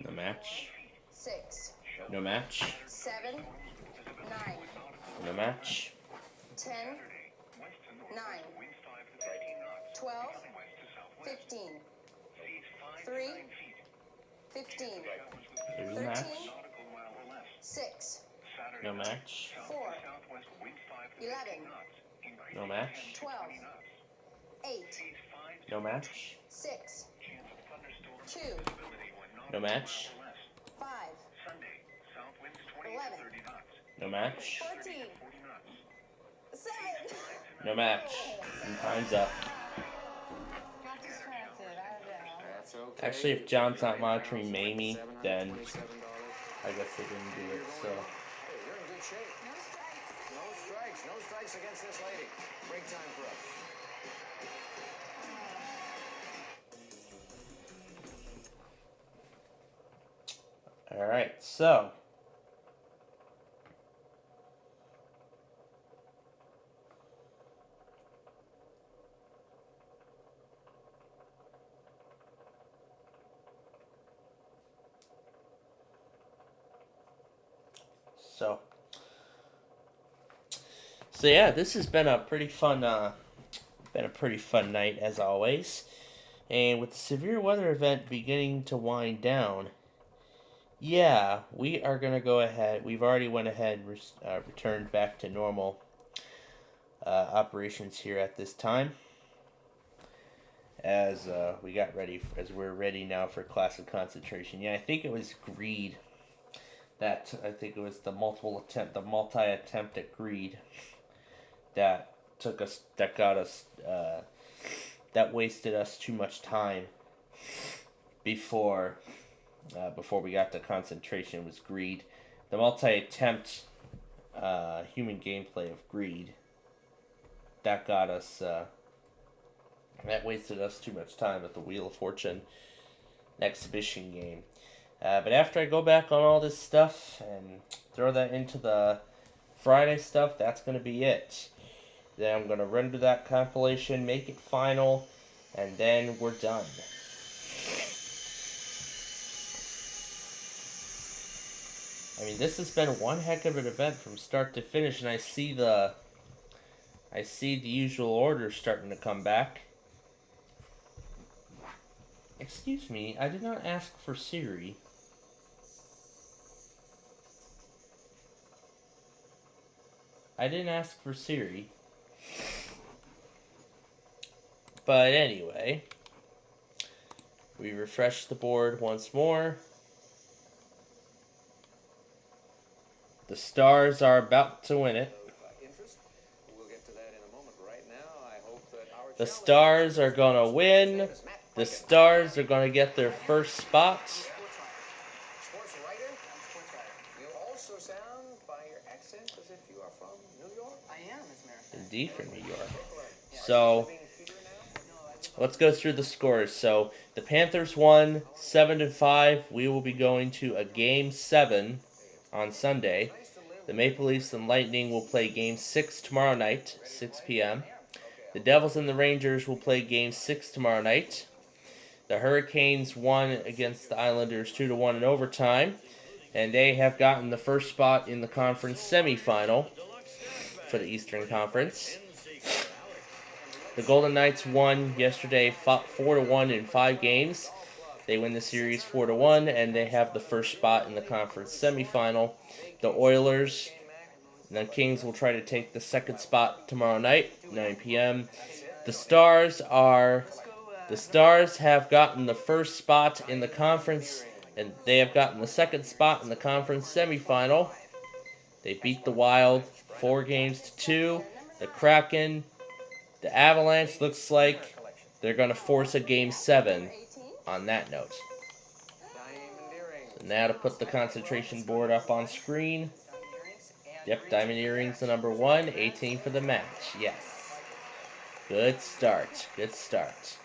No match. 6. No match. 7. 9. No match. 10. 9. 12. 15. 3. 15. There's a match. 13. 6. No match. 4. 11. No match. 12. 8. No match. 6. 2. No match. 5. 11. No match. 14. 7. No match. And time's up. Actually, if John's not monitoring Mamie, then I guess they didn't do it, so. Hey, you're in good shape. No strikes. No strikes against this lady. Break time for us. Alright, so. So yeah, this has been a pretty fun night as always. And with the severe weather event beginning to wind down, yeah, we are going to go ahead. We've already went ahead and returned back to normal operations here at this time. As we're ready now for class of concentration. Yeah, I think it was greed. I think it was the multi-attempt at greed that wasted us too much time before we got to concentration. Was greed. The multi-attempt human gameplay of greed that got us that wasted us too much time at the Wheel of Fortune exhibition game. But after I go back on all this stuff and throw that into the Friday stuff, that's going to be it. Then I'm going to render that compilation, make it final, and then we're done. I mean, this has been one heck of an event from start to finish, and I see the usual order starting to come back. Excuse me, I did not ask for Cerri. I didn't ask for Cerri. But anyway, we refresh the board once more. The Stars are about to win it. The Stars are going to win. The Stars are going to get their first spot. Sports writer? You also sound, by your accent, as if you are from New York. I am, as a matter of fact. Indeed, from New York. So, let's go through the scores. So, the Panthers won 7-5. We will be going to a Game 7 on Sunday. The Maple Leafs and Lightning will play Game 6 tomorrow night, 6 p.m. The Devils and the Rangers will play Game 6 tomorrow night. The Hurricanes won against the Islanders 2-1 in overtime, and they have gotten the first spot in the conference semifinal for the Eastern Conference. The Golden Knights won yesterday 4-1 in 5 games. They win the series 4-1, and they have the first spot in the conference semifinal. The Oilers and the Kings will try to take the second spot tomorrow night, 9 p.m. The Stars have gotten the first spot in the conference, and they have gotten the second spot in the conference semifinal. They beat the Wild 4-2. The Kraken, the Avalanche looks like they're going to force a Game 7 on that note. So now to put the concentration board up on screen. Yep, Diamond Earrings the number 1, 18 for the match. Yes. Good start. Good start.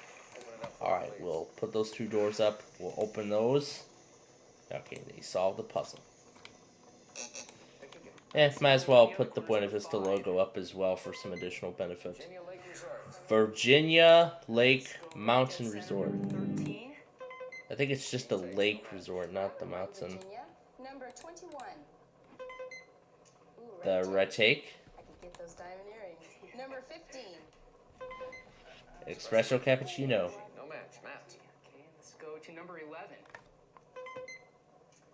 Alright, we'll put those 2 doors up. We'll open those. Okay, they solved the puzzle. Might as well put the Buena Vista logo up as well for some additional benefit. Virginia Lake Mountain Resort. I think it's just a lake resort, not the mountain. Number 21. The red take. I can get those diamond earrings. Number 15. Espresso cappuccino. No match, Matt. Okay, let's go to number 11.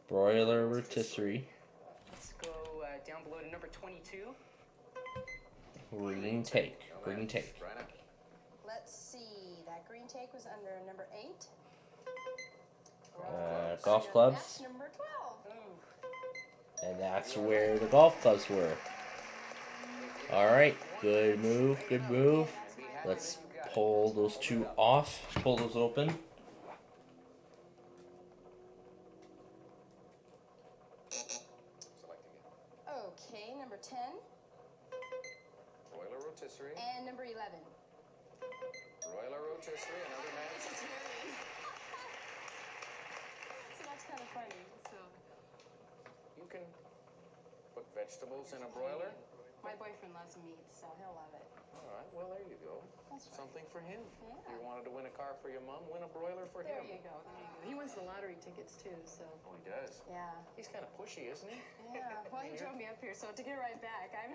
Broiler rotisserie. Let's go down below to number 22. Green take. Green take. Let's see. That green take was under number 8. Golf clubs. Number 12. And that's where the golf clubs were. Alright, good move, good move. Let's pull those 2 off, pull those open. Okay, number 10. Broiler rotisserie. And number 11. Broiler rotisserie, another match. So that's kind of funny. So You can put vegetables in a broiler. my boyfriend loves meat, so he'll love it. All right, well, there you go. That's right. Something for him. Yeah. You want wanted to win a car for your mom, win a broiler for There him. you go. There you go. He wins the lottery tickets too, so. Oh, he does? Yeah. He's kind of pushy, isn't he? Yeah. Well, he drove me up here, so to get right back, I'm.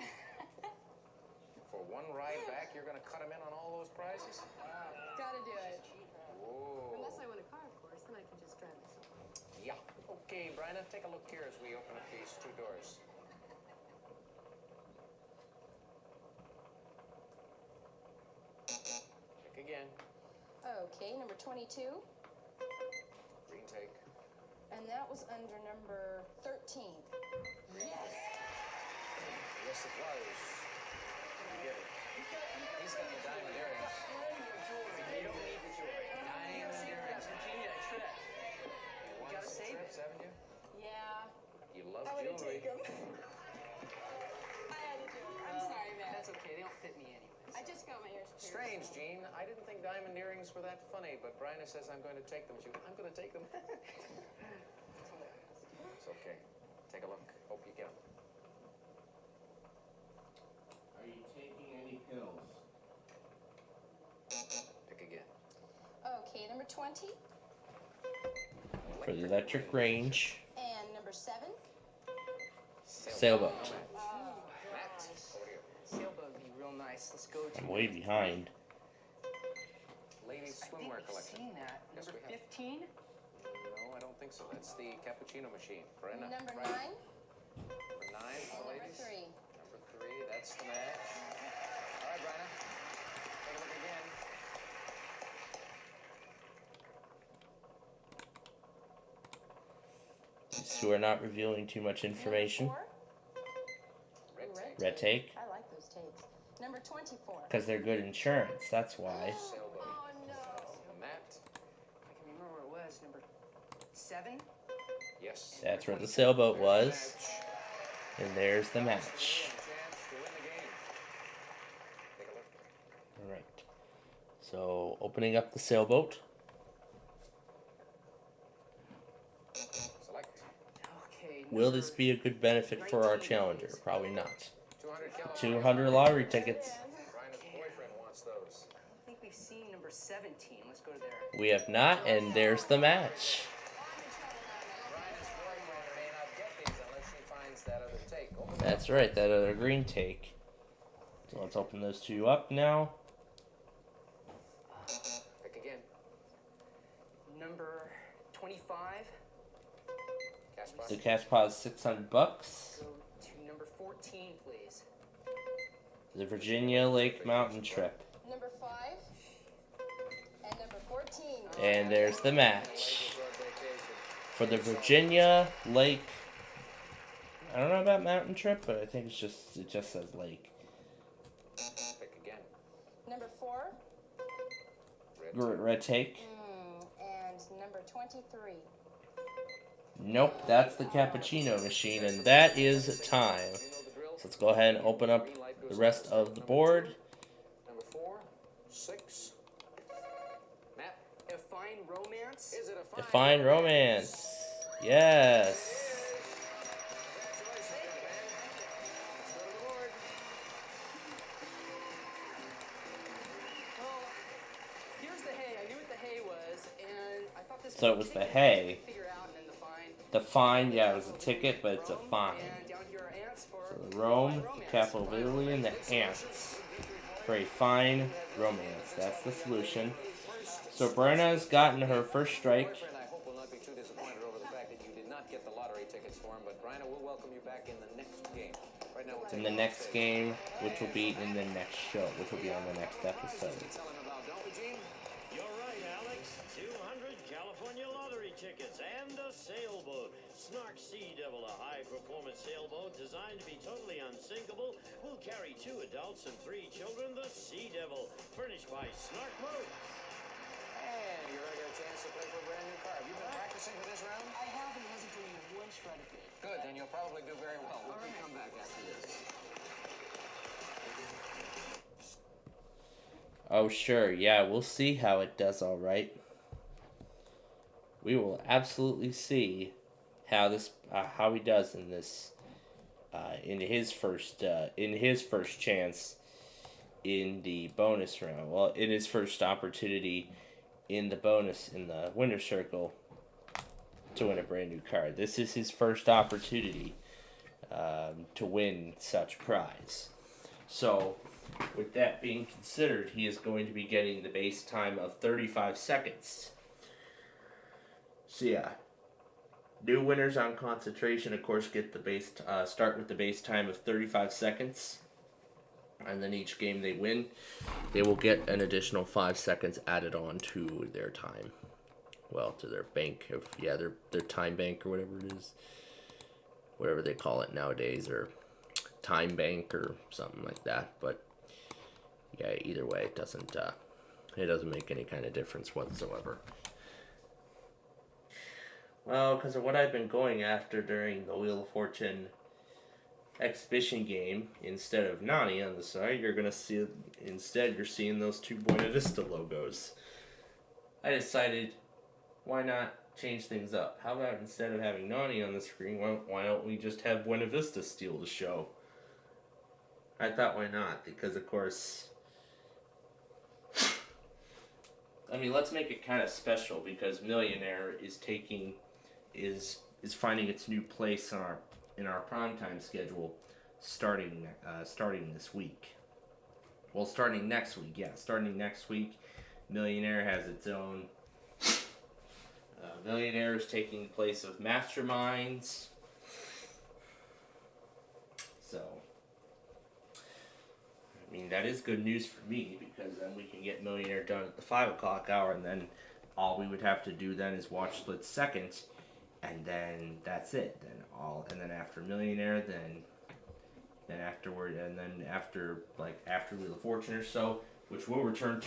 For one ride back, you're going to cut him in on all those prizes? Gotta do it. Whoa. Unless I win a car, of course, then I can just drive myself. Yeah. Okay, Bryna, take a look here as we open up these two doors. Pick again. Okay, number 22. Green take. And that was under number 13. Yes. Yes, it was. You get it. He's got the diamond earrings. You don't need the jewelry. Diamond earrings. Virginia, I tripped. You want gotta some save trips, haven't you? Yeah. You love I wouldn't jewelry. take them. I had to do it. I'm sorry, man. That's okay. They don't fit me anyways. I just got my ears pierced. Strange, Gene. I didn't think diamond earrings were that funny, but Bryna says I'm going to take them. I'm going to take them. It's okay. Take a look. Hope you get them. Are you taking any pills? Pick again. Okay, number 20. For the electric range. And number 7. Sailboat. Matt, over here. Sailboat would be real nice. Let's go to. I'm way behind. Ladies swimwear collection. Seen that. Yes, Number we have. 15. No, I don't think so. That's the cappuccino machine. Brenna. Number 9. Number 9 for And number ladies. 3. Number 3, that's the match. All right, Brenna. Take a look again. So we're not revealing too much information. Red take. I like those tapes. Number 24. Because they're good insurance, that's why. Sailboat. Oh no. Matt. I can remember where it was. Number 7. Yes. That's where the sailboat was. And there's the match. Chance to win the game. Take a look. Alright. So, opening up the sailboat. Select. Okay. Will this be a good benefit for our challenger? Probably not. 200 200 lottery tickets. Bryna's boyfriend wants those. I think we've seen number 17. Let's go to there. We have not, and there's the match. Bryna's boyfriend may not get these unless she finds that other take. Open That's right, that other green take. So let's open those two up now. Pick again. Number 25. Cash box. The cash pot is $600. Go to number 14, please. The Virginia Lake Mountain Trip. Number 5. And number 14. And there's the match. For the Virginia Lake. I don't know about mountain trip, but I think it just says lake. Pick again. Number 4. Red take. And number 23. Nope, that's the cappuccino machine, and that is time. So let's go ahead and open up the rest of the board. Number 4, 6. Matt. A Fine Romance. Is it a Define romance. Yes. Congratulations, young man. Let's go to the board. Well, here's the hay. I knew what the hay was, and I thought this So was it was a the ticket. hay. Figure out, and then the fine. The fine, yeah, it was a ticket, but it's a fine. And down here are ants for So the Rome, the capital of Italy, and the ants. For a fine romance. That's the solution. So Brenna's gotten her first strike. Boyfriend, I hope will not be too disappointed over the fact that you did not get the lottery tickets for him, but Bryna will welcome you back in the next game. Right now we'll take In the a next look. game, which will be in the next show, which will be on the next episode. Tell him about, don't we, Gene? You're right, Alex. 200 California lottery tickets and a sailboat. Snark Sea Devil, a high-performance sailboat designed to be totally unsinkable, will carry 2 adults and 3 children. The Sea Devil, furnished by Snark Boats. And your regular chance to play for a brand new car. Have you been practicing for this round? I haven't. It wasn't doing one shred of it. Good, then you'll probably do very well. We'll come back after this. Oh, sure. Yeah, we'll see how it does all right. We will absolutely see how this, how he does in this, in his first chance in the bonus round. Well, in his first opportunity in the winner's circle to win a brand new card. This is his first opportunity to win such prize. So, with that being considered, he is going to be getting the base time of 35 seconds. So yeah, new winners on concentration, of course, get the base start with the base time of 35 seconds, and then each game they win, they will get an additional 5 seconds added on to their time. Well, to their bank of their time bank or whatever it is, whatever they call it nowadays, or time bank or something like that. But yeah, either way, it doesn't make any kind of difference whatsoever. Well, because of what I've been going after during the Wheel of Fortune exhibition game, instead of Nani on the side, you're seeing those two Buena Vista logos. I decided, why not change things up? How about instead of having Nani on the screen, why don't we just have Buena Vista steal the show? I thought, why not? Because of course, I mean, let's make it kind of special, because Millionaire is finding its new place in our primetime schedule starting this week. Well, starting next week, yeah. Starting next week, Millionaire has its own. Millionaire is taking the place of Masterminds. So, I mean, that is good news for me, because then we can get Millionaire done at the 5 o'clock hour, and then all we would have to do then is watch Split Second, and then that's it. And then after Millionaire, then afterward, and then after Wheel of Fortune or so, which will return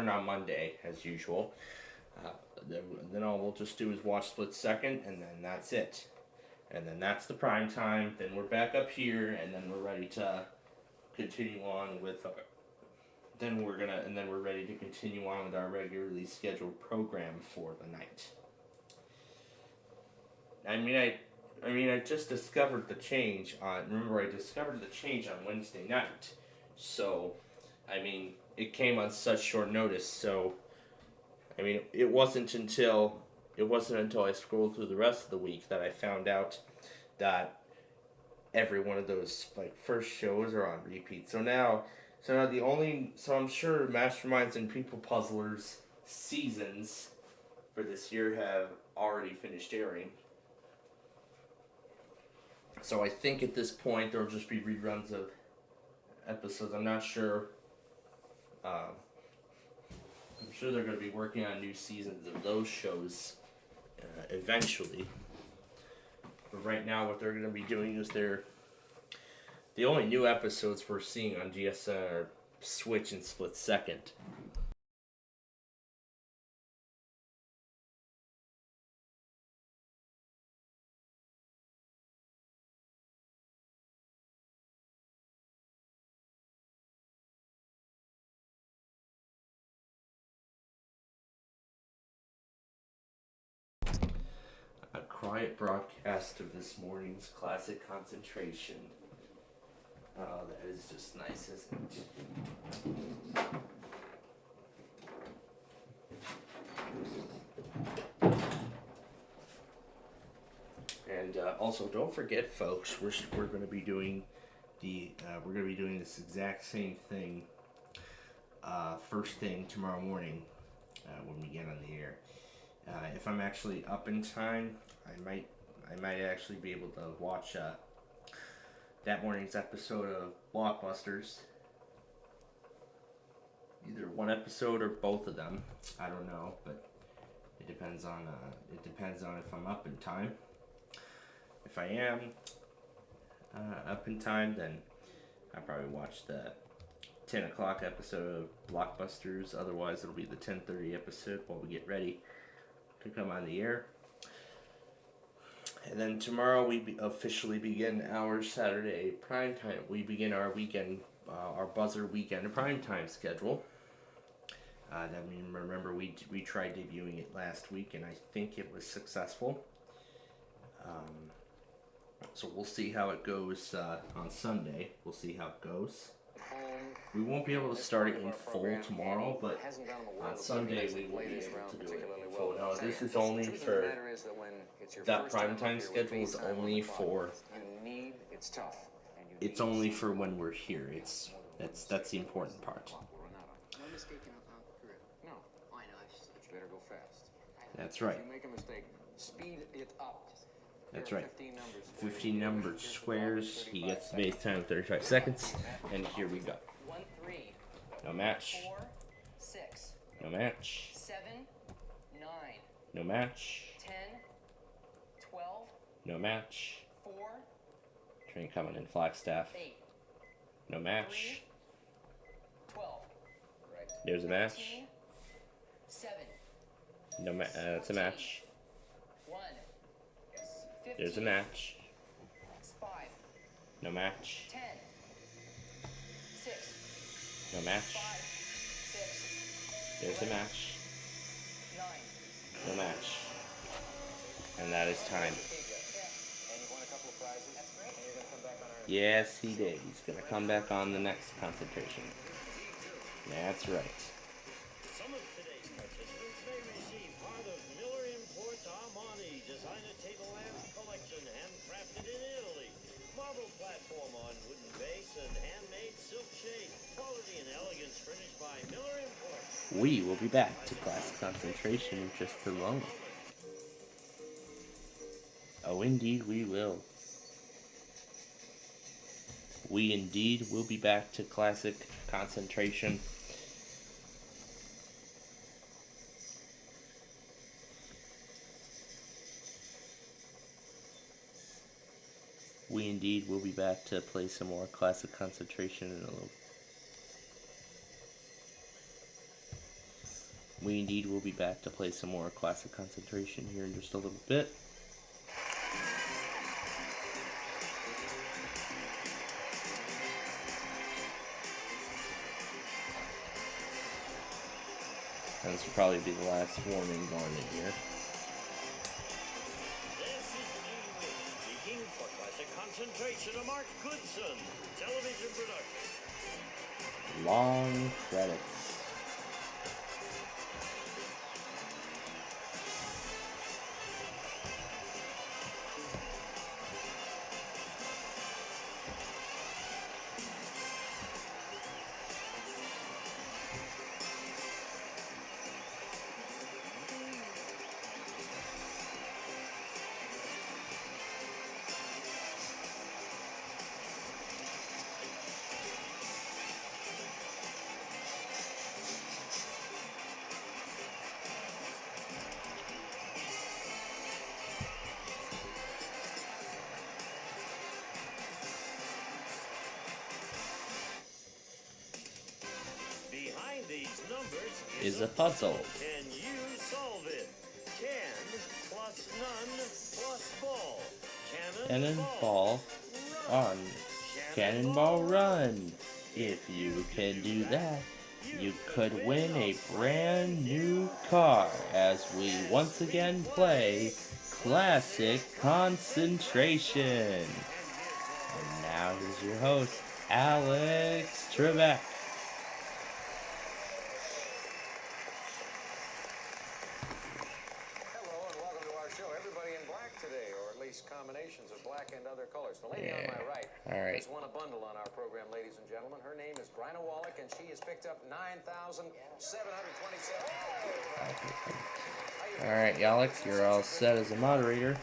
on Monday as usual. Then all we'll just do is watch Split Second, and then that's it. And then that's the prime time. Then we're back up here, and then we're ready to continue on with our. Then we're ready to continue on with our regularly scheduled program for the night. I mean, I just discovered the change on. Remember, I discovered the change on Wednesday night. So, I mean, it came on such short notice. So, I mean, it wasn't until I scrolled through the rest of the week that I found out that every one of those first shows are on repeat. So I'm sure Masterminds and People Puzzlers seasons for this year have already finished airing. So I think at this point there will just be reruns of episodes. I'm not sure. I'm sure they're going to be working on new seasons of those shows eventually. But right now, what they're going to be doing is the only new episodes we're seeing on GSN are Switch and Split Second. A quiet broadcast of this morning's classic concentration. Oh, that is just nice, isn't it? And also, don't forget, folks, we're going to be doing this exact same thing first thing tomorrow morning when we get on the air. If I'm actually up in time, I might actually be able to watch that morning's episode of Blockbusters. Either one episode or both of them. I don't know, but it depends on if I'm up in time. If I am up in time, then I'll probably watch the 10 o'clock episode of Blockbusters. Otherwise, it'll be the 10:30 episode while we get ready to come on the air. And then tomorrow we officially begin our Saturday prime time. We begin our weekend, our buzzer weekend primetime schedule. Remember we tried debuting it last week, and I think it was successful. So we'll see how it goes on Sunday. We'll see how it goes. We won't be able to start it in full tomorrow, but on Sunday we will be able to do it in full. Now, this is only for, that primetime schedule is only for, it's only for when we're here. That's the important part. No mistake in career. No. I know. But you better go fast. That's right. If you make a mistake, speed it up. That's right. 15 numbered squares. He gets the base time of 35 seconds. And here we go. 1, 3. No match. 4, 6. No match. 7, 9. No match. 10, 12. No match. 4. Train coming in Flagstaff. 8. No match. 12. There's a match. 13, 7. No match. That's a match. 1. There's a match. 5. No match. 10. 6. No match. 5. 6. There's a match. 9. No match. And that is time. And you won a couple of prizes. That's great. And you're going to come back on our... Yes, he did. He's going to come back on the next concentration. That's right. Some of today's participants may receive part of Miller Imports Armani Designer Table Lamp Collection, handcrafted in Italy. Marble platform on wooden base and handmade silk shade. Quality and elegance furnished by Miller Imports. We will be back to class concentration in just a moment. Oh, indeed we will. We indeed will be back to classic concentration. We indeed will be back to play some more classic concentration in a little. We indeed will be back to play some more classic concentration here in just a little bit. And this will probably be the last warning on it here. Speaking for classic concentration of Mark Goodson, television production. Long credits. Behind these numbers Is a puzzle. Can you solve it? Can plus none plus ball. Cannonball on. Cannonball run. If you can do that, you could win a brand new car as we once again play Classic Concentration. And now here's your host, Alex Trebek. Hello and welcome to our show. Everybody in black today, or at least combinations of black and other colors. The lady on my right has won a bundle on our program, ladies and gentlemen. Her name is Bryna Wallach, and she has picked up 9,727. Alright, Alex, you're all set as a moderator.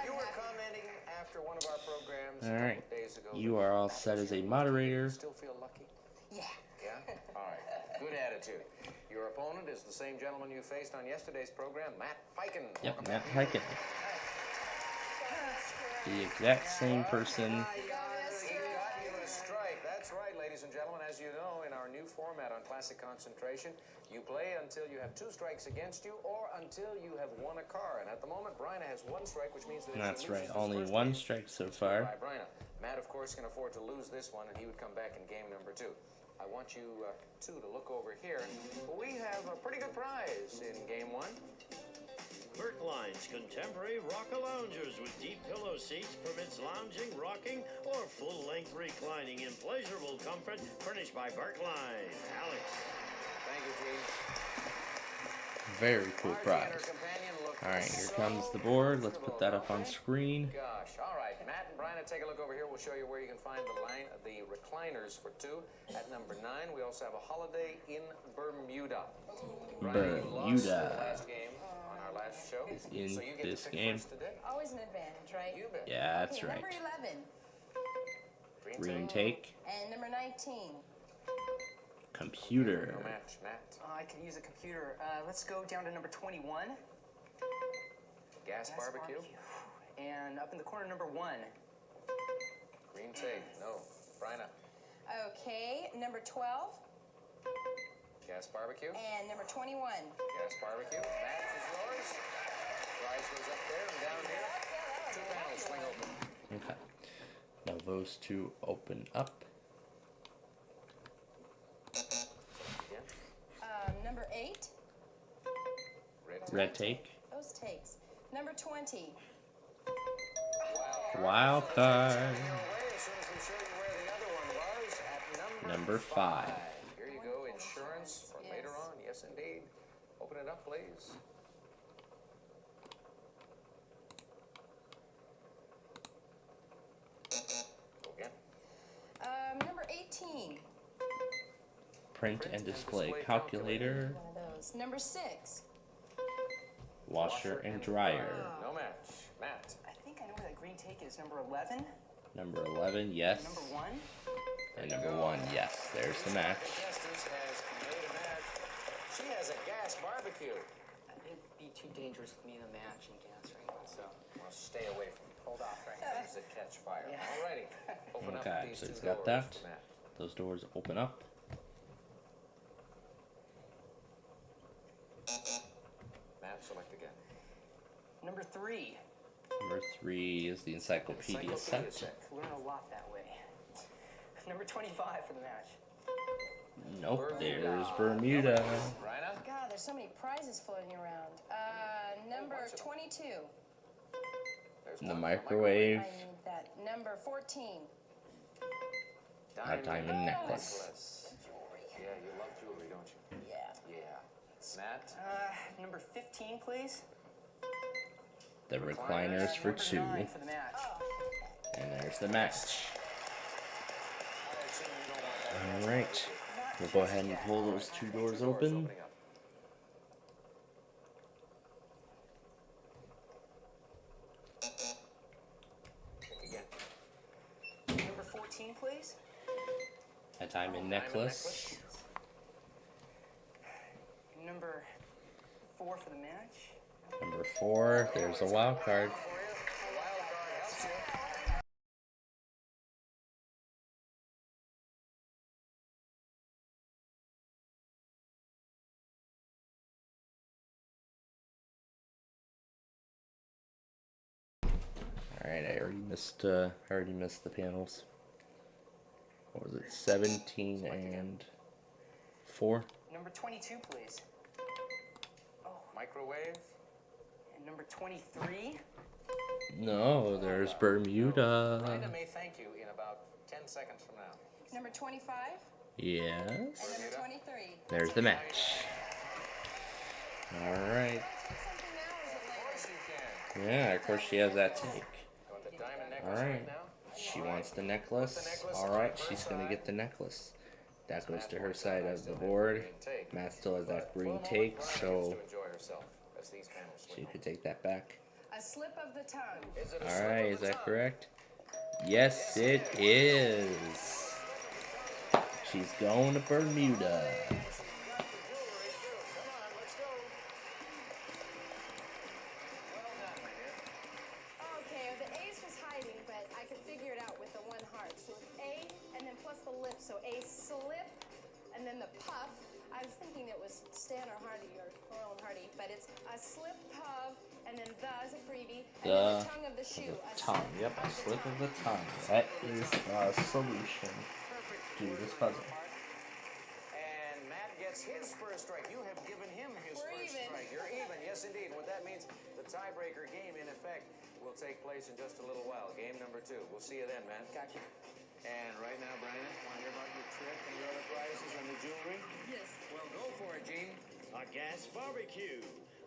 You were commenting after one of our programs a Alright, couple days ago. you are all set as a moderator. Still feel lucky? Yeah. Yeah? All right. Good attitude. Your opponent is the same gentleman you faced on yesterday's program, Matt Fiken. Yep, Matt Hiken. The exact same person. He got you a strike. That's right, ladies and gentlemen. As you know, in our new format on Classic Concentration, you play until you have 2 strikes against you or until you have won a car. And at the moment, Bryna has 1 strike, which means that if That's she right, loses only this first 1 game, strike so it's far. by Bryna. Matt, of course, can afford to lose this one, and he would come back in game number 2. I want you two to look over here. We have a pretty good prize in game 1. Berkline's contemporary rocker loungers with deep pillow seats permits lounging, rocking, for full-length reclining in pleasurable comfort, furnished by Berkline. Alex. Thank you, Gene. Very cool prize. Alright, here comes the board. Let's put that up on screen. Gosh, all right. Matt and Brian, take a look over here. We'll show you where you can find the recliners for two. At number 9, we also have a Holiday in Bermuda. Brian, you lost the last game on our last show. In so you get this to pick game. first today. Always an advantage, right? You bet. Yeah, that's Okay, right. Number 11. Green take. And number 19. Computer. No match, Matt. I can use a computer. Let's go down to number 21. Gas barbecue. And up in the corner, number 1. Green take. No. Bryna. Okay, number 12. Gas barbecue. And number 21. Gas barbecue. Matt is yours. Prize goes up there and down here. 2 panels swing open. Okay. Now those two open up. Number 8. Red take. Those takes. Number 20. Wild card. Number 5. Here you go. Insurance for later on. Yes, indeed. Open it up, please. Again. Number 18. Print and display calculator. One of those. Number 6. Washer and dryer. No match. Matt. I think I know where that green take is. Number 11. Number 11, yes. Number 1. And number 1, yes. There's the match. Justice has made a match. She has a gas barbecue. It'd be too dangerous with me in a match and gas right now, so Well, stay away from it. hold off right now. Things that catch fire. Yeah. Alrighty. Open up Okay, these so two it's got doors that. for Matt. Those doors open up. Matt, select again. Number 3. Number 3 is the encyclopedia set. Learn a lot that way. Number 25 for the match. Nope, there's Bermuda. God, there's so many prizes floating around. Number 22. The microwave. I need that. Number 14. A diamond necklace. Yeah, you love jewelry, don't you? Yeah. Yeah. Matt? Number 15, please. The recliners for 2. Number 9 for the match. And there's the match. Alright. We'll go ahead and pull those 2 doors open. Number 14, please. A diamond necklace. Number 4 for the match. Number 4, there's a wild card. Alright, I already missed the panels. What was it? 17 and 4? Number 22, please. Microwave. And number 23. No, there's Bermuda. Brenda may thank you in about 10 seconds from now. Number 25. Yes. And number 23. There's the match. Alright. Yeah, of course she has that take. Alright. She wants the necklace. Alright, she's gonna get the necklace. That goes to her side of the board. Matt still has that green take, so she could take that back. A slip of the tongue. Alright, is that correct? Yes, it is. She's going to Bermuda. Okay, the ace was hiding, but I could figure it out with the 1 heart. So it's A, and then plus the lip. So a slip, and then the puff. I was thinking it was Stan or Hardy or Laurel and Hardy, but it's a slip puff, and then the is a freebie, and then the tongue of the shoe. A Tongue, yep, a slip of the tongue. That is the solution to this puzzle. And Matt gets his first strike. You have given him his first strike. You're even, yes indeed. What that means, the tiebreaker game in effect will take place in just a little while. Game number 2. We'll see you then, man. Gotcha. And right now, Brian, want to hear about your trip and your other prizes and the jewelry? Yes. Well, go for it, Gene. A gas barbecue.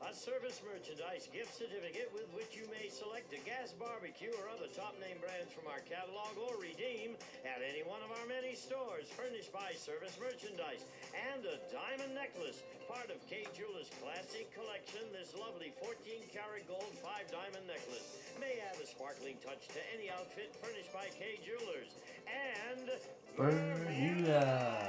A service merchandise gift certificate with which you may select a gas barbecue or other top name brands from our catalog or redeem at any one of our many stores, furnished by Service Merchandise. And a diamond necklace, part of K Jewelers' classic collection. This lovely 14-karat gold 5-diamond necklace may add a sparkling touch to any outfit furnished by K Jewelers. And Bermuda.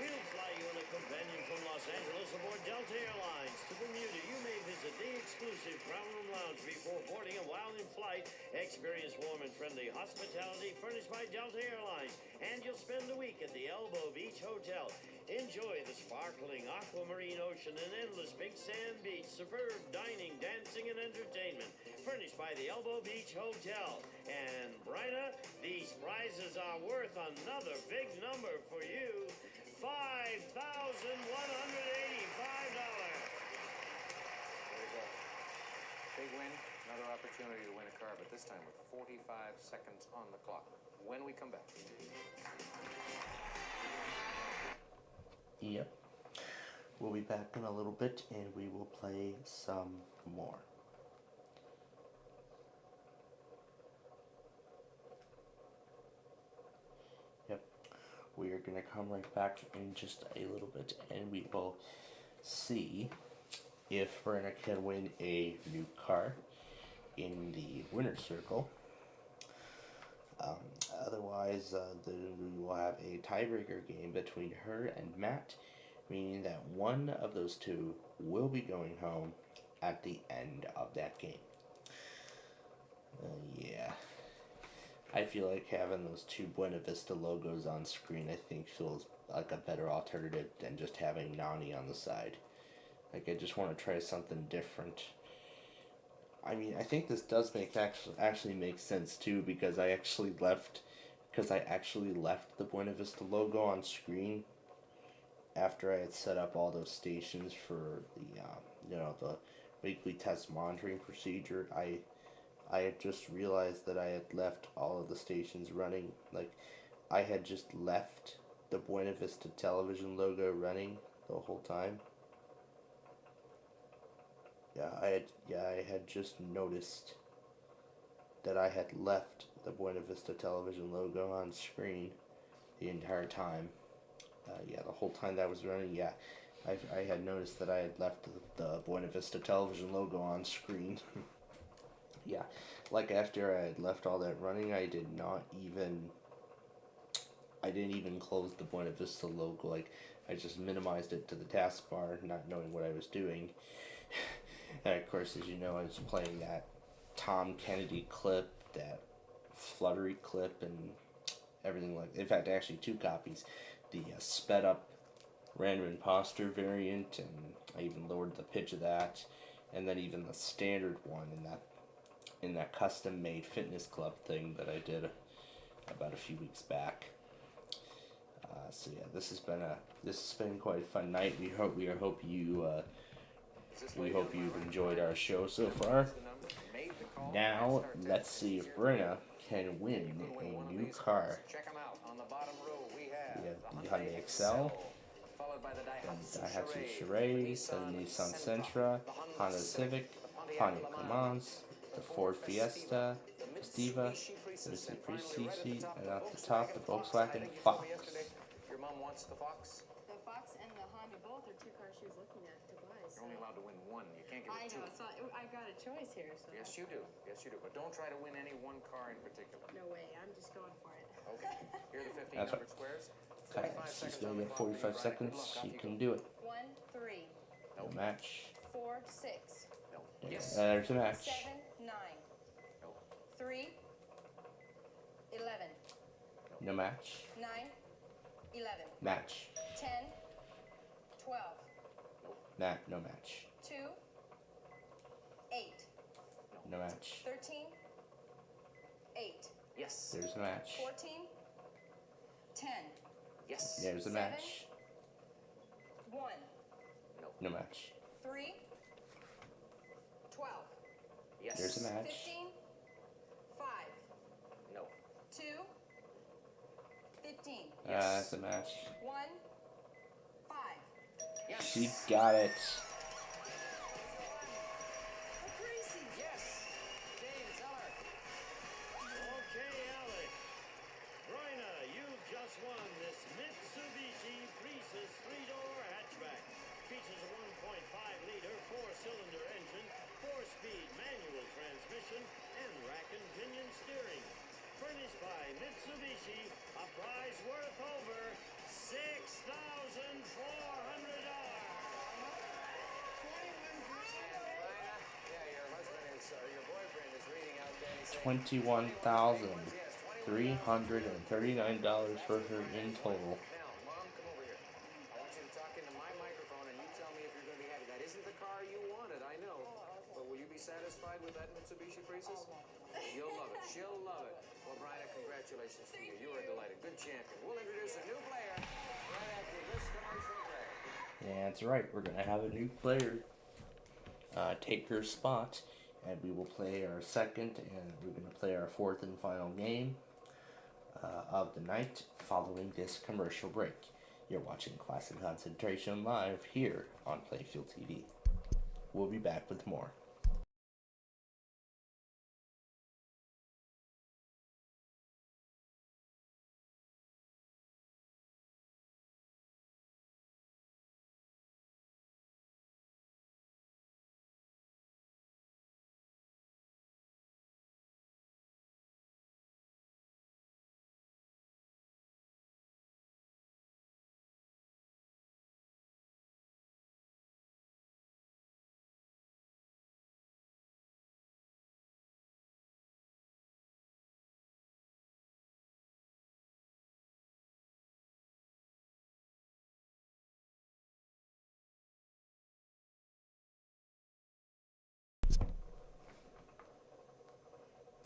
We'll fly you in a companion from Los Angeles aboard Delta Airlines. To Bermuda, you may visit the exclusive Crown Room Lounge before boarding, and while in flight, experience warm and friendly hospitality furnished by Delta Airlines. And you'll spend the week at the Elbow Beach Hotel. Enjoy the sparkling aquamarine ocean and endless big sand beach, superb dining, dancing, and entertainment furnished by the Elbow Beach Hotel. And Bryna, these prizes are worth another big number for you. $5,185. There's a big win, another opportunity to win a car, but this time with 45 seconds on the clock. When we come back. Yep. We'll be back in a little bit and we will play some more. Yep. We are going to come right back in just a little bit and we will see if Brenna can win a new car in the winner's circle. Otherwise, we will have a tiebreaker game between her and Matt, meaning that one of those two will be going home at the end of that game. Yeah. I feel like having those two Buena Vista logos on screen, I think, feels like a better alternative than just having Nani on the side. Like, I just want to try something different. I mean, I think this does actually make sense too, because I actually left the Buena Vista logo on screen after I had set up all those stations for the the weekly test monitoring procedure. I had just realized that I had left all of the stations running. Like, I had just left the Buena Vista television logo running the whole time. I had just noticed that I had left the Buena Vista television logo on screen the entire time. The whole time that was running, I had noticed that I had left the Buena Vista television logo on screen. Like after I had left all that running, I didn't even close the Buena Vista logo. Like, I just minimized it to the taskbar, not knowing what I was doing. And of course, as you know, I was playing that Tom Kennedy clip, that Fluttery clip, and everything like that. In fact, actually 2 copies. The sped up random imposter variant, and I even lowered the pitch of that, and then even the standard one in that custom made fitness club thing that I did about a few weeks back. This has been quite a fun night. We hope you've enjoyed our show so far. Now, let's see if Brenna can win a new car. We have the Hyundai Excel, the Daihatsu Cerri, the Nissan Sentra, Honda Civic, Pontiac LeMans, the Ford Fiesta, the Stiva, the Mitsubishi, and at the top, the Volkswagen Fox. Your mom wants the Fox? The Fox and the Honda both are 2 cars she was looking at to buy. You're only allowed to win 1. You can't get 2. I know, so I got a choice here. So Yes, you do. Yes, you do. But don't try to win any one car in particular. No way. I'm just going for it. Okay. Here are the 15 That's numbered squares. 45 she's seconds going on to the get clock. 45 seconds. She can do it. 1, 3, No match. 4, 6. No. Yes. There's a match. 7, 9. No. 3, 11. No match. 9, 11. Match. 10, 12. No match. 2, 8. No match. 13, 8. Yes. There's a match. 14, 10. Yes. There's a 7, match. 1. No match. 3, 12. Yes. There's a match. 15, 5. No. 2, 15. That's a match. 1, 5. Yes. She got it. Crazy. Yes. Dave, tell her. Okay, Alex. Roina, you've just won this Mitsubishi Prius 3-door hatchback. Features a 1.5-liter 4-cylinder engine, 4-speed manual transmission, and rack and pinion steering. Furnished by Mitsubishi, a price worth over $6,400. Yeah, your husband is, or your boyfriend is reading out there. He's saying, $21,339 for her in total. now, Mom, come over here. I want you to talk into my microphone and you tell me if you're going to be happy. That isn't the car you wanted, I know. But will you be satisfied with that Mitsubishi Prius? You'll love it. She'll love it. Well, Bryna, congratulations to you. You are delighted. Good champion. We'll introduce a new player right after this commercial break. Yeah, that's right. We're going to have a new player take her spot. And we will play our second, and we're going to play our fourth and final game of the night following this commercial break. You're watching Classic Concentration live here on Playfield TV. We'll be back with more.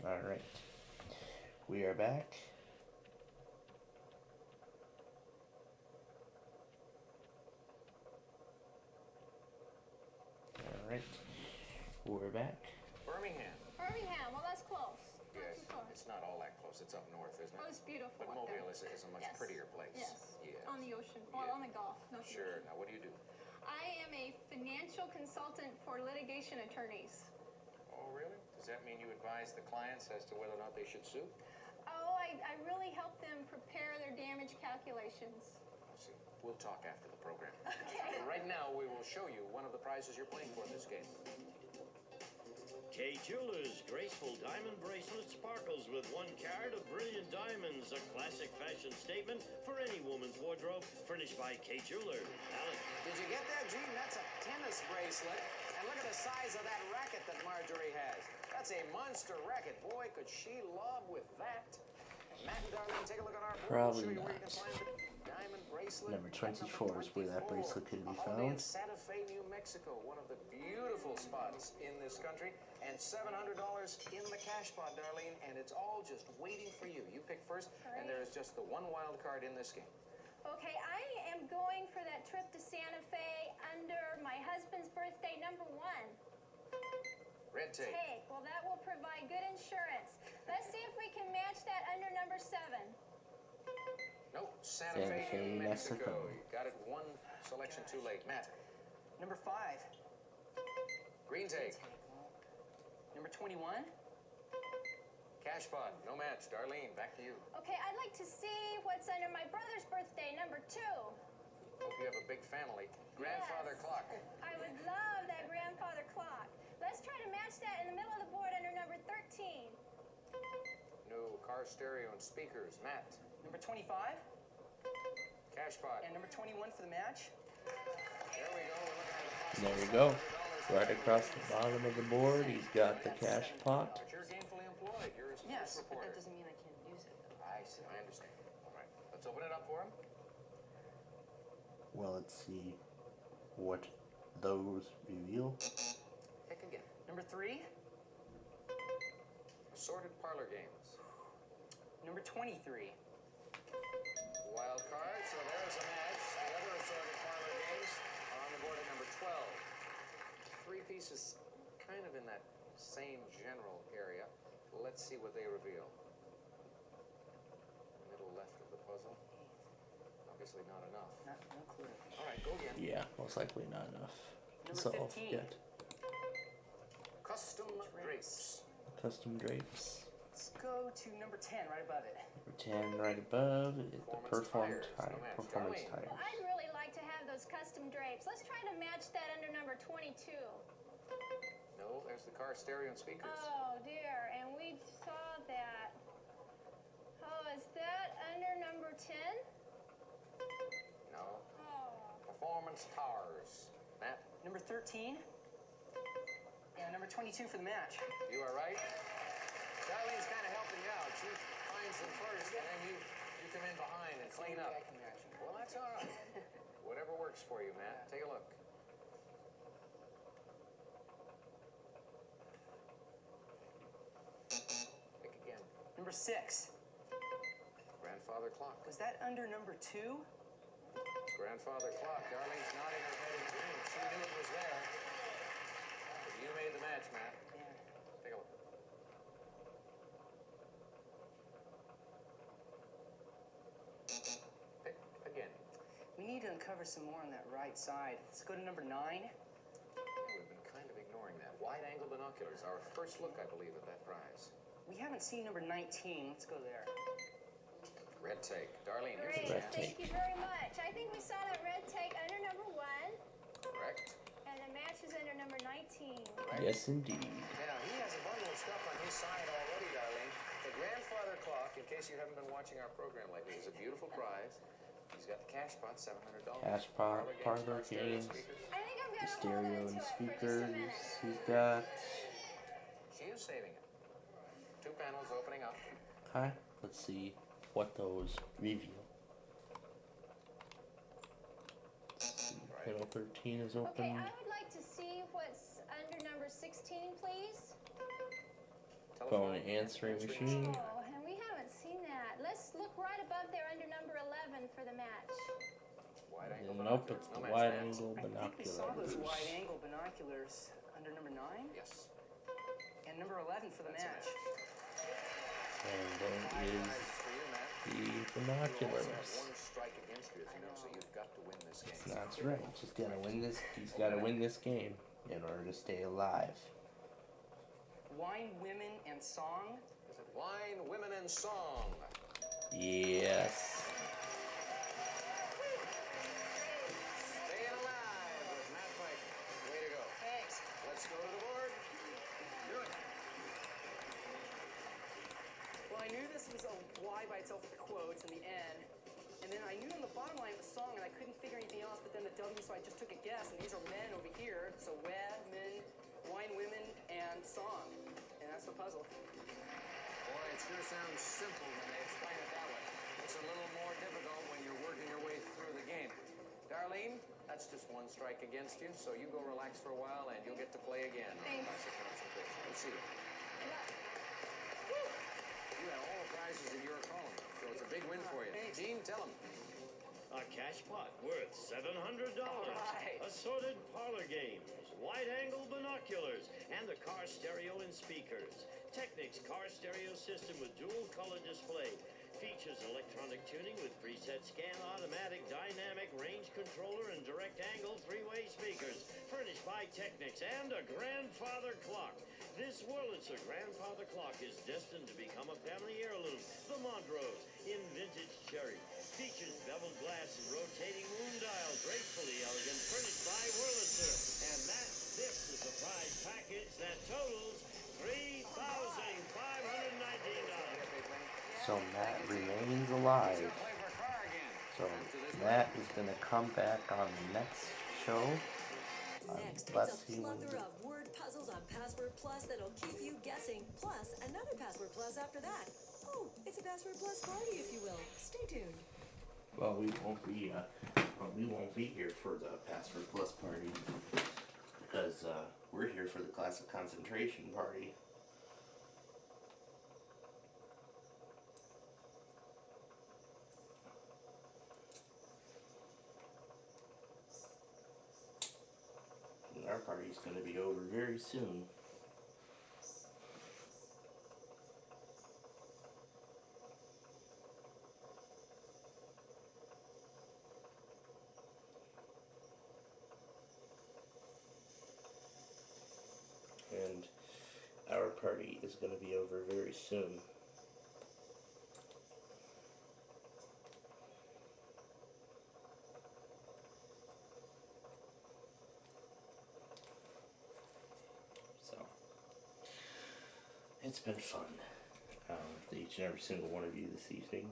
Alright, we are back. Alright, we're back. Birmingham. Birmingham, well, that's close. Yes, it's not all that close. It's up north, isn't it? Oh, it's beautiful. But up there. Mobile is a much Yes. prettier place. Yes. Yeah. On the ocean. Well, on the Gulf. Not the Sure. ocean. Now, what do you do? I am a financial consultant for litigation attorneys. Oh, really? Does that mean you advise the clients as to whether or not they should sue? Oh, I really help them prepare their damage calculations. I see. We'll talk after the program. Okay. Right now, we will show you one of the prizes you're playing for in this game. K Jewelers graceful diamond bracelet sparkles with 1 carat of brilliant diamonds, a classic fashion statement for any woman's wardrobe, furnished by K Jewelers. Alex. Did you get that, Gene? That's a tennis bracelet. And look at the size of that racket that Marjorie has. That's a monster racket. Boy, could she lob with that. Matt and Darlene, take a look on our board. Probably We'll show you where you not. can find the diamond bracelet. Number 24 is where that bracelet can be Holiday in found. Santa Fe, New Mexico, one of the beautiful spots in this country, and $700 in the cash pot, Darlene, and it's all just waiting for you. You pick first, and there is just the one wild card in this game. Okay, I am going for that trip to Santa Fe under my husband's birthday, number 1. Red tape. Well, that will provide good insurance. Let's see if we can match that under number 7. Nope, Santa Fe, New Mexico. You got it one selection too late. Matt. Number 5. Green tape. Number 21. Cash pot, no match. Darlene, back to you. Okay, I'd like to see what's under my brother's birthday, number 2. Hope you have a big family. Grandfather clock. I would love that grandfather clock. Let's try to match that in the middle of the board under number 13. No car stereo and speakers. Matt. Number 25. Cash pot. And number 21 for the match. There we go. We're looking at the There you go. Right across the bottom of the board, he's got the cash pot. But you're gainfully employed. You're a sports Yes, but reporter. that doesn't mean I can't use it. I see. I understand. All right. Let's open it up for him. Well, let's see what those reveal. Pick again. Number 3. Assorted parlor games. Number 23. Wild card. So there's a match. The other assorted parlor games are on the board at number 12. 3 pieces kind of in that same general area. Let's see what they reveal. Middle left of the puzzle. Obviously not enough. No clue. All right, go again. Yeah, most likely not enough. Number So 15. forget. Custom drapes. Custom drapes. Let's go to number 10, right above it. Number 10 right above is the Performance Tire. Performance Well, Tires. I'd really like to have those custom drapes. Let's try to match that under number 22. No, there's the car stereo and speakers. Oh dear, and we saw that. Oh, is that under number 10? No. Oh. Performance tires. Matt? Number 13. And number 22 for the match. You are right. Darlene's kind of helping you out. She finds them first, and then you come in behind and clean up. Well, that's all right. Whatever works for you, Matt. Take a look. Pick again. Number 6. Grandfather clock. Was that under number 2? Grandfather clock. Darlene's nodding her head in agreement. She knew it was there. But you made the match, Matt. Yeah. Take a look. Pick again. We need to uncover some more on that right side. Let's go to number 9. We've been kind of ignoring that. Wide-angle binoculars. Our first look, I believe, at that prize. We haven't seen number 19. Let's go there. Red take. Darlene, here's Great, a chance. thank you very much. I think we saw that red take under number 1, Correct. and the match is under number 19. Right. Yes, indeed. Now, he has a bundle of stuff on his side already, Darlene. The grandfather clock, in case you haven't been watching our program lately, is a beautiful prize. He's got the cash pot, $700. Cash pot, parlor games, I think I'm the gonna hold stereo on and to it for just a speakers. minute. He's got. She is saving it. 2 panels opening up. Okay, let's see what those reveal. Panel 13 is Okay, open. I would like to see what's under number 16, please. Phone answering machine. Oh, and we haven't seen that. Let's look right above there under number 11 for the match. Wide-angle Nope, it's the wide-angle I think we saw those binoculars. wide-angle binoculars under number 9. Yes. And number 11 for the match. And there is the binoculars. One strike against you, as you know, so you've got to win this game. That's right. He's gotta win this. He's gotta win this game in order to stay alive. Wine, women, and song. Is it wine, women, and song? Yes. Staying alive with Matt Pike. Way to go. Thanks. Let's go to the board. Do it. Well, I knew this was a Y by itself with the quotes in the N. And then I knew on the bottom line of the song, and I couldn't figure anything else but then the W, so I just took a guess. And these are men over here. So men, wine, women, and song. And that's the puzzle. Boy, it sure sounds simple when they explain it that way. It's a little more difficult when you're working your way through the game. Darlene, that's just one strike against you, so you go relax for a while and you'll get to play again. Thanks. Classic concentration. Let's see you. You had all the prizes in your column, so it's a big win for you. Gene, tell them. A cash pot worth $700. Right. Assorted parlor games, wide-angle binoculars, and the car stereo and speakers. Technic's car stereo system with dual-color display. Features electronic tuning with preset scan, automatic, dynamic, range controller, and direct angle 3-way speakers. Furnished by Technics and a grandfather clock. This Wurlitzer grandfather clock is destined to become a family heirloom. The Montrose in vintage cherry. Features beveled glass and rotating moon dial. Gracefully elegant. Furnished by Wurlitzer. And that this is the prize package that totals $3,519. So Matt remains alive. So Matt is gonna come back on the next show. Next, Let's it's see a when plethora of word puzzles on Password Plus that'll keep you guessing, plus another Password Plus after that. Oh, it's a Password Plus party, if you will. Stay tuned. Well, we won't be here for the Password Plus party because we're here for the Classic Concentration party. And our party's going to be over very soon. party is going to be over very soon. So, it's been fun with each and every single one of you this evening.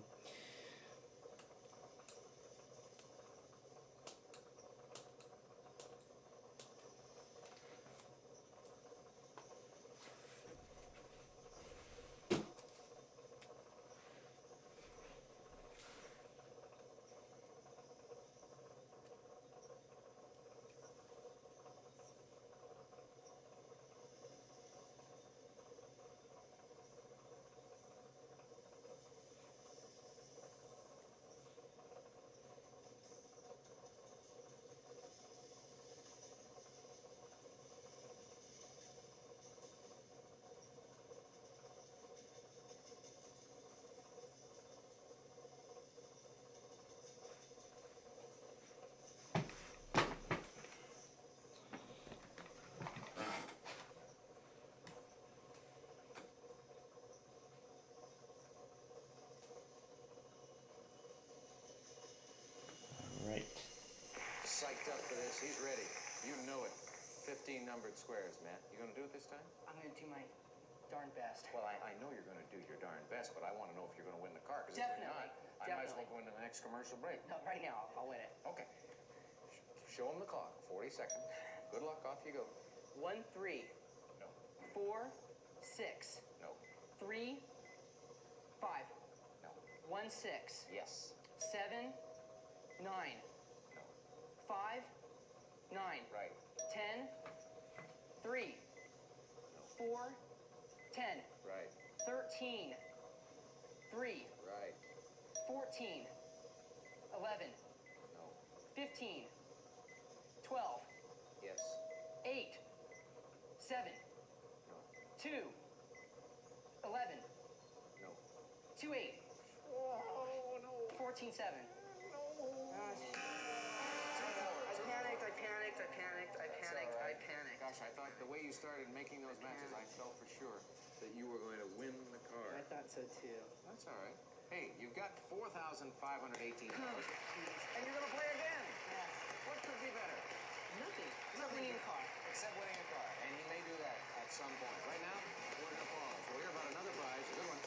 Psyched up for this. He's ready. You know it. 15 numbered squares, Matt. You gonna do it this time? I'm gonna do my darn best. Well, I know you're gonna do your darn best, but I want to know if you're gonna win the car. Because if you're not, I might as well go into the next commercial break. No, right now, I'll win it. Okay. Show him the clock. 40 seconds. Good luck. Off you go. 1, 3. No. 4, 6. No. 3, 5. No. 1, 6. Yes. 7, 9. 5, 9. Right. 10, 3. 4, 10. Right. 13, 3. Right. 14, 11. No. 15, 12. Yes. 8, 7. No. 2, 11. No. 2, 8. Oh, no. 14, 7. I panicked. Gosh, I thought the way you started making those matches, I felt for sure that you were going to win the car. I thought so too. That's all right. Hey, you've got $4,518, and you're going to play again. What could be better? Nothing. Except winning a car. Except winning a car, and he may do that at some point. Right now, we're going to pause. We'll hear about another prize, a good one.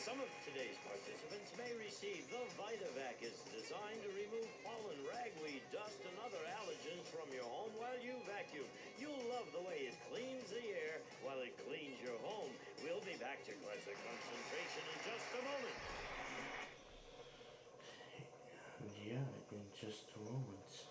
Some of today's participants may receive the VitaVac. It's designed to remove pollen, ragweed, dust, and other allergens from your home while you vacuum. You'll love the way it cleans the air while it cleans your home. We'll be back to classic concentration in just a moment. Yeah, in just a moment.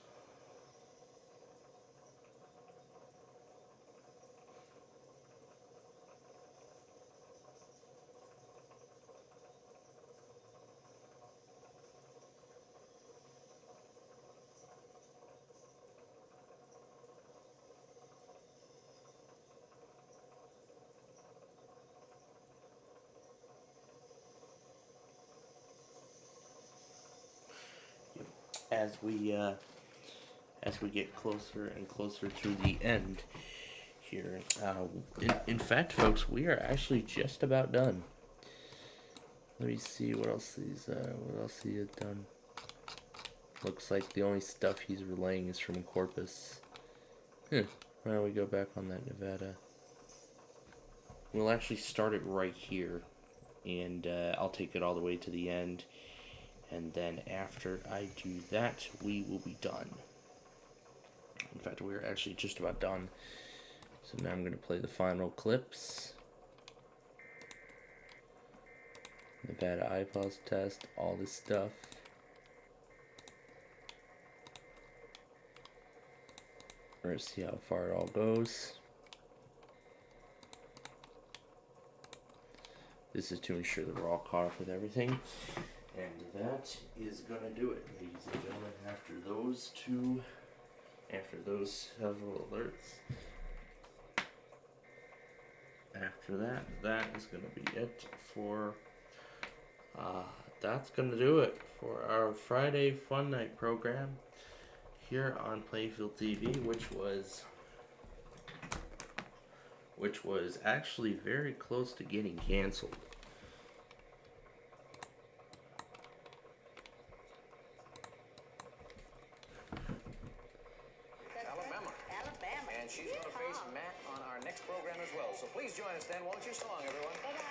As we get closer and closer to the end here, in fact, folks, we are actually just about done. Let me see what else he had done. Looks like the only stuff he's relaying is from Corpus. Why don't we go back on that Nevada? We'll actually start it right here, and I'll take it all the way to the end. And then after I do that, we will be done. In fact, we're actually just about done. So now I'm going to play the final clips. Nevada iPause test, all this stuff. We're going to see how far it all goes. This is to ensure that we're all caught up with everything. And that is going to do it, ladies and gentlemen. After those several alerts. After that, that is going to be it for, that's going to do it for our Friday Fun Night program here on Plainfield TV, which was which was actually very close to getting canceled. Alabama. And she's going to face Matt on our next program as well. So please join us then. Won't you so long, everyone? Bye-bye.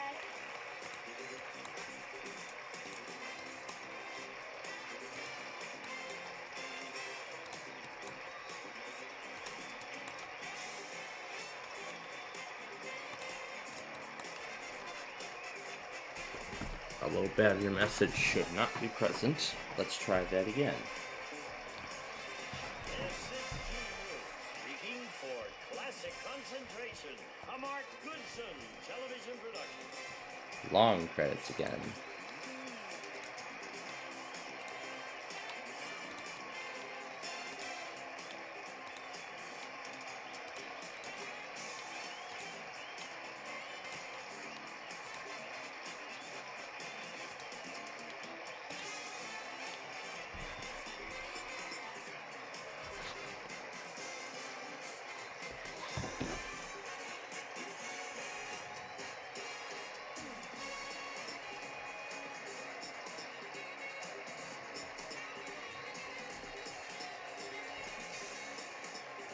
A low battery message should not be present. Let's try that again. Speaking for Classic Concentration, a Mark Goodson television production. Long credits again.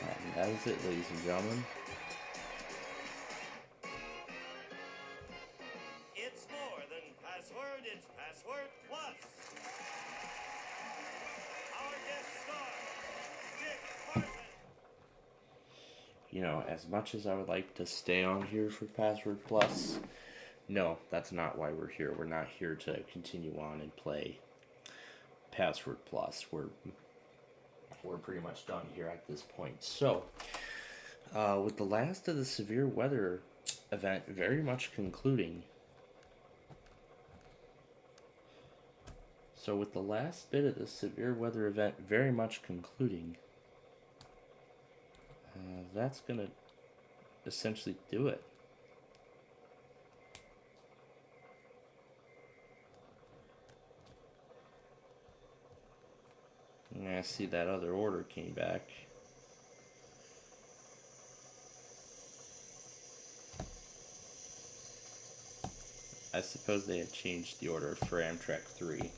And that is it, ladies and gentlemen. It's more than password, it's password plus. Our guest star, Dick Carson. You know, as much as I would like to stay on here for Password Plus, no, that's not why we're here. We're not here to continue on and play Password Plus. We're pretty much done here at this point. So, with the last of the severe weather event very much concluding, with the last bit of the severe weather event very much concluding, that's going to essentially do it. And I see that other order came back. I suppose they had changed the order for Amtrak 3.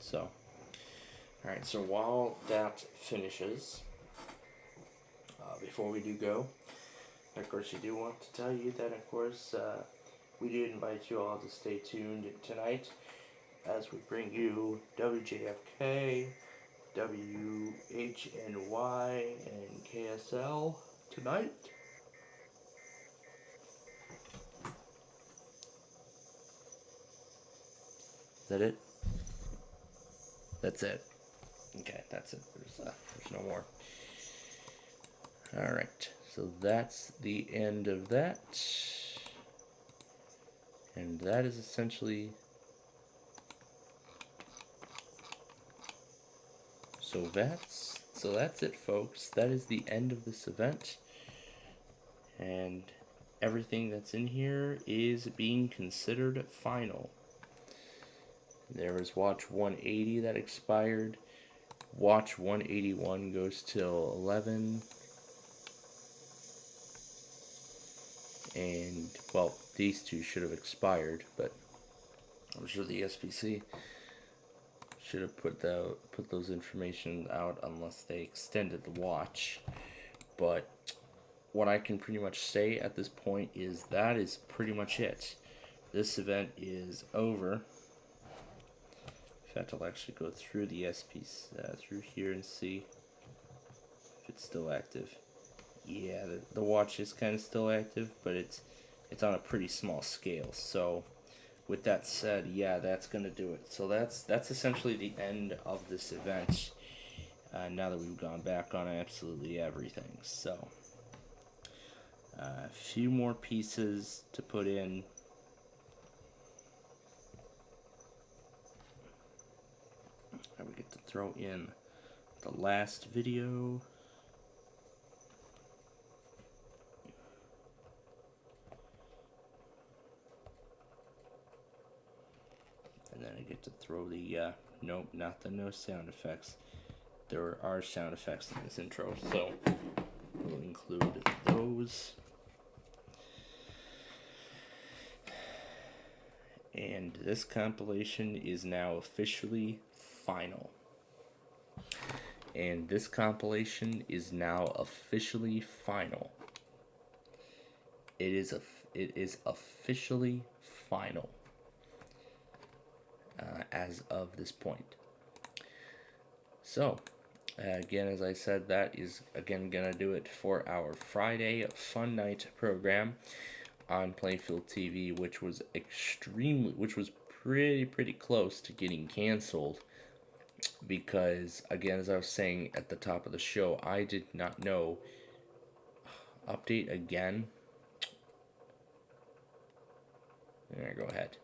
So, alright, so while that finishes, before we do go, of course, you do want to tell you that, of course, we do invite you all to stay tuned tonight as we bring you WJFK, WHNY, and KSL tonight. Is that it? That's it. Okay, that's it. There's no more. Alright, so that's the end of that. And that is essentially... So that's it, folks. That is the end of this event. And everything that's in here is being considered final. There was Watch 180 that expired. Watch 181 goes till 11. And, well, these two should have expired, but I'm sure the SPC should have put those information out unless they extended the watch. But what I can pretty much say at this point is that is pretty much it. This event is over. In fact, I'll actually go through the SPC through here and see if it's still active. Yeah, the watch is kind of still active, but it's on a pretty small scale. So with that said, yeah, that's gonna do it. So that's essentially the end of this event. Now that we've gone back on absolutely everything. So a few more pieces to put in. And we get to throw in the last video. And then I get to throw the, nope, not the no sound effects. There are sound effects in this intro, so will include those. And this compilation is now officially final. And this compilation is now officially final. It is officially final as of this point. So, again, as I said, that is again gonna do it for our Friday Fun Night program on Plainfield TV, which was pretty close to getting canceled, because again, as I was saying at the top of the show, I did not know. Update again. There, go ahead.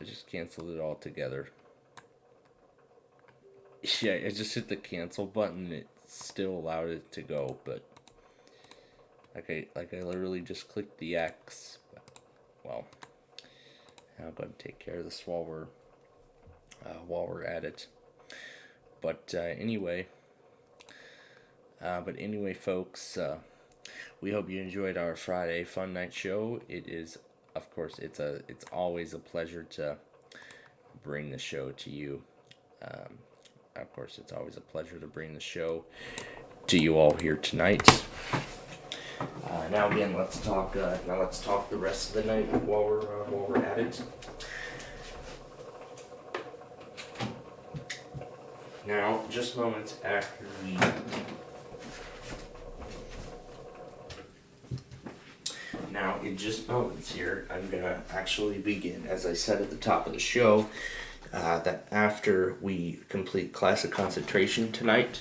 I just canceled it all together. Yeah, I just hit the cancel button. It still allowed it to go, but I literally just clicked the X. Well, I'm going to take care of this while we're at it. But anyway, folks, we hope you enjoyed our Friday Fun Night show. It is, of course, it's always a pleasure to bring the show to you. Of course, it's always a pleasure to bring the show to you all here tonight. Now again, let's talk the rest of the night while we're at it. Now, just moments after Now, in just moments here, I'm going to actually begin, as I said at the top of the show, that after we complete Classic Concentration tonight,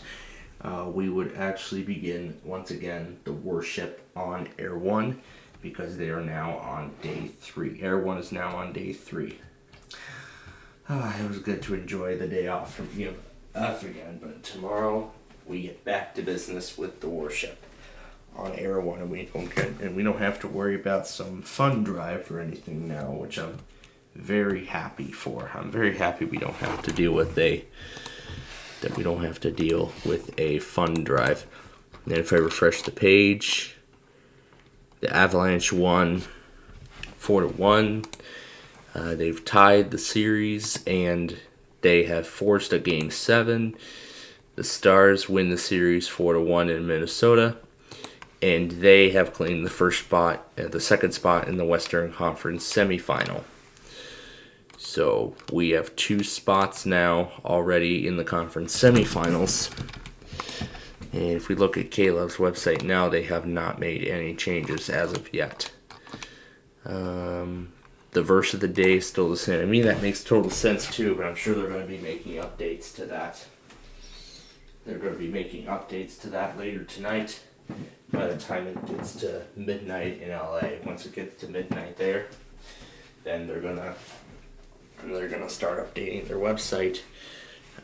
we would actually begin, once again, the worship on Air 1, because they are now on day 3. Air 1 is now on day 3. It was good to enjoy the day off from us again, but tomorrow we get back to business with the worship on Air 1, and we don't have to worry about some fund drive or anything now, which I'm very happy for. I'm very happy we don't have to deal with a fund drive. And if I refresh the page, the Avalanche won 4-1. They've tied the series, and they have forced a Game 7. The Stars win the series 4-1 in Minnesota, and they have claimed the second spot in the Western Conference semifinal. So we have 2 spots now already in the conference semifinals. And if we look at K-Love's website now, they have not made any changes as of yet. The verse of the day is still the same. I mean, that makes total sense too, but I'm sure they're going to be making updates to that. They're going to be making updates to that later tonight, by the time it gets to midnight in LA. Once it gets to midnight there, then they're gonna start updating their website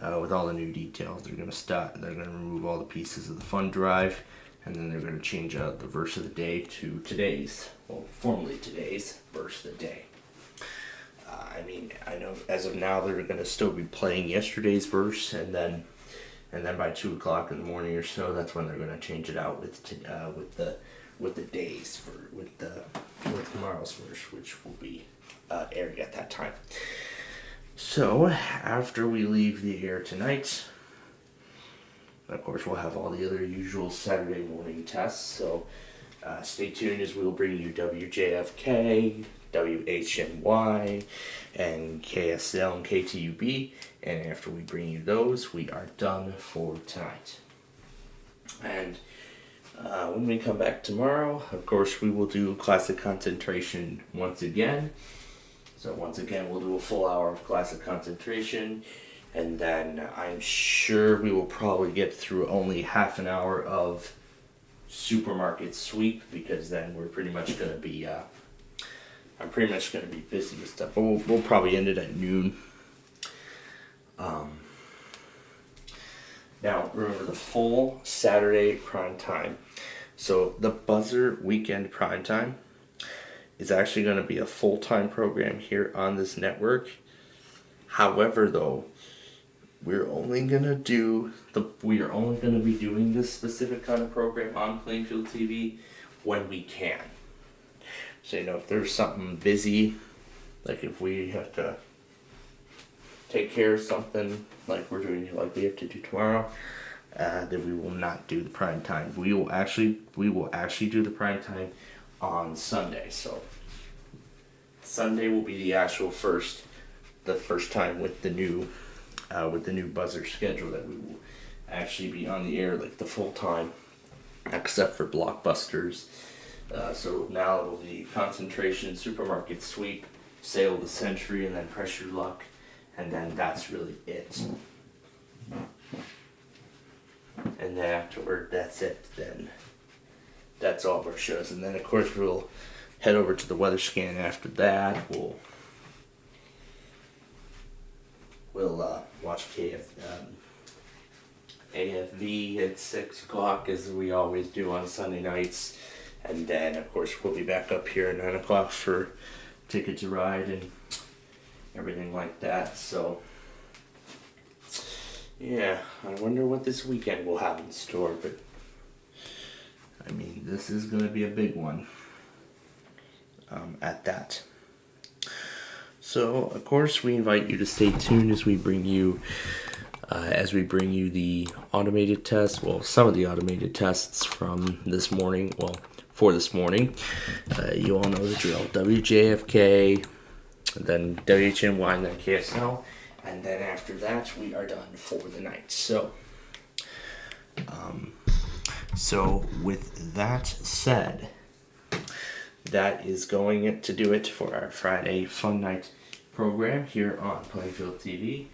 with all the new details. They're gonna remove all the pieces of the fund drive, and then they're gonna change out the verse of the day to formerly today's verse of the day. I know as of now they're gonna still be playing yesterday's verse, and then by 2 o'clock in the morning or so, that's when they're going to change it out with tomorrow's verse, which will be aired at that time. So after we leave the air tonight, of course, we'll have all the other usual Saturday morning tests. So stay tuned as we'll bring you WJFK, WHNY, and KSL and KTUB. And after we bring you those, we are done for tonight. And when we come back tomorrow, of course, we will do Classic Concentration once again. So once again, we'll do a full hour of Classic Concentration. And then I'm sure we will probably get through only half an hour of Supermarket Sweep, because then we're pretty much going to be... I'm pretty much going to be busy with stuff. But we'll probably end it at noon. Now, remember the full Saturday prime time. So the Buzzer Weekend prime time is actually going to be a full-time program here on this network. However, though, we are only gonna be doing this specific kind of program on Plainfield TV when we can. So, you know, if there's something busy, like if we have to take care of something like we have to do tomorrow, then we will not do the prime time. We will actually do the prime time on Sunday. So Sunday will be the first time with the new buzzer schedule that we will actually be on the air like the full time, except for blockbusters. So now it will be concentration, supermarket sweep, sale of the century, and then pressure luck, and then that's really it. And then afterward, that's it. Then that's all of our shows, and then of course we'll head over to the weather scan after that. We'll watch AFV at 6 o'clock as we always do on Sunday nights. And then, of course, we'll be back up here at 9 o'clock for Ticket to Ride and everything like that. So, yeah, I wonder what this weekend will have in store. But, I mean, this is going to be a big one at that. So, of course, we invite you to stay tuned as we bring you the automated tests. Well, some of the automated tests from this morning. Well, for this morning, you all know the drill. WJFK, then WHNY, and then KSL, and then after that, we are done for the night. So with that said, that is going to do it for our Friday Fun Night program here on Plainfield TV.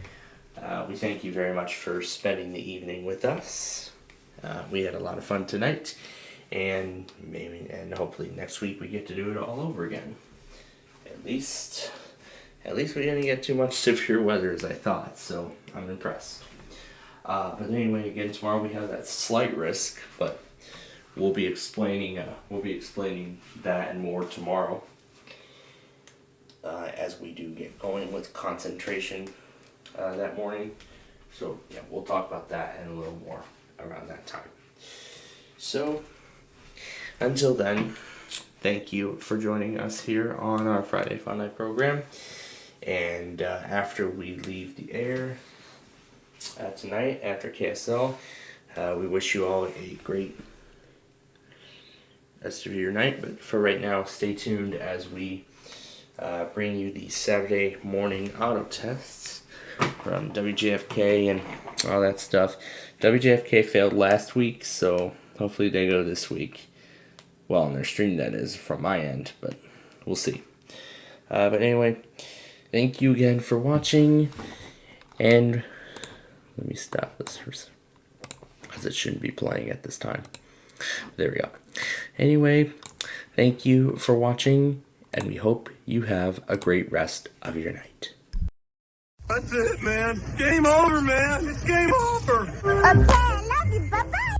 We thank you very much for spending the evening with us. We had a lot of fun tonight, and hopefully next week we get to do it all over again. At least we didn't get too much severe weather as I thought, so I'm impressed. But anyway, again, tomorrow we have that slight risk, but we'll be explaining that and more tomorrow as we do get going with concentration that morning. So yeah, we'll talk about that and a little more around that time. So until then, thank you for joining us here on our Friday Fun Night program. And after we leave the air tonight, after KSL, we wish you all a great rest of your night. But for right now, stay tuned as we bring you the Saturday morning auto tests from WJFK and all that stuff. WJFK failed last week, so hopefully they go this week. Well, on their stream, that is, from my end, but we'll see. But anyway, thank you again for watching, and let me stop this first, because it shouldn't be playing at this time. There we go. Anyway, thank you for watching, and we hope you have a great rest of your night. That's it, man. Game over, man. It's game over. Okay, I love you. Bye-bye.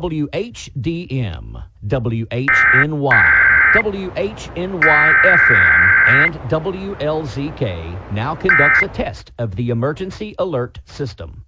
WHDM, WHNY, WHNY-FM, and WLZK now conducts a test of the emergency alert system.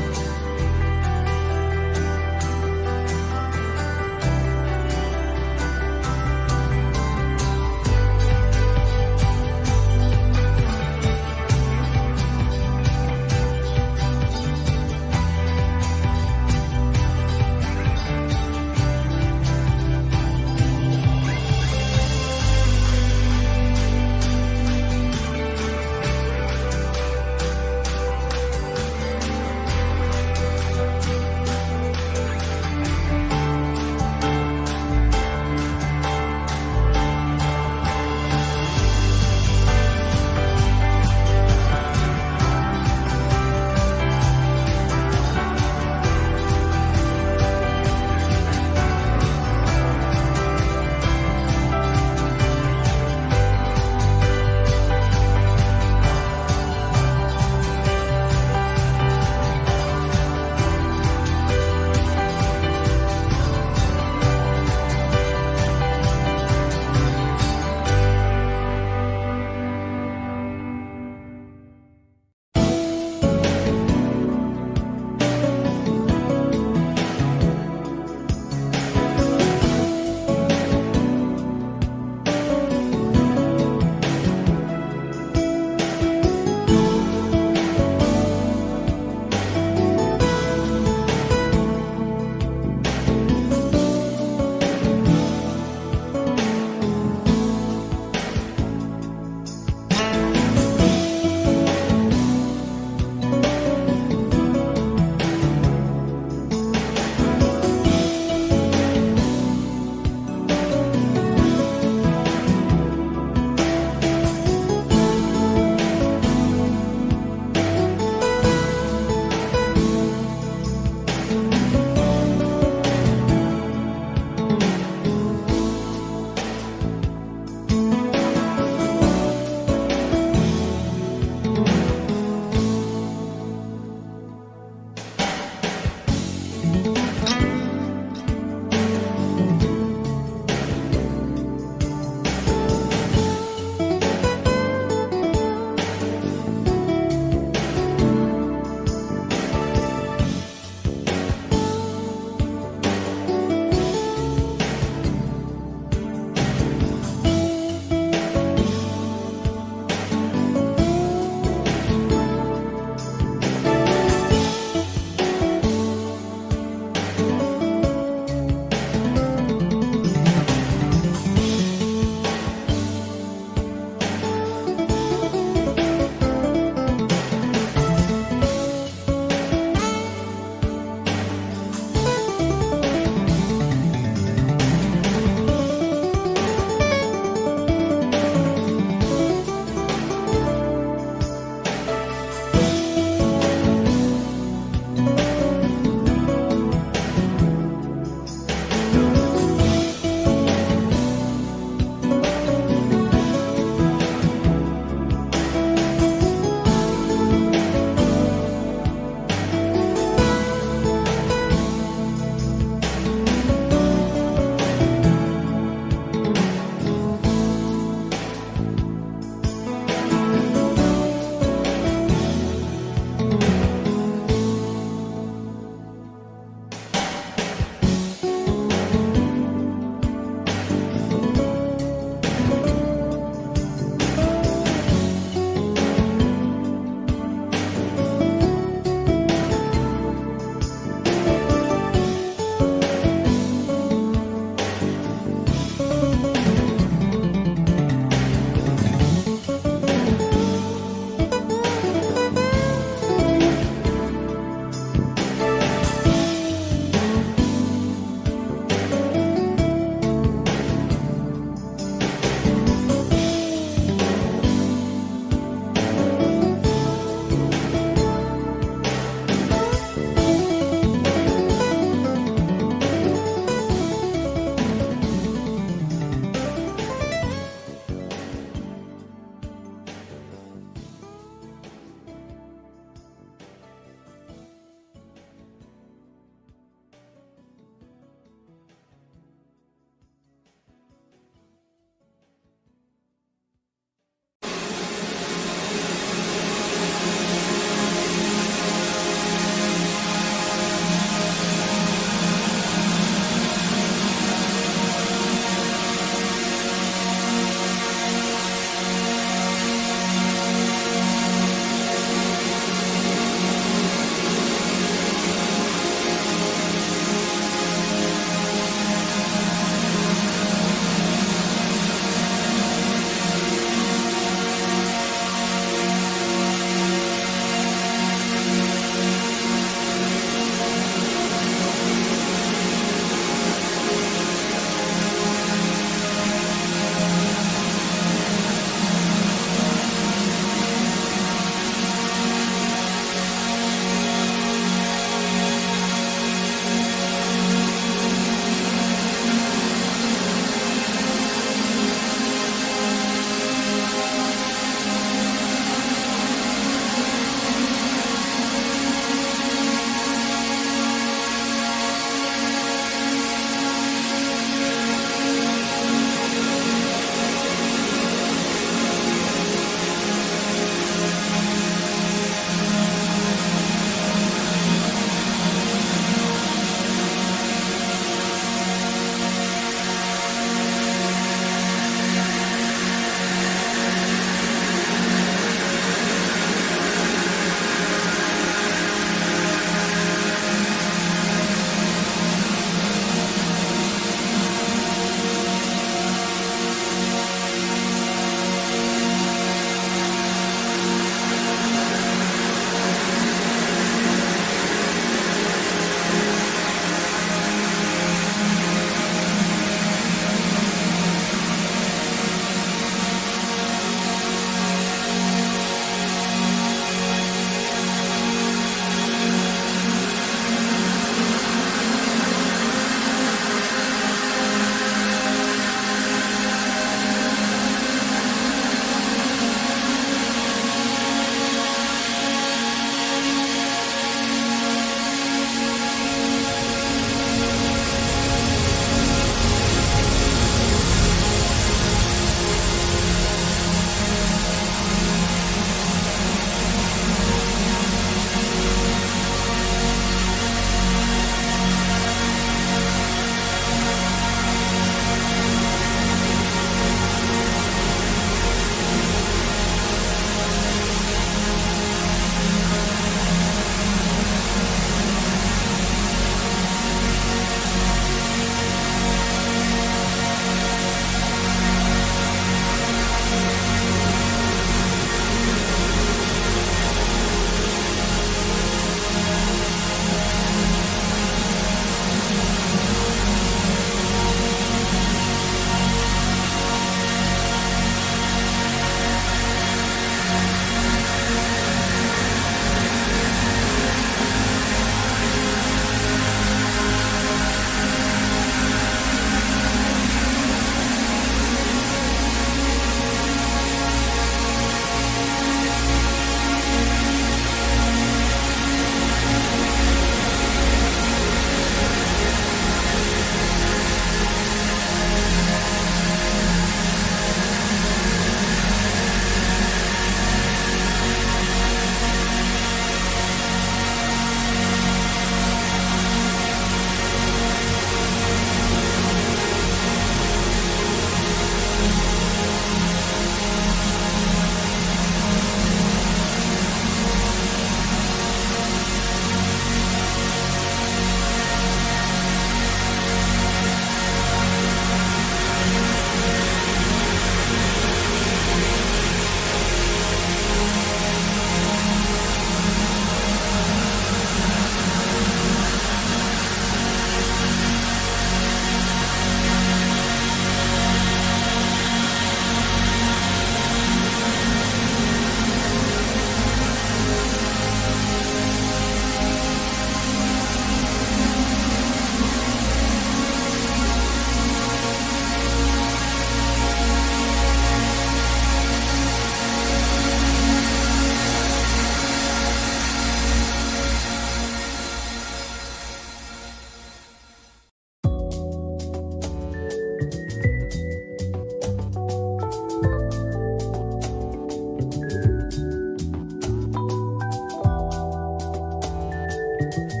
Bye.